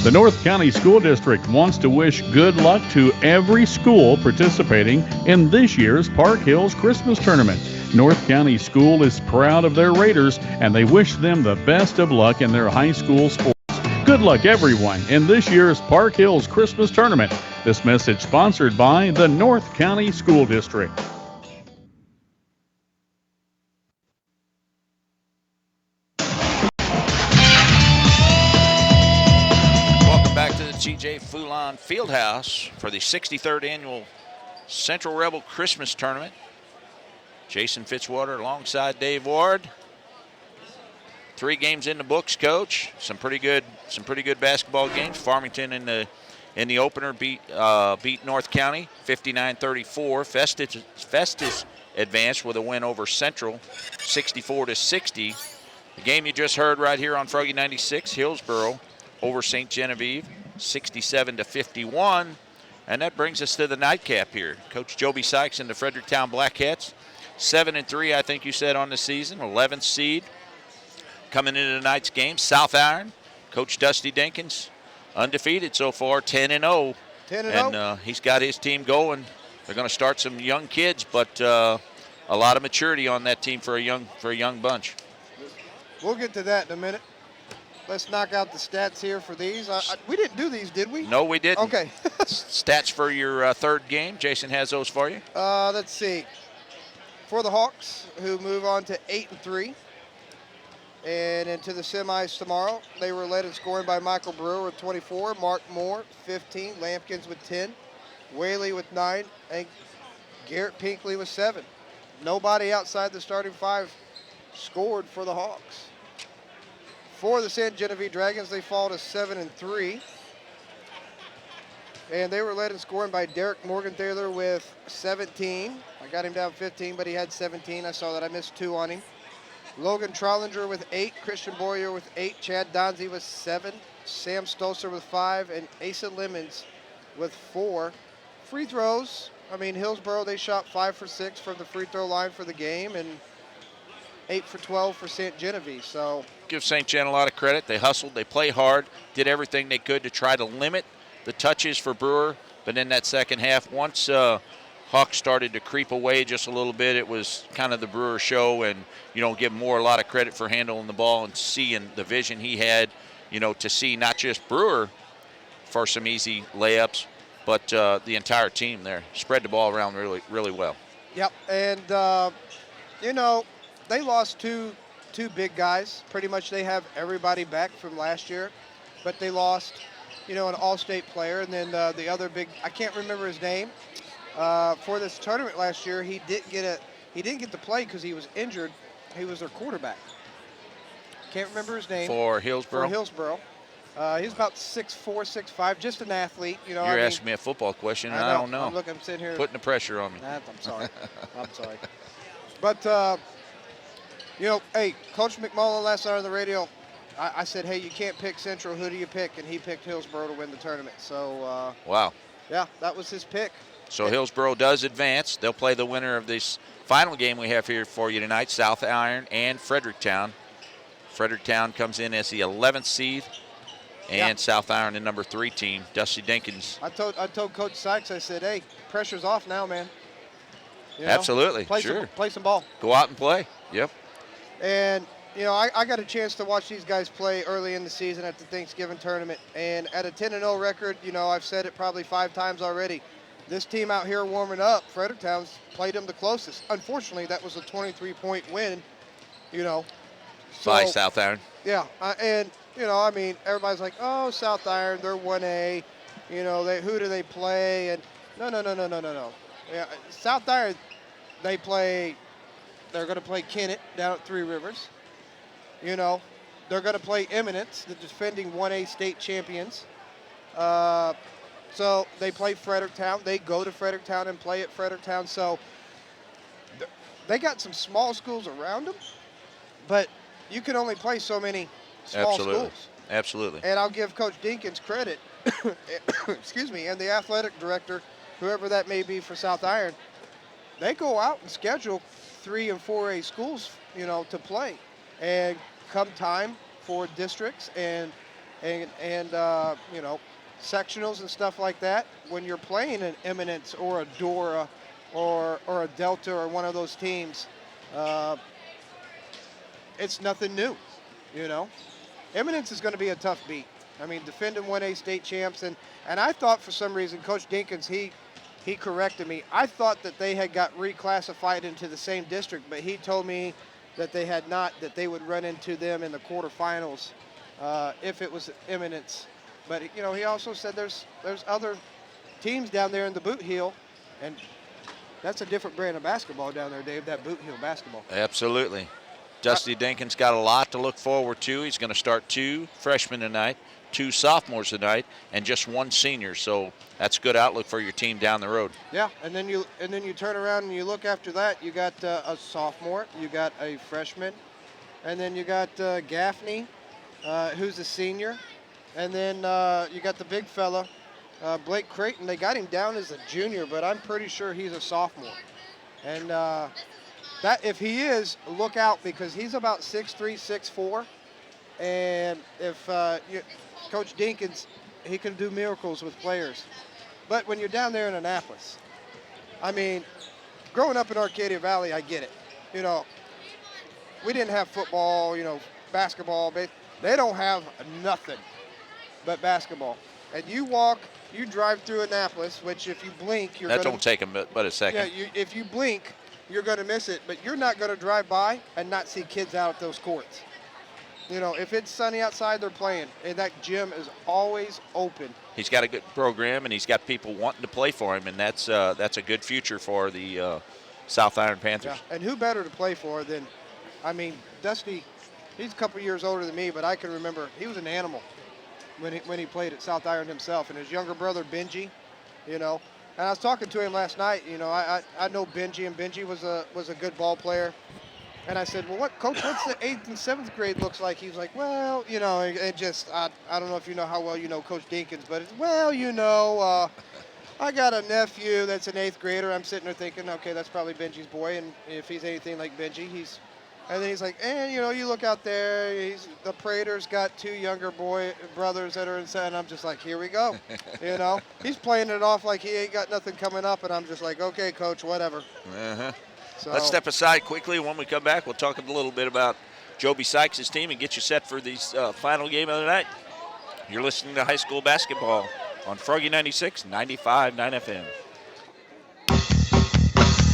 The North County School District wants to wish good luck to every school participating in this year's Park Hills Christmas Tournament. North County School is proud of their Raiders, and they wish them the best of luck in their high school sports. Good luck, everyone, in this year's Park Hills Christmas Tournament. This message sponsored by the North County School District. TJ Foulon Fieldhouse for the 63rd Annual Central Rebel Christmas Tournament. Jason Fitzwater alongside Dave Ward. 3 games in the books, Coach. Some pretty good basketball games. Farmington in the opener beat North County 59-34. Festus advanced with a win over Central 64-60. The game you just heard right here on Froggy 96, Hillsboro over St. Genevieve 67-51, and that brings us to the nightcap here. Coach Joby Sykes and the Fredericktown Blackcats, 7-3, I think you said, on the season, 11th seed. Coming into tonight's game, South Iron, Coach Dusty Dinkins, undefeated so far, 10-0. 10-0. And he's got his team going. They're going to start some young kids, but a lot of maturity on that team for a young bunch. We'll get to that in a minute. Let's knock out the stats here for these. We didn't do these, did we? No, we didn't. Okay. Stats for your third game. Jason has those for you. Let's see. for the Hawks, who move on to 8-3. And into the semis tomorrow, they were led in scoring by Michael Brewer with 24, Mark Moore 15, Lampkins with 10, Whaley with 9, and Garrett Pinkley with 7. Nobody outside the starting 5 scored for the Hawks. For the St. Genevieve Dragons, they fall to 7-3. And they were led in scoring by Derek Morgenthaler with 17. I got him down 15, but he had 17. I saw that. I missed 2 on him. Logan Trollinger with 8, Christian Boyer with 8, Chad Donzie with 7, Sam Stolzer with 5, and Asa Lemons with 4. Free throws, I mean, Hillsboro, they shot 5 for 6 from the free throw line for the game, and 8 for 12 for St. Genevieve. So give St. Gen a lot of credit. They hustled, they played hard, did everything they could to try to limit the touches for Brewer. But in that second half, once Hawks started to creep away just a little bit, it was kind of the Brewer show, and give Moore a lot of credit for handling the ball and seeing the vision he had, to see not just Brewer for some easy layups, but the entire team there spread the ball around really, really well. Yep, and they lost two big guys. Pretty much they have everybody back from last year, but they lost, an all-state player, and then the other big, I can't remember his name. For this tournament last year, he didn't get to play because he was injured. He was their quarterback. Can't remember his name. For Hillsboro? For Hillsboro. He's about 6'4", 6'5", just an athlete. You're asking me a football question, and I don't know. I'm sitting here. Putting the pressure on me. I'm sorry. I'm sorry. But, hey, Coach McMullen last night on the radio, I said, hey, you can't pick Central. Who do you pick? And he picked Hillsboro to win the tournament. So, wow. Yeah, that was his pick. So Hillsboro does advance. They'll play the winner of this final game we have here for you tonight, South Iron and Fredericktown. Fredericktown comes in as the 11th seed, and South Iron the number 3 team. Dusty Dinkins. I told Coach Sykes, I said, hey, pressure's off now, man. Absolutely, play some ball. Go out and play. Yep. And I got a chance to watch these guys play early in the season at the Thanksgiving tournament, and at a 10-0 record, I've said it probably 5 times already. This team out here warming up, Fredericktown's played them the closest. Unfortunately, that was a 23-point win, By South Iron. Yeah, and, everybody's like, oh, South Iron, they're 1A. Who do they play? And no. Yeah, South Iron, they're going to play Kennett down at 3 Rivers. They're going to play Eminence, the defending 1A state champions. So they play Fredericktown. They go to Fredericktown and play at Fredericktown. So they got some small schools around them, but you can only play so many small schools. Absolutely. And I'll give Coach Dinkins credit, excuse me, and the athletic director, whoever that may be for South Iron. They go out and schedule 3 and 4A schools, to play. And come time for districts and sectionals and stuff like that, when you're playing an Eminence or a Dora or a Delta or one of those teams, it's nothing new, Eminence is going to be a tough beat. I mean, defending 1A state champs, and I thought for some reason, Coach Dinkins, he corrected me. I thought that they had got reclassified into the same district, but he told me that they had not, that they would run into them in the quarterfinals if it was Eminence. But, he also said there's other teams down there in the Boot Heel, and that's a different brand of basketball down there, Dave, that Boot Heel basketball. Absolutely. Dusty Dinkins got a lot to look forward to. He's going to start 2 freshmen tonight, 2 sophomores tonight, and just 1 senior. So that's a good outlook for your team down the road. Yeah, and then you turn around and you look after that. You got a sophomore, you got a freshman, and then you got Gaffney, who's a senior. And then you got the big fella, Blake Creighton. They got him down as a junior, but I'm pretty sure he's a sophomore. And that if he is, look out, because he's about 6'3", 6'4". And if Coach Dinkins, he can do miracles with players. But when you're down there in Annapolis, I mean, growing up in Arcadia Valley, I get it. We didn't have football, basketball. They don't have nothing but basketball. And you drive through Annapolis, which if you blink, that don't take them but a second. Yeah, if you blink, you're going to miss it, but you're not going to drive by and not see kids out at those courts. You know, if it's sunny outside, they're playing, and that gym is always open. He's got a good program, and he's got people wanting to play for him, and that's a good future for the South Iron Panthers. Yeah. And who better to play for than, I mean, Dusty, he's a couple years older than me, but I can remember he was an animal when he played at South Iron himself. And his younger brother, Benji, you know. And I was talking to him last night, you know, I know Benji, and Benji was a good ball player. And I said, well, what's the 8th and 7th grade looks like? He was like, well, you know, it just, I don't know if you know how well you know Coach Dinkins, but it's, well, you know, I got a nephew that's an 8th grader. I'm sitting there thinking, okay, that's probably Benji's boy, and if he's anything like Benji, and then he's like, and you know, you look out there, the Prater's got 2 younger brothers that are inside, and I'm just like, here we go, you know. He's playing it off like he ain't got nothing coming up, and I'm just like, okay, Coach, whatever. Uh-huh. So, let's step aside quickly. When we come back, we'll talk a little bit about Joby Sykes' team and get you set for these final game of the night. You're listening to high school basketball on Froggy 96, 95.9 FM.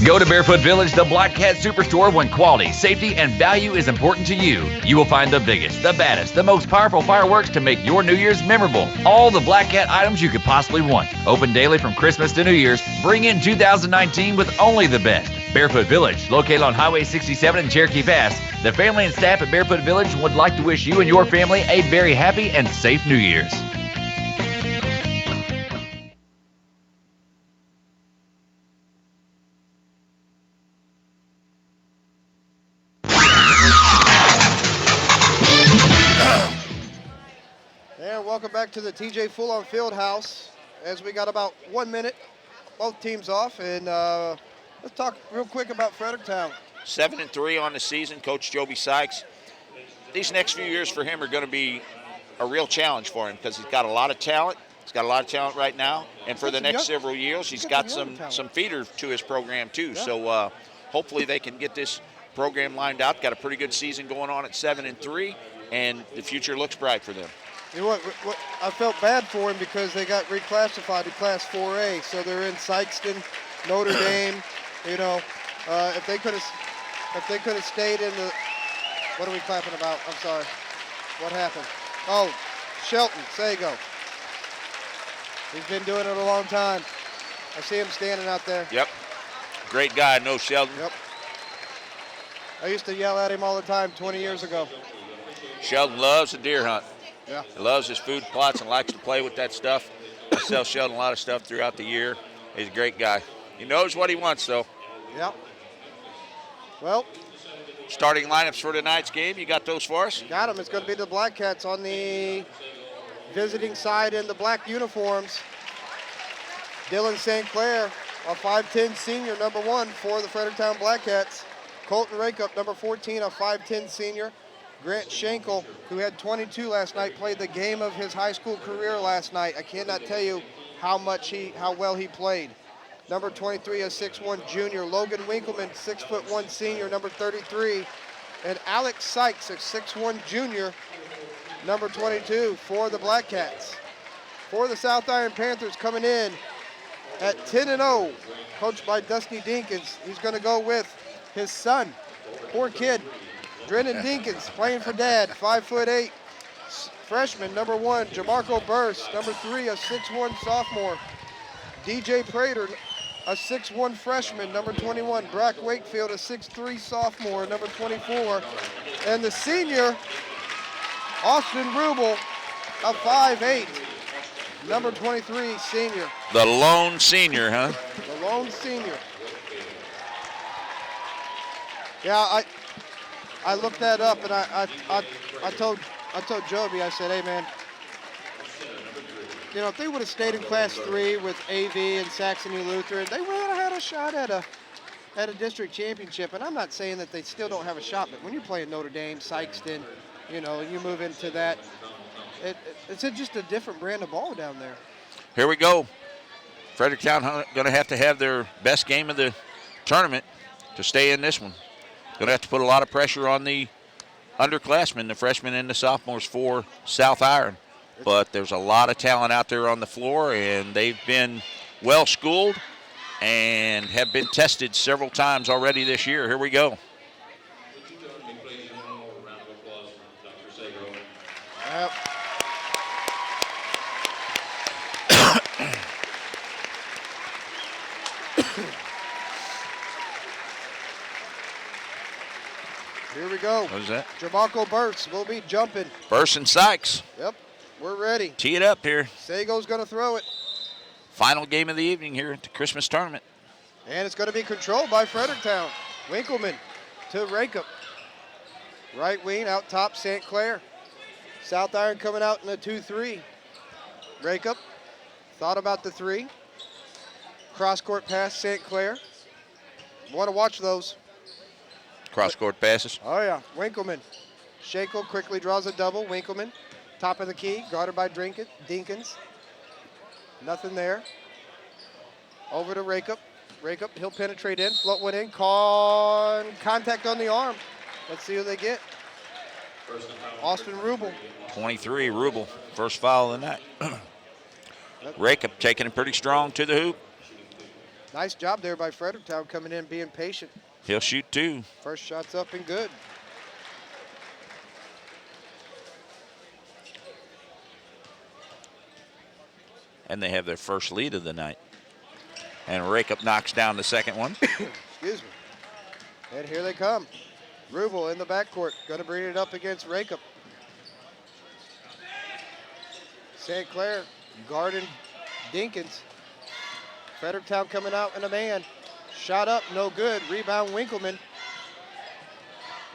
Go to Barefoot Village, the Black Cat Superstore, when quality, safety, and value is important to you. You will find the biggest, the baddest, the most powerful fireworks to make your New Year's memorable. All the Black Cat items you could possibly want. Open daily from Christmas to New Year's. Bring in 2019 with only the best. Barefoot Village, located on Highway 67 in Cherokee Pass. The family and staff at Barefoot Village would like to wish you and your family a very happy and safe New Year's. And welcome back to the TJ Full-On Fieldhouse. As we got about 1 minute, both teams off, and let's talk real quick about Fredericktown. 7-3 on the season, Coach Joby Sykes. These next few years for him are going to be a real challenge for him because he's got a lot of talent. He's got a lot of talent right now, and for the next several years, he's got some feeder to his program too. Yeah. So hopefully they can get this program lined out. Got a pretty good season going on at 7-3, and the future looks bright for them. You know what, I felt bad for him because they got reclassified to Class 4A, so they're in Sykeston, Notre Dame. You know, if they could have stayed in the, what are we clapping about? I'm sorry. What happened? Oh, Shelton Sago. He's been doing it a long time. I see him standing out there. Yep. Great guy, no Shelton. Yep. I used to yell at him all the time 20 years ago. Shelton loves the deer hunt. Yeah. He loves his food plots and likes to play with that stuff. I sell Sheldon a lot of stuff throughout the year. He's a great guy. He knows what he wants, though. Yep. Well, starting lineups for tonight's game, you got those for us? Got them. It's going to be the Black Cats on the visiting side in the black uniforms. Dylan St. Clair, a 5'10 senior, number 1 for the Fredericktown Black Cats. Colton Rakup, number 14, a 5'10 senior. Grant Schenkel, who had 22 last night, played the game of his high school career last night. I cannot tell you how well he played. Number 23, a 6'1 junior. Logan Winkleman, 6'1 senior, number 33. And Alex Sykes, a 6'1 junior, number 22 for the Black Cats. For the South Iron Panthers coming in at 10-0, coached by Dusty Dinkins. He's going to go with his son, poor kid, Drennan Dinkins, playing for Dad, 5'8", freshman, number 1, Jamarco Burst, number 3, a 6'1 sophomore. DJ Prater, a 6'1 freshman, number 21. Brock Wakefield, a 6'3 sophomore, number 24. And the senior, Austin Rubel, a 5'8", number 23 senior. The lone senior, huh? The lone senior. Yeah, I looked that up, and I told Joby, I said, hey man, you know, if they would have stayed in Class 3 with AV and Saxony Lutheran, they would have had a shot at a district championship. And I'm not saying that they still don't have a shot, but when you're playing Notre Dame, Sykeston, you know, and you move into that, it's just a different brand of ball down there. Here we go. Fredericktown going to have their best game of the tournament to stay in this one. Going to have to put a lot of pressure on the underclassmen, the freshmen and the sophomores for South Iron. But there's a lot of talent out there on the floor, and they've been well schooled, and have been tested several times already this year. Here we go. Yep. Here we go. What is that? Jamarco Burst will be jumping. Burst and Sykes. Yep, we're ready. Tee it up here. Sago's going to throw it. Final game of the evening here at the Christmas tournament. And it's going to be controlled by Fredericktown. Winkleman to Rakup. Right wing out top, St. Clair. South Iron coming out in a 2-3. Rakup thought about the 3. Cross-court pass, St. Clair. Want to watch those. Cross-court passes. Oh, yeah. Winkleman. Shankle quickly draws a double. Winkleman, top of the key, guarded by Dinkins. Nothing there. Over to Rakup. Rakup, he'll penetrate in, float one in, contact on the arm. Let's see who they get. Austin Rubel. 23, Rubel, first foul of the night. Rakup taking it pretty strong to the hoop. Nice job there by Fredericktown coming in, being patient. He'll shoot 2. First shot's up and good. And they have their first lead of the night. And Rakup knocks down the second one. Excuse me. And here they come. Rubel in the backcourt, going to bring it up against Rakup. St. Clair guarding Dinkins. Fredericktown coming out in a man. Shot up, no good. Rebound, Winkleman.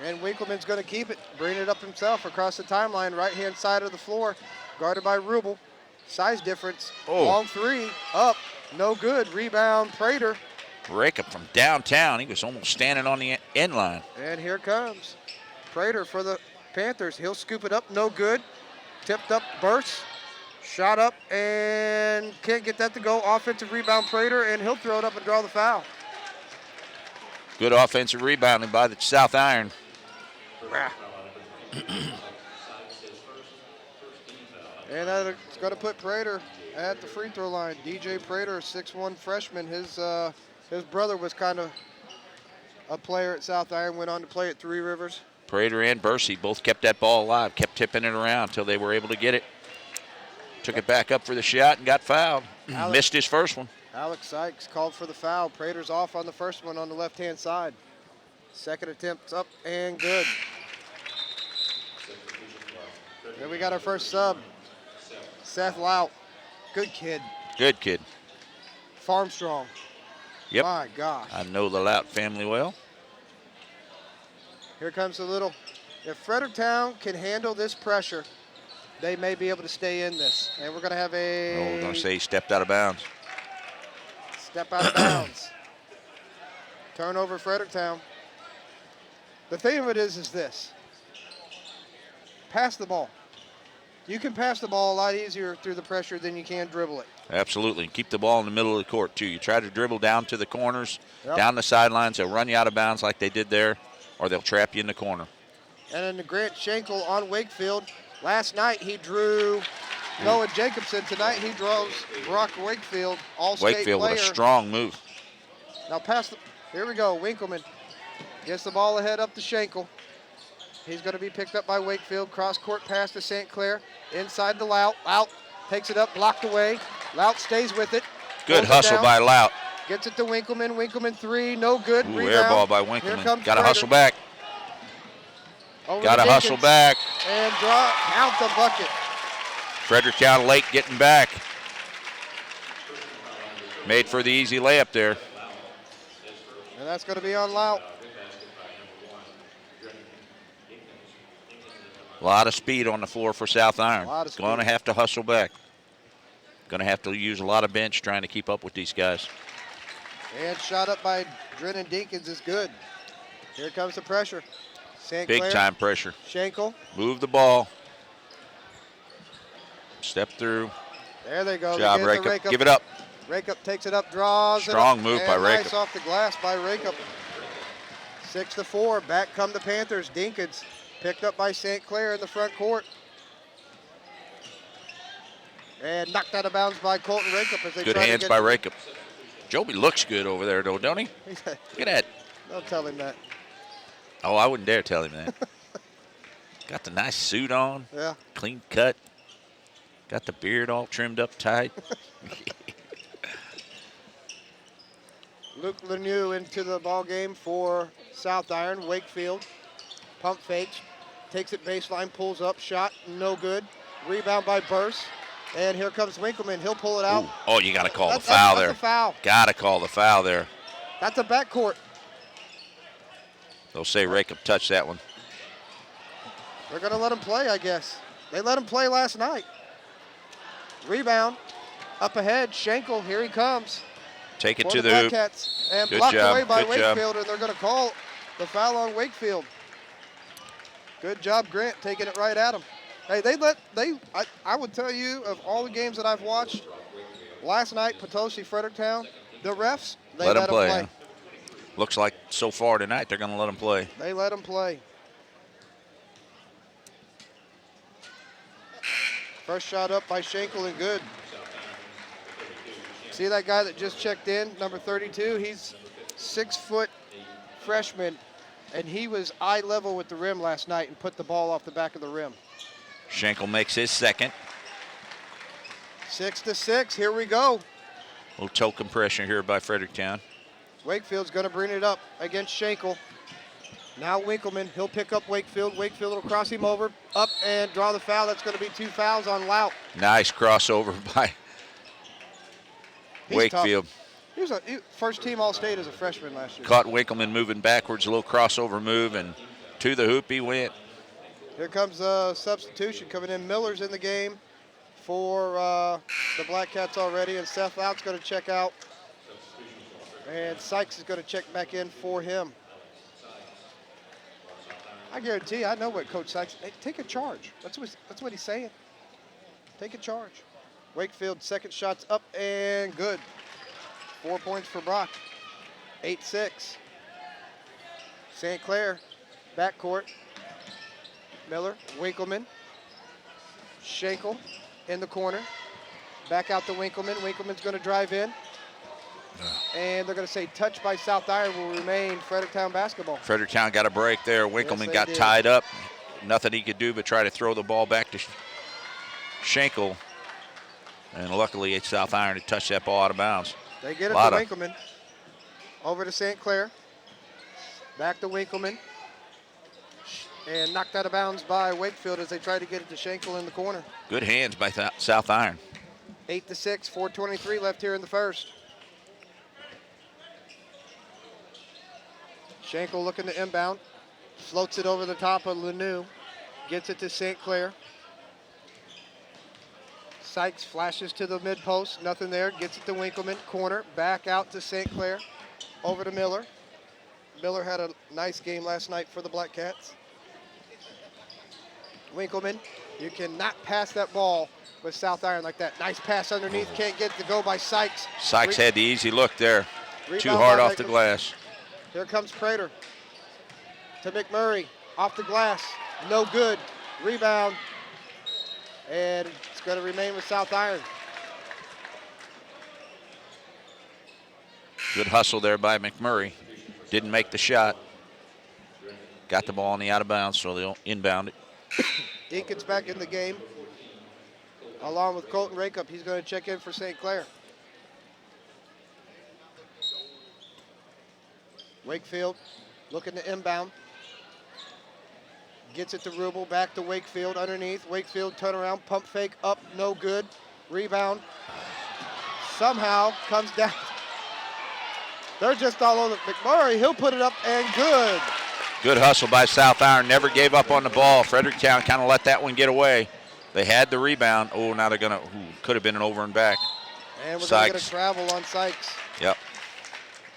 And Winkleman's going to keep it. Bring it up himself across the timeline, right-hand side of the floor. Guarded by Rubel. Size difference. Oh. Long 3, up, no good. Rebound, Prater. Rakup from downtown. He was almost standing on the end line. And here comes Prater for the Panthers. He'll scoop it up, no good. Tipped up, burst. Shot up and can't get that to go. Offensive rebound, Prater, and he'll throw it up and draw the foul. Good offensive rebounding by the South Iron. And that's going to put Prater at the free throw line. DJ Prater, 6'1" freshman. His brother was kind of a player at South Iron, went on to play at Three Rivers. Prater and Bursey both kept that ball alive, kept tipping it around until they were able to get it. Took it back up for the shot and got fouled. Missed his first one. Alex Sykes called for the foul. Prater's off on the first one on the left-hand side. Second attempt's up and good. Then we got our first sub. Seth Lout. Good kid. Good kid. Farm strong. Yep. My gosh. I know the Lout family well. Here comes the little. If Fredericktown can handle this pressure, they may be able to stay in this. And we're going to have a... we're going to say he stepped out of bounds. Step out of bounds. Turnover, Fredericktown. The thing of it is this. Pass the ball. You can pass the ball a lot easier through the pressure than you can dribble it. Absolutely. Keep the ball in the middle of the court, too. You try to dribble down to the corners, Yep. down the sidelines. They'll run you out of bounds like they did there, or they'll trap you in the corner. And then the Grant Schenkel on Wakefield. Last night he drew Noah Jacobson. Tonight he draws Brock Wakefield, all-state Wakefield player. with a strong move. Now pass the, here we go, Winkleman gets the ball ahead up to Schenkel. He's going to be picked up by Wakefield. Cross-court pass to St. Clair. Inside to Lout. Lout takes it up, blocked away. Lout stays with it. Good Pulls it hustle down. by Lout. Gets it to Winkleman. Winkleman 3, no good. Ooh, Rebound. air ball by Here Winkleman. comes Got to Prater. hustle back. Over Got to to hustle Dinkins. back. And count the bucket. Fredericktown late getting back. Made for the easy layup there. And that's going to be on Lout. A lot of speed on the floor for South Iron. Lot of speed. Going to have to hustle back. Going to have to use a lot of bench trying to keep up with these guys. And shot up by Drennan Dinkins is good. Here comes the pressure. St. Big Clair, time pressure. Schenkel. Move the ball. Step through. There they go. Job, They get Rakup. to Give it up. Rakup takes it up, draws Strong it up, move and by nice Rakup. off the glass by Rakup. 6-4. Back come the Panthers. Dinkins picked up by St. Clair in the front court. And knocked out of bounds by Colton Rakup as they Good try hands to get by Rakup. Joby looks good over there, though, don't he? Look at that. Don't tell him that. Oh, I wouldn't dare tell him that. Got the nice suit on. Yeah. Clean cut. Got the beard all trimmed up tight. Luke Lemieux into the ball game for South Iron. Wakefield, pump fakes, takes it baseline, pulls up, shot, no good. Rebound by Burse, and here comes Winkleman. He'll pull it out. Ooh. Oh, you got to call the That's foul there. a foul. Got to call the foul there. That's a backcourt. They'll say Rakup touched that one. They're going to let him play, I guess. They let him play last night. Rebound, up ahead, Schenkel, here he comes. Take it for to the Black hoop. Cats, and Good blocked job. away by Good job. Wakefield, and they're going to call the foul on Wakefield. Good job, Grant, taking it right at him. Hey, I would tell you, of all the games that I've watched, last night, Potosi, Fredericktown, the refs, they let them play. Huh? Looks like so far tonight they're going to let them play. They let them play. First shot up by Schenkel and good. See that guy that just checked in, number 32? He's 6-foot freshman, and he was eye level with the rim last night and put the ball off the back of the rim. Schenkel makes his second. 6-6, here we go. Little toe compression here by Fredericktown. Wakefield's gonna bring it up against Schenkel. Now Winkleman, he'll pick up Wakefield. Wakefield will cross him over, up and draw the foul. That's gonna be 2 fouls on Lout. Nice crossover by Wakefield. Tough. He was first team All-State as a freshman last year. Caught Winkleman moving backwards, a little crossover move, and to the hoop he went. Here comes a substitution coming in. Miller's in the game for the Black Cats already, and Seth Lout's going to check out. And Sykes is going to check back in for him. I guarantee you, I know what Coach Sykes, hey, take a charge. That's what he's saying. Take a charge. Wakefield, second shot's up and good. 4 points for Brock. 8-6. St. Clair, backcourt. Miller, Winkleman, Schenkel in the corner. Back out to Winkleman. Winkleman's going to drive in. And they're going to say touch by South Iron will remain Fredericktown basketball. Fredericktown got a break there. Winkleman Yes, got did. tied up. Nothing he could do but try to throw the ball back to Schenkel. And luckily, South Iron had touched that ball out of bounds. They get it to Winkleman. Over to St. Clair. Back to Winkleman. And knocked out of bounds by Wakefield as they try to get it to Schenkel in the corner. Good hands by South Iron. 8-6, 4:23 left here in the first. Schenkel looking to inbound. Floats it over the top of Lemieux. Gets it to St. Clair. Sykes flashes to the mid post. Nothing there. Gets it to Winkleman. Corner. Back out to St. Clair. Over to Miller. Miller had a nice game last night for the Black Cats. Winkleman, you cannot pass that ball with South Iron like that. Nice pass underneath. Can't get it to go by Sykes. Sykes had the easy look there. Too Rebound hard by off the Winkleman. glass. Here comes Prater to McMurray. Off the glass. No good. Rebound. And it's going to remain with South Iron. Good hustle there by McMurray. Didn't make the shot. Got the ball on the out of bounds, so they'll inbound it. Deacon's back in the game. Along with Colton Rakup, he's going to check in for St. Clair. Wakefield looking to inbound. Gets it to Rubel, back to Wakefield underneath. Wakefield turnaround, pump fake up, no good. Rebound. Somehow comes down. They're just all over McMurray. He'll put it up and good. Good hustle by South Iron. Never gave up on the ball. Fredericktown kind of let that one get away. They had the rebound. Oh, now they're going to, could have been an over and back. And we're going to get a travel on Sykes. Yep.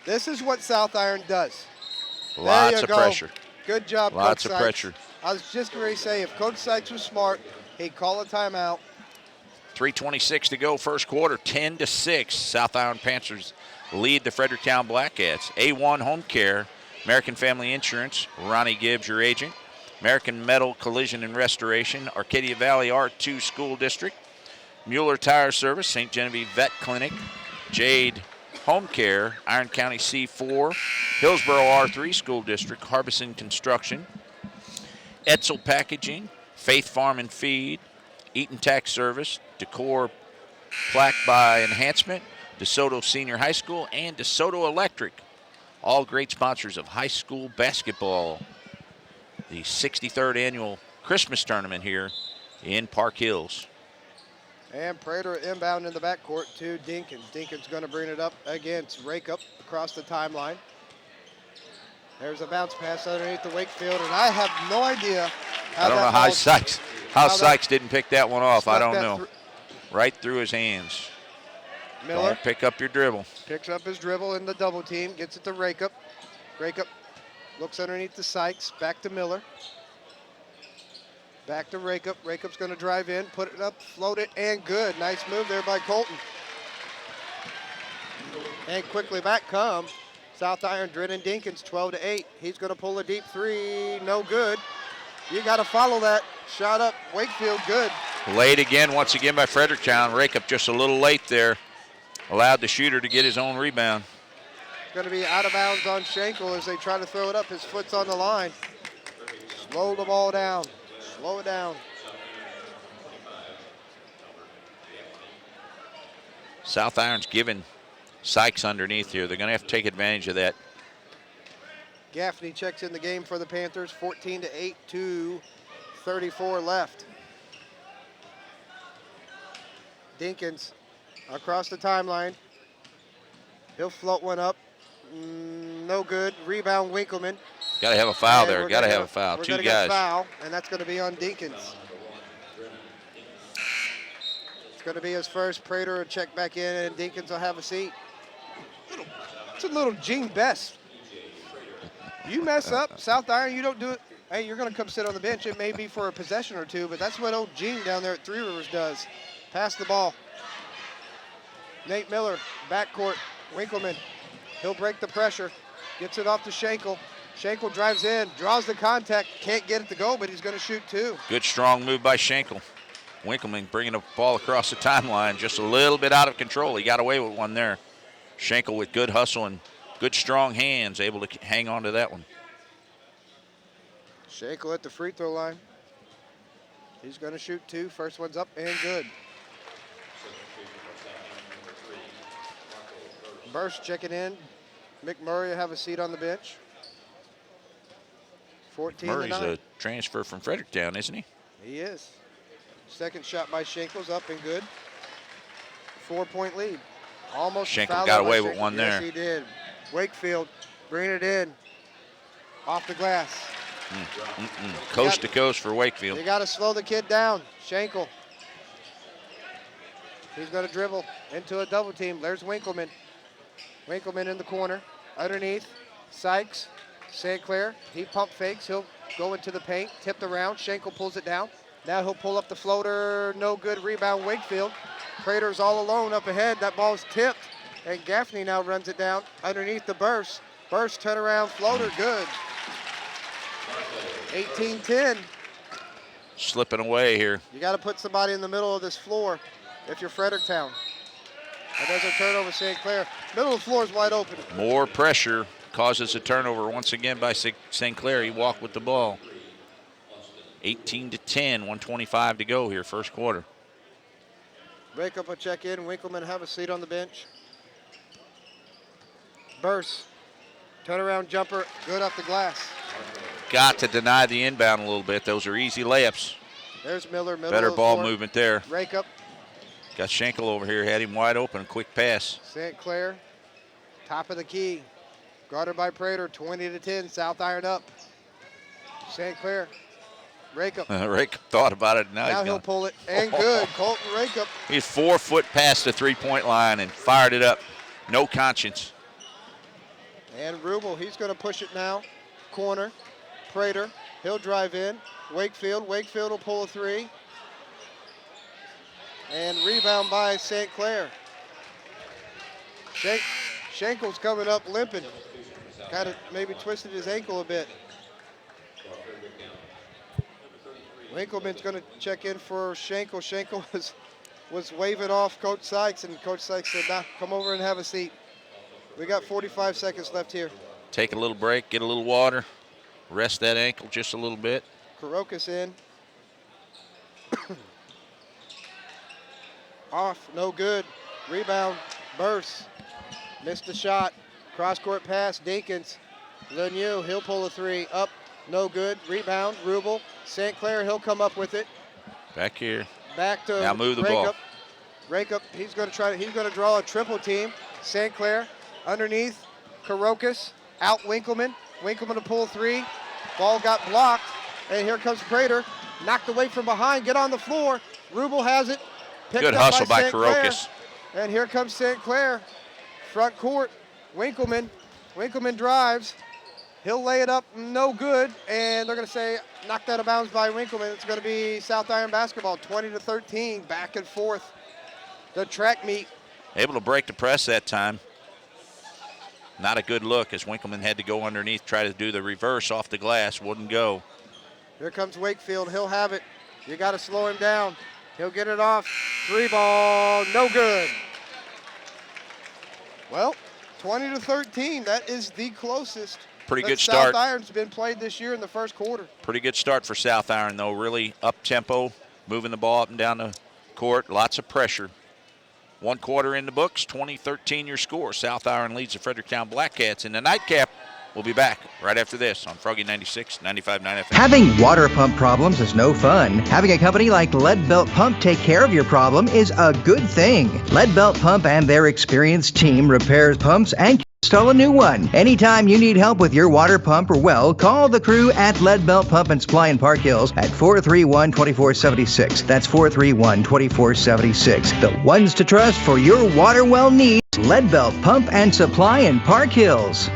This is what South Iron does. Lots of pressure. Good job, Lots Coach of Sykes. pressure. I was just going to say, if Coach Sykes was smart, he'd call a timeout. 3:26 to go, first quarter, 10-6. South Iron Panthers lead the Fredericktown Black Cats. A1 Home Care, American Family Insurance, Ronnie Gibbs, your agent. American Metal Collision and Restoration, Arcadia Valley R2 School District, Mueller Tire Service, St. Genevieve Vet Clinic, Jade Home Care, Iron County C4, Hillsboro R3 School District, Harbison Construction, Etzel Packaging, Faith Farm and Feed, Eaton Tax Service, Decor Plaque by Enhancement, DeSoto Senior High School, and DeSoto Electric. All great sponsors of high school basketball. The 63rd annual Christmas tournament here in Park Hills. And Prater inbound in the backcourt to Dinkins. Dinkins going to bring it up against Rake up across the timeline. There's a bounce pass underneath the Wakefield, and I have no idea how I don't know how Sykes didn't pick that one off. I don't know. Right through his hands. Miller don't pick up your dribble. Picks up his dribble in the double team, gets it to Rake up. Rake up looks underneath the Sykes, back to Miller. Back to Rake up. Rake up's going to drive in, put it up, float it, and good. Nice move there by Colton. And quickly back come South Iron, Drennan Dinkins, 12-8. He's going to pull a deep three, no good. You got to follow that. Shot up, Wakefield, good. Late again, once again by Fredericktown. Rake up just a little late there. Allowed the shooter to get his own rebound. Going to be out of bounds on Schenkel as they try to throw it up. His foot's on the line. Slow the ball down. Slow it down. South Iron's giving Sykes underneath here. They're going to have to take advantage of that. Gaffney checks in the game for the Panthers. 14-8, 2:34 left. Dinkins across the timeline. He'll float one up. No good. Rebound, Winkleman. Got to have a foul there. Got to have a foul. We're Two gonna guys. Get a foul, and that's going to be on Dinkins. It's going to be his first. Prater will check back in, and Dinkins will have a seat. It's a little Gene Best. You mess up, South Iron, you don't do it. Hey, you're going to come sit on the bench. It may be for a possession or two, but that's what old Gene down there at Three Rivers does. Pass the ball. Nate Miller, backcourt. Winkleman, he'll break the pressure. Gets it off to Schenkel. Schenkel drives in, draws the contact. Can't get it to go, but he's going to shoot two. Good strong move by Schenkel. Winkleman bringing the ball across the timeline, just a little bit out of control. He got away with one there. Schenkel with good hustle and good strong hands, able to hang on to that one. Schenkel at the free throw line. He's going to shoot two. First one's up and good. Burst checking in. McMurray will have a seat on the bench. 14-9. Murray's a transfer from Fredericktown, isn't he? He is. Second shot by Schenkel's up and good. 4-point lead. Almost Schenkel got away with one there. Yes, he did. Wakefield bringing it in. Off the glass. Coast to coast for Wakefield. You got to slow the kid down. Schenkel. He's going to dribble into a double team. There's Winkleman. Winkleman in the corner. Underneath. Sykes. St. Clair. He pump fakes. He'll go into the paint. Tipped around. Schenkel pulls it down. Now he'll pull up the floater. No good. Rebound Wakefield. Prater's all alone up ahead. That ball's tipped. And Gaffney now runs it down underneath the burst. Burst, turnaround, floater, good. 18-10. Slipping away here. You got to put somebody in the middle of this floor if you're Fredericktown. And there's a turnover, St. Clair. Middle of the floor is wide open. More pressure causes a turnover once again by St. Clair. He walked with the ball. 18-10, 1:25 to go here, first quarter. Break up a check in. Winkleman have a seat on the bench. Burst. Turnaround jumper. Good off the glass. Got to deny the inbound a little bit. Those are easy layups. There's Miller. Better ball movement there. Rake up. Got Schenkel over here. Had him wide open. Quick pass. St. Clair. Top of the key. Guarded by Prater. 20-10. South Iron up. St. Clair. Rake up. Rake thought about it. Now he'll pull it. And good. Colton Rake up. He's 4 foot past the three-point line and fired it up. No conscience. And Rubel, he's going to push it now. Corner. Prater. He'll drive in. Wakefield. Wakefield will pull a three. And rebound by St. Clair. Schenkel's coming up limping. Kind of maybe twisted his ankle a bit. Winkleman's going to check in for Schenkel. Schenkel was waving off Coach Sykes, and Coach Sykes said, nah, come over and have a seat. We got 45 seconds left here. Take a little break, get a little water, rest that ankle just a little bit. Karokas in. Off, no good. Rebound, burst. Missed the shot. Cross-court pass, Dinkins. Lemieux, he'll pull a three. Up, no good. Rebound, Rubel. St. Clair, he'll come up with it. Back here. Back to now move the ball. Rake up. He's going to draw a triple team. St. Clair underneath. Karokas out Winkleman. Winkleman to pull three. Ball got blocked. And here comes Prater. Knocked away from behind. Get on the floor. Rubel has it. Picked Good up hustle by St. Clair. Karokas. And here comes St. Clair. Front court. Winkleman. Winkleman drives. He'll lay it up, no good, and they're going to say knocked out of bounds by Winkleman. It's going to be South Iron basketball, 20-13, back and forth. The track meet. Able to break the press that time. Not a good look as Winkleman had to go underneath, try to do the reverse off the glass, wouldn't go. Here comes Wakefield, he'll have it. You got to slow him down. He'll get it off. Three ball, no good. Well, 20-13, that is the closest. Pretty good start. South Iron's been played this year in the first quarter. Pretty good start for South Iron, though. Really up-tempo, moving the ball up and down the court. Lots of pressure. 1 quarter in the books, 20-13 your score. South Iron leads the Fredericktown Black Cats in the nightcap. We'll be back right after this on Froggy 96, 95.9 FM. Having water pump problems is no fun. Having a company like Lead Belt Pump take care of your problem is a good thing. Lead Belt Pump and their experienced team repairs pumps and install a new one. Anytime you need help with your water pump or well, call the crew at Lead Belt Pump and Supply in Park Hills at 431-2476. That's 431-2476. The ones to trust for your water well needs. Lead Belt Pump and Supply in Park Hills.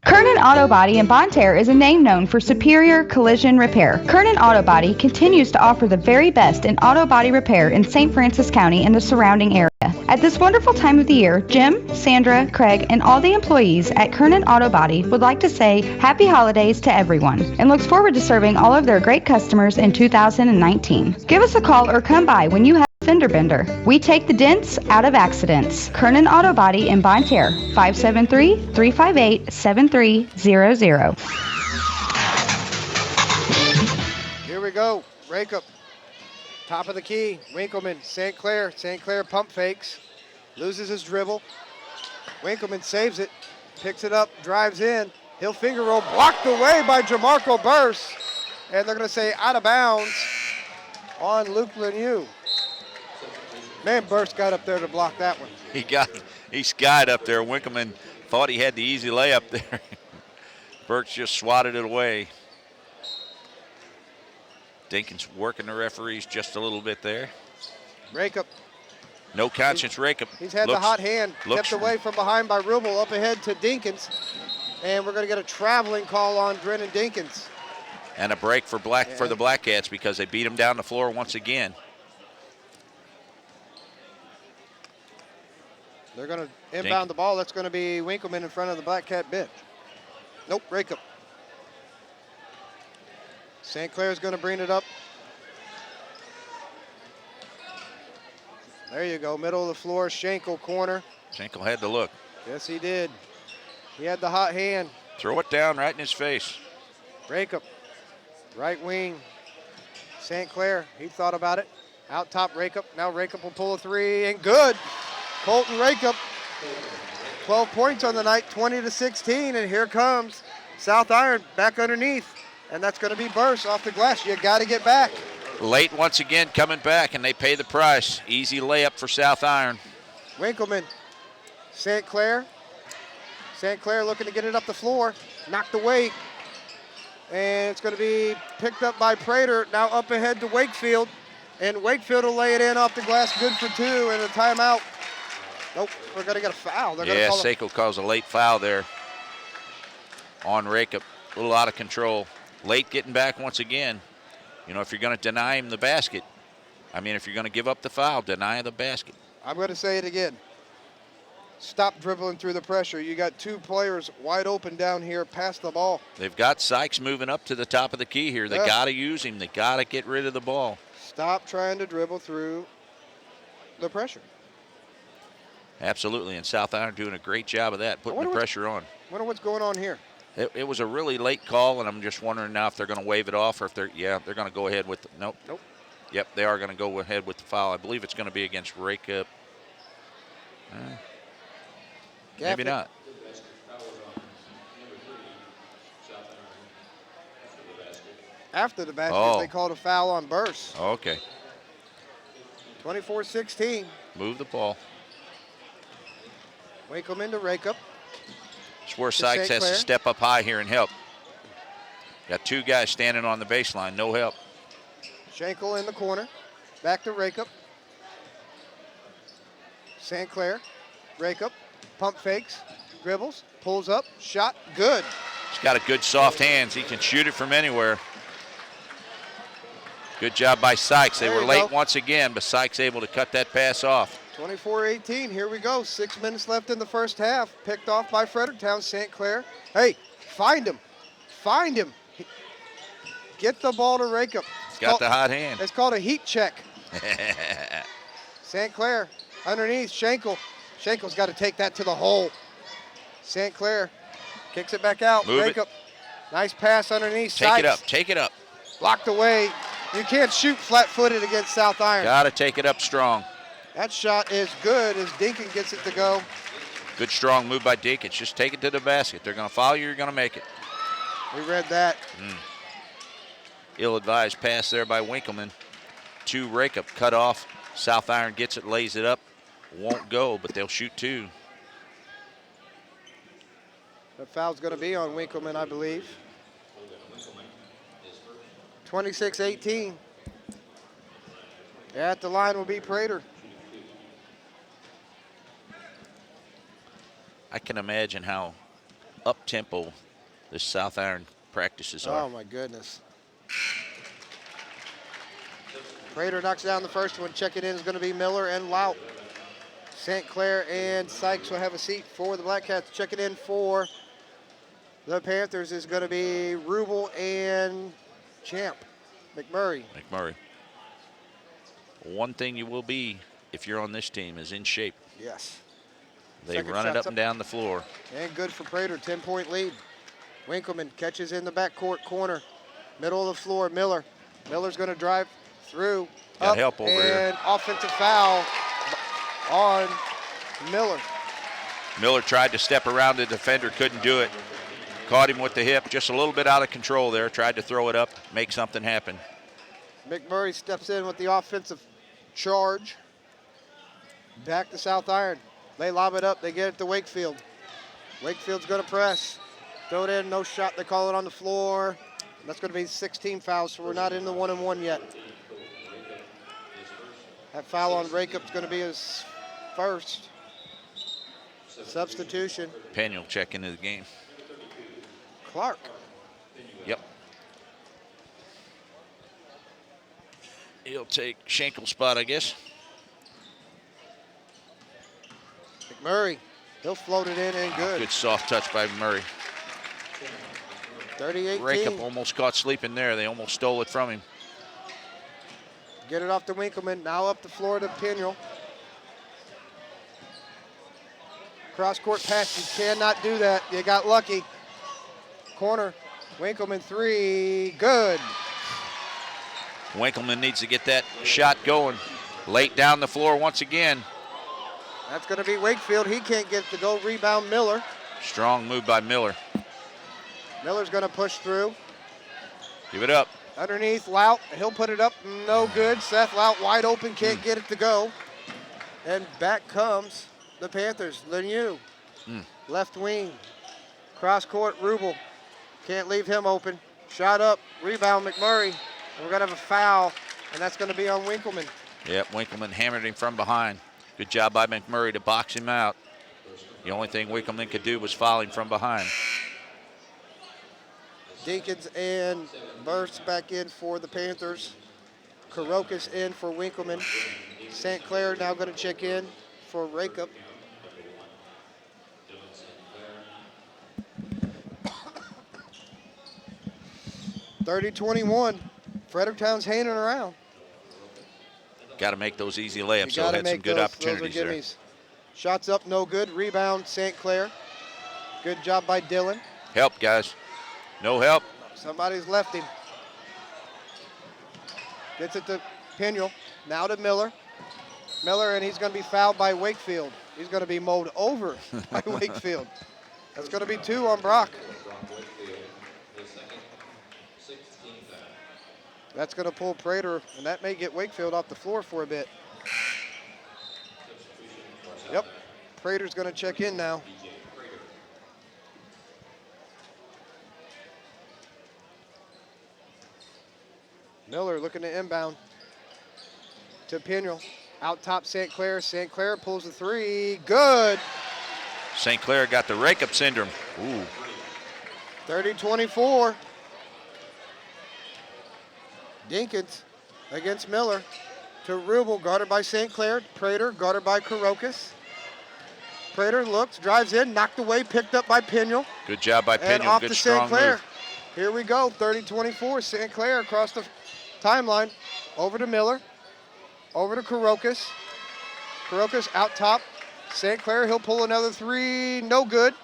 Kernan Auto Body in Bonne Terre is a name known for superior collision repair. Kernan Auto Body continues to offer the very best in auto body repair in St. Francis County and the surrounding area. At this wonderful time of the year, Jim, Sandra, Craig, and all the employees at Kernan Auto Body would like to say happy holidays to everyone and looks forward to serving all of their great customers in 2019. Give us a call or come by when you have a fender bender. We take the dents out of accidents. Kernan Auto Body in Bonne Terre, 573-358-7300. Here we go. Break up. Top of the key. Winkleman. St. Clair. St. Clair pump fakes. Loses his dribble. Winkleman saves it. Picks it up. Drives in. He'll finger roll. Blocked away by Jamarco Burse. And they're going to say out of bounds on Luke Lemieux. Man, Burse got up there to block that one. He skied up there. Winkleman thought he had the easy layup there. Burks just swatted it away. Dinkins working the referees just a little bit there. Rake up. No conscience rake up. He's had the hot hand kept away from behind by Rubel, up ahead to Dinkins. And we're going to get a traveling call on Drennan Dinkins. And a break for the Black Cats because they beat him down the floor once again. They're going to inbound the ball. That's going to be Winkleman in front of the Black Cat bench. Nope, break up. St. Clair's going to bring it up. There you go, middle of the floor, Schenkel corner. Schenkel had to look. Yes, he did. He had the hot hand. Throw it down right in his face. Break up. Right wing. St. Clair, he thought about it. Out top, Rakeup. Now Rakeup will pull a three, and good. Colton Rakeup, 12 points on the night, 20-16, and here comes South Iron back underneath, and that's going to be Burse off the glass. You got to get back. Late once again coming back, and they pay the price. Easy layup for South Iron. Winkleman, St. Clair. St. Clair looking to get it up the floor, knocked away, and it's going to be picked up by Prater. Now up ahead to Wakefield, and Wakefield will lay it in off the glass, good for two, and a timeout. Nope, we're going to get a foul. Yeah, Seiko calls a late foul there on Rakeup. A little out of control. Late getting back once again. You know, if you're going to deny him the basket, if you're going to give up the foul, deny the basket. I'm going to say it again. Stop dribbling through the pressure. You got two players wide open down here, pass the ball. They've got Sykes moving up to the top of the key here. They got to use him. They got to get rid of the ball. Stop trying to dribble through the pressure. Absolutely, and South Iron doing a great job of that, putting the pressure on. Wonder what's going on here. It was a really late call, and I'm just wondering now if they're going to wave it off or if they're going to go ahead with nope. Yep, they are going to go ahead with the foul. I believe it's going to be against Rake. Maybe not. After the basket, they called a foul on Burse. Okay. 24-16. Move the ball. Winkleman to Rakeup. It's where Sykes has to step up high here and help. Got two guys standing on the baseline, no help. Schenkel in the corner. Back to Rakeup. St. Clair. Rakeup. Pump fakes. Dribbles. Pulls up. Shot. Good. He's got a good soft hands. He can shoot it from anywhere. Good job by Sykes. They were late once again, but Sykes able to cut that pass off. 24-18, here we go. 6 minutes left in the first half. Picked off by Fredericktown. St. Clair. Hey, find him. Find him. Get the ball to Rakeup. He's got the hot hand. It's called a heat check. St. Clair underneath. Schenkel. Schenkel's got to take that to the hole. St. Clair kicks it back out. Rakeup. Nice pass underneath. Take it up. Take it up. Blocked away. You can't shoot flat-footed against South Iron. Got to take it up strong. That shot is good as Dinkin gets it to go. Good strong move by Dinkins. Just take it to the basket. They're going to foul you. You're going to make it. We read that. Ill-advised pass there by Winkleman. To Rakeup. Cut off. South Iron gets it, lays it up. Won't go, but they'll shoot two. The foul's going to be on Winkleman, I believe. 26-18. At the line will be Prater. I can imagine how up-tempo the South Iron practices are. Oh, my goodness. Prater knocks down the first one. Checking in is going to be Miller and Lout. St. Clair and Sykes will have a seat for the Black Cats. Checking in for the Panthers is going to be Rubel and Champ. McMurray. One thing you will be, if you're on this team, is in shape. Yes. They run it up and down the floor. And good for Prater, 10-point lead. Winkleman catches in the backcourt corner. Middle of the floor, Miller. Miller's going to drive through. Got help over here. And offensive foul on Miller. Miller tried to step around the defender, couldn't do it. Caught him with the hip, just a little bit out of control there. Tried to throw it up, make something happen. McMurray steps in with the offensive charge. Back to South Iron. They lob it up, they get it to Wakefield. Wakefield's going to press. Throw it in, no shot, they call it on the floor. That's going to be 16 fouls, so we're not in the 1-and-1 yet. That foul on Rakeup's going to be his first. Substitution. Peniel check into the game. Clark. Yep. He'll take Schenkel's spot, I guess. McMurray, he'll float it in and good. Good soft touch by Murray. 38-18. Rakeup almost caught sleeping there. They almost stole it from him. Get it off to Winkleman. Now up the floor to Peniel. Cross-court pass. You cannot do that. You got lucky. Corner. Winkleman three. Good. Winkleman needs to get that shot going. Late down the floor once again. That's going to be Wakefield. He can't get it to go. Rebound Miller. Strong move by Miller. Miller's going to push through. Give it up. Underneath, Lout. He'll put it up. No good. Seth Lout wide open. Can't get it to go. And back comes the Panthers. Lemieux. Left wing. Cross court, Rubel. Can't leave him open. Shot up. Rebound, McMurray. And we're going to have a foul, and that's going to be on Winkleman. Yep, Winkleman hammered him from behind. Good job by McMurray to box him out. The only thing Winkleman could do was foul him from behind. Dinkins and Burst back in for the Panthers. Karokas in for Winkleman. St. Clair now going to check in for Rakeup. (30-21). Fredericktown's hanging around. Got to make those easy layups. So had some good opportunities there. Shots up, no good. Rebound, St. Clair. Good job by Dylan. Help, guys. No help. Somebody's left him. Gets it to Piniel. Now to Miller. Miller, and he's going to be fouled by Wakefield. He's going to be mowed over by Wakefield. That's going to be 2 on Brock. That's going to pull Prater, and that may get Wakefield off the floor for a bit. Yep, Prater's going to check in now. Miller looking to inbound to Piniel. Out top St. Clair. St. Clair pulls the 3. Good. St. Clair got the rake-up syndrome. Ooh. 30-24. Dinkins against Miller to Rubel, guarded by St. Clair. Prater guarded by Karokas. Prater looks, drives in, knocked away, picked up by Piniel. Good job by And Piniel. off Good to St. strong Clair. move. Here we go, 30-24. St. Clair across the timeline. Over to Miller. Over to Karokas. Karokas out top. St. Clair, he'll pull another 3. No good.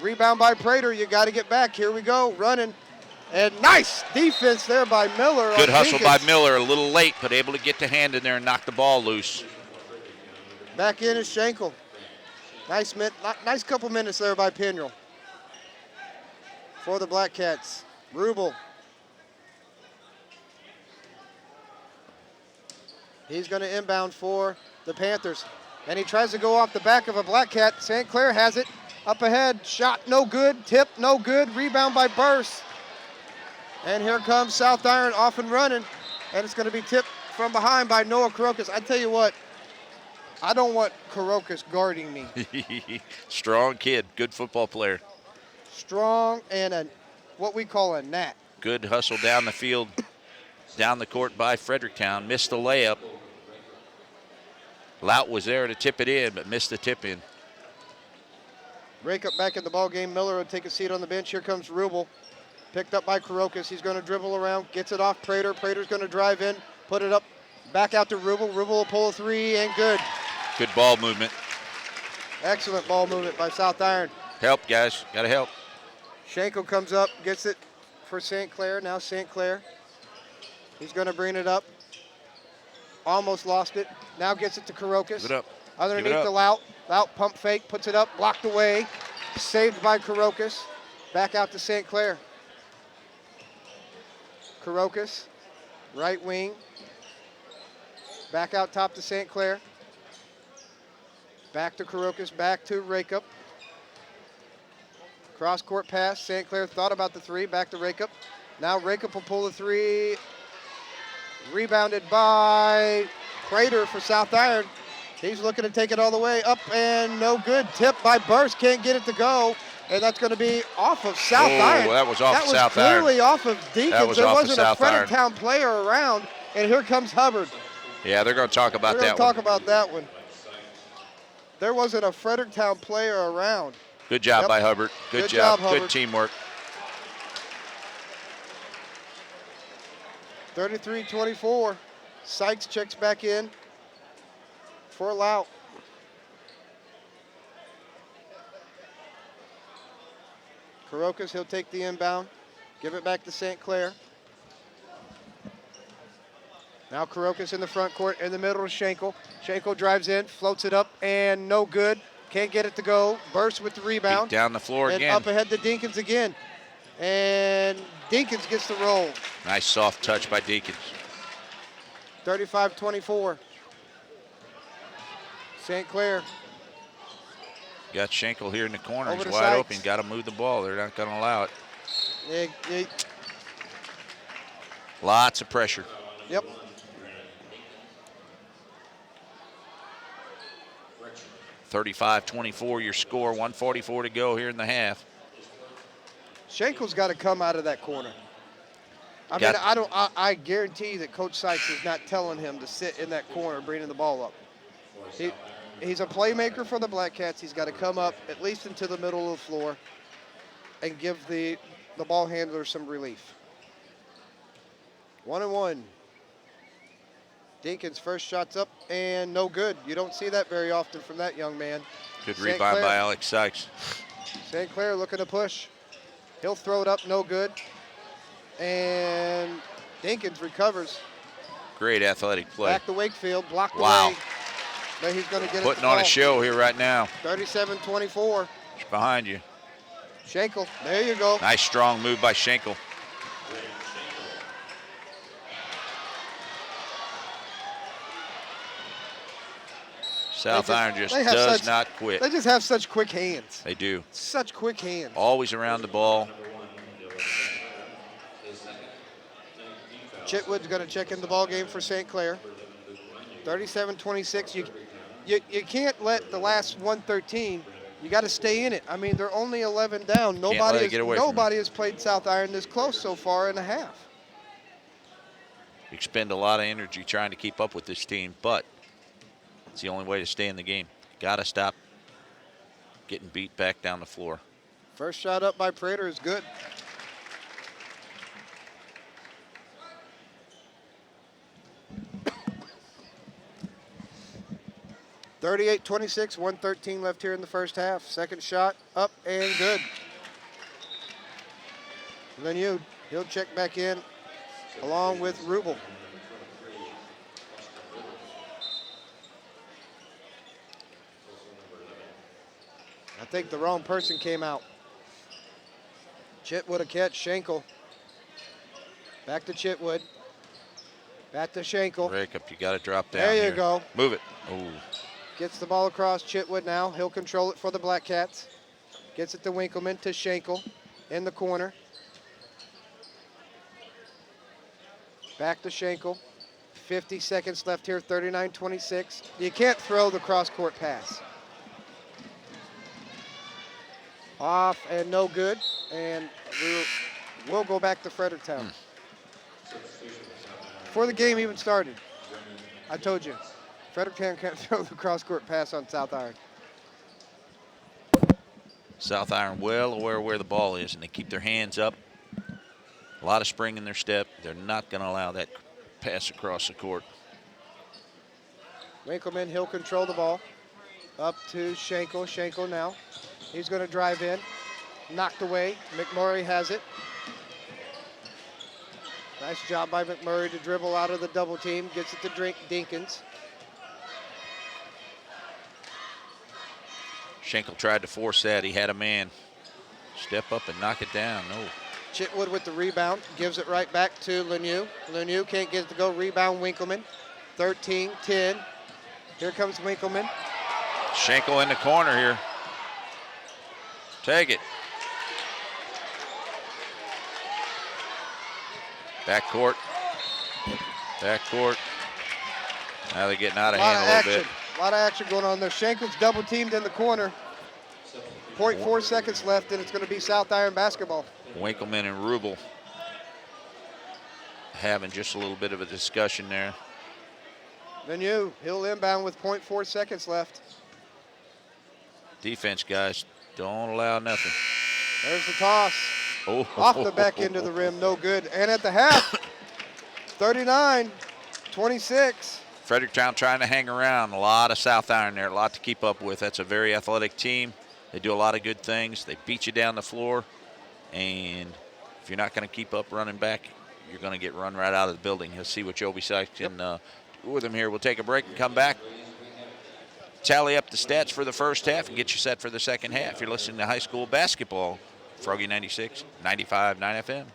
Rebound by Prater. You got to get back. Here we go, running. And nice defense there by Miller. Good on hustle Dinkins. by Miller. A little late, but able to get the hand in there and knock the ball loose. Back in is Schenkel. Nice couple minutes there by Piniel. For the Black Cats. Rubel. He's going to inbound for the Panthers. And he tries to go off the back of a Black Cat. St. Clair has it. Up ahead. Shot no good. Tip no good. Rebound by Burse. And here comes South Iron off and running. And it's going to be tipped from behind by Noah Karokas. I tell you what, I don't want Karokas guarding me. Strong kid. Good football player. Strong and what we call a gnat. Good hustle down the field, down the court by Fredericktown. Missed the layup. Lout was there to tip it in, but missed the tip in. Rake up back in the ball game. Miller will take a seat on the bench. Here comes Rubel. Picked up by Karokas. He's going to dribble around, gets it off Prater. Prater's going to drive in, put it up, back out to Rubel. Rubel will pull a 3 and good. Good ball movement. Excellent ball movement by South Iron. Help, guys. Got to help. Schenkel comes up, gets it for St. Clair. Now St. Clair. He's going to bring it up. Almost lost it. Now gets it to Karokas. Give it up. Underneath Give it up. the Lout. Lout pump fake, puts it up, blocked away. Saved by Karokas. Back out to St. Clair. Karokas, right wing. Back out top to St. Clair. Back to Karokas, back to Rakeup. Cross court pass. St. Clair thought about the 3. Back to Rakeup. Now Rakeup will pull the 3. Rebounded by Prater for South Iron. He's looking to take it all the way up and no good. Tip by Burst. Can't get it to go. And that's going to be off of South Iron. That was off South That was Iron. clearly off of Deacons. That was there off of wasn't a South Iron. Fredericktown player around. And here comes Hubbard. Yeah, they're going to talk about We're that going to one. talk about that one. There wasn't a Fredericktown player around. Good job Yep. by Hubbard. Good Good job. job, Hubbard. Good teamwork. 33-24. Sykes checks back in for Lout. Karokas, he'll take the inbound. Give it back to St. Clair. Now Karokas in the front court, in the middle of Schenkel. Schenkel drives in, floats it up, and no good. Can't get it to go. Burst with the rebound. Beat down the floor and again. up ahead to Dinkins again. And Dinkins gets the roll. Nice soft touch by Deacons. 35-24. St. Clair. Got Schenkel here in the corner. Over He's to wide Sykes. open. Got to move the ball. They're not going to allow it. Lots of pressure. Yep. (35-24) your score. 1:44 to go here in the half. Schenkel's got to come out of that corner. I guarantee that Coach Sykes is not telling him to sit in that corner bringing the ball up. He's a playmaker for the Black Cats. He's got to come up at least into the middle of the floor and give the ball handler some relief. 1-1. Dinkins' first shot's up and no good. You don't see that very often from that young man. Good rebound by Alex Sykes. St. Clair looking to push. He'll throw it up, no good. And Dinkins recovers. Great athletic play. Back to Wakefield, blocked wow. away. But he's going to get Putting on a show here right now. 37-24. It's behind you. Schenkel, there you go. Nice strong move by Schenkel. South Iron just does not quit. They just have such quick hands. They do. Such quick hands. Always around the ball. Chitwood's going to check in the ball game for St. Clair. 37-26. You can't let the last 113. You got to stay in it. I mean, they're only 11 down. Nobody has played South Iron this close so far in a half. Expend a lot of energy trying to keep up with this team, but it's the only way to stay in the game. Got to stop getting beat back down the floor. First shot up by Prater is good. (38-26), 1:13 left here in the first half. Second shot up and good. Then he'll check back in along with Rubel. I think the wrong person came out. Chitwood a catch, Schenkel. Back to Chitwood. Back to Schenkel. Break up, you got to drop down. There you here. go. Move it. Ooh. Gets the ball across Chitwood now. He'll control it for the Black Cats. Gets it to Winkleman, to Schenkel in the corner. Back to Schenkel. 50 seconds left here, 39-26. You can't throw the cross-court pass. Off and no good. And we'll go back to Fredericktown. Before the game even started, I told you, Fredericktown can't throw the cross-court pass on South Iron. South Iron well aware where the ball is, and they keep their hands up. A lot of spring in their step. They're not going to allow that pass across the court. Winkleman, he'll control the ball. Up to Schenkel. Schenkel now. He's going to drive in. Knocked away. McMurray has it. Nice job by McMurray to dribble out of the double team. Gets it to Dinkins. Schenkel tried to force that. He had a man. Step up and knock it down. No. Chitwood with the rebound. Gives it right back to Lemieux. Lemieux can't get it to go. Rebound Winkleman. 13-10. Here comes Winkleman. Schenkel in the corner here. Take it. Backcourt. Backcourt. Now they're getting out of hand a little bit. A lot of action going on there. Schenkel's double teamed in the corner. 0.4 seconds left, and it's going to be South Iron basketball. Winkleman and Rubel having just a little bit of a discussion there. Lemieux, he'll inbound with 0.4 seconds left. Defense, guys, don't allow nothing. There's the toss. Oh. Off the back end of the rim, no good. And at the half, 39-26. Fredericktown trying to hang around. A lot of South Iron there, a lot to keep up with. That's a very athletic team. They do a lot of good things. They beat you down the floor. And if you're not going to keep up running back, you're going to get run right out of the building. You'll see what Joby Sykes can do with them here. We'll take a break and come back. Tally up the stats for the first half and get you set for the second half. You're listening to high school basketball. Froggy 96, 95.9 FM.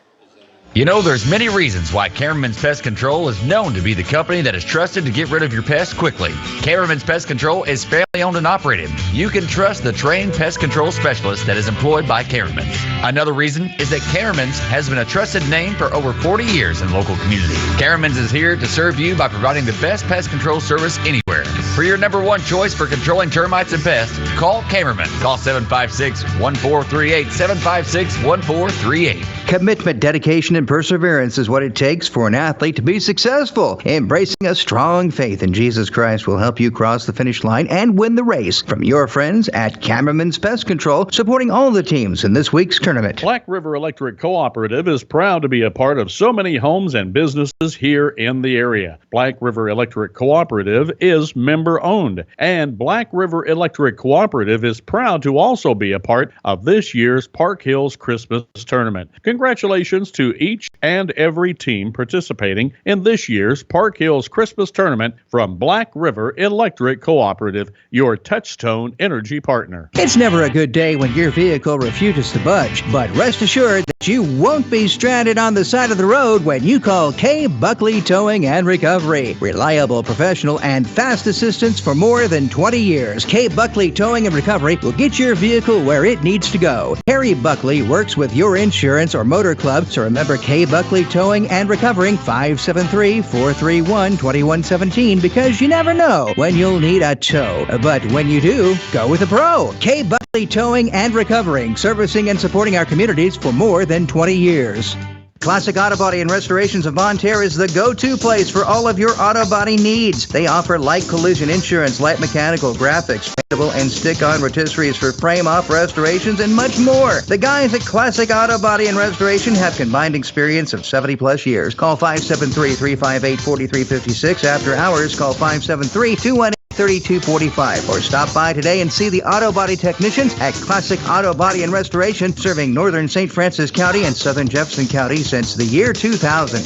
You know, there's many reasons why Camerman's Pest Control is known to be the company that is trusted to get rid of your pests quickly. Camerman's Pest Control is family owned and operated. You can trust the trained pest control specialist that is employed by Camerman's. Another reason is that Camerman's has been a trusted name for over 40 years in the local community. Camerman's is here to serve you by providing the best pest control service anywhere. For your number one choice for controlling termites and pests, call Kamerman. Call 756-1438, 756-1438. Commitment, dedication, and perseverance is what it takes for an athlete to be successful. Embracing a strong faith in Jesus Christ will help you cross the finish line and win the race. From your friends at Cameraman's Pest Control, supporting all the teams in this week's tournament. Black River Electric Cooperative is proud to be a part of so many homes and businesses here in the area. Black River Electric Cooperative is member-owned, and Black River Electric Cooperative is proud to also be a part of this year's Park Hills Christmas Tournament. Congratulations to each and every team participating in this year's Park Hills Christmas Tournament from Black River Electric Cooperative, your Touchstone Energy partner. It's never a good day when your vehicle refuses to budge, but rest assured that you won't be stranded on the side of the road when you call K. Buckley Towing and Recovery. Reliable, professional, and fast assistance for more than 20 years. K. Buckley Towing and Recovery will get your vehicle where it needs to go. Harry Buckley works with your insurance or motor club, so remember K. Buckley Towing and Recovering, 573-431-2117, because you never know when you'll need a tow. But when you do, go with a pro. K. Buckley Towing and Recovering, servicing and supporting our communities for more than 20 years. Classic Auto Body and Restorations of Bonne Terre is the go-to place for all of your auto body needs. They offer light collision insurance, light mechanical, graphics, paintable, and stick-on rotisseries for frame-off restorations, and much more. The guys at Classic Auto Body and Restoration have combined experience of 70-plus years. Call 573-358-4356. After hours, call 573-218-3245, or stop by today and see the auto body technicians at Classic Auto Body and Restoration, serving northern St. Francis County and southern Jefferson County since the year 2000.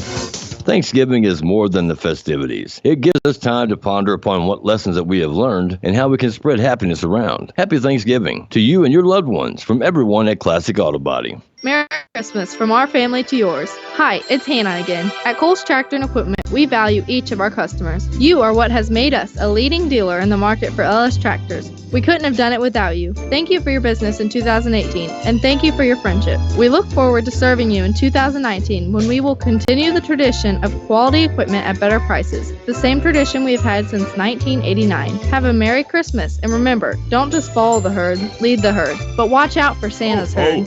Thanksgiving is more than the festivities. It gives us time to ponder upon what lessons that we have learned and how we can spread happiness around. Happy Thanksgiving to you and your loved ones from everyone at Classic Auto Body. Merry Christmas from our family to yours. Hi, it's Hannah again. At Coles Tractor and Equipment, we value each of our customers. You are what has made us a leading dealer in the market for LS tractors. We couldn't have done it without you. Thank you for your business in 2018, and thank you for your friendship. We look forward to serving you in 2019 when we will continue the tradition of quality equipment at better prices, the same tradition we have had since 1989. Have a Merry Christmas, and remember, don't just follow the herd, lead the herd, but watch out for Santa's herd.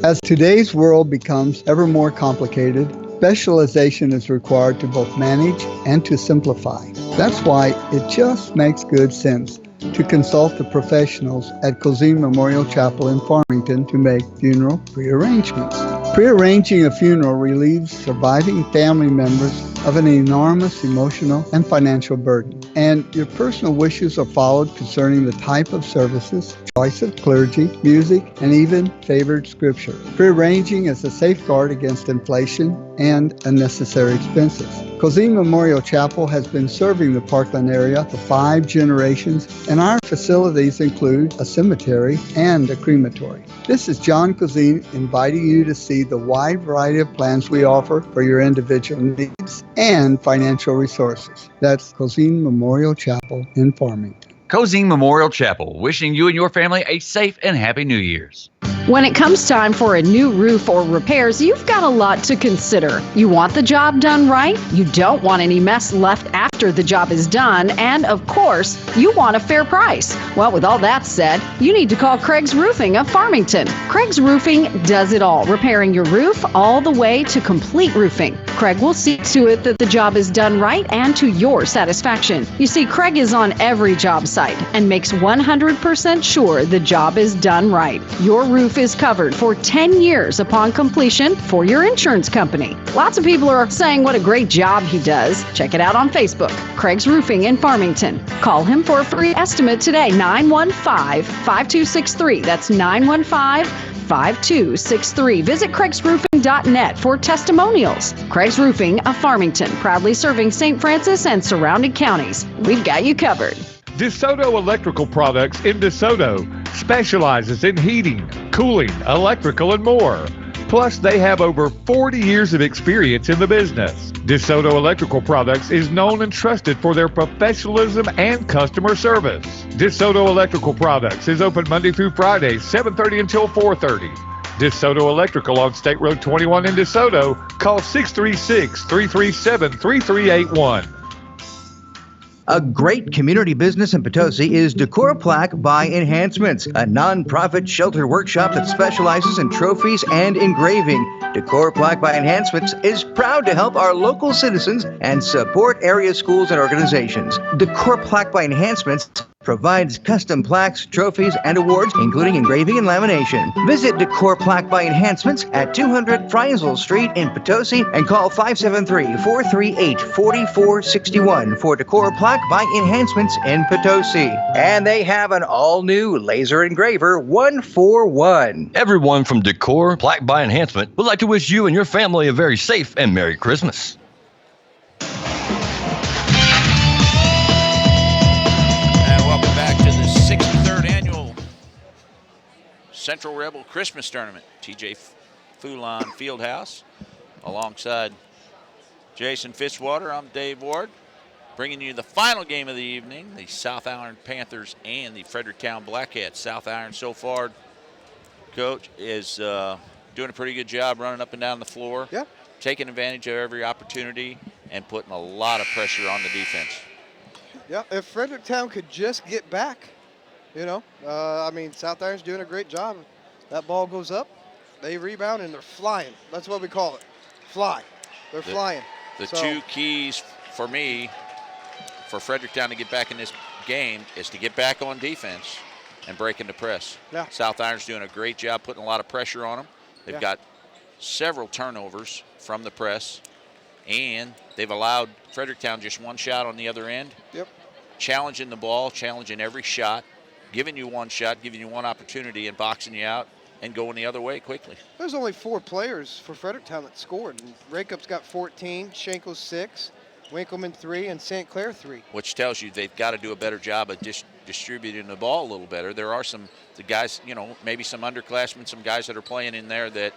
As today's world becomes ever more complicated, specialization is required to both manage and to simplify. That's why it just makes good sense to consult the professionals at Cozine Memorial Chapel in Farmington to make funeral prearrangements. Prearranging a funeral relieves surviving family members of an enormous emotional and financial burden, and your personal wishes are followed concerning the type of services, choice of clergy, music, and even favored scripture. Prearranging is a safeguard against inflation and unnecessary expenses. Cozine Memorial Chapel has been serving the Parkland area for 5 generations, and our facilities include a cemetery and a crematory. This is John Cozine inviting you to see the wide variety of plans we offer for your individual needs and financial resources. That's Cozine Memorial Chapel in Farmington. Cozine Memorial Chapel, wishing you and your family a safe and happy New Year's. When it comes time for a new roof or repairs, you've got a lot to consider. You want the job done right, you don't want any mess left after the job is done, and of course, you want a fair price. Well, with all that said, you need to call Craig's Roofing of Farmington. Craig's Roofing does it all, repairing your roof all the way to complete roofing. Craig will see to it that the job is done right and to your satisfaction. You see, Craig is on every job site and makes 100% sure the job is done right. Your roof is covered for 10 years upon completion for your insurance company. Lots of people are saying what a great job he does. Check it out on Facebook, Craig's Roofing in Farmington. Call him for a free estimate today, 915-5263. That's 915-5263. Visit craigsroofing.net for testimonials. Craig's Roofing of Farmington, proudly serving St. Francis and surrounding counties. We've got you covered. DeSoto Electrical Products in DeSoto specializes in heating, cooling, electrical, and more. Plus, they have over 40 years of experience in the business. DeSoto Electrical Products is known and trusted for their professionalism and customer service. DeSoto Electrical Products is open Monday through Friday, 7:30 until 4:30. DeSoto Electrical on State Road 21 in DeSoto. Call 636-337-3381. A great community business in Potosi is Decor Plaque by Enhancements, a nonprofit shelter workshop that specializes in trophies and engraving. Decor Plaque by Enhancements is proud to help our local citizens and support area schools and organizations. Decor Plaque by Enhancements provides custom plaques, trophies, and awards, including engraving and lamination. Visit Decor Plaque by Enhancements at 200 Friesville Street in Potosi and call 573-438-4461 for Decor Plaque by Enhancements in Potosi. And they have an all-new laser engraver 141. Everyone from Decor Plaque by Enhancement would like to wish you and your family a very safe and Merry Christmas. Welcome back to the 63rd annual Central Rebel Christmas Tournament. TJ Foulon Fieldhouse alongside Jason Fitzwater. I'm Dave Ward, bringing you the final game of the evening, the South Iron Panthers and the Fredericktown Blackcats. South Iron so far, Coach, is doing a pretty good job running up and down the floor, taking advantage of every opportunity and putting a lot of pressure on the defense. Yeah, if Fredericktown could just get back, I mean, South Iron's doing a great job. That ball goes up, they rebound, and they're flying. That's what we call it, fly. They're flying. The two keys for me for Fredericktown to get back in this game is to get back on defense and breaking the press. Yeah. South Iron's doing a great job putting a lot of pressure on them. They've got several turnovers from the press, and they've allowed Fredericktown just one shot on the other end. Yep. Challenging the ball, challenging every shot, giving you one shot, giving you one opportunity, and boxing you out and going the other way quickly. There's only 4 players for Fredericktown that scored. And Rakeup's got 14, Schenkel 6, Winkleman 3, and St. Clair 3. Which tells you they've got to do a better job of distributing the ball a little better. There are the guys, maybe some underclassmen, some guys that are playing in there that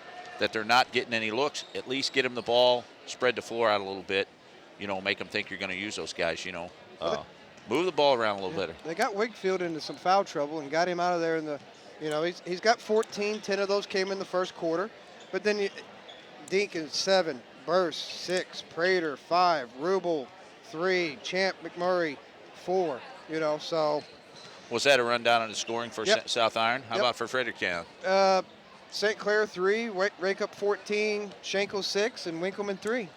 they're not getting any looks. At least get them the ball, spread the floor out a little bit, make them think you're going to use those guys, Move the ball around a little better. They got Wakefield into some foul trouble and got him out of there in the, he's got 14, 10 of those came in the first quarter. But then Deacon 7, Burst 6, Prater 5, Rubel 3, Champ McMurray 4, so. Was that a rundown on the scoring for South Iron? How about for Fredericktown? St. Clair 3, Rakup 14, Schenkel 6, and Winkleman 3.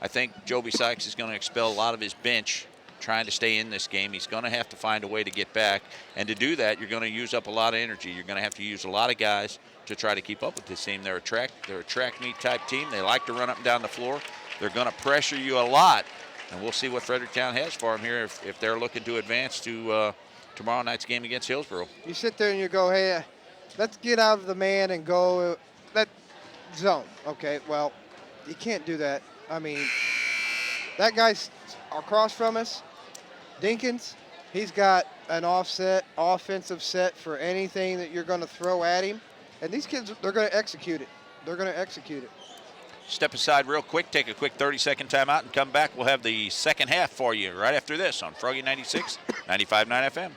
I think Joby Sykes is going to expel a lot of his bench trying to stay in this game. He's going to have to find a way to get back. And to do that, you're going to use up a lot of energy. You're going to have to use a lot of guys to try to keep up with this team. They're a track meet type team. They like to run up and down the floor. They're going to pressure you a lot. And we'll see what Fredericktown has for them here if they're looking to advance to tomorrow night's game against Hillsboro. You sit there and you go, hey, let's get out of the man and go that zone. Okay, well, you can't do that. I mean, that guy's across from us, Dinkins, he's got an offensive set for anything that you're going to throw at him. And these kids, they're going to execute it. They're going to execute it. Step aside real quick, take a quick 30-second timeout, and come back. We'll have the second half for you right after this on Froggy 96, 95.9 FM.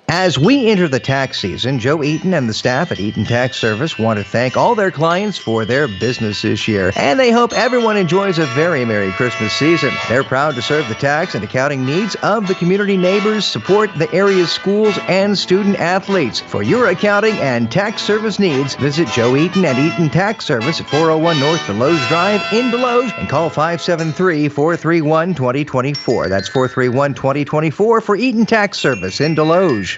As we enter the tax season, Joe Eaton and the staff at Eaton Tax Service want to thank all their clients for their business this year, and they hope everyone enjoys a very Merry Christmas season. They're proud to serve the tax and accounting needs of the community neighbors, support the area's schools and student athletes. For your accounting and tax service needs, visit Joe Eaton at Eaton Tax Service at 401 North Deloge Drive in Deloge and call 573-431-2024. That's 431-2024 for Eaton Tax Service in Deloge.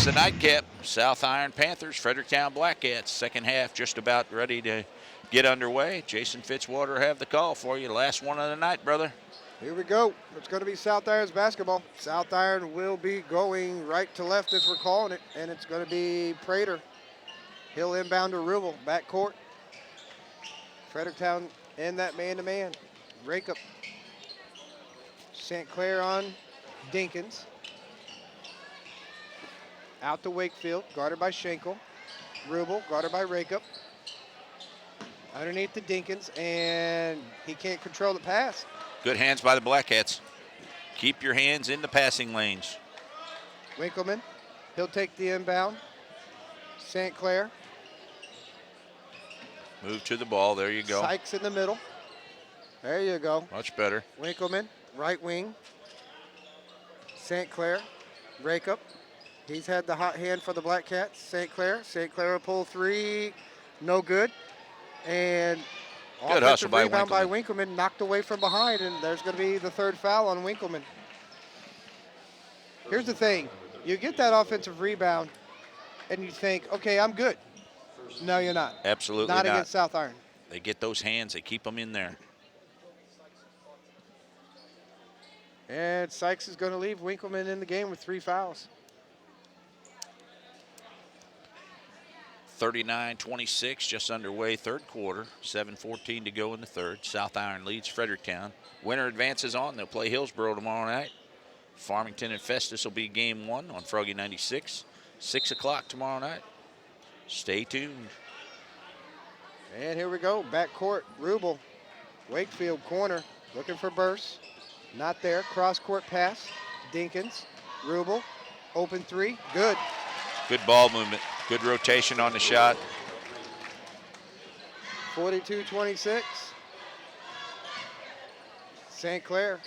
The nightcap, South Iron Panthers, Fredericktown Blackcats. Second half just about ready to get underway. Jason Fitzwater have the call for you. Last one of the night, brother. Here we go. It's going to be South Iron's basketball. South Iron will be going right to left as we're calling it, and it's going to be Prater. He'll inbound to Rubel, backcourt. Fredericktown in that man-to-man. Rakup. St. Clair on Dinkins. Out to Wakefield, guarded by Schenkel. Rubel, guarded by Rakup. Underneath to Dinkins, and he can't control the pass. Good hands by the Blackcats. Keep your hands in the passing lanes. Winkleman, he'll take the inbound. St. Clair. Move to the ball. There you go. Sykes in the middle. There you go. Much better. Winkleman, right wing. St. Clair, break up. He's had the hot hand for the Black Cats. St. Clair will pull three. No good. And good hustle by rebound Winkleman. by Winkleman, knocked away from behind, and there's going to be the third foul on Winkleman. Here's the thing. You get that offensive rebound, and you think, okay, I'm good. No, you're not. Absolutely not. Not against South Iron. They get those hands. They keep them in there. And Sykes is going to leave Winkleman in the game with 3 fouls. 39-26, just underway, third quarter. 7:14 to go in the third. South Iron leads Fredericktown. Winner advances on. They'll play Hillsboro tomorrow night. Farmington and Festus will be game 1 on Froggy 96. 6 o'clock tomorrow night. Stay tuned. And here we go, backcourt, Rubel. Wakefield corner, looking for burst. Not there, cross-court pass. Dinkins, Rubel, open 3, good. Good ball movement. Good rotation on the shot. 42-26. St. Clair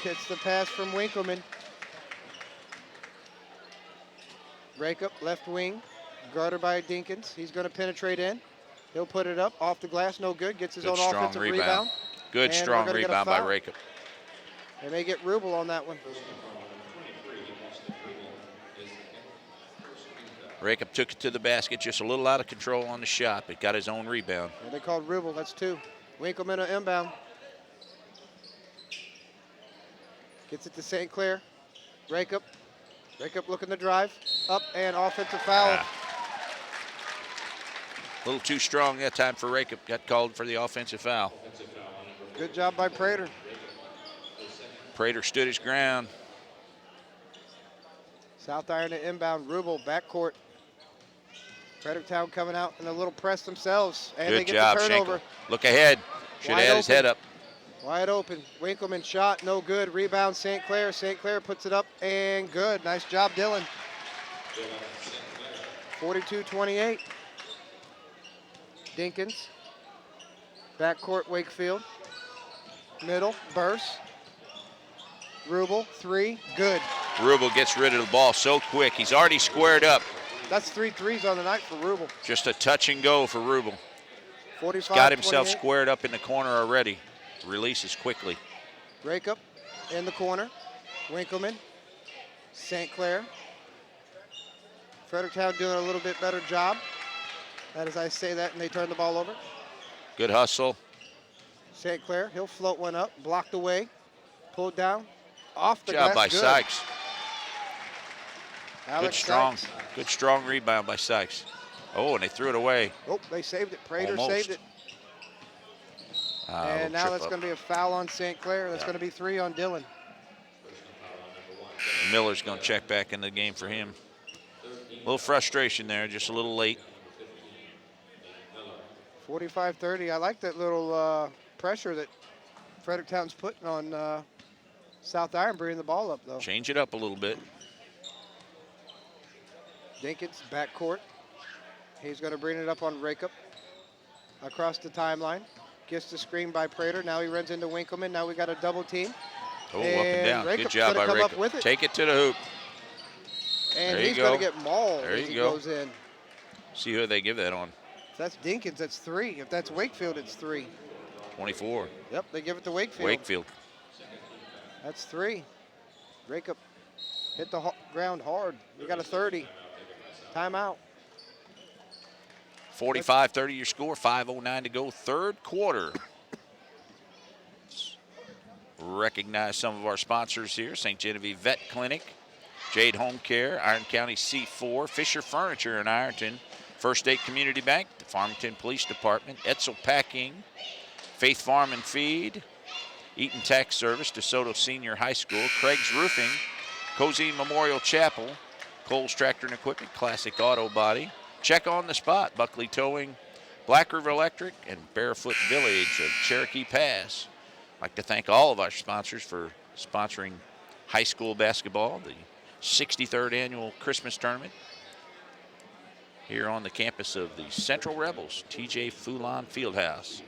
gets the pass from Winkleman. Break up, left wing, guarded by Dinkins. He's going to penetrate in. He'll put it up, off the glass, no good. Gets his own offensive rebound. Good, and strong rebound by Rakup. They may get Rubel on that one. Rakup took it to the basket, just a little out of control on the shot, but got his own rebound. And they called Rubel, that's 2. Winkleman on inbound. Gets it to St. Clair. Rakup looking to drive. Up and offensive foul. A little too strong that time for Rakup. Got called for the offensive foul. Good job by Prater. Prater stood his ground. South Iron at inbound. Rubel, backcourt. Fredericktown coming out in a little press themselves. And Good they get job, the turnover. Schenkel. Look ahead. Should have had his head up. Wide open. Winkleman shot, no good. Rebound, St. Clair. St. Clair puts it up and good. Nice job, Dylan. 42-28. Dinkins. Backcourt, Wakefield. Middle, burst. Rubel, 3, good. Rubel gets rid of the ball so quick. He's already squared up. That's 3 threes on the night for Rubel. Just a touch and go for Rubel. 45, He's got himself 28. squared up in the corner already. Releases quickly. Break up in the corner. Winkleman, St. Clair. Fredericktown doing a little bit better job. That as I say that, and they turn the ball over. Good hustle. St. Clair, he'll float one up, blocked away, pulled down, off the Job glass. by Good. Sykes. Alex Sykes. Sykes. Good strong rebound by Sykes. Oh, and they threw it away. Oh, they saved it. Prater Almost. saved it. And now that's going to be a foul on St. Clair. That's going to be 3 on Dylan. Miller's going to check back in the game for him. A little frustration there, just a little late. 45-30. I like that little pressure that Fredericktown's putting on South Iron, bringing the ball up, though. Change it up a little bit. Dinkins, backcourt. He's going to bring it up on Rakup. Across the timeline. Gets the screen by Prater. Now he runs into Winkleman. Now we got a double team. Oh, up and down. Good Rakup's job by gonna come up with Rakup. it. Take it to the hoop. And There you he's going to go. get mauled There as you he go. goes in. See who they give that on. If that's Dinkins, that's 3. If that's Wakefield, it's 3. 24. Yep, they give it to Wakefield. Wakefield. That's 3. Rakup hit the ground hard. We got a 30. Timeout. 45-30 your score, 5:09 to go, third quarter. Recognize some of our sponsors here. St. Genevieve Vet Clinic, Jade Home Care, Iron County C4, Fisher Furniture in Ironton, First State Community Bank, the Farmington Police Department, Etzel Packing, Faith Farm and Feed, Eaton Tax Service, DeSoto Senior High School, Craig's Roofing, Cozy Memorial Chapel, Coles Tractor and Equipment, Classic Auto Body, Check on the Spot, Buckley Towing, Black River Electric, and Barefoot Village of Cherokee Pass. I'd like to thank all of our sponsors for sponsoring high school basketball, the 63rd annual Christmas tournament. here on the campus of the Central Rebels, TJ Foulon Fieldhouse.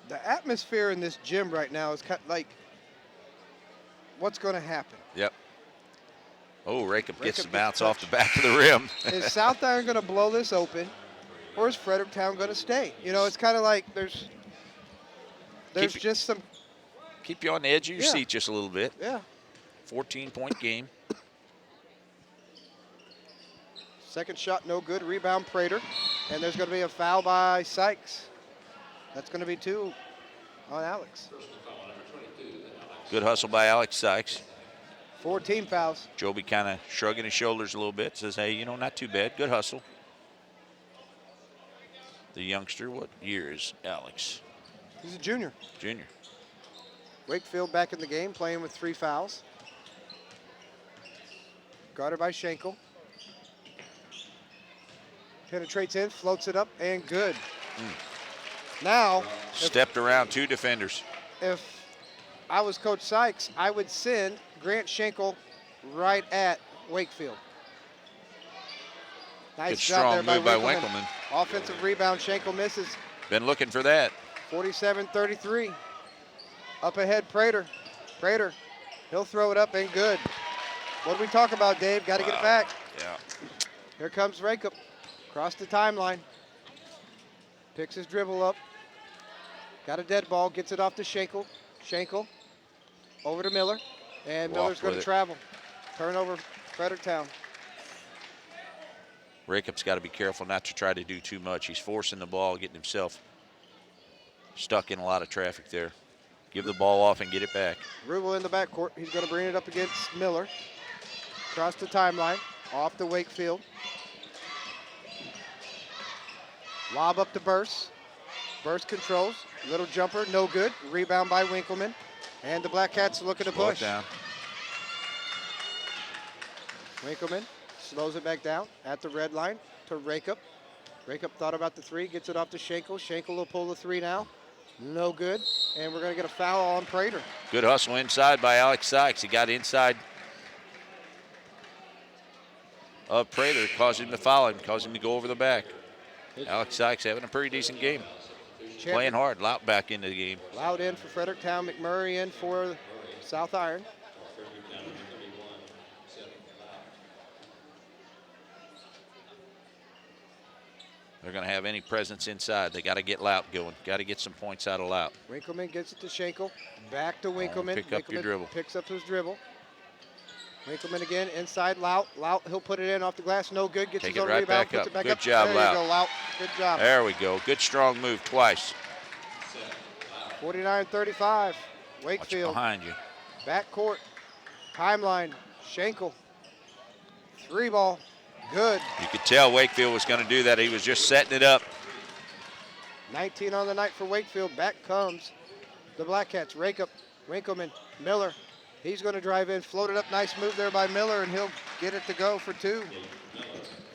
The atmosphere in this gym right now is kind of like, what's going to happen? Yep. Oh, Rakup gets the Rakup bounce gets off the back of the rim. Is South Iron going to blow this open, or is Fredericktown going to stay? You know, it's kind of like there's just some. Keep you on the edge of your Yeah. seat just a little bit. Yeah. 14-point game. Second shot, no good. Rebound, Prater. And there's going to be a foul by Sykes. That's going to be 2 on Alex. Good hustle by Alex Sykes. 14 fouls. Joby kind of shrugging his shoulders a little bit, says, hey, you know, not too bad. Good hustle. The youngster, what year is Alex? He's a junior. Junior. Wakefield back in the game, playing with 3 fouls. Guarded by Schenkel. Penetrates in, floats it up, and good. Now, Stepped around 2 defenders. if I was Coach Sykes, I would send Grant Schenkel right at Wakefield. Nice Good job strong there by move by Winkleman. Winkleman. Offensive rebound, Schenkel misses. Been looking for that. 47-33. Up ahead, Prater. Prater, he'll throw it up and good. What do we talk about, Dave? Got to get it back. Yeah. Here comes Rakup. Across the timeline. Picks his dribble up. Got a dead ball, gets it off to Schenkel. Schenkel over to Miller. And Walked Miller's going with to it. travel. Turnover, Fredericktown. Rakup's got to be careful not to try to do too much. He's forcing the ball, getting himself stuck in a lot of traffic there. Give the ball off and get it back. Rubel in the backcourt. He's going to bring it up against Miller. Across the timeline. Off to Wakefield. Lob up to Burst. Burst controls. Little jumper, no good. Rebound by Winkleman. And the Black Cats looking to Slow it push. down. Winkleman slows it back down at the red line to Rakup. Rakup thought about the 3, gets it off to Schenkel. Schenkel will pull the 3 now. No good. And we're going to get a foul on Prater. Good hustle inside by Alex Sykes. He got inside of Prater, caused him to foul him, caused him to go over the back. Alex Sykes having a pretty decent game. Playing hard. Lout back into the game. Loud in for Fredericktown. McMurray in for South Iron. They're going to have any presence inside. They got to get Lout going. Got to get some points out of Lout. Winkleman gets it to Schenkel. Back to Winkleman. Pick up your Winkleman dribble. Picks up his dribble. Winkleman again inside Lout. Lout, he'll put it in off the glass. No good. Gets Take his it own right rebound. back Puts up. it back Good up. job, there Lout. you go, Lout. Good job. There we go. Good strong move twice. 49-35. Wakefield. Behind you. Back court. Timeline. Schenkel. 3 ball. Good. You could tell Wakefield was going to do that. He was just setting it up. 19 on the night for Wakefield. Back comes the Black Cats. Rakup, Winkleman, Miller. He's going to drive in, float it up. Nice move there by Miller, and he'll get it to go for 2.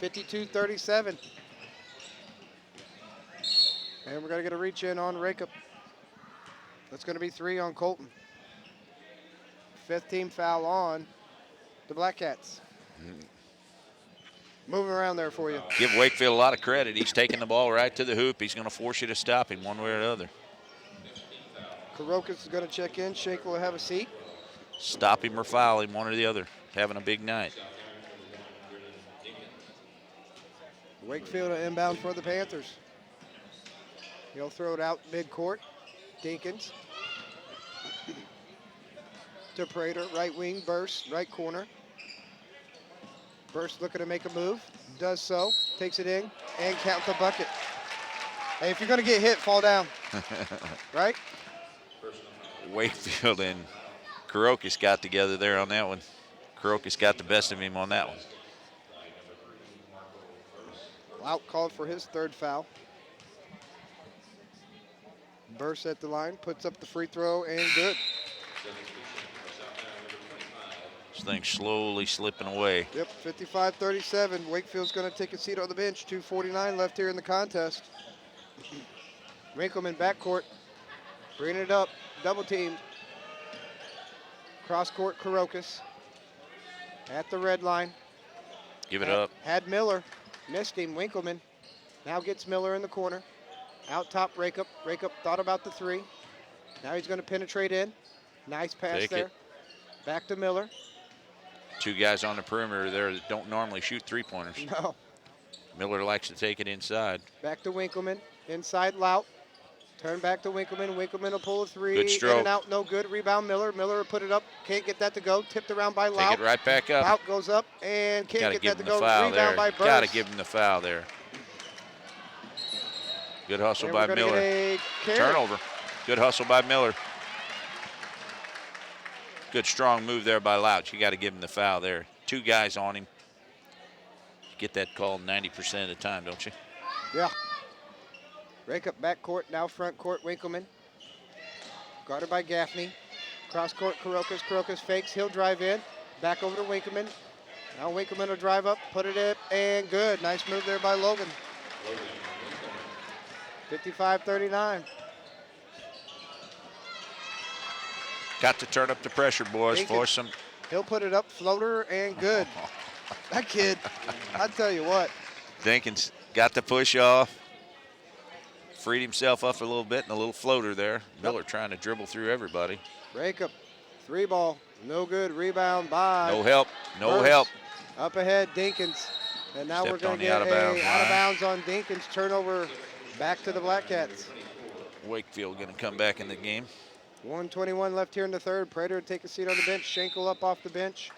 52-37. And we're going to get a reach in on Rakup. That's going to be 3 on Colton. 5th team foul on the Black Cats. Moving around there for you. Give Wakefield a lot of credit. He's taking the ball right to the hoop. He's going to force you to stop him one way or another. Karokas is going to check in. Schenkel will have a seat. Stop him or foul him, one or the other. Having a big night. Wakefield inbound for the Panthers. He'll throw it out mid-court. Dinkins. To Prater, right wing, Burst, right corner. Burst looking to make a move. Does so. Takes it in and count the bucket. Hey, if you're going to get hit, fall down. Right? Wakefield and Karokas got together there on that one. Karokas got the best of him on that one. Out called for his 3rd foul. Burst at the line, puts up the free throw, and good. This thing's slowly slipping away. Yep, 55-37. Wakefield's going to take a seat on the bench. 2:49 left here in the contest. Winkleman backcourt, bringing it up, double teamed. Cross court, Karokas at the red line. Give it up. Had Miller. Missed him. Winkleman now gets Miller in the corner. Out top, Rakeup. Rakeup thought about the 3. Now he's going to penetrate in. Nice pass Take there. it. Back to Miller. 2 guys on the perimeter there that don't normally shoot three-pointers. No. Miller likes to take it inside. Back to Winkleman. Inside Lout. Turn back to Winkleman. Winkleman will pull a 3. Good stroke. In and out, no good. Rebound Miller. Miller will put it up. Can't get that to go. Tipped around by Lout. Take it right back up. Lout goes up and can't Gotta get give that him to the go. foul Rebound there. by Burst. Gotta give him the foul there. Good hustle And by we're gonna Miller. get a carry. Turnover. Good hustle by Miller. Good strong move there by Louch. You got to give him the foul there. 2 guys on him. You get that call 90% of the time, don't you? Yeah. Rake up back court, now front court, Winkleman. Guarded by Gaffney. Cross court, Karokas. Karokas fakes. He'll drive in. Back over to Winkleman. Now Winkleman will drive up, put it in, and good. Nice move there by Logan. 55-39. Got to turn up the pressure, boys. Force some. He'll put it up, floater, and good. That kid, I tell you what. Dinkins got the push off. Freed himself up a little bit and a little floater there. Miller trying to dribble through everybody. Break up, 3 ball, no good. Rebound by. No help, no Burst. help. Up ahead, Dinkins. And now we're Stepped going on to the get out of bounds out of line. bounds on Dinkins. Turnover back to the Black Cats. Wakefield going to come back in the game. 1:21 left here in the third. Prater will take a seat on the bench. Schenkel up off the bench.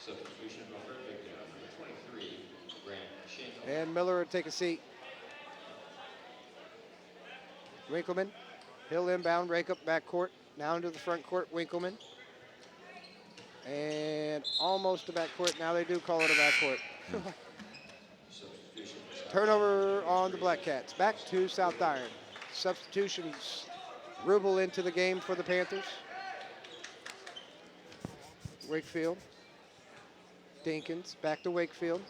And Miller will take a seat. Winkleman. He'll inbound. Rake up back court. Now into the front court. Winkleman. And almost to back court. Now they do call it a back court. Turnover on the Black Cats. Back to South Iron. Substitutions. Rubel into the game for the Panthers. Wakefield. Dinkins back to Wakefield.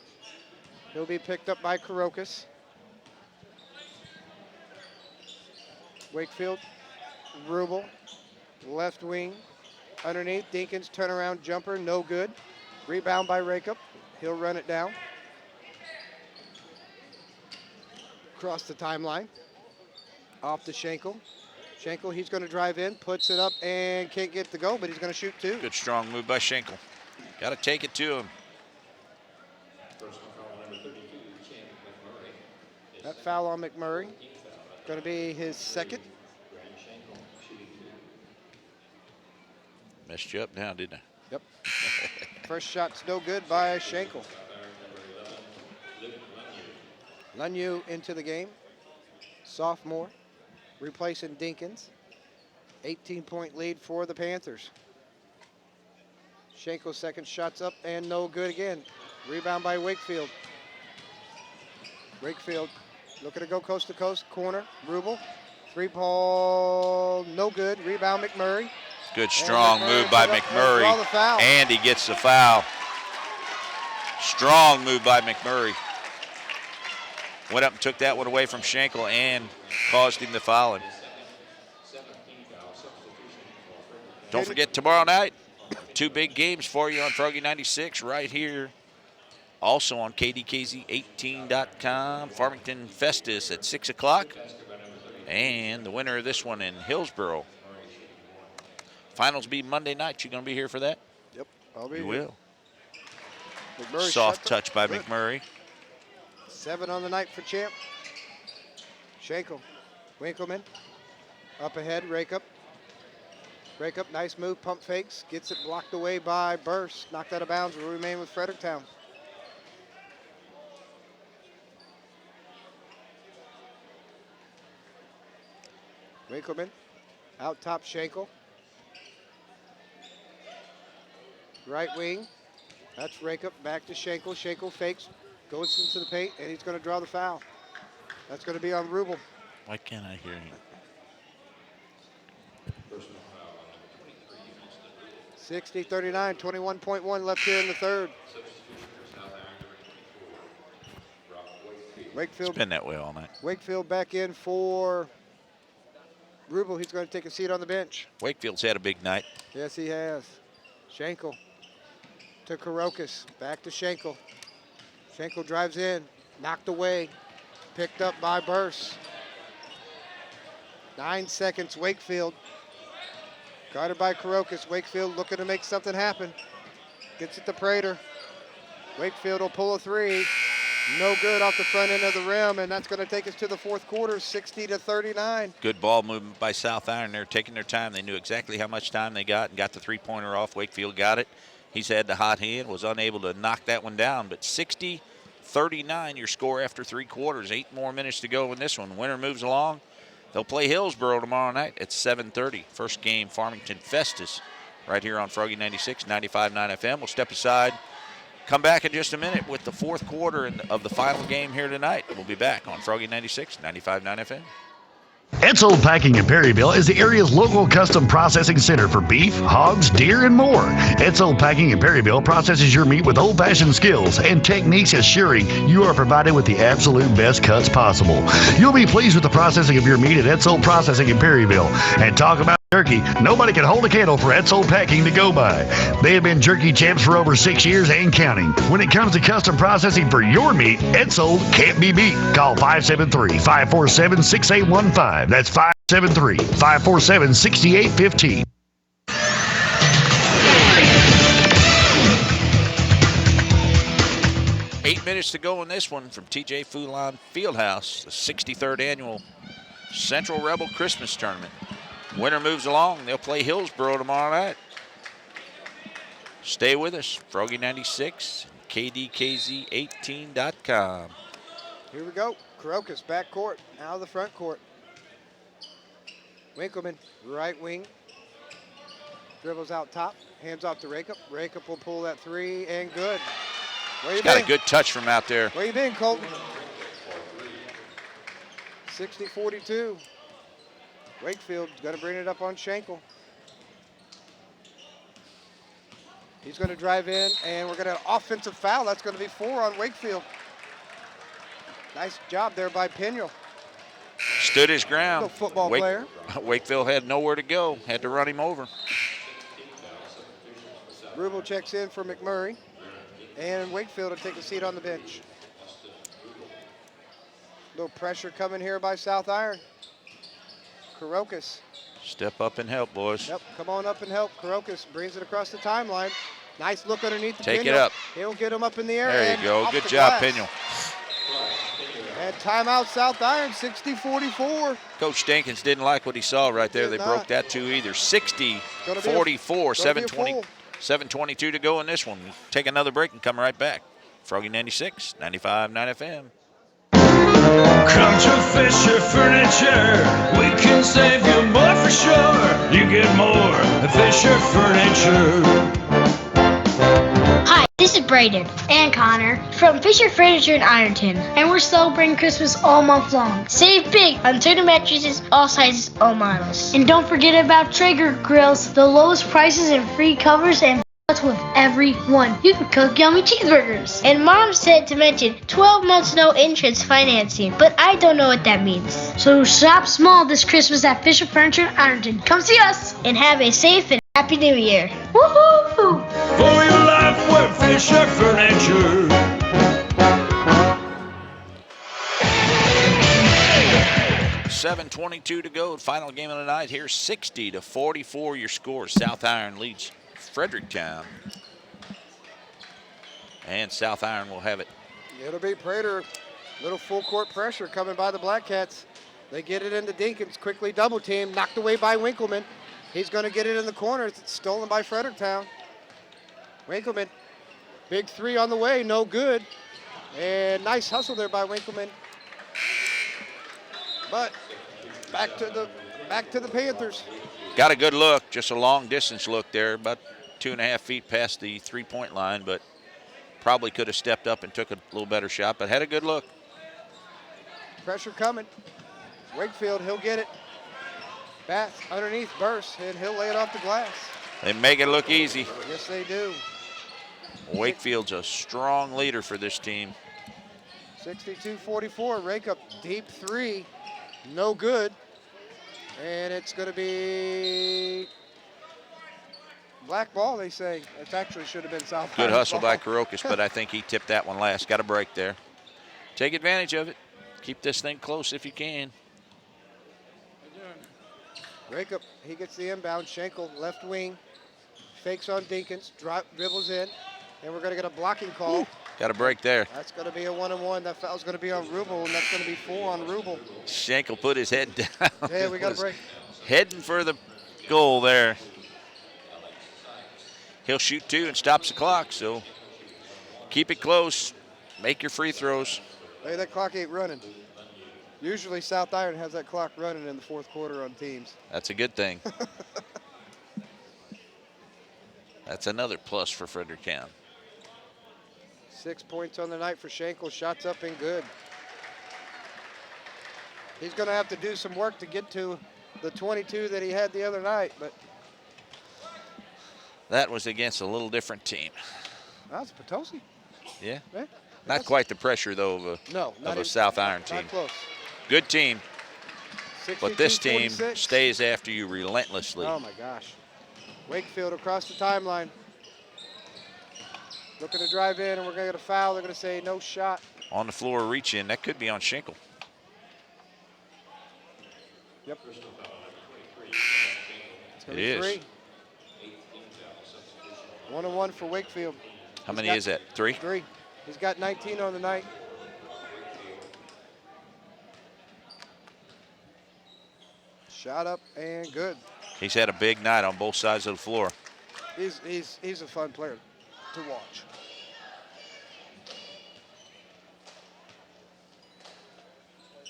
He'll be picked up by Karokas. Wakefield. Rubel. Left wing. Underneath. Dinkins turnaround jumper. No good. Rebound by Rakeup. He'll run it down. Across the timeline. Off to Schenkel. Schenkel, he's going to drive in, puts it up, and can't get the go, but he's going to shoot 2. Good strong move by Schenkel. Got to take it to him. That foul on McMurray. Going to be his second. Messed you up now, didn't I? Yep. First shot's no good by Schenkel. Lunyu into the game. Sophomore. Replacing Dinkins. 18-point lead for the Panthers. Schenkel's second shot's up and no good again. Rebound by Wakefield. Wakefield looking to go coast to coast. Corner, Rubel. 3-ball, no good. Rebound McMurray. Good strong move by McMurray. And he gets the foul. Strong move by McMurray. Went up and took that one away from Schenkel and caused him to foul him. Don't forget tomorrow night, 2 big games for you on Froggy 96 right here. Also on KDKZ18.com, Farmington Festus at 6 o'clock. And the winner of this one in Hillsboro. Finals be Monday night. You going to be here for that? Yep, I'll be You here. will. McMurray Soft shot touch by good. McMurray. 7 on the night for Champ. Schenkel. Winkleman. Up ahead, Rakeup. Rakeup, nice move, pump fakes. Gets it blocked away by Burst. Knocked out of bounds, will remain with Fredericktown. Winkleman. Out top, Schenkel. Right wing. That's Rakeup, back to Schenkel. Schenkel fakes. Goes into the paint, and he's going to draw the foul. That's going to be on Rubel. Why can't I hear him? 60-39, 21.1 left here in the third. Wakefield. It's been that way all night. Wakefield back in for Rubel. He's going to take a seat on the bench. Wakefield's had a big night. Yes, he has. Schenkel to Karokas. Back to Schenkel. Schenkel drives in, knocked away, picked up by Burse. 9 seconds, Wakefield. Guarded by Karokas. Wakefield looking to make something happen. Gets it to Prater. Wakefield will pull a three. No good off the front end of the rim, and that's going to take us to the fourth quarter, 60-39. Good ball movement by South Iron. They're taking their time. They knew exactly how much time they got and got the three-pointer off. Wakefield got it. He's had the hot hand, was unable to knock that one down, but 60-39 your score after 3 quarters. 8 more minutes to go in this one. Winner moves along. They'll play Hillsboro tomorrow night at 7:30. First game, Farmington Festus, right here on Froggy 96, 95.9 FM. We'll step aside. Come back in just a minute with the fourth quarter of the final game here tonight. We'll be back on Froggy 96, 95.9 FM. Etzold Packing in Perryville is the area's local custom processing center for beef, hogs, deer, and more. Etzold Packing in Perryville processes your meat with old-fashioned skills and techniques, assuring you are provided with the absolute best cuts possible. You'll be pleased with the processing of your meat at Etzold Processing in Perryville. And talk about jerky, nobody can hold a candle for Etzold Packing to go by. They have been jerky champs for over 6 years and counting. When it comes to custom processing for your meat, Etzold can't be beat. Call 573-547-6815. That's 573-547-6815. Eight minutes to go in this one from TJ Foulon Fieldhouse, the 63rd annual Central Rebel Christmas Tournament. Winner moves along. They'll play Hillsboro tomorrow night. Stay with us. Froggy 96, KDKZ18.com. Here we go. Karokas back court, out of the front court. Winkleman, right wing. Dribbles out top, hands off to Rakup. Rakup will pull that three, and good. Where you He's got been? a good touch from out there. Where you been, Colton? 60-42. Wakefield's going to bring it up on Schenkel. He's going to drive in, and we're going to have offensive foul. That's going to be 4 on Wakefield. Nice job there by Piniel. Stood his ground. Good football player. Wakefield had nowhere to go. Had to run him over. Rubel checks in for McMurray, and Wakefield will take a seat on the bench. Little pressure coming here by South Iron. Karokas. Step up and help, boys. Yep, come on up and help. Karokas brings it across the timeline. Nice look underneath the Take Piniel. it up. He'll get him up in the air. There you go. Off Good the job, glass. Piniel. And timeout South Iron, 60-44. Coach Stankins didn't like what he saw right there. They broke that too either. 60-44, 7:22 to go in this one. Take another break and come right back. Froggy 96, 95.9 FM. Come to Fisher Furniture. We can save you more for sure. You get more at Fisher Furniture. Hi, this is Braden and Connor from Fisher Furniture in Ironton, and we're celebrating Christmas all month long. Save big on certain mattresses, all sizes, all models. And don't forget about Traeger grills, the lowest prices and free covers and with everyone. You can cook yummy cheeseburgers. And Mom said to mention 12 months no interest financing, but I don't know what that means. So shop small this Christmas at Fisher Furniture in Ironton. Come see us and have a safe and happy new year. Woohoo! For your life, we're Fisher Furniture. $7:22 to go. Final game of the night here. 60-44 your score. South Iron leads Fredericktown. And South Iron will have it. It'll be Prater. Little full court pressure coming by the Black Cats. They get it into Dinkins. Quickly double team. Knocked away by Winkleman. He's going to get it in the corner. It's stolen by Fredericktown. Winkleman. Big three on the way. No good. And nice hustle there by Winkleman. But back to the Panthers. Got a good look. Just a long distance look there. About 2.5 feet past the three-point line, but probably could have stepped up and took a little better shot, but had a good look. Pressure coming. Wakefield, he'll get it. Bass underneath, Burst, and he'll lay it off the glass. They make it look easy. Yes, they do. Wakefield's a strong leader for this team. 62-44, rake up deep three. No good. And it's going to be Black ball, they say. It actually should have been South Good Iron's hustle ball. by Karokas, but I think he tipped that one last. Got a break there. Take advantage of it. Keep this thing close if you can. Breakup, he gets the inbound. Schenkel, left wing. Fakes on Dinkins, dribbles in. And we're going to get a blocking call. Ooh, got a break there. That's going to be a 1-on-1. That foul's going to be on Rubel, and that's going to be 4 on Rubel. Schenkel put his head down. Yeah, we got a break. Heading for the goal there. He'll shoot 2 and stops the clock, so keep it close. Make your free throws. Hey, that clock ain't running. Usually South Iron has that clock running in the fourth quarter on teams. That's a good thing. That's another plus for Fredericktown. 6 points on the night for Schenkel. Shots up and good. He's going to have to do some work to get to the 22 that he had the other night, but that was against a little different team. that's Potosi. Yeah. Yeah. Not quite the pressure, though, of a South Iron team. Not close. Good team. But this team 62-46. stays after you relentlessly. Oh, my gosh. Wakefield across the timeline. Looking to drive in, and we're going to get a foul. They're going to say no shot. On the floor, reach in. That could be on Schenkel. Yep. It is. 3. 1-on-1 for Wakefield. How many is that? 3? 3. He's got 19 on the night. Shot up and good. He's had a big night on both sides of the floor. He's a fun player to watch.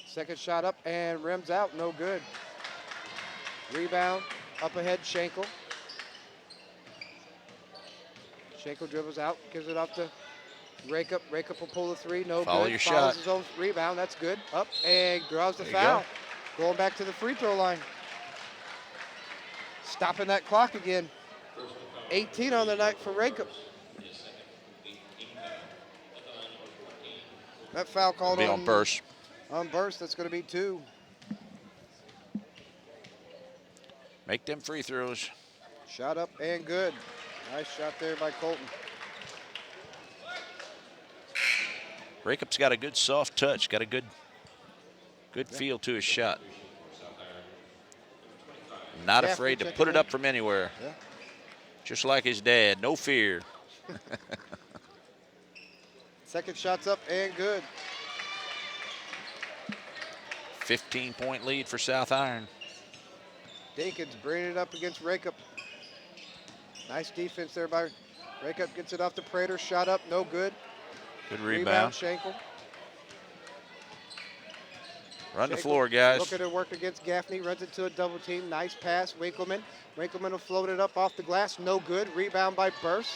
Second shot up and rims out, no good. Rebound, up ahead, Schenkel. Schenkel dribbles out, gives it up to Rakup. Rakup will pull the 3, no Follow good. your Follows shot. his own rebound, that's good. Up and draws the There you foul. Going back to the free throw line. Stopping that clock again. 18 on the night for Rakup. That foul called Be on Burst. On Burst, that's going to be 2. Make them free throws. Shot up and good. Nice shot there by Colton. Rakup's got a good soft touch, got a good feel to his shot. Not Gaffney afraid to checking put it in. up from anywhere. Yeah. Just like his dad, no fear. Second shot's up and good. 15-point lead for South Iron. Dinkins bringing it up against Rakup. Nice defense there by Rakup. Gets it off to Prater. Shot up, no good. Good rebound. Schenkel. Run the Schenkel floor, guys. Looking to work against Gaffney. Runs into a double team. Nice pass. Winkleman. Winkleman will float it up off the glass. No good. Rebound by Burst.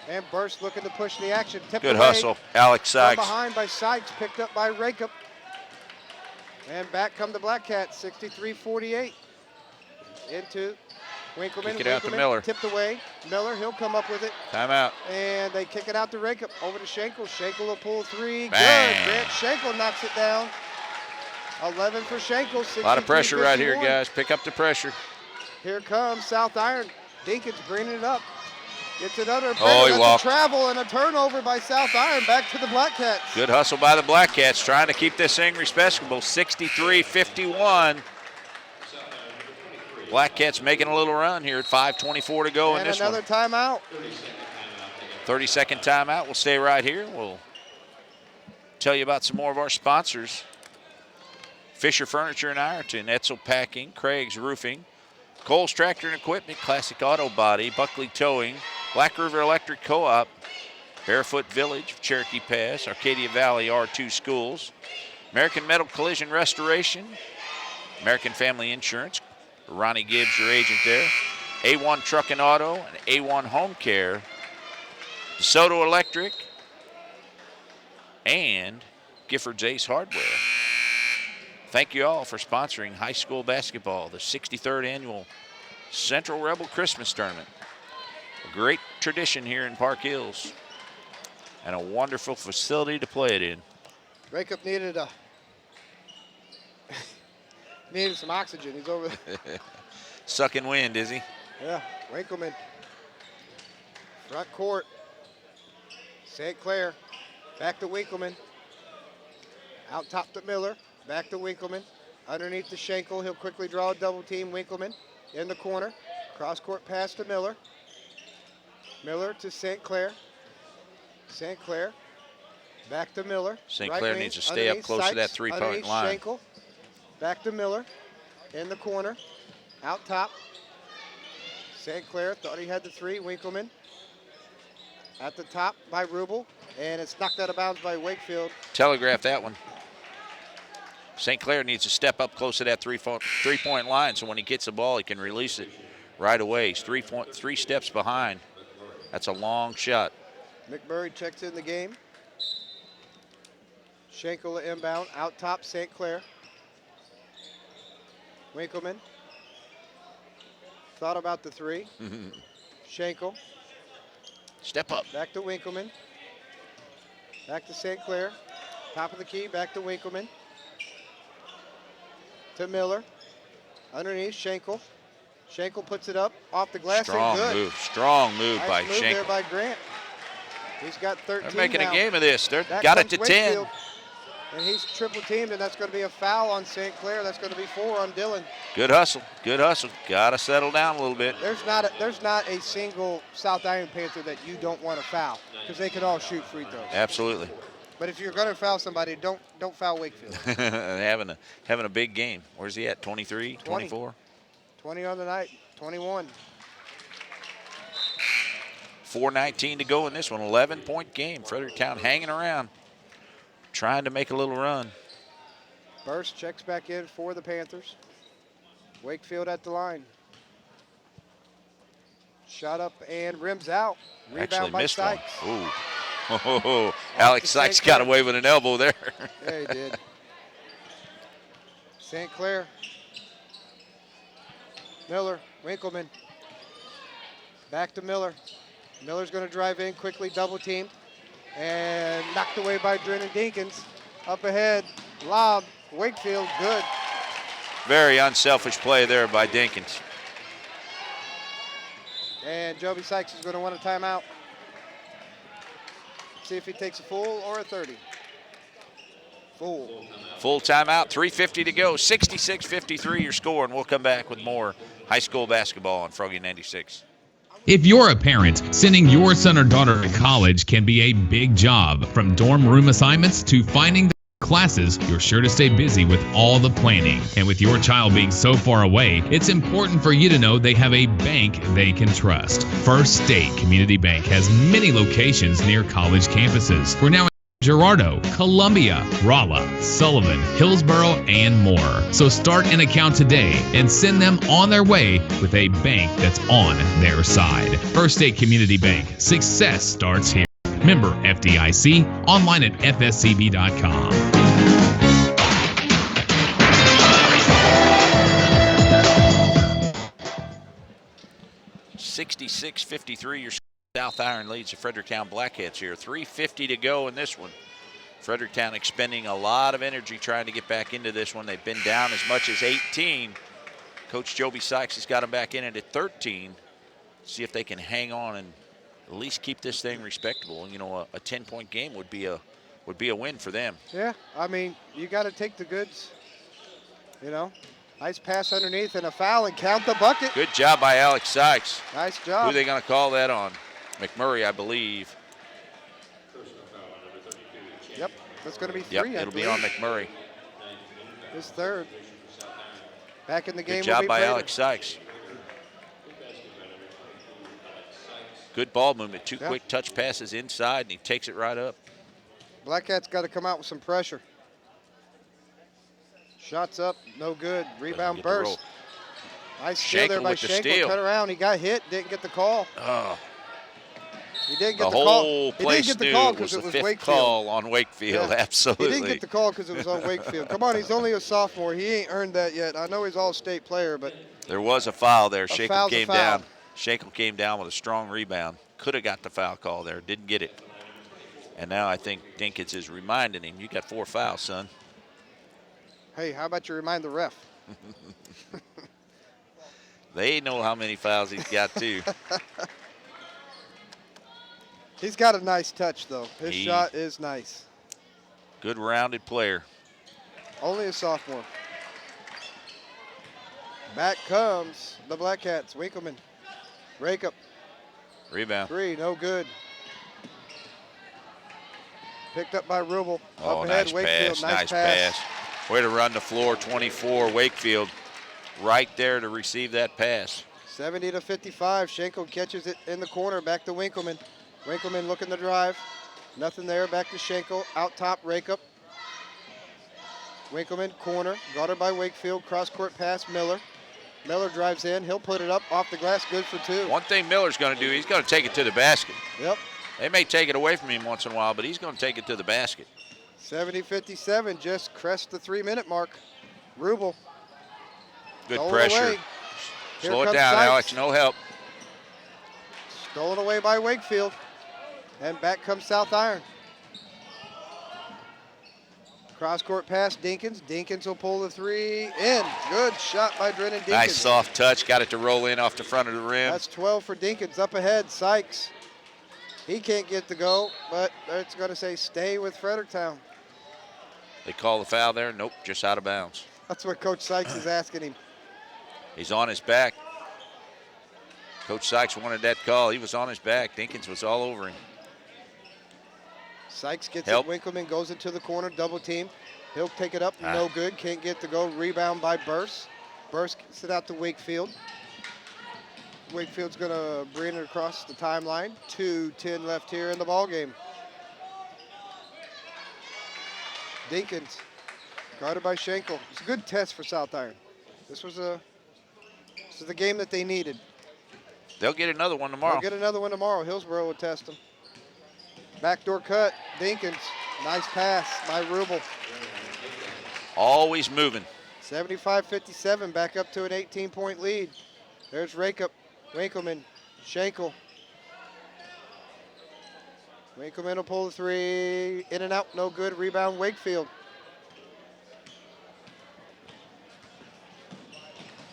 And Burst looking to push the action. Tipped Good away. hustle, Alex From Sykes. behind by Sykes. Picked up by Rakup. And back come the Black Cats. 63-48. Into Winkleman. Kick it out to Winkleman Miller. Tipped away. Miller, he'll come up with it. Timeout. And they kick it out to Rakup. Over to Schenkel. Schenkel will pull 3. Bang. Good. Grant Schenkel knocks it down. 11 for Schenkel. A lot of pressure right here, 63-51. guys. Pick up the pressure. Here comes South Iron. Dinkins bringing it up. Gets it under. Oh, he That's walked. a travel and a turnover by South Iron. Back to the Black Cats. Good hustle by the Black Cats, trying to keep this thing respectable. 63-51. Black Cats making a little run here at 5:24 to go in And this another one. timeout. 30-second timeout. We'll stay right here. We'll tell you about some more of our sponsors. Fisher Furniture in Ironton, Etzel Packing, Craig's Roofing, Cole's Tractor and Equipment, Classic Auto Body, Buckley Towing, Black River Electric Co-op, Barefoot Village, Cherokee Pass, Arcadia Valley R2 Schools, American Metal Collision Restoration, American Family Insurance, Ronnie Gibbs, your agent there, A1 Truck and Auto, and A1 Home Care, DeSoto Electric, and Gifford's Ace Hardware. Thank you all for sponsoring high school basketball, the 63rd annual Central Rebel Christmas Tournament. A great tradition here in Park Hills and a wonderful facility to play it in. Rakup needed needed some oxygen. He's over there. Sucking wind, is he? Yeah, Winkleman Front court. St. Clair. Back to Winkleman. Out top to Miller. Back to Winkleman. Underneath the Schenkel. He'll quickly draw a double team. Winkleman in the corner. Cross court pass to Miller. Miller to St. Clair. St. Clair. Back to Miller. St. Right Clair wing, needs to stay up close to that Sykes, three-point underneath line. Schenkel. Back to Miller. In the corner. Out top. St. Clair thought he had the three. Winkleman. At the top by Rubel. And it's knocked out of bounds by Wakefield. Telegraph that one. St. Clair needs to step up close to that three-point line, so when he gets the ball, he can release it right away. He's 3 steps behind. That's a long shot. McMurray checks in the game. Schenkel inbound. Out top, St. Clair. Winkleman. Thought about the three. Schenkel. Step up. Back to Winkleman. Back to St. Clair. Top of the key, back to Winkleman. To Miller. Underneath, Schenkel. Schenkel puts it up off the glass. Strong and good. move. Strong move Nice by move Schenkel. there by Grant. He's got 13 They're making now. a game of this. They're That got it comes to 10. Wakefield, and he's triple teamed, and that's going to be a foul on St. Clair. That's going to be 4 on Dillon. Good hustle. Good hustle. Got to settle down a little bit. There's not a single South Iron Panther that you don't want to foul, because they can all shoot free throws. Absolutely. But if you're going to foul somebody, don't foul Wakefield. having a big game. Where's he at? 23, 24? 20 on the night, 21. 4:19 to go in this one. 11-point game. Fredericktown hanging around, trying to make a little run. Burst checks back in for the Panthers. Wakefield at the line. Shot up and rims out. Rebound Actually by missed Sykes. one. Ooh. Oh, Alex Sykes got away with an elbow there. Yeah, he did. St. Clair. Miller, Winkleman. Back to Miller. Miller's going to drive in quickly, double teamed, and knocked away by Drennan Dinkins. Up ahead, lob, Wakefield, good. Very unselfish play there by Dinkins. And Joby Sykes is going to want a timeout. See if he takes a full or a 30. Full. Full timeout, 3:50 to go. 66-53 your score, and we'll come back with more high school basketball on Froggy 96. If you're a parent, sending your son or daughter to college can be a big job. From dorm room assignments to finding the classes, you're sure to stay busy with all the planning. And with your child being so far away, it's important for you to know they have a bank they can trust. First State Community Bank has many locations near college campuses. We're now in Gerardo, Columbia, Rolla, Sullivan, Hillsboro, and more. So start an account today and send them on their way with a bank that's on their side. First State Community Bank. Success starts here. Member FDIC. Online at fscb.com. 66-53 your South Iron leads the Fredericktown Blackheads here. 3:50 to go in this one. Fredericktown expending a lot of energy trying to get back into this one. They've been down as much as 18. Coach Joby Sykes has got them back in it at 13. See if they can hang on and at least keep this thing respectable. You know, a 10-point game would be a win for them. Yeah, I mean, you got to take the goods. You know, nice pass underneath and a foul and count the bucket. Good job by Alex Sykes. Nice Who job. are they going to call that on? McMurray, I believe. Yep, that's going to be Yep, 3. it'll be on McMurray. His third. Back in the game. Good job will be by Prater. Alex Sykes. Good ball movement. Two quick touch passes inside, and he takes it right up. Black Cat's got to come out with some pressure. Shots up, no good. Rebound Get the roll. burst. Nice steal there Schenkel by with the Schenkel. steal. Cut around. He got hit. Didn't get the call. Oh, He didn't the get the whole call. He didn't place get the knew call it was because it the was fifth Wakefield. call on Wakefield. Yeah. Absolutely. He didn't get the call because it was on Wakefield. Come on, he's only a sophomore. He ain't earned that yet. I know he's all-state player, but There was a foul there. Schenkel foul's a came foul. down. Schenkel came down with a strong rebound. Could have got the foul call there. Didn't get it. And now I think Dinkins is reminding him, you got 4 fouls, son. hey, how about you remind the ref? They know how many fouls he's got, too. He's got a nice touch, though. His shot is nice. Good rounded player. Only a sophomore. Back comes the Black Cats. Winkleman. Rake up. Rebound. 3, no good. Picked up by Rubel. Oh, Up ahead, nice Wakefield. pass. Nice pass. Way to run the floor, 24, Wakefield. Right there to receive that pass. 70-55. Schenkel catches it in the corner. Back to Winkleman. Winkleman looking to drive. Nothing there. Back to Schenkel. Out top, rake up. Winkleman, corner. Guarded by Wakefield. Cross-court pass, Miller. Miller drives in. He'll put it up off the glass. Good for 2. One thing Miller's going to do, he's going to take it to the basket. Yep. They may take it away from him once in a while, but he's going to take it to the basket. 70-57. Just crest the 3-minute mark. Rubel. Good Stolen pressure. away. Slow Here it down, comes Sykes. Alex. No help. Stolen away by Wakefield. And back comes South Iron. Cross-court pass, Dinkins. Dinkins will pull the 3 in. Good shot by Drennan Dinkins. Nice soft touch. Got it to roll in off the front of the rim. That's 12 for Dinkins. Up ahead, Sykes. He can't get to go, but it's going to say stay with Fredericktown. They call the foul there. Nope, just out of bounds. That's what Coach Sykes is asking him. He's on his back. Coach Sykes wanted that call. He was on his back. Dinkins was all over him. Sykes gets Help. it. Winkleman goes into the corner, double team. He'll take it up, no good. Can't get to go. Rebound by Burse. Burse gets it out to Wakefield. Wakefield's going to bring it across the timeline. 2:10 left here in the ball game. Dinkins, guarded by Schenkel. It's a good test for South Iron. This is the game that they needed. They'll get another one tomorrow. They'll get another one tomorrow. Hillsboro will test them. Backdoor cut, Dinkins. Nice pass by Rubel. Always moving. 75-57, back up to an 18-point lead. There's Rakeup, Winkleman, Schenkel. Winkleman will pull the 3, in and out, no good. Rebound, Wakefield.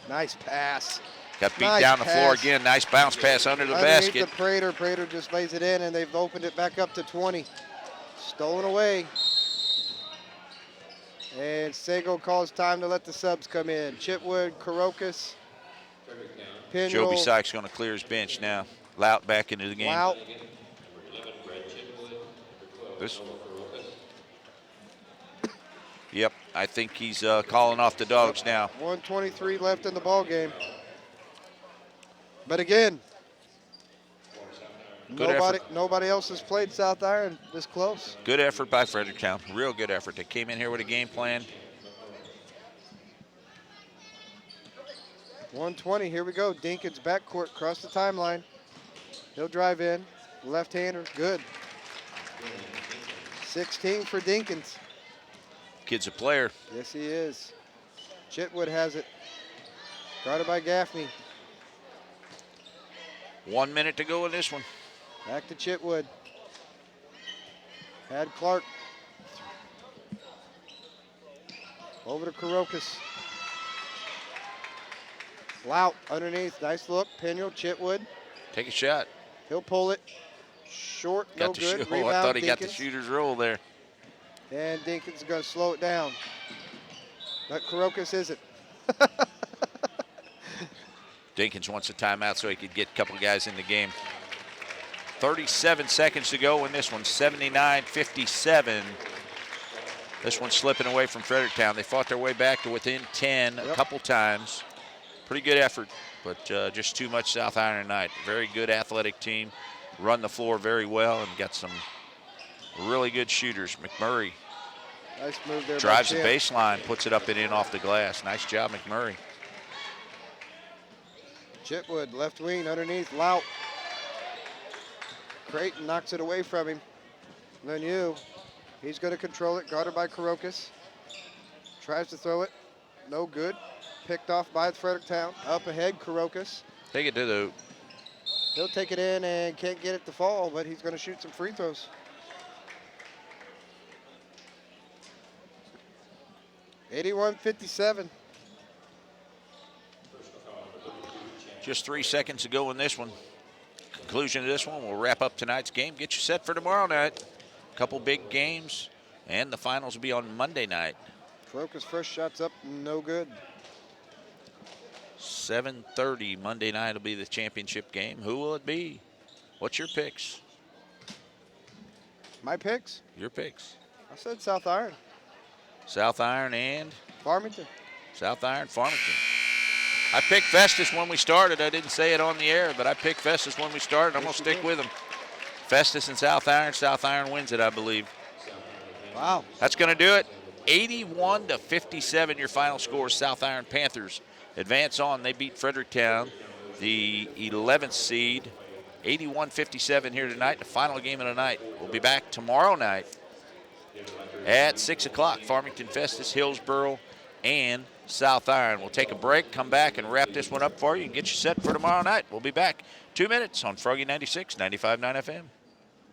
Nice pass. Got beat down the floor again. Nice bounce pass under the basket. The Prater. Prater just lays it in, and they've opened it back up to 20. Stolen away. And Sago calls time to let the subs come in. Chitwood, Karokas, Pinwell. Joby Sykes going to clear his bench now. Lout back into the game. Lout. Yep, I think he's calling off the dogs now. 1:23 left in the ball game. But again, nobody else has played South Iron this close. Good effort by Fredericktown. Real good effort. They came in here with a game plan. 1:20, here we go. Dinkins backcourt, across the timeline. He'll drive in. Left-hander, good. 16 for Dinkins. Kid's a player. Yes, he is. Chitwood has it. Guarded by Gaffney. 1 minute to go in this one. Back to Chitwood. Had Clark. Over to Karokas. Lout underneath. Nice look. Pinwell, Chitwood. Take a shot. He'll pull it. Short, no good. Oh, Rebound, I thought he got the Dinkins. shooter's roll there. And Dinkins is going to slow it down. But Karokas isn't. Dinkins wants a timeout so he could get a couple of guys in the game. 37 seconds to go in this one, 79-57. This one's slipping away from Fredericktown. They fought their way back to within 10 a couple times. Pretty good effort, but just too much South Iron tonight. Very good athletic team. Run the floor very well and got some really good shooters. McMurray Nice move there. drives by the Champ. baseline, puts it up and in off the glass. Nice job, McMurray. Chitwood, left wing, underneath, Lout. Creighton knocks it away from him. Lemieux, he's going to control it, guarded by Karokas. Tries to throw it, no good. Picked off by Fredericktown. Up ahead, Karokas. Take it to the He'll take it in and can't get it to fall, but he's going to shoot some free throws. (81-57). Just 3 seconds to go in this one. conclusion of this one, we'll wrap up tonight's game. Get you set for tomorrow night. A couple big games, and the finals will be on Monday night. Croker's first shot's up, no good. 7:30 Monday night will be the championship game. Who will it be? What's your picks? My picks? Your picks. I said South Iron. South Iron and? Farmington. South Iron, Farmington. I picked Festus when we started. I didn't say it on the air, but I picked Festus when we started. I'm going to stick with them. Festus and South Iron. South Iron wins it, I believe. Wow. That's going to do it. 81-57, your final score. South Iron Panthers advance on. They beat Fredericktown, the 11th seed. 81-57 here tonight, the final game of the night. We'll be back tomorrow night at 6 o'clock. Farmington Festus, Hillsboro, and South Iron. We'll take a break, come back, and wrap this one up for you and get you set for tomorrow night. We'll be back 2 minutes on Froggy 96, 95.9 FM.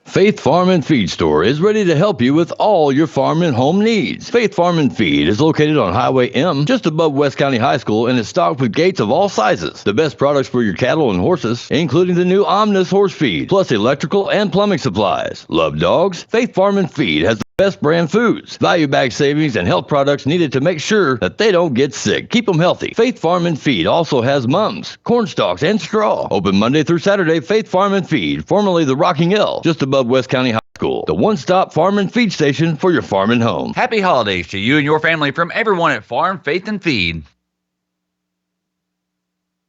Faith Farm and Feed Store is ready to help you with all your farm and home needs. Faith Farm and Feed is located on Highway M, just above West County High School, and is stocked with gates of all sizes. The best products for your cattle and horses, including the new Omnis horse feed, plus electrical and plumbing supplies. Love dogs? Faith Farm and Feed has the best brand foods, value bag savings, and health products needed to make sure that they don't get sick. Keep them healthy. Faith Farm and Feed also has mums, corn stalks, and straw. Open Monday through Saturday. Faith Farm and Feed, formerly the Rocking L, just above West County High School. The one-stop farm and feed station for your farm and home. Happy holidays to you and your family from everyone at Farm, Faith, and Feed.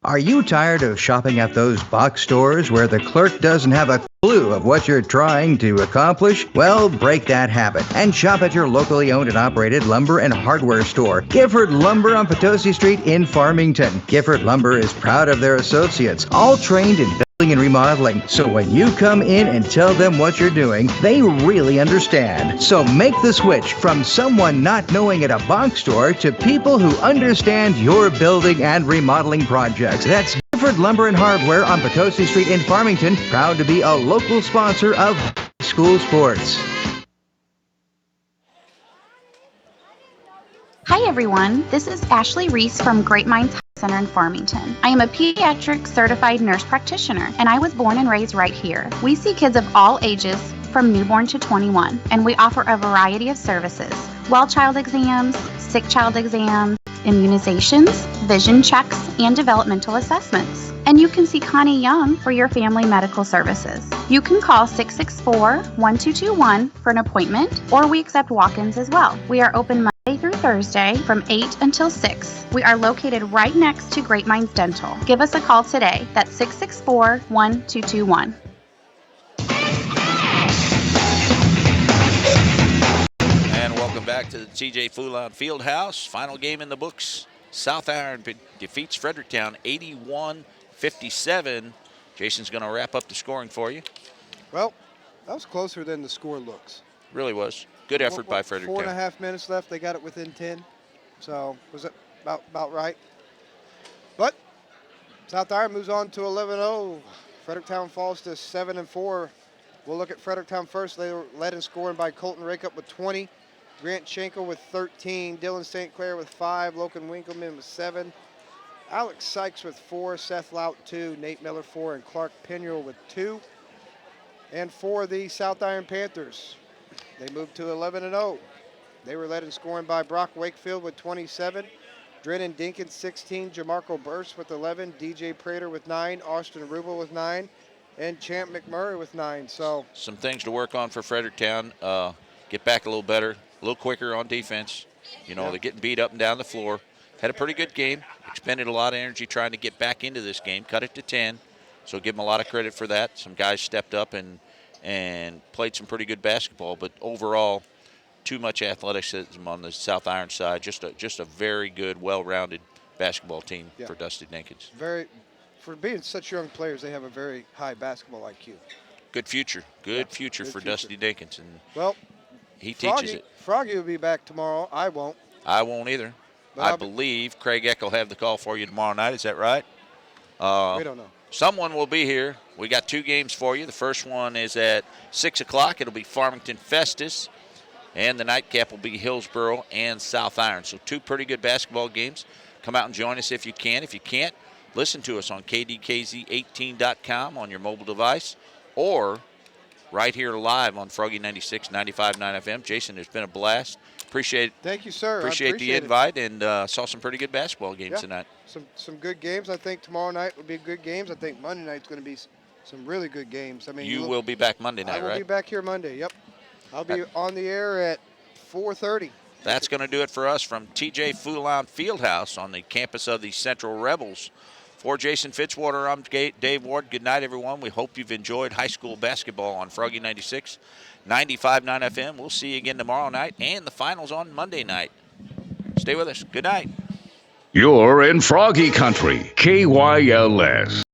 Are you tired of shopping at those box stores where the clerk doesn't have a clue of what you're trying to accomplish? Well, break that habit and shop at your locally owned and operated lumber and hardware store, Gifford Lumber on Potosi Street in Farmington. Gifford Lumber is proud of their associates, all trained in building and remodeling. So when you come in and tell them what you're doing, they really understand. So make the switch from someone not knowing at a box store to people who understand your building and remodeling projects. That's Gifford Lumber and Hardware on Potosi Street in Farmington, proud to be a local sponsor of school sports. Hi everyone, this is Ashley Reese from Great Minds Center in Farmington. I am a pediatric certified nurse practitioner, and I was born and raised right here. We see kids of all ages from newborn to 21, and we offer a variety of services: well child exams, sick child exams, immunizations, vision checks, and developmental assessments. And you can see Connie Young for your family medical services. You can call 664-1221 for an appointment, or we accept walk-ins as well. We are open Monday through Thursday from 8 until 6. We are located right next to Great Minds Dental. Give us a call today. That's 664-1221. And welcome back to the TJ Foulon Fieldhouse. Final game in the books. South Iron defeats Fredericktown 81-57. Jason's going to wrap up the scoring for you. Well, that was closer than the score looks. Really was. Good effort by Fredericktown. 4.5 minutes left. They got it within 10. So was it about right? But South Iron moves on to 11-0. Fredericktown falls to 7-4. We'll look at Fredericktown first. They were led in scoring by Colton Rakeup with 20. Grant Schenkel with 13. Dylan St. Clair with 5. Logan Winkleman with 7. Alex Sykes with 4. Seth Lout 2. Nate Miller 4. And Clark Pinuel with 2. And for the South Iron Panthers, they moved to 11-0. They were led in scoring by Brock Wakefield with 27. Drennan Dinkins 16. Jamarco Burst with 11. DJ Prater with 9. Austin Rubel with 9. And Champ McMurray with 9. So some things to work on for Fredericktown. Get back a little better, a little quicker on defense. You know, they're getting beat up and down the floor. Had a pretty good game. Expended a lot of energy trying to get back into this game. Cut it to 10. So give them a lot of credit for that. Some guys stepped up and played some pretty good basketball. But overall, too much athleticism on the South Iron side. Just a very good, well-rounded basketball team for Dusty Dinkins. For being such young players, they have a very high basketball IQ. Good future. Good future for Dusty Dinkins. And well, he teaches it. Froggy will be back tomorrow. I won't. I won't either. But I believe Craig Eck will have the call for you tomorrow night. Is that right? We don't know. Someone will be here. We got 2 games for you. The first one is at 6 o'clock. It'll be Farmington Festus. And the nightcap will be Hillsboro and South Iron. So 2 pretty good basketball games. Come out and join us if you can. If you can't, listen to us on KDKZ18.com on your mobile device, or right here live on Froggy 96, 95.9 FM. Jason, it's been a blast. Appreciate Thank you, sir. Appreciate the invite, and saw some pretty good basketball games tonight. Some good games. I think tomorrow night will be good games. I think Monday night's going to be some really good games. I mean, you will be back Monday night, right? I will right? be back here Monday. Yep. I'll be on the air at 4:30. That's going to do it for us from TJ Foulon Fieldhouse on the campus of the Central Rebels. For Jason Fitzwater, I'm Dave Ward. Good night, everyone. We hope you've enjoyed high school basketball on Froggy 96, 95.9 FM. We'll see you again tomorrow night and the finals on Monday night. Stay with us. Good night. You're in Froggy Country, KYLS.